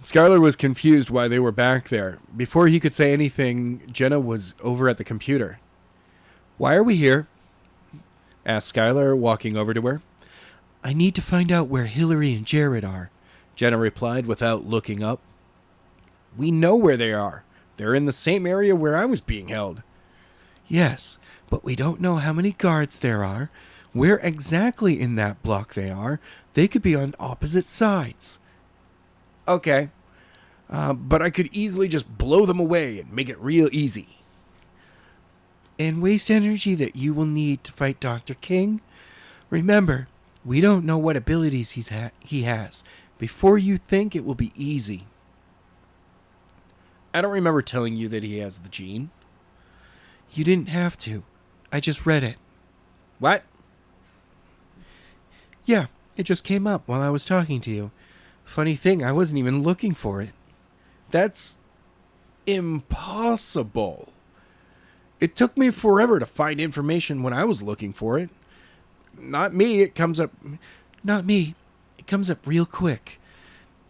Skyler was confused why they were back there. Before he could say anything, Jenna was over at the computer. Why are we here? Asked Skyler, walking over to her. I need to find out where Hillary and Jared are, Jenna replied without looking up. We know where they are. They're in the same area where I was being held. Yes, but we don't know how many guards there are, where exactly in that block they are. They could be on opposite sides. Okay, but I could easily just blow them away and make it real easy. And waste energy that you will need to fight Dr. King? Remember, we don't know what abilities he has. Before you think, it will be easy. I don't remember telling you that he has the gene. You didn't have to. I just read it. What? Yeah, it just came up while I was talking to you. Funny thing, I wasn't even looking for it. That's impossible. It took me forever to find information when I was looking for it. Not me, it comes up... Not me. It comes up real quick.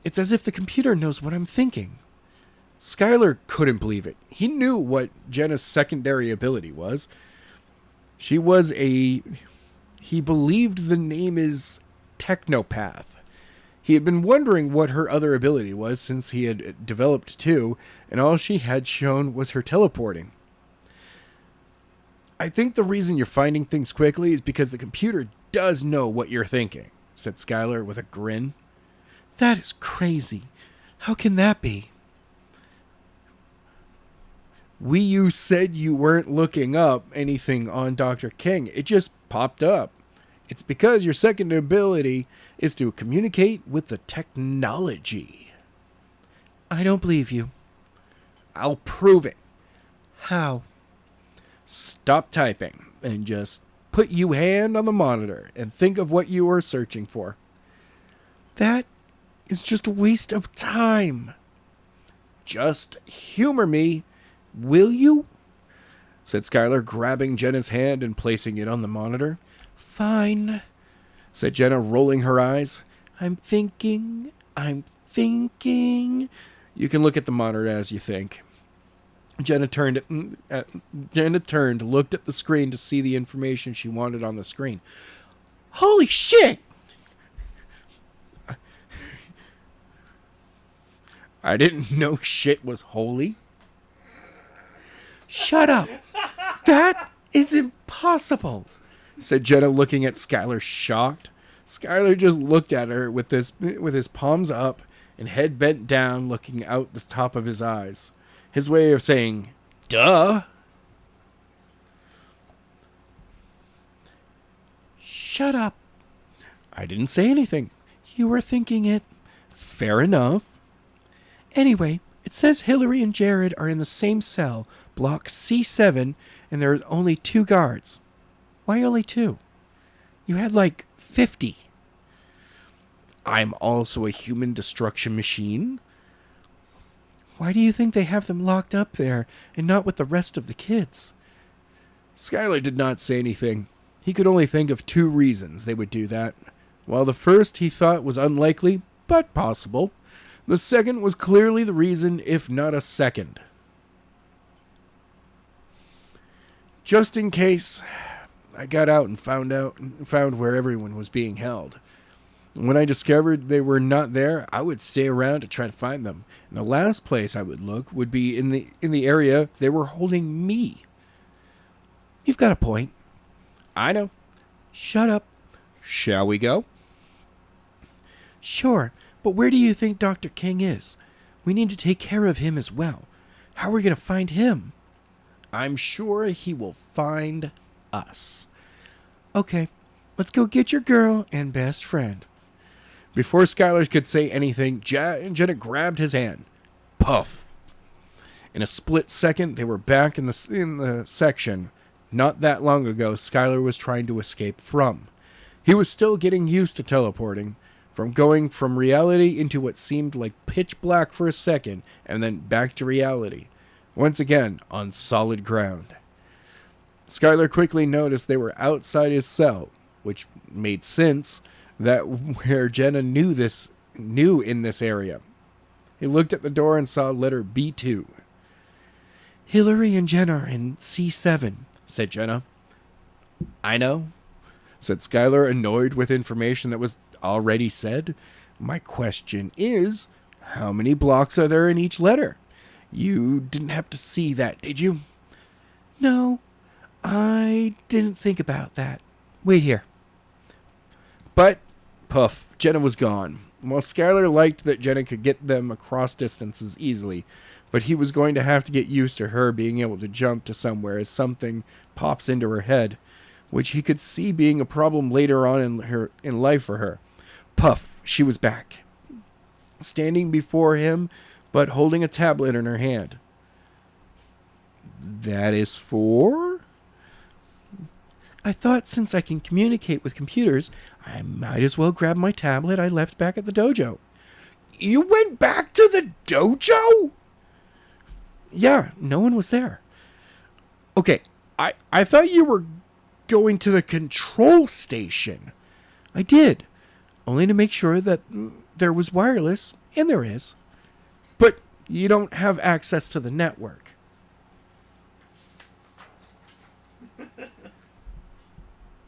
It's as if the computer knows what I'm thinking. Skyler couldn't believe it. He knew what Jenna's secondary ability was. She was a... He believed the name is Technopath. He had been wondering what her other ability was since he had developed two, and all she had shown was her teleporting. I think the reason you're finding things quickly is because the computer does know what you're thinking, said Skyler with a grin. That is crazy. How can that be? You said you weren't looking up anything on Dr. King. It just popped up. It's because your second ability is to communicate with the technology. I don't believe you. I'll prove it. How? Stop typing and just put your hand on the monitor and think of what you are searching for. That is just a waste of time. Just humor me, will you? Said Skyler, grabbing Jenna's hand and placing it on the monitor. Fine, said Jenna, rolling her eyes. I'm thinking. You can look at the monitor as you think. Jenna turned, looked at the screen to see the information she wanted on the screen. Holy shit! I didn't know shit was holy. Shut up! That is impossible, said Jenna, looking at Skyler shocked. Skyler just looked at her with his palms up and head bent down, looking out the top of his eyes. His way of saying, duh. Shut up. I didn't say anything. You were thinking it. Fair enough. Anyway, it says Hillary and Jared are in the same cell, block C7, and there are only 2 guards. Why only 2? You had like 50. I'm also a human destruction machine. Why do you think they have them locked up there and not with the rest of the kids? Skyler did not say anything. He could only think of 2 reasons they would do that. While the first he thought was unlikely, but possible, the second was clearly the reason, if not a second. Just in case, I got out and found where everyone was being held. When I discovered they were not there, I would stay around to try to find them. And the last place I would look would be in the area they were holding me. You've got a point. I know. Shut up. Shall we go? Sure, but where do you think Dr. King is? We need to take care of him as well. How are we going to find him? I'm sure he will find us. Okay, let's go get your girl and best friend. Before Skyler could say anything, Jenna grabbed his hand. Puff. In a split second, they were back in the section not that long ago Skyler was trying to escape from. He was still getting used to teleporting, from going from reality into what seemed like pitch black for a second, and then back to reality. Once again, on solid ground. Skyler quickly noticed they were outside his cell, which made sense that where Jenna knew in this area. He looked at the door and saw letter B2. Hillary and Jenna are in C7, said Jenna. I know, said Skyler, annoyed with information that was already said. My question is, how many blocks are there in each letter? You didn't have to see that, did you? No, I didn't think about that. Wait here. But, puff, Jenna was gone. While Skyler liked that Jenna could get them across distances easily, but he was going to have to get used to her being able to jump to somewhere as something pops into her head, which he could see being a problem later on in life for her. Puff, she was back. standing before him, but holding a tablet in her hand. That is for? I thought since I can communicate with computers, I might as well grab my tablet I left back at the dojo. You went back to the dojo? Yeah, no one was there. Okay, I thought you were going to the control station. I did, only to make sure that there was wireless, and there is. But you don't have access to the network.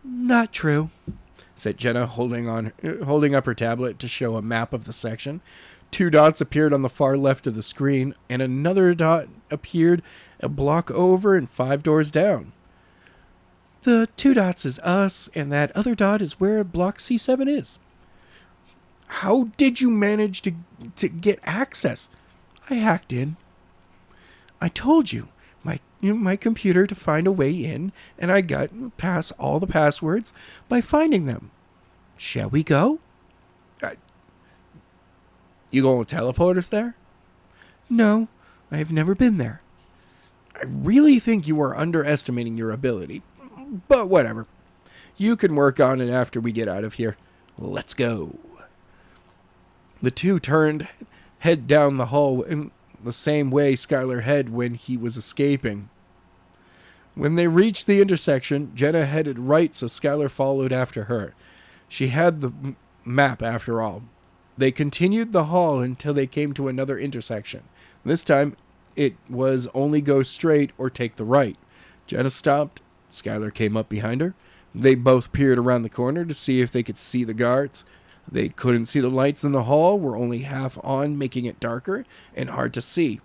Not true, said Jenna, holding up her tablet to show a map of the section. 2 dots appeared on the far left of the screen, and another dot appeared a block over and 5 doors down. The 2 dots is us, and that other dot is where block C7 is. How did you manage to get access? I hacked in. I told you, my computer to find a way in, and I got past all the passwords by finding them. Shall we go? You going to teleport us there? No, I have never been there. I really think you are underestimating your ability, but whatever. You can work on it after we get out of here. Let's go. The 2 turned, head down the hall in the same way Skyler had when he was escaping. When they reached the intersection, Jenna headed right, so Skyler followed after her. She had the map after all. They continued the hall until they came to another intersection. This time, it was only go straight or take the right. Jenna stopped. Skyler came up behind her. They both peered around the corner to see if they could see the guards. They couldn't see the lights in the hall, were only half on, making it darker and hard to see.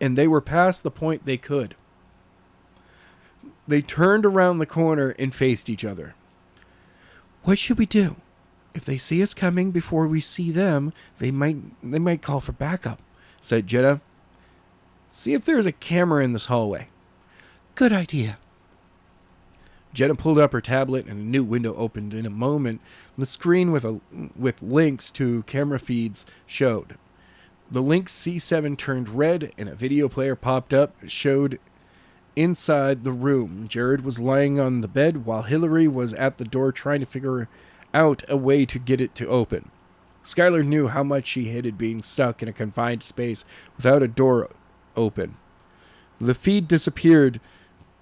And they were past the point they could. They turned around the corner and faced each other. What should we do? If they see us coming before we see them, they might call for backup, said Jenna. See if there's a camera in this hallway. Good idea. Jenna pulled up her tablet and a new window opened in a moment. The screen with links to camera feeds showed. The link C7 turned red and a video player popped up. It showed inside the room. Jared was lying on the bed while Hillary was at the door trying to figure out a way to get it to open. Skyler knew how much she hated being stuck in a confined space without a door open. The feed disappeared,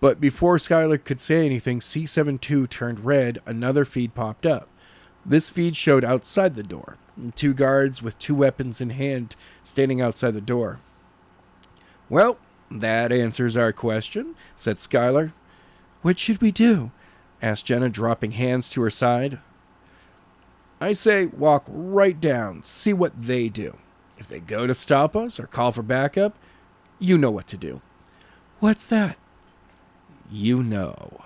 but before Skyler could say anything, C72 turned red. Another feed popped up. This feed showed outside the door. 2 guards with 2 weapons in hand standing outside the door. Well, that answers our question, said Skyler. What should we do? Asked Jenna, dropping hands to her side. I say walk right down, see what they do. If they go to stop us or call for backup, you know what to do. What's that? You know.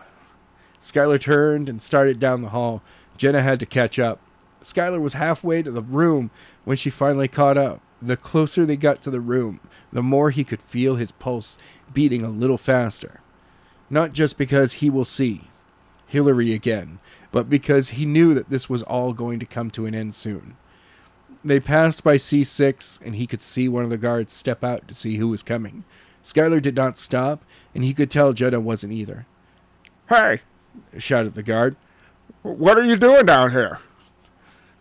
Skyler turned and started down the hall. Jenna had to catch up. Skyler was halfway to the room when she finally caught up. The closer they got to the room, the more he could feel his pulse beating a little faster. Not just because he will see Hillary again, but because he knew that this was all going to come to an end soon. They passed by C6, and he could see one of the guards step out to see who was coming. Skyler did not stop, and he could tell Jenna wasn't either. Hey, shouted the guard. What are you doing down here?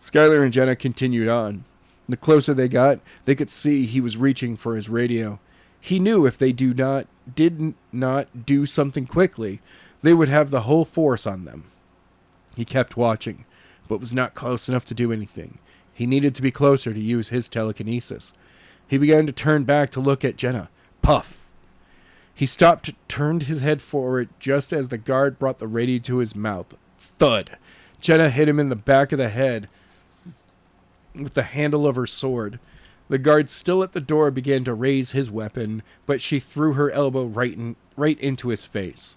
Skyler and Jenna continued on. The closer they got, they could see he was reaching for his radio. He knew if they did not do something quickly, they would have the whole force on them. He kept watching, but was not close enough to do anything. He needed to be closer to use his telekinesis. He began to turn back to look at Jenna. Puff! He stopped, turned his head forward just as the guard brought the radio to his mouth. Thud! Jenna hit him in the back of the head with the handle of her sword. The guard still at the door began to raise his weapon, but she threw her elbow right into his face.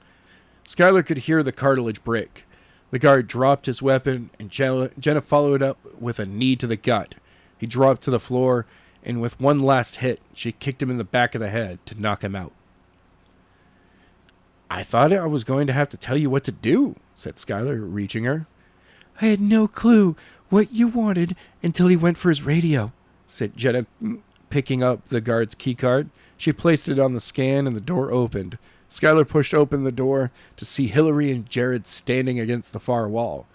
Skyler could hear the cartilage break. The guard dropped his weapon, and Jenna followed up with a knee to the gut. He dropped to the floor, and with one last hit, she kicked him in the back of the head to knock him out. I thought I was going to have to tell you what to do, said Skyler, reaching her. I had no clue what you wanted until he went for his radio. said Jenna, picking up the guard's keycard. She placed it on the scan and the door opened. Skyler pushed open the door to see Hillary and Jared standing against the far wall.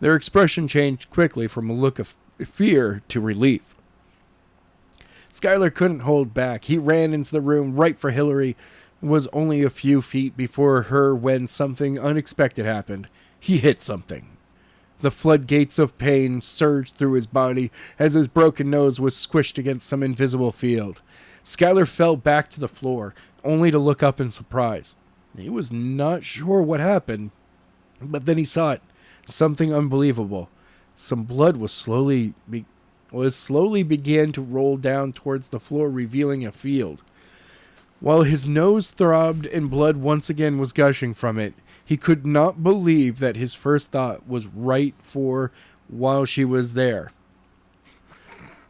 Their expression changed quickly from a look of fear to relief. Skyler couldn't hold back. He ran into the room right for Hillary, was only a few feet before her when something unexpected happened. He hit something. The floodgates of pain surged through his body as his broken nose was squished against some invisible field. Skyler fell back to the floor, only to look up in surprise. He was not sure what happened, but then he saw it. Something unbelievable. Some blood was slowly began to roll down towards the floor, revealing a field. While his nose throbbed and blood once again was gushing from it, he could not believe that his first thought was right for while she was there.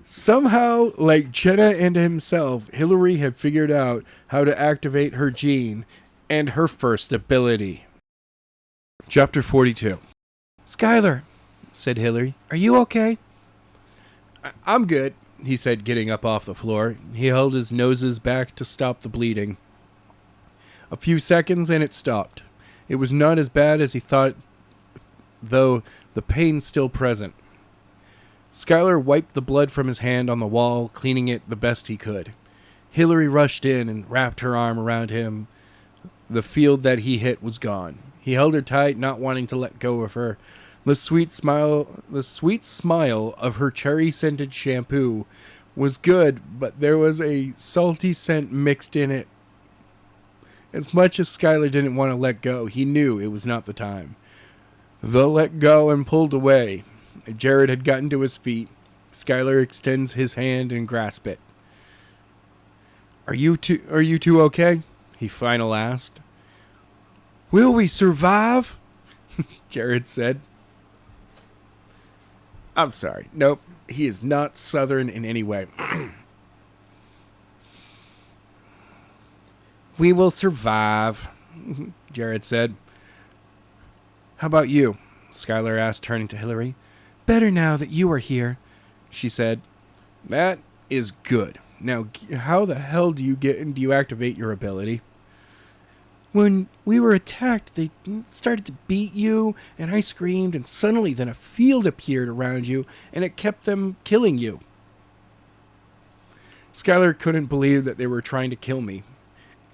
Somehow, like Jenna and himself, Hillary had figured out how to activate her gene and her first ability. Chapter 42. Skyler, said Hillary, are you okay? I'm good, he said, getting up off the floor. He held his noses back to stop the bleeding. A few seconds and it stopped. It was not as bad as he thought, though the pain still present. Skyler wiped the blood from his hand on the wall, cleaning it the best he could. Hillary rushed in and wrapped her arm around him. The field that he hit was gone. He held her tight, not wanting to let go of her. The sweet smile of her cherry-scented shampoo was good, but there was a salty scent mixed in it. As much as Skyler didn't want to let go, he knew it was not the time. They let go and pulled away. Jared had gotten to his feet. Skyler extends his hand and grasps it. Are you two okay? He finally asked. Will we survive? Jared said. I'm sorry. Nope. He is not Southern in any way. We will survive, Jared said. How about you? Skyler asked, turning to Hillary. Better now that you are here, she said. That is good. Now, how the hell do you activate your ability? When we were attacked, they started to beat you, and I screamed, and suddenly then a field appeared around you, and it kept them killing you. Skyler couldn't believe that they were trying to kill me.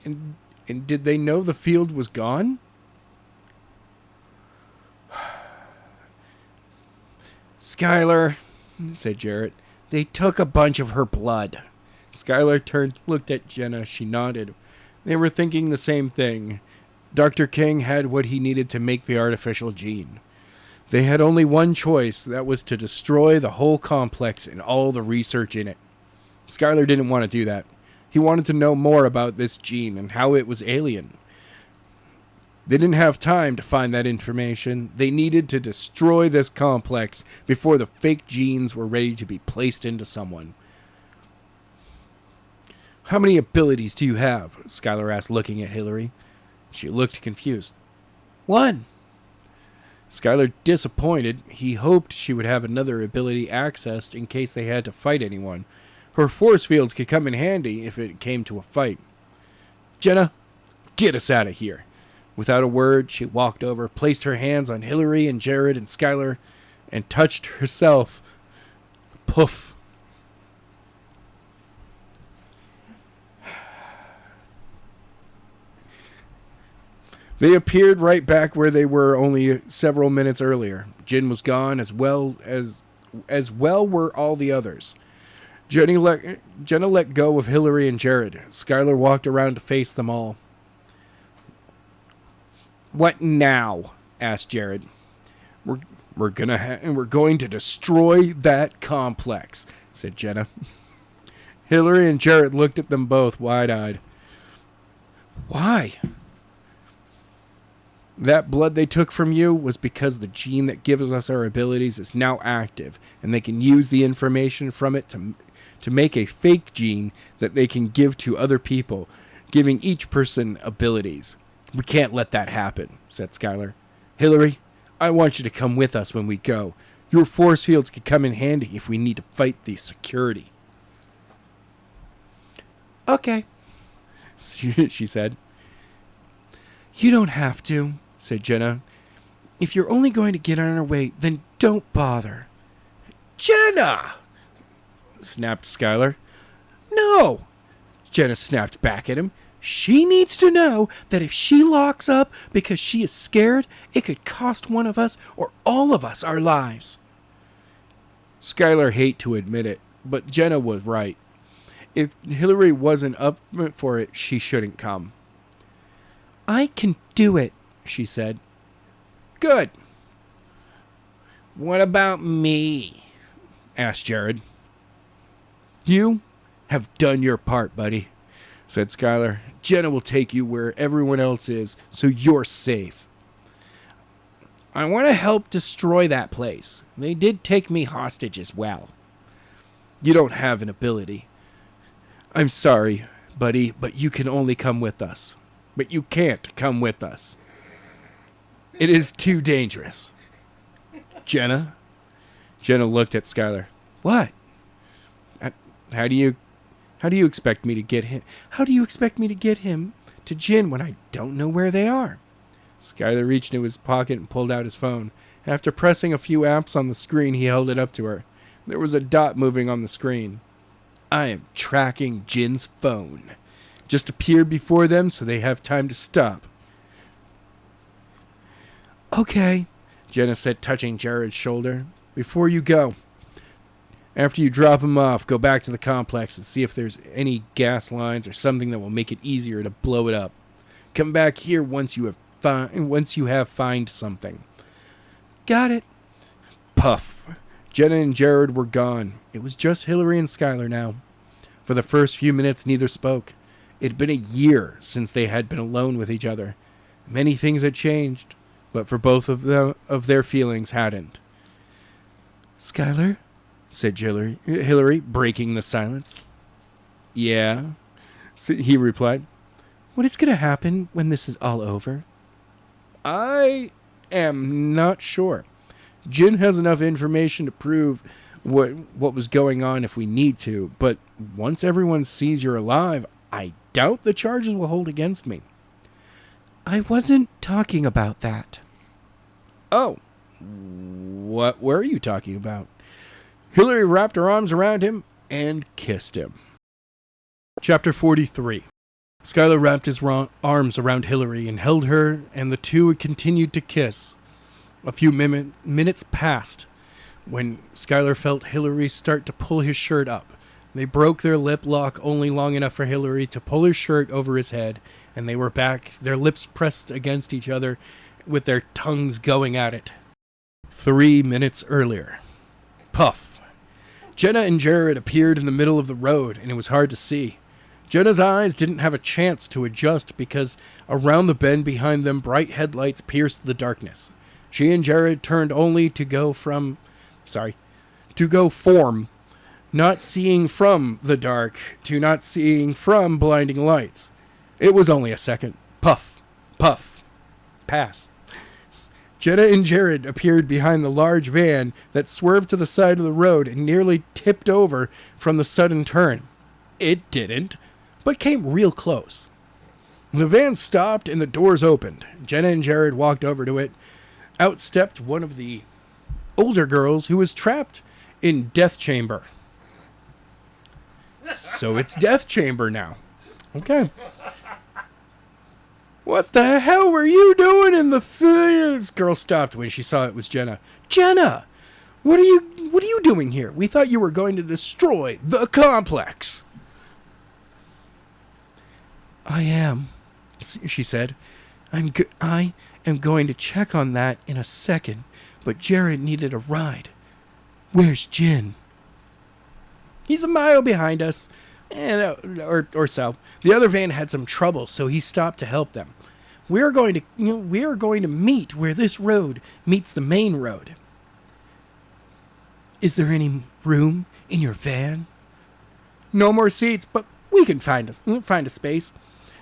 And did they know the field was gone? Skyler, said Jarrett, they took a bunch of her blood. Skyler looked at Jenna. She nodded. They were thinking the same thing. Dr. King had what he needed to make the artificial gene. They had only one choice, that was to destroy the whole complex and all the research in it. Skyler didn't want to do that. He wanted to know more about this gene and how it was alien. They didn't have time to find that information. They needed to destroy this complex before the fake genes were ready to be placed into someone. How many abilities do you have? Skyler asked, looking at Hillary. She looked confused. One. Skyler disappointed. He hoped she would have another ability accessed in case they had to fight anyone. Her force fields could come in handy if it came to a fight. Jenna, get us out of here. Without a word, she walked over, placed her hands on Hillary and Jared and Skyler, and touched herself. Poof. They appeared right back where they were only several minutes earlier. Jin was gone, as well were all the others. Jenna let go of Hillary and Jared. Skyler walked around to face them all. What now? Asked Jared. We're going to destroy that complex, said Jenna. Hillary and Jared looked at them both wide-eyed. Why? That blood they took from you was because the gene that gives us our abilities is now active, and they can use the information from it to make a fake gene that they can give to other people, giving each person abilities. We can't let that happen, said Skyler. Hillary, I want you to come with us when we go. Your force fields could come in handy if we need to fight the security. Okay, she said. You don't have to, said Jenna. If you're only going to get on our way, then don't bother. Jenna! Snapped Skyler. No! Jenna snapped back at him. She needs to know that if she locks up because she is scared, it could cost one of us or all of us our lives. Skyler hated to admit it, but Jenna was right. If Hillary wasn't up for it, she shouldn't come. I can do it, she said. Good. What about me? Asked Jared. You have done your part, buddy, said Skyler. Jenna will take you where everyone else is, so you're safe. I want to help destroy that place. They did take me hostage as well. You don't have an ability. I'm sorry, buddy, but you can only come with us. But you can't come with us. It is too dangerous. Jenna? Jenna looked at Skyler. What? How do you expect me to get him? How do you expect me to get him to Jin when I don't know where they are? Skyler reached into his pocket and pulled out his phone. After pressing a few apps on the screen, he held it up to her. There was a dot moving on the screen. I am tracking Jin's phone. Just appeared before them so they have time to stop. Okay, Jenna said, touching Jared's shoulder. Before you go, after you drop him off, go back to the complex and see if there's any gas lines or something that will make it easier to blow it up. Come back here once you have find something. Got it. Puff. Jenna and Jared were gone. It was just Hillary and Skyler now. For the first few minutes, neither spoke. It had been a year since they had been alone with each other. Many things had changed, but for both of their feelings hadn't. Skyler? Said Hillary, breaking the silence. Yeah, he replied. What is going to happen when this is all over? I am not sure. Jin has enough information to prove what was going on if we need to, but once everyone sees you're alive, I doubt the charges will hold against me. I wasn't talking about that. Oh, what were you talking about? Hillary wrapped her arms around him and kissed him. Chapter 43. Skyler wrapped his arms around Hillary and held her, and the two continued to kiss. A few minutes passed when Skyler felt Hillary start to pull his shirt up. They broke their lip lock only long enough for Hillary to pull his shirt over his head, and they were back, their lips pressed against each other with their tongues going at it. 3 minutes earlier. Puff. Jenna and Jared appeared in the middle of the road, and it was hard to see. Jenna's eyes didn't have a chance to adjust because around the bend behind them, bright headlights pierced the darkness. She and Jared turned only to go form, not seeing from the dark to not seeing from blinding lights. It was only a second. Puff, puff, pass. Jenna and Jared appeared behind the large van that swerved to the side of the road and nearly tipped over from the sudden turn. It didn't, but came real close. The van stopped and the doors opened. Jenna and Jared walked over to it. Out stepped one of the older girls who was trapped in Death Chamber. So it's Death Chamber now. Okay. What the hell were you doing in the This girl stopped when she saw it was Jenna. Jenna! What are you doing here? We thought you were going to destroy the complex. I am, she said. I am going to check on that in a second, but Jared needed a ride. Where's Jin? He's a mile behind us, or so. The other van had some trouble, so he stopped to help them. We are going to meet where this road meets the main road. Is there any room in your van? No more seats, but we can find a space.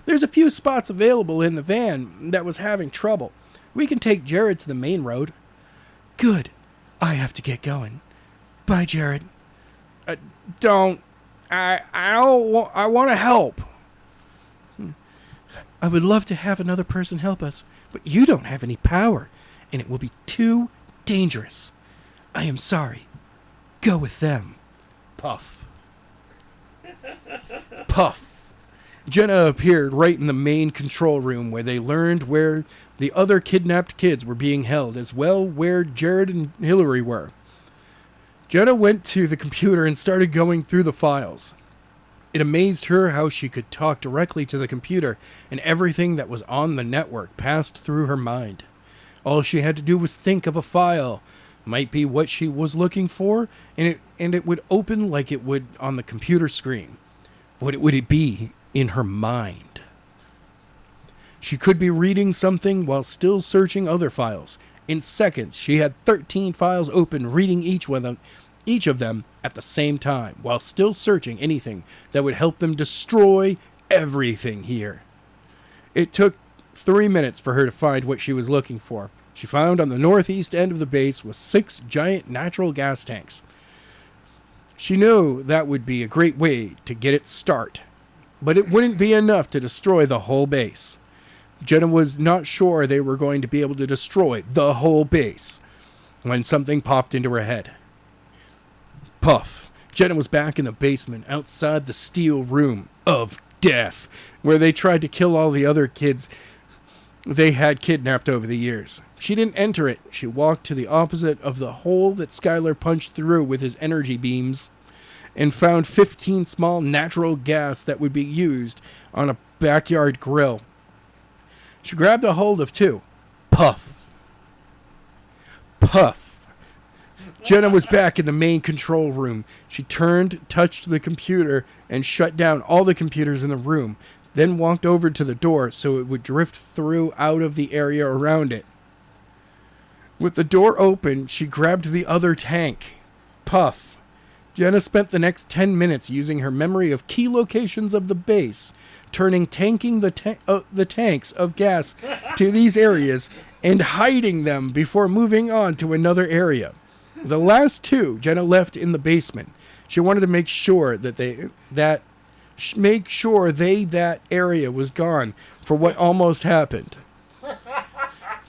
There's a few spots available in the van that was having trouble. We can take Jared to the main road. Good. I have to get going. Bye, Jared. Don't I want to help. I would love to have another person help us, but you don't have any power, and it will be too dangerous. I am sorry. Go with them. Puff. Puff. Jenna appeared right in the main control room where they learned where the other kidnapped kids were being held, as well where Jared and Hillary were. Jenna went to the computer and started going through the files. It amazed her how she could talk directly to the computer, and everything that was on the network passed through her mind. All she had to do was think of a file, might be what she was looking for, and it would open like it would on the computer screen. What would it be in her mind? She could be reading something while still searching other files. In seconds, she had 13 files open, reading each of them at the same time, while still searching anything that would help them destroy everything here. It took 3 minutes for her to find what she was looking for. She found on the northeast end of the base was 6 giant natural gas tanks. She knew that would be a great way to get it start, but it wouldn't be enough to destroy the whole base. Jenna was not sure they were going to be able to destroy the whole base when something popped into her head. Puff. Jenna was back in the basement outside the steel room of death, where they tried to kill all the other kids they had kidnapped over the years. She didn't enter it. She walked to the opposite of the hole that Skyler punched through with his energy beams and found 15 small natural gas that would be used on a backyard grill. She grabbed a hold of 2. Puff. Puff. Jenna was back in the main control room. She touched the computer, and shut down all the computers in the room, then walked over to the door so it would drift through out of the area around it. With the door open, she grabbed the other tank. Puff. Jenna spent the next 10 minutes using her memory of key locations of the base, tanking the tanks of gas to these areas and hiding them before moving on to another area. The last 2 Jenna left in the basement. She wanted to make sure that that area was gone for what almost happened.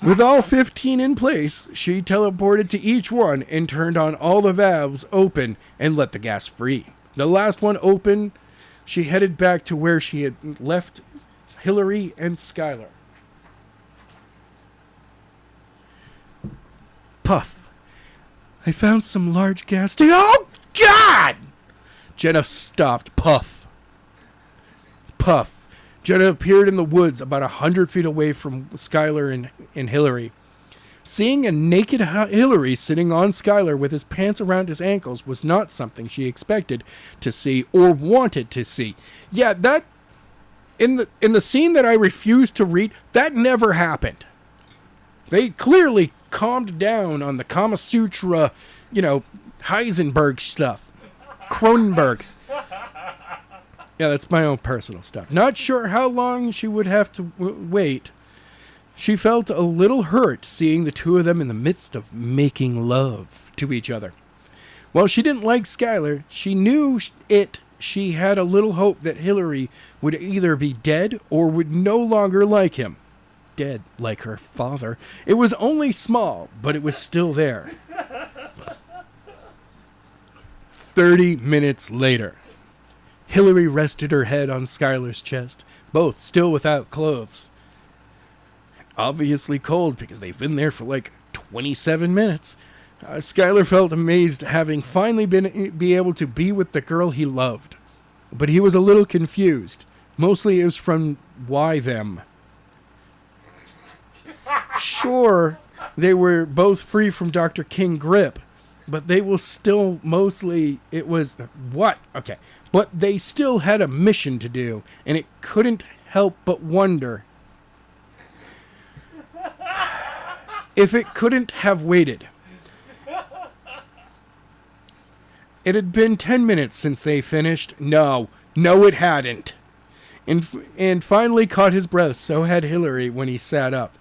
With all 15 in place, she teleported to each one and turned on all the valves open and let the gas free. The last one open, she headed back to where she had left Hillary and Skyler. Puff. I found some large gas tanks. Oh, God! Jenna stopped. Puff. Puff. Jenna appeared in the woods about 100 feet away from Skyler and Hillary. Seeing a naked Hillary sitting on Skyler with his pants around his ankles was not something she expected to see or wanted to see. Yeah, that in the scene that I refused to read, that never happened. They clearly calmed down on the Kama Sutra, Heisenberg stuff. Cronenberg. Yeah, that's my own personal stuff. Not sure how long she would have to wait. She felt a little hurt seeing the 2 of them in the midst of making love to each other. While she didn't like Skyler, she knew she had a little hope that Hillary would either be dead or would no longer like him. Dead like her father. It was only small, but it was still there. 30 minutes later, Hillary rested her head on Skyler's chest, both still without clothes. Obviously cold because they've been there for like 27 minutes. Skyler felt amazed having finally be able to be with the girl he loved. But he was a little confused. Mostly it was from why them. Sure, they were both free from Dr. King grip, but they will still mostly, it was, what? Okay. But they still had a mission to do, and it couldn't help but wonder if it couldn't have waited. It had been 10 minutes since they finished. No, it hadn't. And finally caught his breath, so had Hillary when he sat up.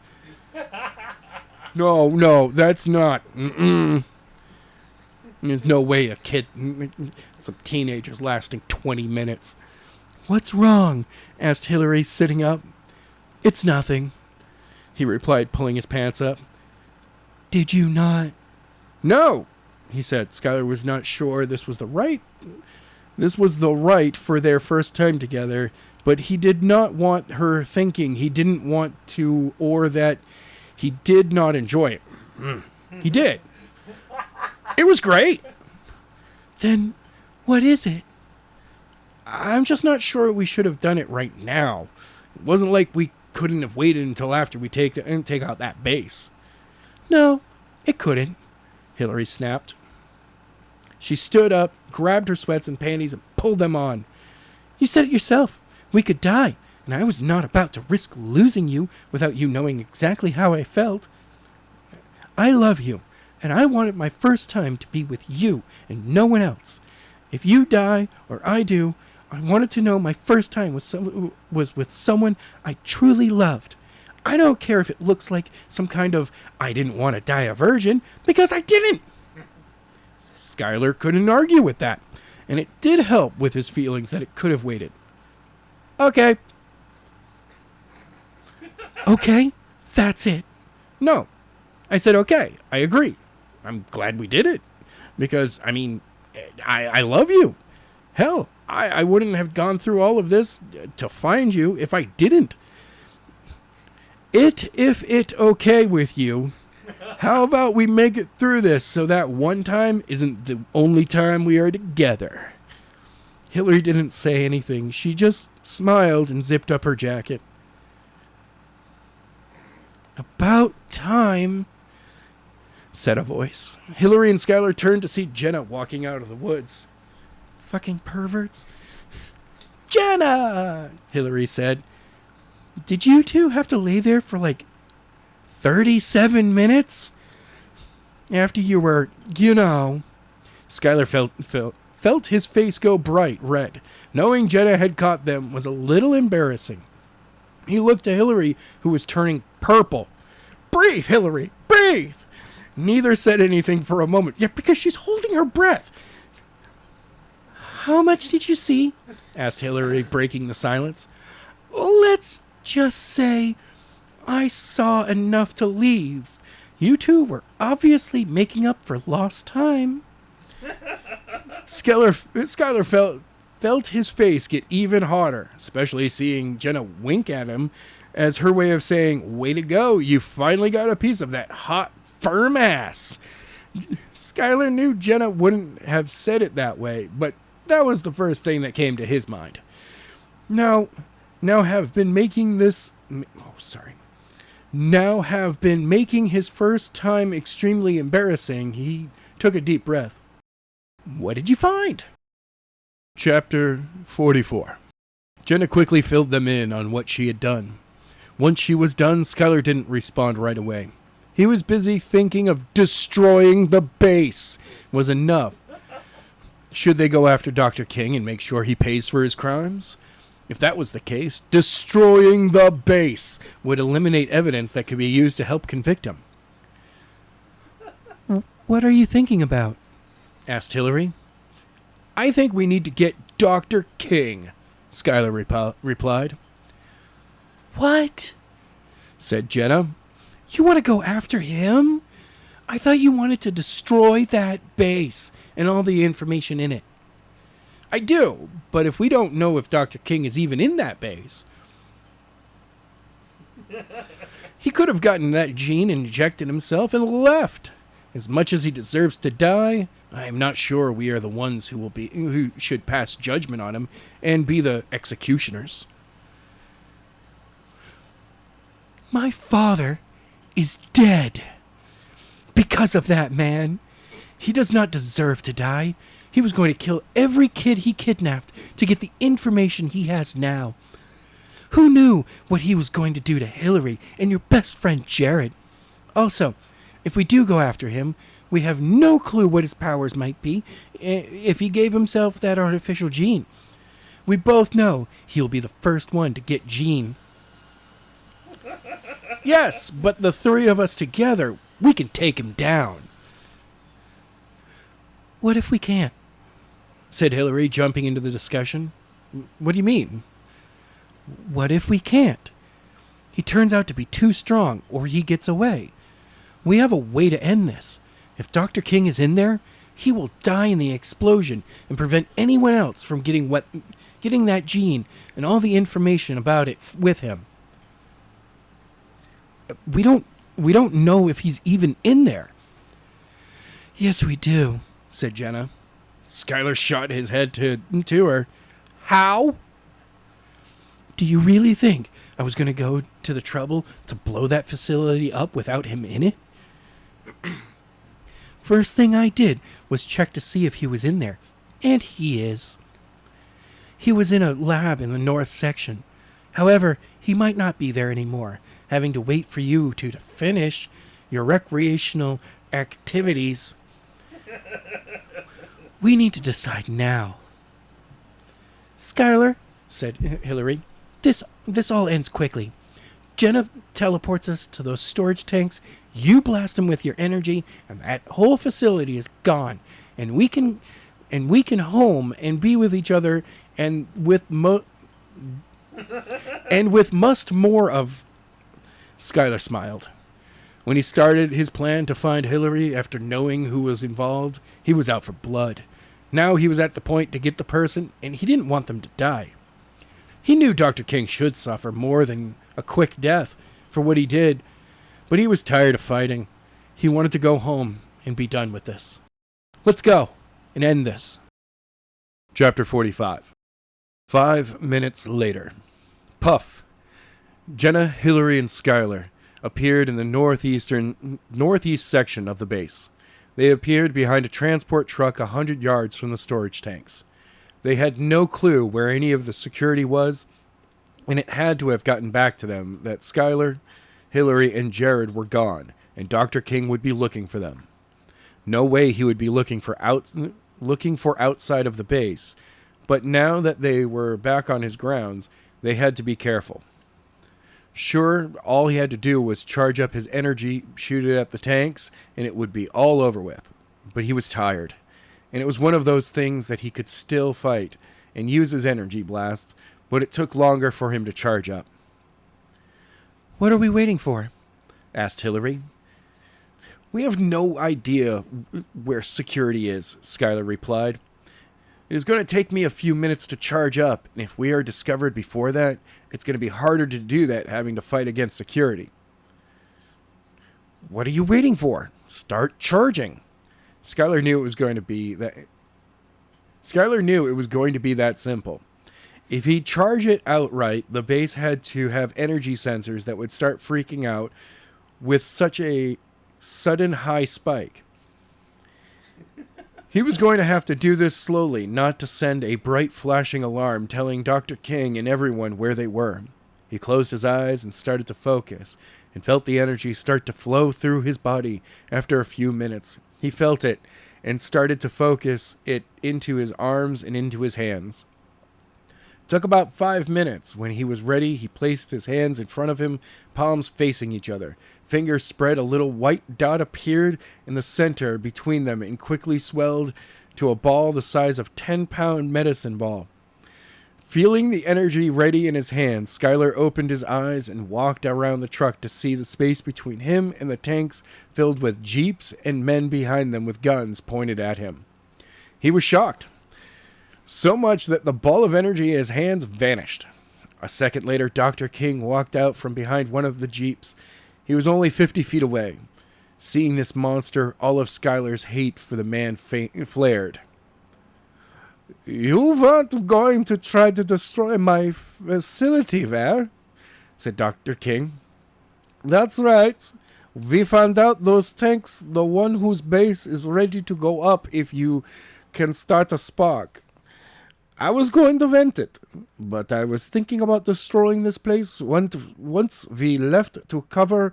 No, that's not. There's no way a kid, some teenagers lasting 20 minutes. What's wrong? Asked Hillary, sitting up. It's nothing, he replied, pulling his pants up. Did you not? No, he said. Skyler was not sure this was the right for their first time together, but he did not want her thinking he didn't want to, or that he did not enjoy it. He did. It was great. Then what is it? I'm just not sure we should have done it right now. It wasn't like we couldn't have waited until after we take out that base. No, it couldn't, Hillary snapped. She stood up, grabbed her sweats and panties, and pulled them on. You said it yourself. We could die, and I was not about to risk losing you without you knowing exactly how I felt. I love you, and I wanted my first time to be with you and no one else. If you die, or I do, I wanted to know my first time was with someone I truly loved. I don't care if it looks like some kind of I didn't want to die a virgin, because I didn't. Skyler couldn't argue with that, and it did help with his feelings that it could have waited. Okay. Okay, that's it. No, I said okay, I agree. I'm glad we did it, because, I mean, I love you. Hell, I wouldn't have gone through all of this to find you if I didn't. If it okay with you, how about we make it through this so that one time isn't the only time we are together? Hillary didn't say anything. She just smiled and zipped up her jacket. About time, said a voice. Hillary and Skyler turned to see Jenna walking out of the woods. Fucking perverts. Jenna, Hillary said. Did you two have to lay there for like 37 minutes? After you were, Skyler felt his face go bright red. Knowing Jenna had caught them was a little embarrassing. He looked to Hillary, who was turning purple. Breathe, Hillary, breathe! Neither said anything for a moment, yet because she's holding her breath. How much did you see? Asked Hillary, breaking the silence. Let's just say I saw enough to leave. You two were obviously making up for lost time. Skyler felt his face get even hotter, especially seeing Jenna wink at him as her way of saying, way to go, you finally got a piece of that hot, firm ass. Skyler knew Jenna wouldn't have said it that way, but that was the first thing that came to his mind. Now have been making his first time extremely embarrassing. He took a deep breath. What did you find? Chapter 44. Jenna quickly filled them in on what she had done. Once she was done, Skyler didn't respond right away. He was busy thinking of destroying the base was enough. Should they go after Dr. King and make sure he pays for his crimes? If that was the case, destroying the base would eliminate evidence that could be used to help convict him. What are you thinking about? Asked Hillary. I think we need to get Dr. King, Skyler replied. What? Said Jenna. You want to go after him? I thought you wanted to destroy that base and all the information in it. I do, but if we don't know if Dr. King is even in that base, he could have gotten that gene, injected himself, and left. As much as he deserves to die, I am not sure we are the ones who should pass judgment on him and be the executioners. My father is dead. Because of that man. He does not deserve to die. He was going to kill every kid he kidnapped to get the information he has now. Who knew what he was going to do to Hillary and your best friend Jared? Also, if we do go after him, we have no clue what his powers might be if he gave himself that artificial gene. We both know he'll be the first one to get gene. Yes, but the three of us together, we can take him down. What if we can't? Said Hillary, jumping into the discussion. What do you mean? What if we can't? He turns out to be too strong, or he gets away. We have a way to end this. If Dr. King is in there, he will die in the explosion and prevent anyone else from getting that gene and all the information about it with him. We don't know if he's even in there. Yes, we do, said Jenna. Skyler shot his head to her. How? Do you really think I was going to go to the trouble to blow that facility up without him in it? First thing I did was check to see if he was in there, and he is. He was in a lab in the north section. However, he might not be there anymore, having to wait for you to finish your recreational activities. We need to decide now. Skyler, said Hillary, this all ends quickly. Jenna teleports us to those storage tanks, you blast them with your energy, and that whole facility is gone. And we can home and be with each other and with must more of. Skyler smiled. When he started his plan to find Hillary after knowing who was involved, he was out for blood. Now he was at the point to get the person, and he didn't want them to die. He knew Dr. King should suffer more than a quick death for what he did, but he was tired of fighting. He wanted to go home and be done with this. Let's go and end this. Chapter 45. 5 minutes later. Puff. Jenna, Hillary, and Skyler appeared in the northeast section of the base. They appeared behind a transport truck 100 yards from the storage tanks. They had no clue where any of the security was, and it had to have gotten back to them that Skyler, Hillary, and Jared were gone, and Dr. King would be looking for them. No way he would be looking for outside of the base, but now that they were back on his grounds, they had to be careful. Sure, all he had to do was charge up his energy, shoot it at the tanks, and it would be all over with. But he was tired, and it was one of those things that he could still fight and use his energy blasts, but it took longer for him to charge up. What are we waiting for? Asked Hillary. We have no idea where security is, Skyler replied. It is going to take me a few minutes to charge up, and if we are discovered before that, it's going to be harder to do that having to fight against security. What are you waiting for? Start charging. Skyler knew it was going to be that simple. If he charged it outright, the base had to have energy sensors that would start freaking out with such a sudden high spike. He was going to have to do this slowly, not to send a bright flashing alarm telling Dr. King and everyone where they were. He closed his eyes and started to focus, and felt the energy start to flow through his body. After a few minutes, he felt it, and started to focus it into his arms and into his hands. It took about 5 minutes. When he was ready, he placed his hands in front of him, palms facing each other. Fingers spread, a little white dot appeared in the center between them and quickly swelled to a ball the size of 10-pound medicine ball. Feeling the energy ready in his hands, Skyler opened his eyes and walked around the truck to see the space between him and the tanks filled with jeeps and men behind them with guns pointed at him. He was shocked. So much that the ball of energy in his hands vanished. A second later, Dr. King walked out from behind one of the jeeps. He was only 50 feet away. Seeing this monster, all of Skyler's hate for the man flared. "You weren't going to try to destroy my facility there?" said Dr. King. "That's right. We found out those tanks, the one whose base is ready to go up if you can start a spark. I was going to vent it, but I was thinking about destroying this place once we left to cover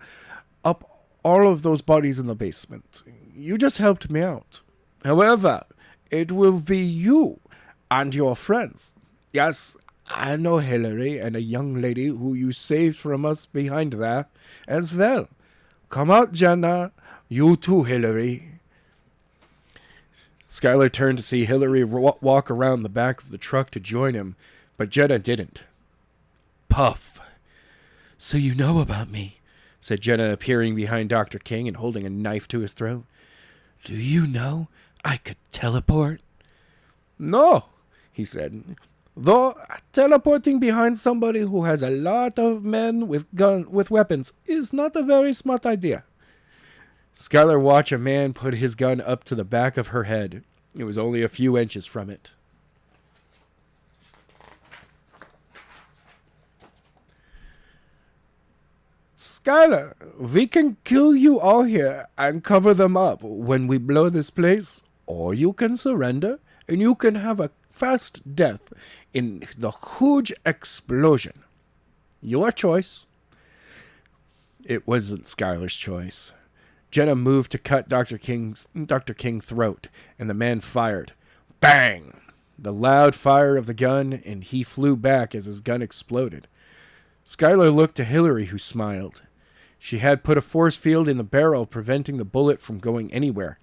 up all of those bodies in the basement. You just helped me out. However, it will be you and your friends. Yes, I know Hillary and a young lady who you saved from us behind there as well. Come out, Jenna. You too, Hillary." Skyler turned to see Hillary walk around the back of the truck to join him, but Jenna didn't. Puff. So you know about me, said Jenna, appearing behind Dr. King and holding a knife to his throat. Do you know I could teleport? No, he said. Though teleporting behind somebody who has a lot of men with weapons is not a very smart idea. Skyler watched a man put his gun up to the back of her head. It was only a few inches from it. Skyler, we can kill you all here and cover them up when we blow this place, or you can surrender and you can have a fast death in the huge explosion. Your choice. It wasn't Skyler's choice. Jenna moved to cut Dr. King's throat, and the man fired. Bang! The loud fire of the gun, and he flew back as his gun exploded. Skyler looked to Hillary, who smiled. She had put a force field in the barrel, preventing the bullet from going anywhere.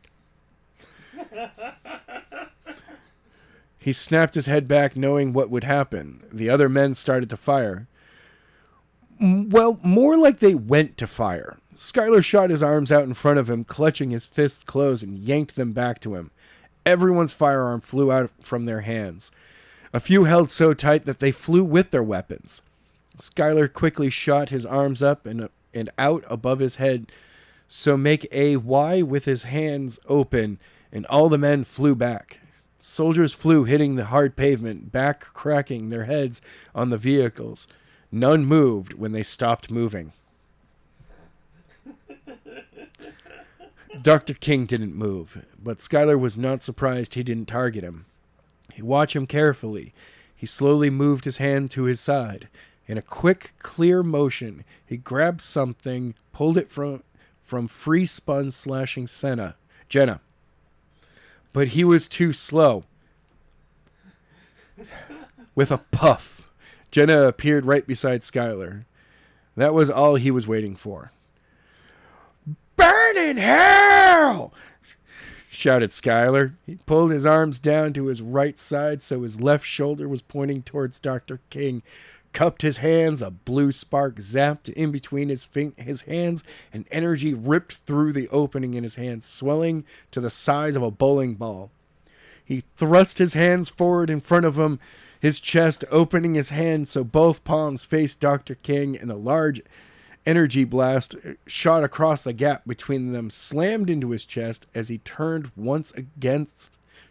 He snapped his head back, knowing what would happen. The other men started to fire. Well, more like they went to fire. Skyler shot his arms out in front of him, clutching his fists closed, and yanked them back to him. Everyone's firearm flew out from their hands. A few held so tight that they flew with their weapons. Skyler quickly shot his arms up and out above his head, so make a Y with his hands open, and all the men flew back. Soldiers flew, hitting the hard pavement, back cracking their heads on the vehicles. None moved when they stopped moving. Dr. King didn't move, but Skyler was not surprised he didn't target him. He watched him carefully. He slowly moved his hand to his side. In a quick, clear motion, he grabbed something, pulled it from free-spun slashing Jenna. But he was too slow. With a puff, Jenna appeared right beside Skyler. That was all he was waiting for. "Burn in hell!" shouted Skyler. He pulled his arms down to his right side so his left shoulder was pointing towards Dr. King, cupped his hands, a blue spark zapped in between his hands, and energy ripped through the opening in his hands, swelling to the size of a bowling ball. He thrust his hands forward in front of him, his chest, opening his hand so both palms faced Dr. King, and a large energy blast shot across the gap between them, slammed into his chest as he turned once again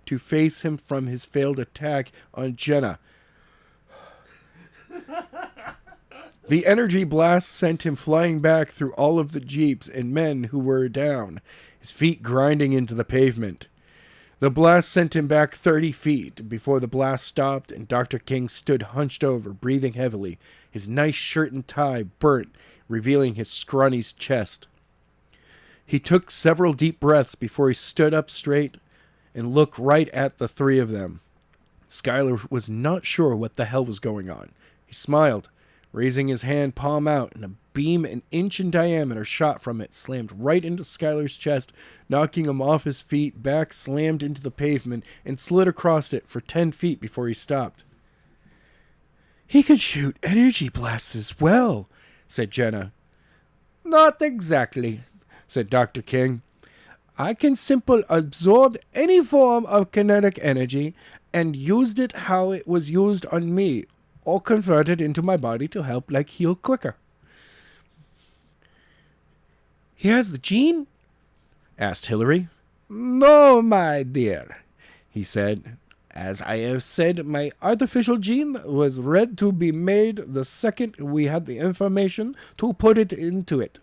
to face him from his failed attack on Jenna. The energy blast sent him flying back through all of the jeeps and men who were down, his feet grinding into the pavement. The blast sent him back 30 feet before the blast stopped, and Dr. King stood hunched over, breathing heavily, his nice shirt and tie burnt, revealing his scrawny chest. He took several deep breaths before he stood up straight and looked right at the three of them. Skyler was not sure what the hell was going on. He smiled, raising his hand palm out, and a beam an inch in diameter shot from it, slammed right into Skyler's chest, knocking him off his feet, back slammed into the pavement, and slid across it for 10 feet before he stopped. "He could shoot energy blasts as well," said Jenna. "Not exactly," said Dr. King. "I can simply absorb any form of kinetic energy and used it how it was used on me, or convert it into my body to help heal quicker." "He has the gene?" asked Hillary. "No, my dear," he said. "As I have said, my artificial gene was ready to be made the second we had the information to put it into it.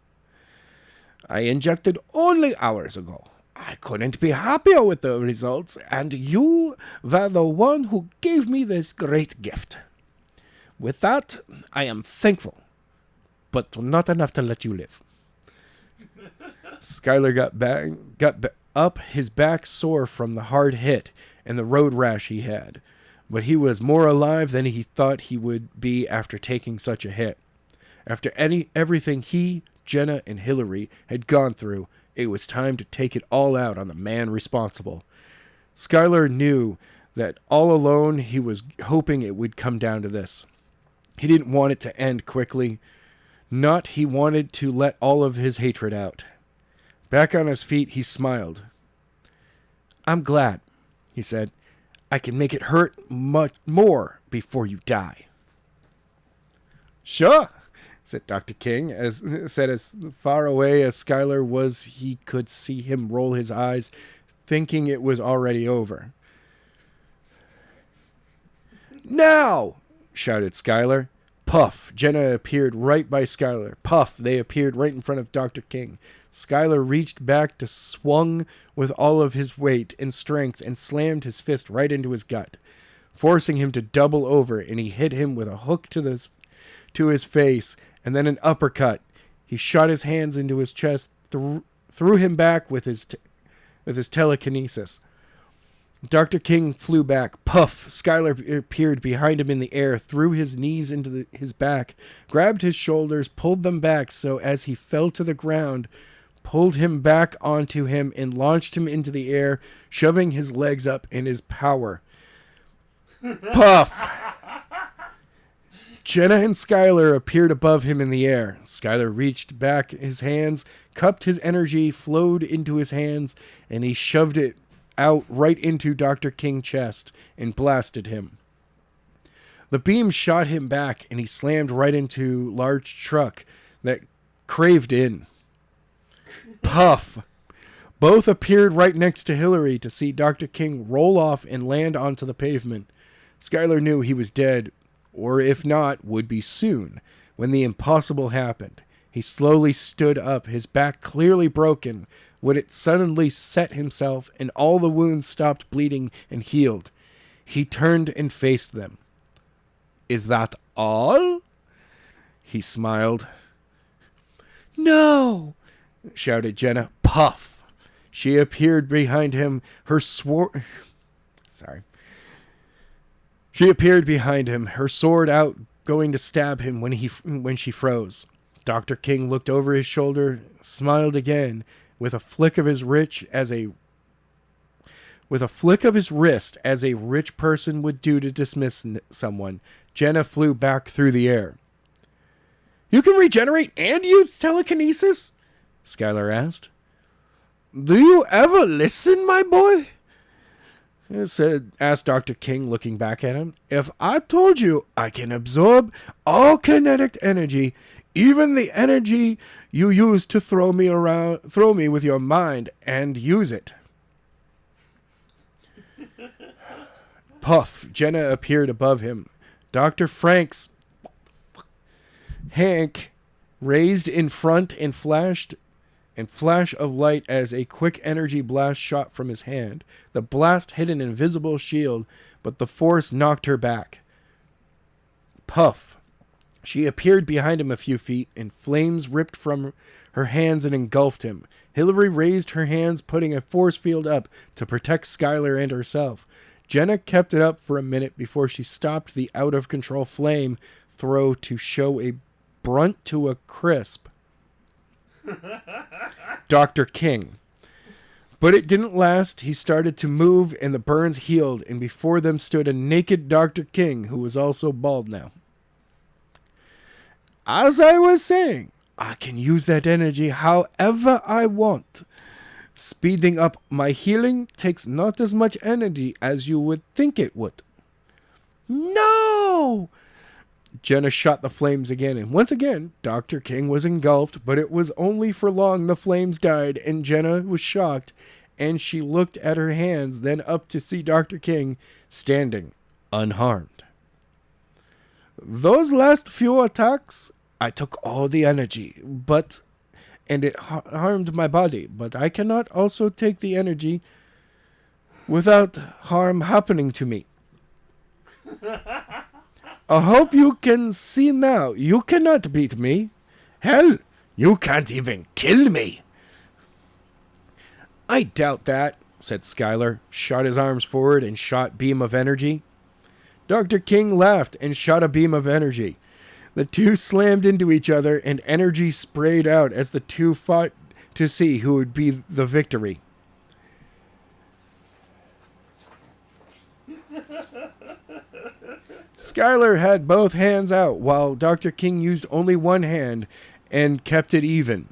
I injected only hours ago. I couldn't be happier with the results, and you were the one who gave me this great gift. With that, I am thankful, but not enough to let you live." Skyler got up, his back sore from the hard hit and the road rash he had, but he was more alive than he thought he would be after taking such a hit. After everything he, Jenna, and Hillary had gone through, it was time to take it all out on the man responsible. Skyler knew that all alone he was hoping it would come down to this. He didn't want it to end quickly. Not he wanted to let all of his hatred out. Back on his feet, he smiled. "I'm glad," he said. "I can make it hurt much more before you die." "Sure," said Dr. King, as far away as Skyler was, he could see him roll his eyes, thinking it was already over. "Now!" shouted Skyler. Puff! Jenna appeared right by Skyler. Puff! They appeared right in front of Dr. King. Skyler reached back to swung with all of his weight and strength and slammed his fist right into his gut, forcing him to double over, and he hit him with a hook to his face and then an uppercut. He shot his hands into his chest, threw him back with his telekinesis. Dr. King flew back. Puff! Skyler appeared behind him in the air, threw his knees into his back, grabbed his shoulders, pulled them back so as he fell to the ground, pulled him back onto him, and launched him into the air, shoving his legs up in his power. Puff! Jenna and Skyler appeared above him in the air. Skyler reached back his hands, cupped his energy, flowed into his hands, and he shoved it out right into Dr. King's chest and blasted him. The beam shot him back, and he slammed right into large truck that craved in. Puff! Both appeared right next to Hillary to see Dr. King roll off and land onto the pavement. Skyler knew he was dead, or if not, would be soon, when the impossible happened. He slowly stood up, his back clearly broken, when it suddenly set himself and all the wounds stopped bleeding and healed. He turned and faced them. "Is that all?" He smiled. "No!" shouted Jenna. Puff! She appeared behind him, her sword out, going to stab him when she froze. Dr. King looked over his shoulder, smiled again, with a flick of his wrist as a rich person would do to dismiss someone. Jenna flew back through the air. "You can regenerate and use telekinesis?" Skyler asked. "Do you ever listen, my boy?" asked Dr. King, looking back at him. "If I told you I can absorb all kinetic energy, even the energy you use to throw me with your mind, and use it." Puff! Jenna appeared above him. Dr. Hank raised in front and flash of light as a quick energy blast shot from his hand. The blast hit an invisible shield, but the force knocked her back. Puff! She appeared behind him a few feet, and flames ripped from her hands and engulfed him. Hillary raised her hands, putting a force field up to protect Skyler and herself. Jenna kept it up for a minute before she stopped the out-of-control flame throw to show a brunt to a crisp. Dr. King. But it didn't last. He started to move, and the burns healed, and before them stood a naked Dr. King, who was also bald now. "As I was saying, I can use that energy however I want. Speeding up my healing takes not as much energy as you would think it would." "No!" Jenna shot the flames again, and once again, Dr. King was engulfed, but it was only for long the flames died, and Jenna was shocked, and she looked at her hands, then up to see Dr. King standing unharmed. "Those last few attacks, I took all the energy, and it harmed my body, but I cannot also take the energy without harm happening to me. I hope you can see now. You cannot beat me. Hell, you can't even kill me." "I doubt that," said Skyler, shot his arms forward and shot beam of energy. Dr. King laughed and shot a beam of energy. The two slammed into each other, and energy sprayed out as the two fought to see who would be the victory. Skyler had both hands out while Dr. King used only one hand and kept it even.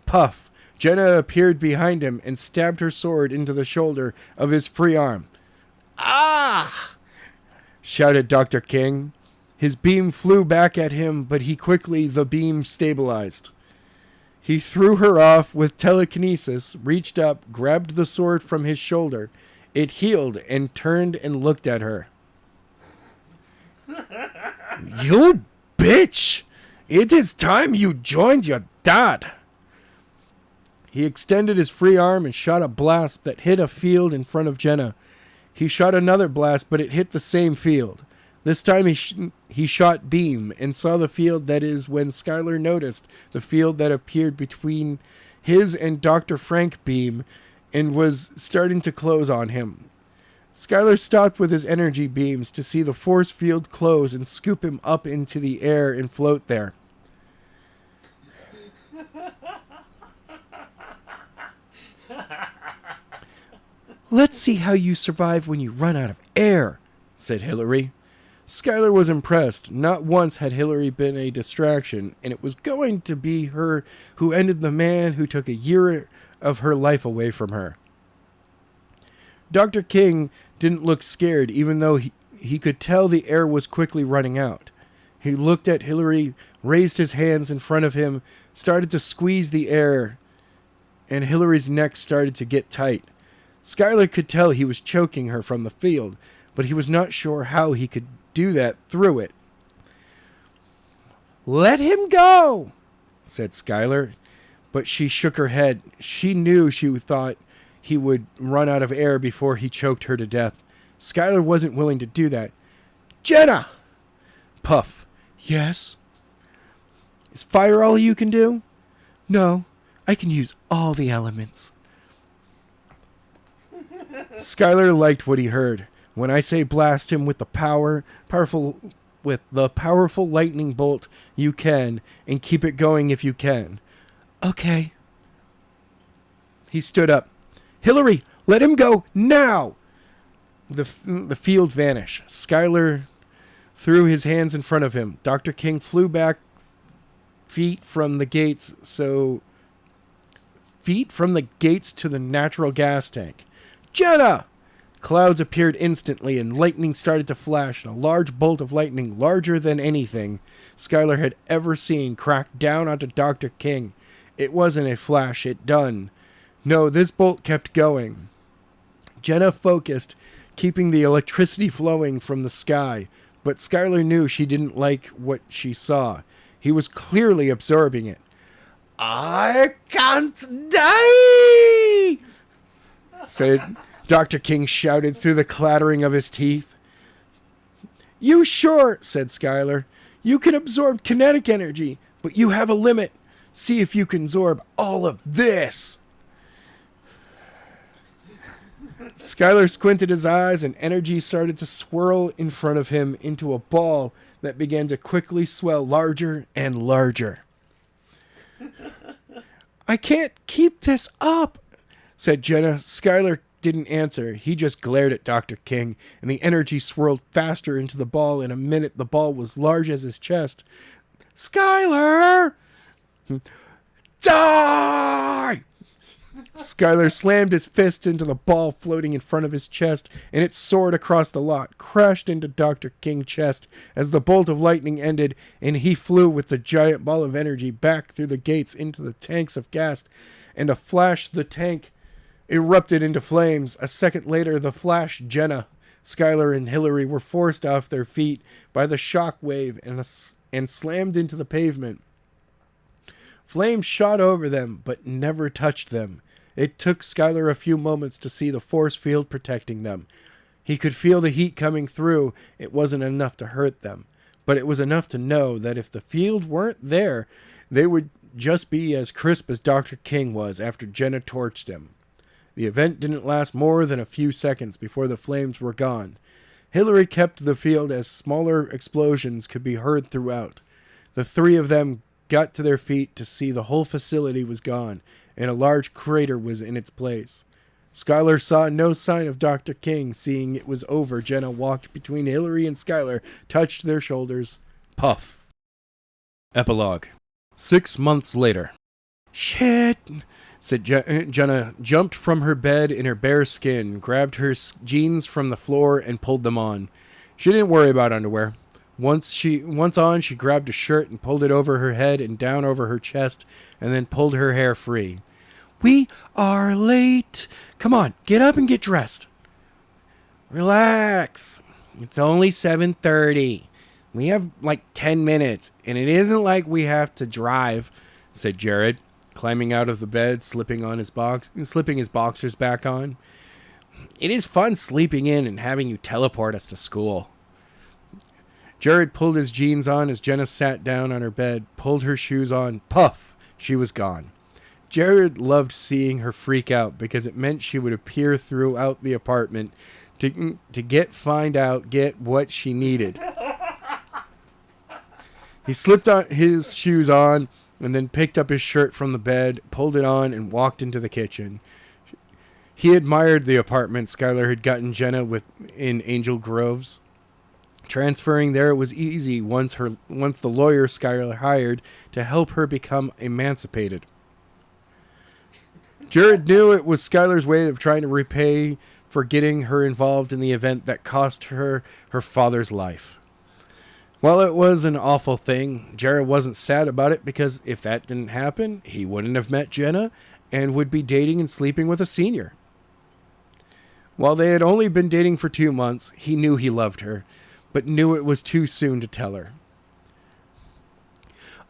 Puff! Jenna appeared behind him and stabbed her sword into the shoulder of his free arm. "Ah!" shouted Dr. King. His beam flew back at him, but the beam stabilized. He threw her off with telekinesis, reached up, grabbed the sword from his shoulder. It healed and turned and looked at her. "You bitch! It is time you joined your dad." He extended his free arm and shot a blast that hit a field in front of Jenna. He shot another blast, but it hit the same field. This time he shot beam and saw the field. That is when Skyler noticed the field that appeared between his and Dr. Frank beam and was starting to close on him. Skyler stopped with his energy beams to see the force field close and scoop him up into the air and float there. "Let's see how you survive when you run out of air," said Hillary. Skyler was impressed. Not once had Hillary been a distraction, and it was going to be her who ended the man who took a year of her life away from her. Dr. King didn't look scared, even though he could tell the air was quickly running out. He looked at Hillary, raised his hands in front of him, started to squeeze the air, and Hillary's neck started to get tight. Skyler could tell he was choking her from the field, but he was not sure how he could do that through it. "Let him go," said Skyler, but she shook her head. She knew she thought he would run out of air before he choked her to death. Skyler wasn't willing to do that. "Jenna!" Puff. "Yes?" "Is fire all you can do?" "No, I can use all the elements." Skyler liked what he heard. "When I say blast him with the powerful lightning bolt, you can, and keep it going if you can." "Okay." He stood up. "Hillary, let him go now!" The field vanished. Skyler threw his hands in front of him. Dr. King flew back feet from the gates to the natural gas tank. "Jenna!" Clouds appeared instantly, and lightning started to flash, and a large bolt of lightning, larger than anything Skyler had ever seen, cracked down onto Dr. King. It wasn't a flash, it done. No, this bolt kept going. Jenna focused, keeping the electricity flowing from the sky, but Skyler knew she didn't like what she saw. He was clearly absorbing it. "I can't die!" said Dr. King, shouted through the clattering of his teeth. "You sure," said Skyler. "You can absorb kinetic energy, but you have a limit. See if you can absorb all of this." Skyler squinted his eyes, and energy started to swirl in front of him into a ball that began to quickly swell larger and larger. "I can't keep this up," said Jenna. Skyler didn't answer. He just glared at Dr. King, and the energy swirled faster into the ball. In a minute, the ball was large as his chest. "Skyler! Die!" Skyler slammed his fist into the ball floating in front of his chest, and it soared across the lot, crashed into Dr. King's chest as the bolt of lightning ended, and he flew with the giant ball of energy back through the gates into the tanks of gas, and a flash the tank erupted into flames. A second later, the flash, Jenna, Skyler, and Hillary were forced off their feet by the shock wave and slammed into the pavement. Flames shot over them, but never touched them. It took Skyler a few moments to see the force field protecting them. He could feel the heat coming through. It wasn't enough to hurt them, but it was enough to know that if the field weren't there, they would just be as crisp as Dr. King was after Jenna torched him. The event didn't last more than a few seconds before the flames were gone. Hillary kept the field as smaller explosions could be heard throughout. The three of them got to their feet to see the whole facility was gone, and a large crater was in its place. Skyler saw no sign of Dr. King. Seeing it was over, Jenna walked between Hillary and Skyler, touched their shoulders. Puff. Epilogue. 6 months later. Shit, said Jenna, jumped from her bed in her bare skin, grabbed her jeans from the floor and pulled them on. She didn't worry about underwear. Once on, she grabbed a shirt and pulled it over her head and down over her chest, and then pulled her hair free. We are late. Come on, get up and get dressed. Relax. It's only 7:30. We have like 10 minutes, and it isn't like we have to drive, said Jared, climbing out of the bed, slipping his boxers back on. It is fun sleeping in and having you teleport us to school. Jared pulled his jeans on as Jenna sat down on her bed, pulled her shoes on. Puff! She was gone. Jared loved seeing her freak out because it meant she would appear throughout the apartment to get what she needed. He slipped on his shoes on and then picked up his shirt from the bed, pulled it on, and walked into the kitchen. He admired the apartment Skyler had gotten Jenna in Angel Groves. Transferring there was easy once the lawyer Skyler hired to help her become emancipated. Jared knew it was Skyler's way of trying to repay for getting her involved in the event that cost her father's life. While it was an awful thing, Jared wasn't sad about it because if that didn't happen, he wouldn't have met Jenna and would be dating and sleeping with a senior. While they had only been dating for 2 months, he knew he loved her, but knew it was too soon to tell her.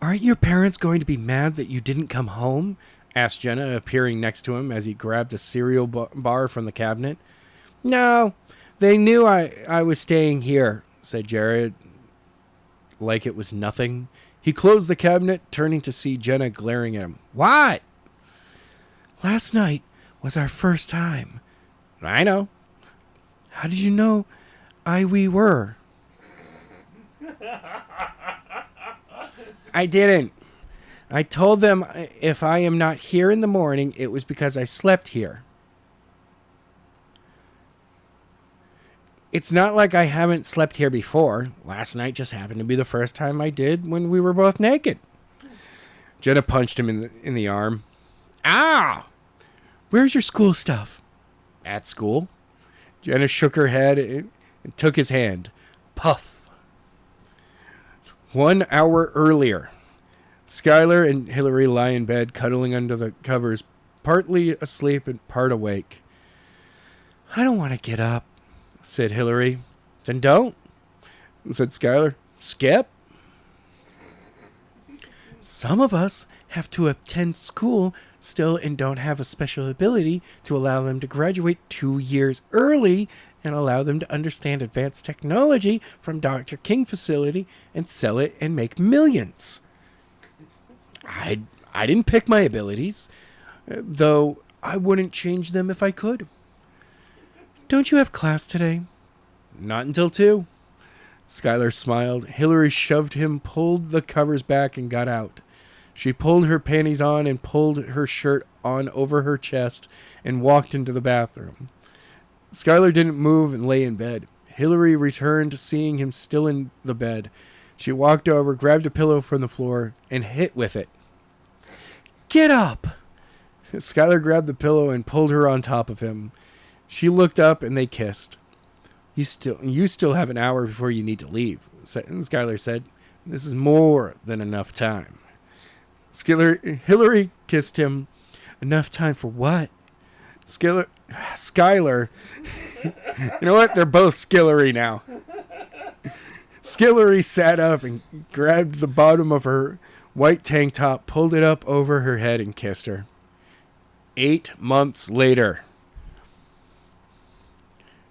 Aren't your parents going to be mad that you didn't come home? Asked Jenna, appearing next to him as he grabbed a cereal bar from the cabinet. No, they knew I was staying here, said Jared, like it was nothing. He closed the cabinet, turning to see Jenna glaring at him. What? Last night was our first time. I know. How did you know we were? I didn't. I told them if I am not here in the morning, it was because I slept here. It's not like I haven't slept here before. Last night just happened to be the first time I did when we were both naked. Jenna punched him in the arm. Ah! Where's your school stuff? At school. Jenna shook her head and took his hand. Puff. 1 hour earlier. Skyler and Hillary lie in bed, cuddling under the covers, partly asleep and part awake. I don't want to get up, said Hillary. Then don't, said Skyler. Skip. Some of us have to attend school still and don't have a special ability to allow them to graduate 2 years early and allow them to understand advanced technology from Dr. King facility and sell it and make millions. I didn't pick my abilities, though I wouldn't change them if I could. Don't you have class today? Not until 2. Skyler smiled. Hillary shoved him, pulled the covers back, and got out. She pulled her panties on and pulled her shirt on over her chest and walked into the bathroom. Skyler didn't move and lay in bed. Hillary returned, seeing him still in the bed. She walked over, grabbed a pillow from the floor, and hit with it. Get up! Skyler grabbed the pillow and pulled her on top of him. She looked up and they kissed. You still have an hour before you need to leave, Skyler said. This is more than enough time. Hillary kissed him. Enough time for what? Skyler. You know what? They're both Skillery now. Skillery sat up and grabbed the bottom of her white tank top, pulled it up over her head, and kissed her. 8 months later.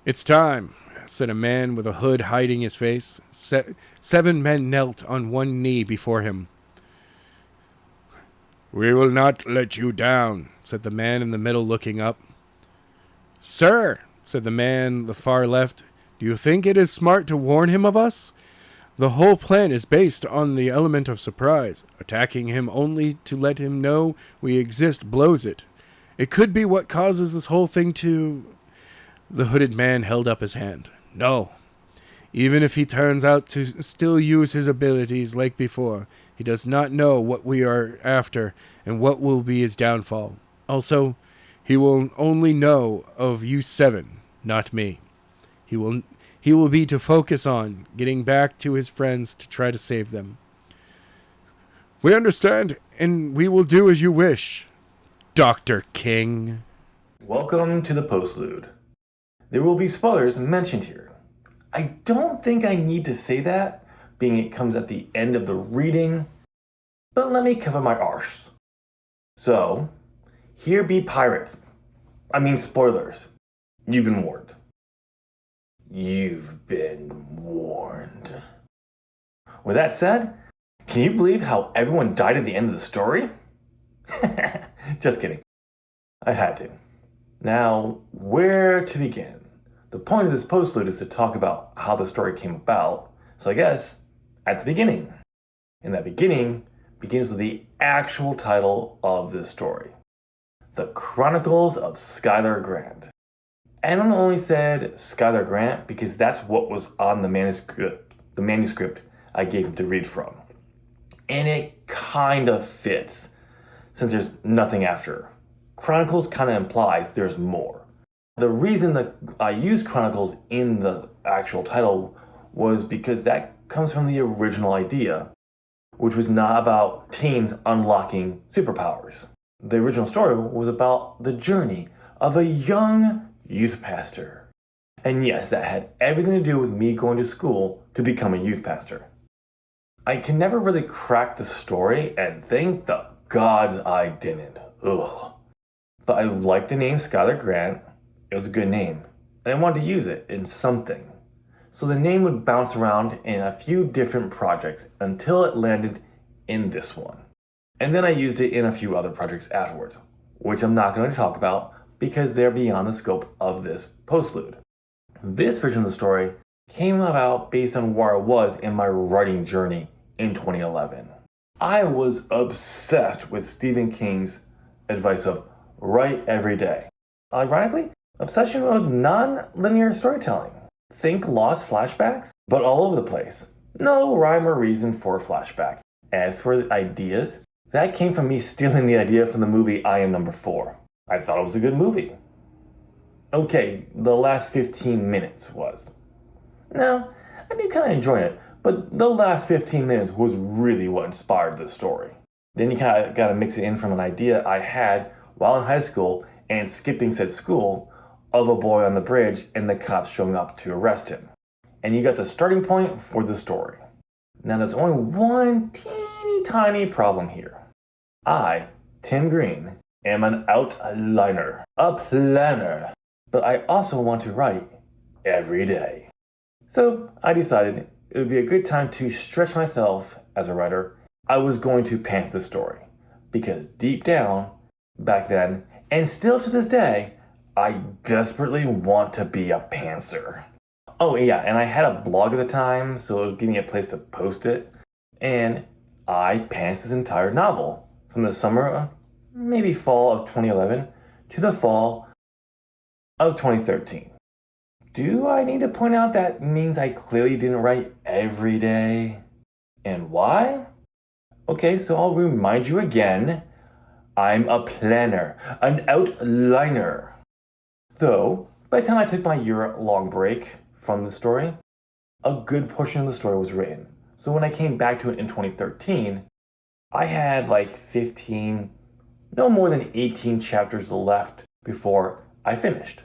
It's time, said a man with a hood hiding his face. 7 men knelt on one knee before him. We will not let you down, said the man in the middle, looking up. Sir, said the man the far left, do you think it is smart to warn him of us? The whole plan is based on the element of surprise. Attacking him only to let him know we exist blows it. It could be what causes this whole thing to... The hooded man held up his hand. No. Even if he turns out to still use his abilities like before, he does not know what we are after and what will be his downfall. Also, he will only know of you seven, not me. He will be to focus on getting back to his friends to try to save them. We understand, and we will do as you wish, Dr. King. Welcome to the Postlude. There will be spoilers mentioned here. I don't think I need to say that, being it comes at the end of the reading, but let me cover my arse. So, here be pirates. Spoilers. You've been warned. You've been warned. With that said, can you believe how everyone died at the end of the story? Just kidding. I had to. Now, where to begin? The point of this postlude is to talk about how the story came about, so I guess at the beginning. And that beginning begins with the actual title of this story. The Chronicles of Skyler Grant. And I only said Skyler Grant because that's what was on the manuscript I gave him to read from. And it kind of fits, since there's nothing after. Chronicles kind of implies there's more. The reason that I used Chronicles in the actual title was because that comes from the original idea, which was not about teens unlocking superpowers. The original story was about the journey of a young youth pastor. And yes, that had everything to do with me going to school to become a youth pastor. I can never really crack the story, and thank the gods I didn't. Ugh. But I like the name Skyler Grant. It was a good name, and I wanted to use it in something. So the name would bounce around in a few different projects until it landed in this one. And then I used it in a few other projects afterwards, which I'm not going to talk about because they're beyond the scope of this postlude. This version of the story came about based on where I was in my writing journey in 2011. I was obsessed with Stephen King's advice of write every day. Ironically, obsession with non-linear storytelling. Think lost flashbacks, but all over the place. No rhyme or reason for a flashback. As for the ideas, that came from me stealing the idea from the movie I Am Number 4. I thought it was a good movie. Okay, the last 15 minutes was. No, I did kind of enjoy it, but the last 15 minutes was really what inspired the story. Then you kind of got to mix it in from an idea I had while in high school and skipping said school of a boy on the bridge and the cops showing up to arrest him. And you got the starting point for the story. Now there's only one teeny tiny problem here. I, Tim Green, am an outliner, a planner, but I also want to write every day. So I decided it would be a good time to stretch myself as a writer. I was going to pants the story because deep down, back then, and still to this day, I desperately want to be a pantser. Oh yeah, and I had a blog at the time, so it would give me a place to post it. And I pantsed this entire novel from the summer, maybe fall of 2011, to the fall of 2013. Do I need to point out that means I clearly didn't write every day? And why? Okay, so I'll remind you again. I'm a planner, an outliner. Though, by the time I took my year-long break from the story, a good portion of the story was written. So when I came back to it in 2013, I had like 15, no more than 18 chapters left before I finished.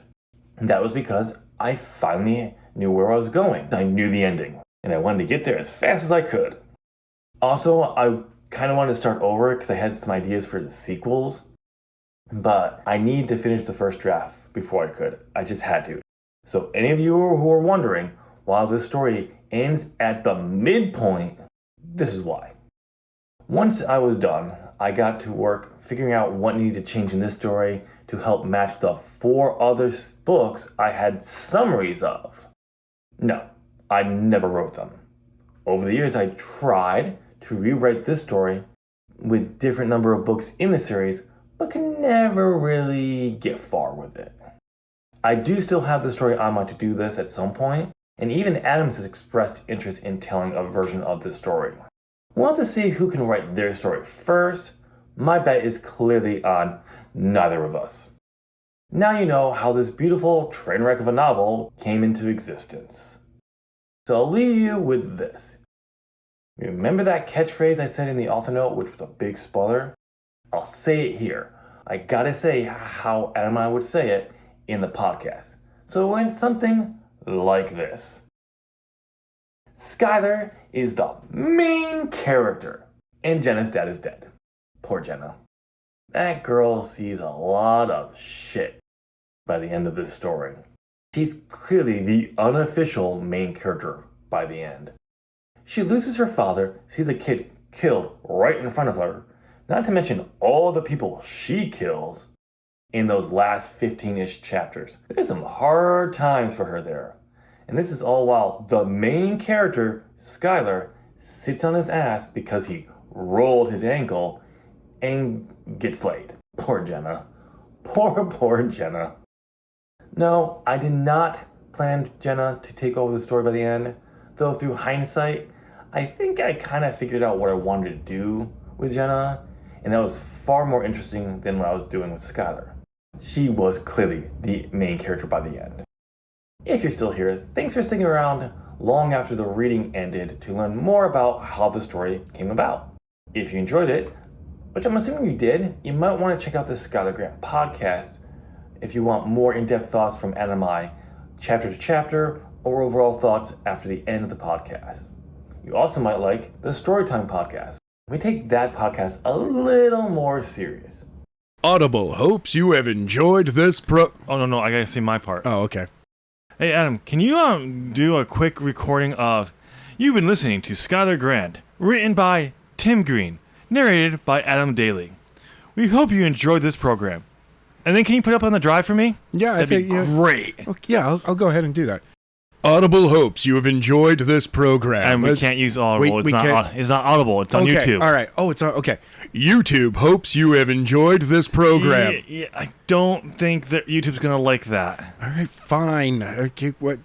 And that was because I finally knew where I was going. I knew the ending, and I wanted to get there as fast as I could. Also, I kind of wanted to start over because I had some ideas for the sequels, but I needed to finish the first draft before I could. I just had to. So any of you who are wondering why this story ends at the midpoint, this is why. Once I was done, I got to work figuring out what needed to change in this story to help match the 4 other books I had summaries of. No, I never wrote them. Over the years, I tried to rewrite this story with different number of books in the series, but can never really get far with it. I do still have the story on my to-do list at some point, and even Adams has expressed interest in telling a version of this story. We'll have to see who can write their story first. My bet is clearly on neither of us. Now you know how this beautiful train wreck of a novel came into existence. So I'll leave you with this. Remember that catchphrase I said in the author note, which was a big spoiler? I'll say it here. I gotta say how Adam and I would say it in the podcast. So it went something like this. Skyler is the main character, and Jenna's dad is dead. Poor Jenna. That girl sees a lot of shit by the end of this story. She's clearly the unofficial main character by the end. She loses her father, sees a kid killed right in front of her, not to mention all the people she kills in those last 15-ish chapters. There's some hard times for her there. And this is all while the main character, Skyler, sits on his ass because he rolled his ankle and gets laid. Poor Jenna. Poor Jenna. No, I did not plan Jenna to take over the story by the end, though through hindsight, I think I kind of figured out what I wanted to do with Jenna, and that was far more interesting than what I was doing with Skyler. She was clearly the main character by the end. If you're still here, thanks for sticking around long after the reading ended to learn more about how the story came about. If you enjoyed it, which I'm assuming you did, you might want to check out the Skyler Grant podcast if you want more in-depth thoughts from Anna and I, chapter to chapter, or overall thoughts after the end of the podcast. You also might like the Storytime podcast. We take that podcast a little more serious. Audible hopes you have enjoyed this Oh, no, I gotta say my part. Oh, okay. Hey, Adam, can you do a quick recording of You've been listening to Skyler Grant, written by Tim Green, narrated by Adam Daly. We hope you enjoyed this program. And then can you put it up on the drive for me? Yeah, That'd be great. Okay, yeah, I'll go ahead and do that. Audible hopes you have enjoyed this program. And we can't use Audible. It's not Audible. It's on YouTube. All right. Oh, it's on. Okay. YouTube hopes you have enjoyed this program. Yeah, I don't think that YouTube's gonna like that. All right, fine. Okay, what?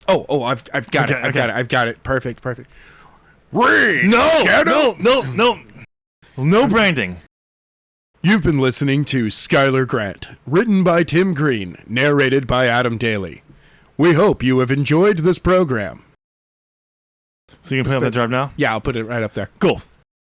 Oh, I've got it. I've got it. Perfect. Ring! No branding. You've been listening to Skyler Grant, written by Tim Green, narrated by Adam Daly. We hope you have enjoyed this program. So you can put it on the drive now? Yeah, I'll put it right up there. Cool.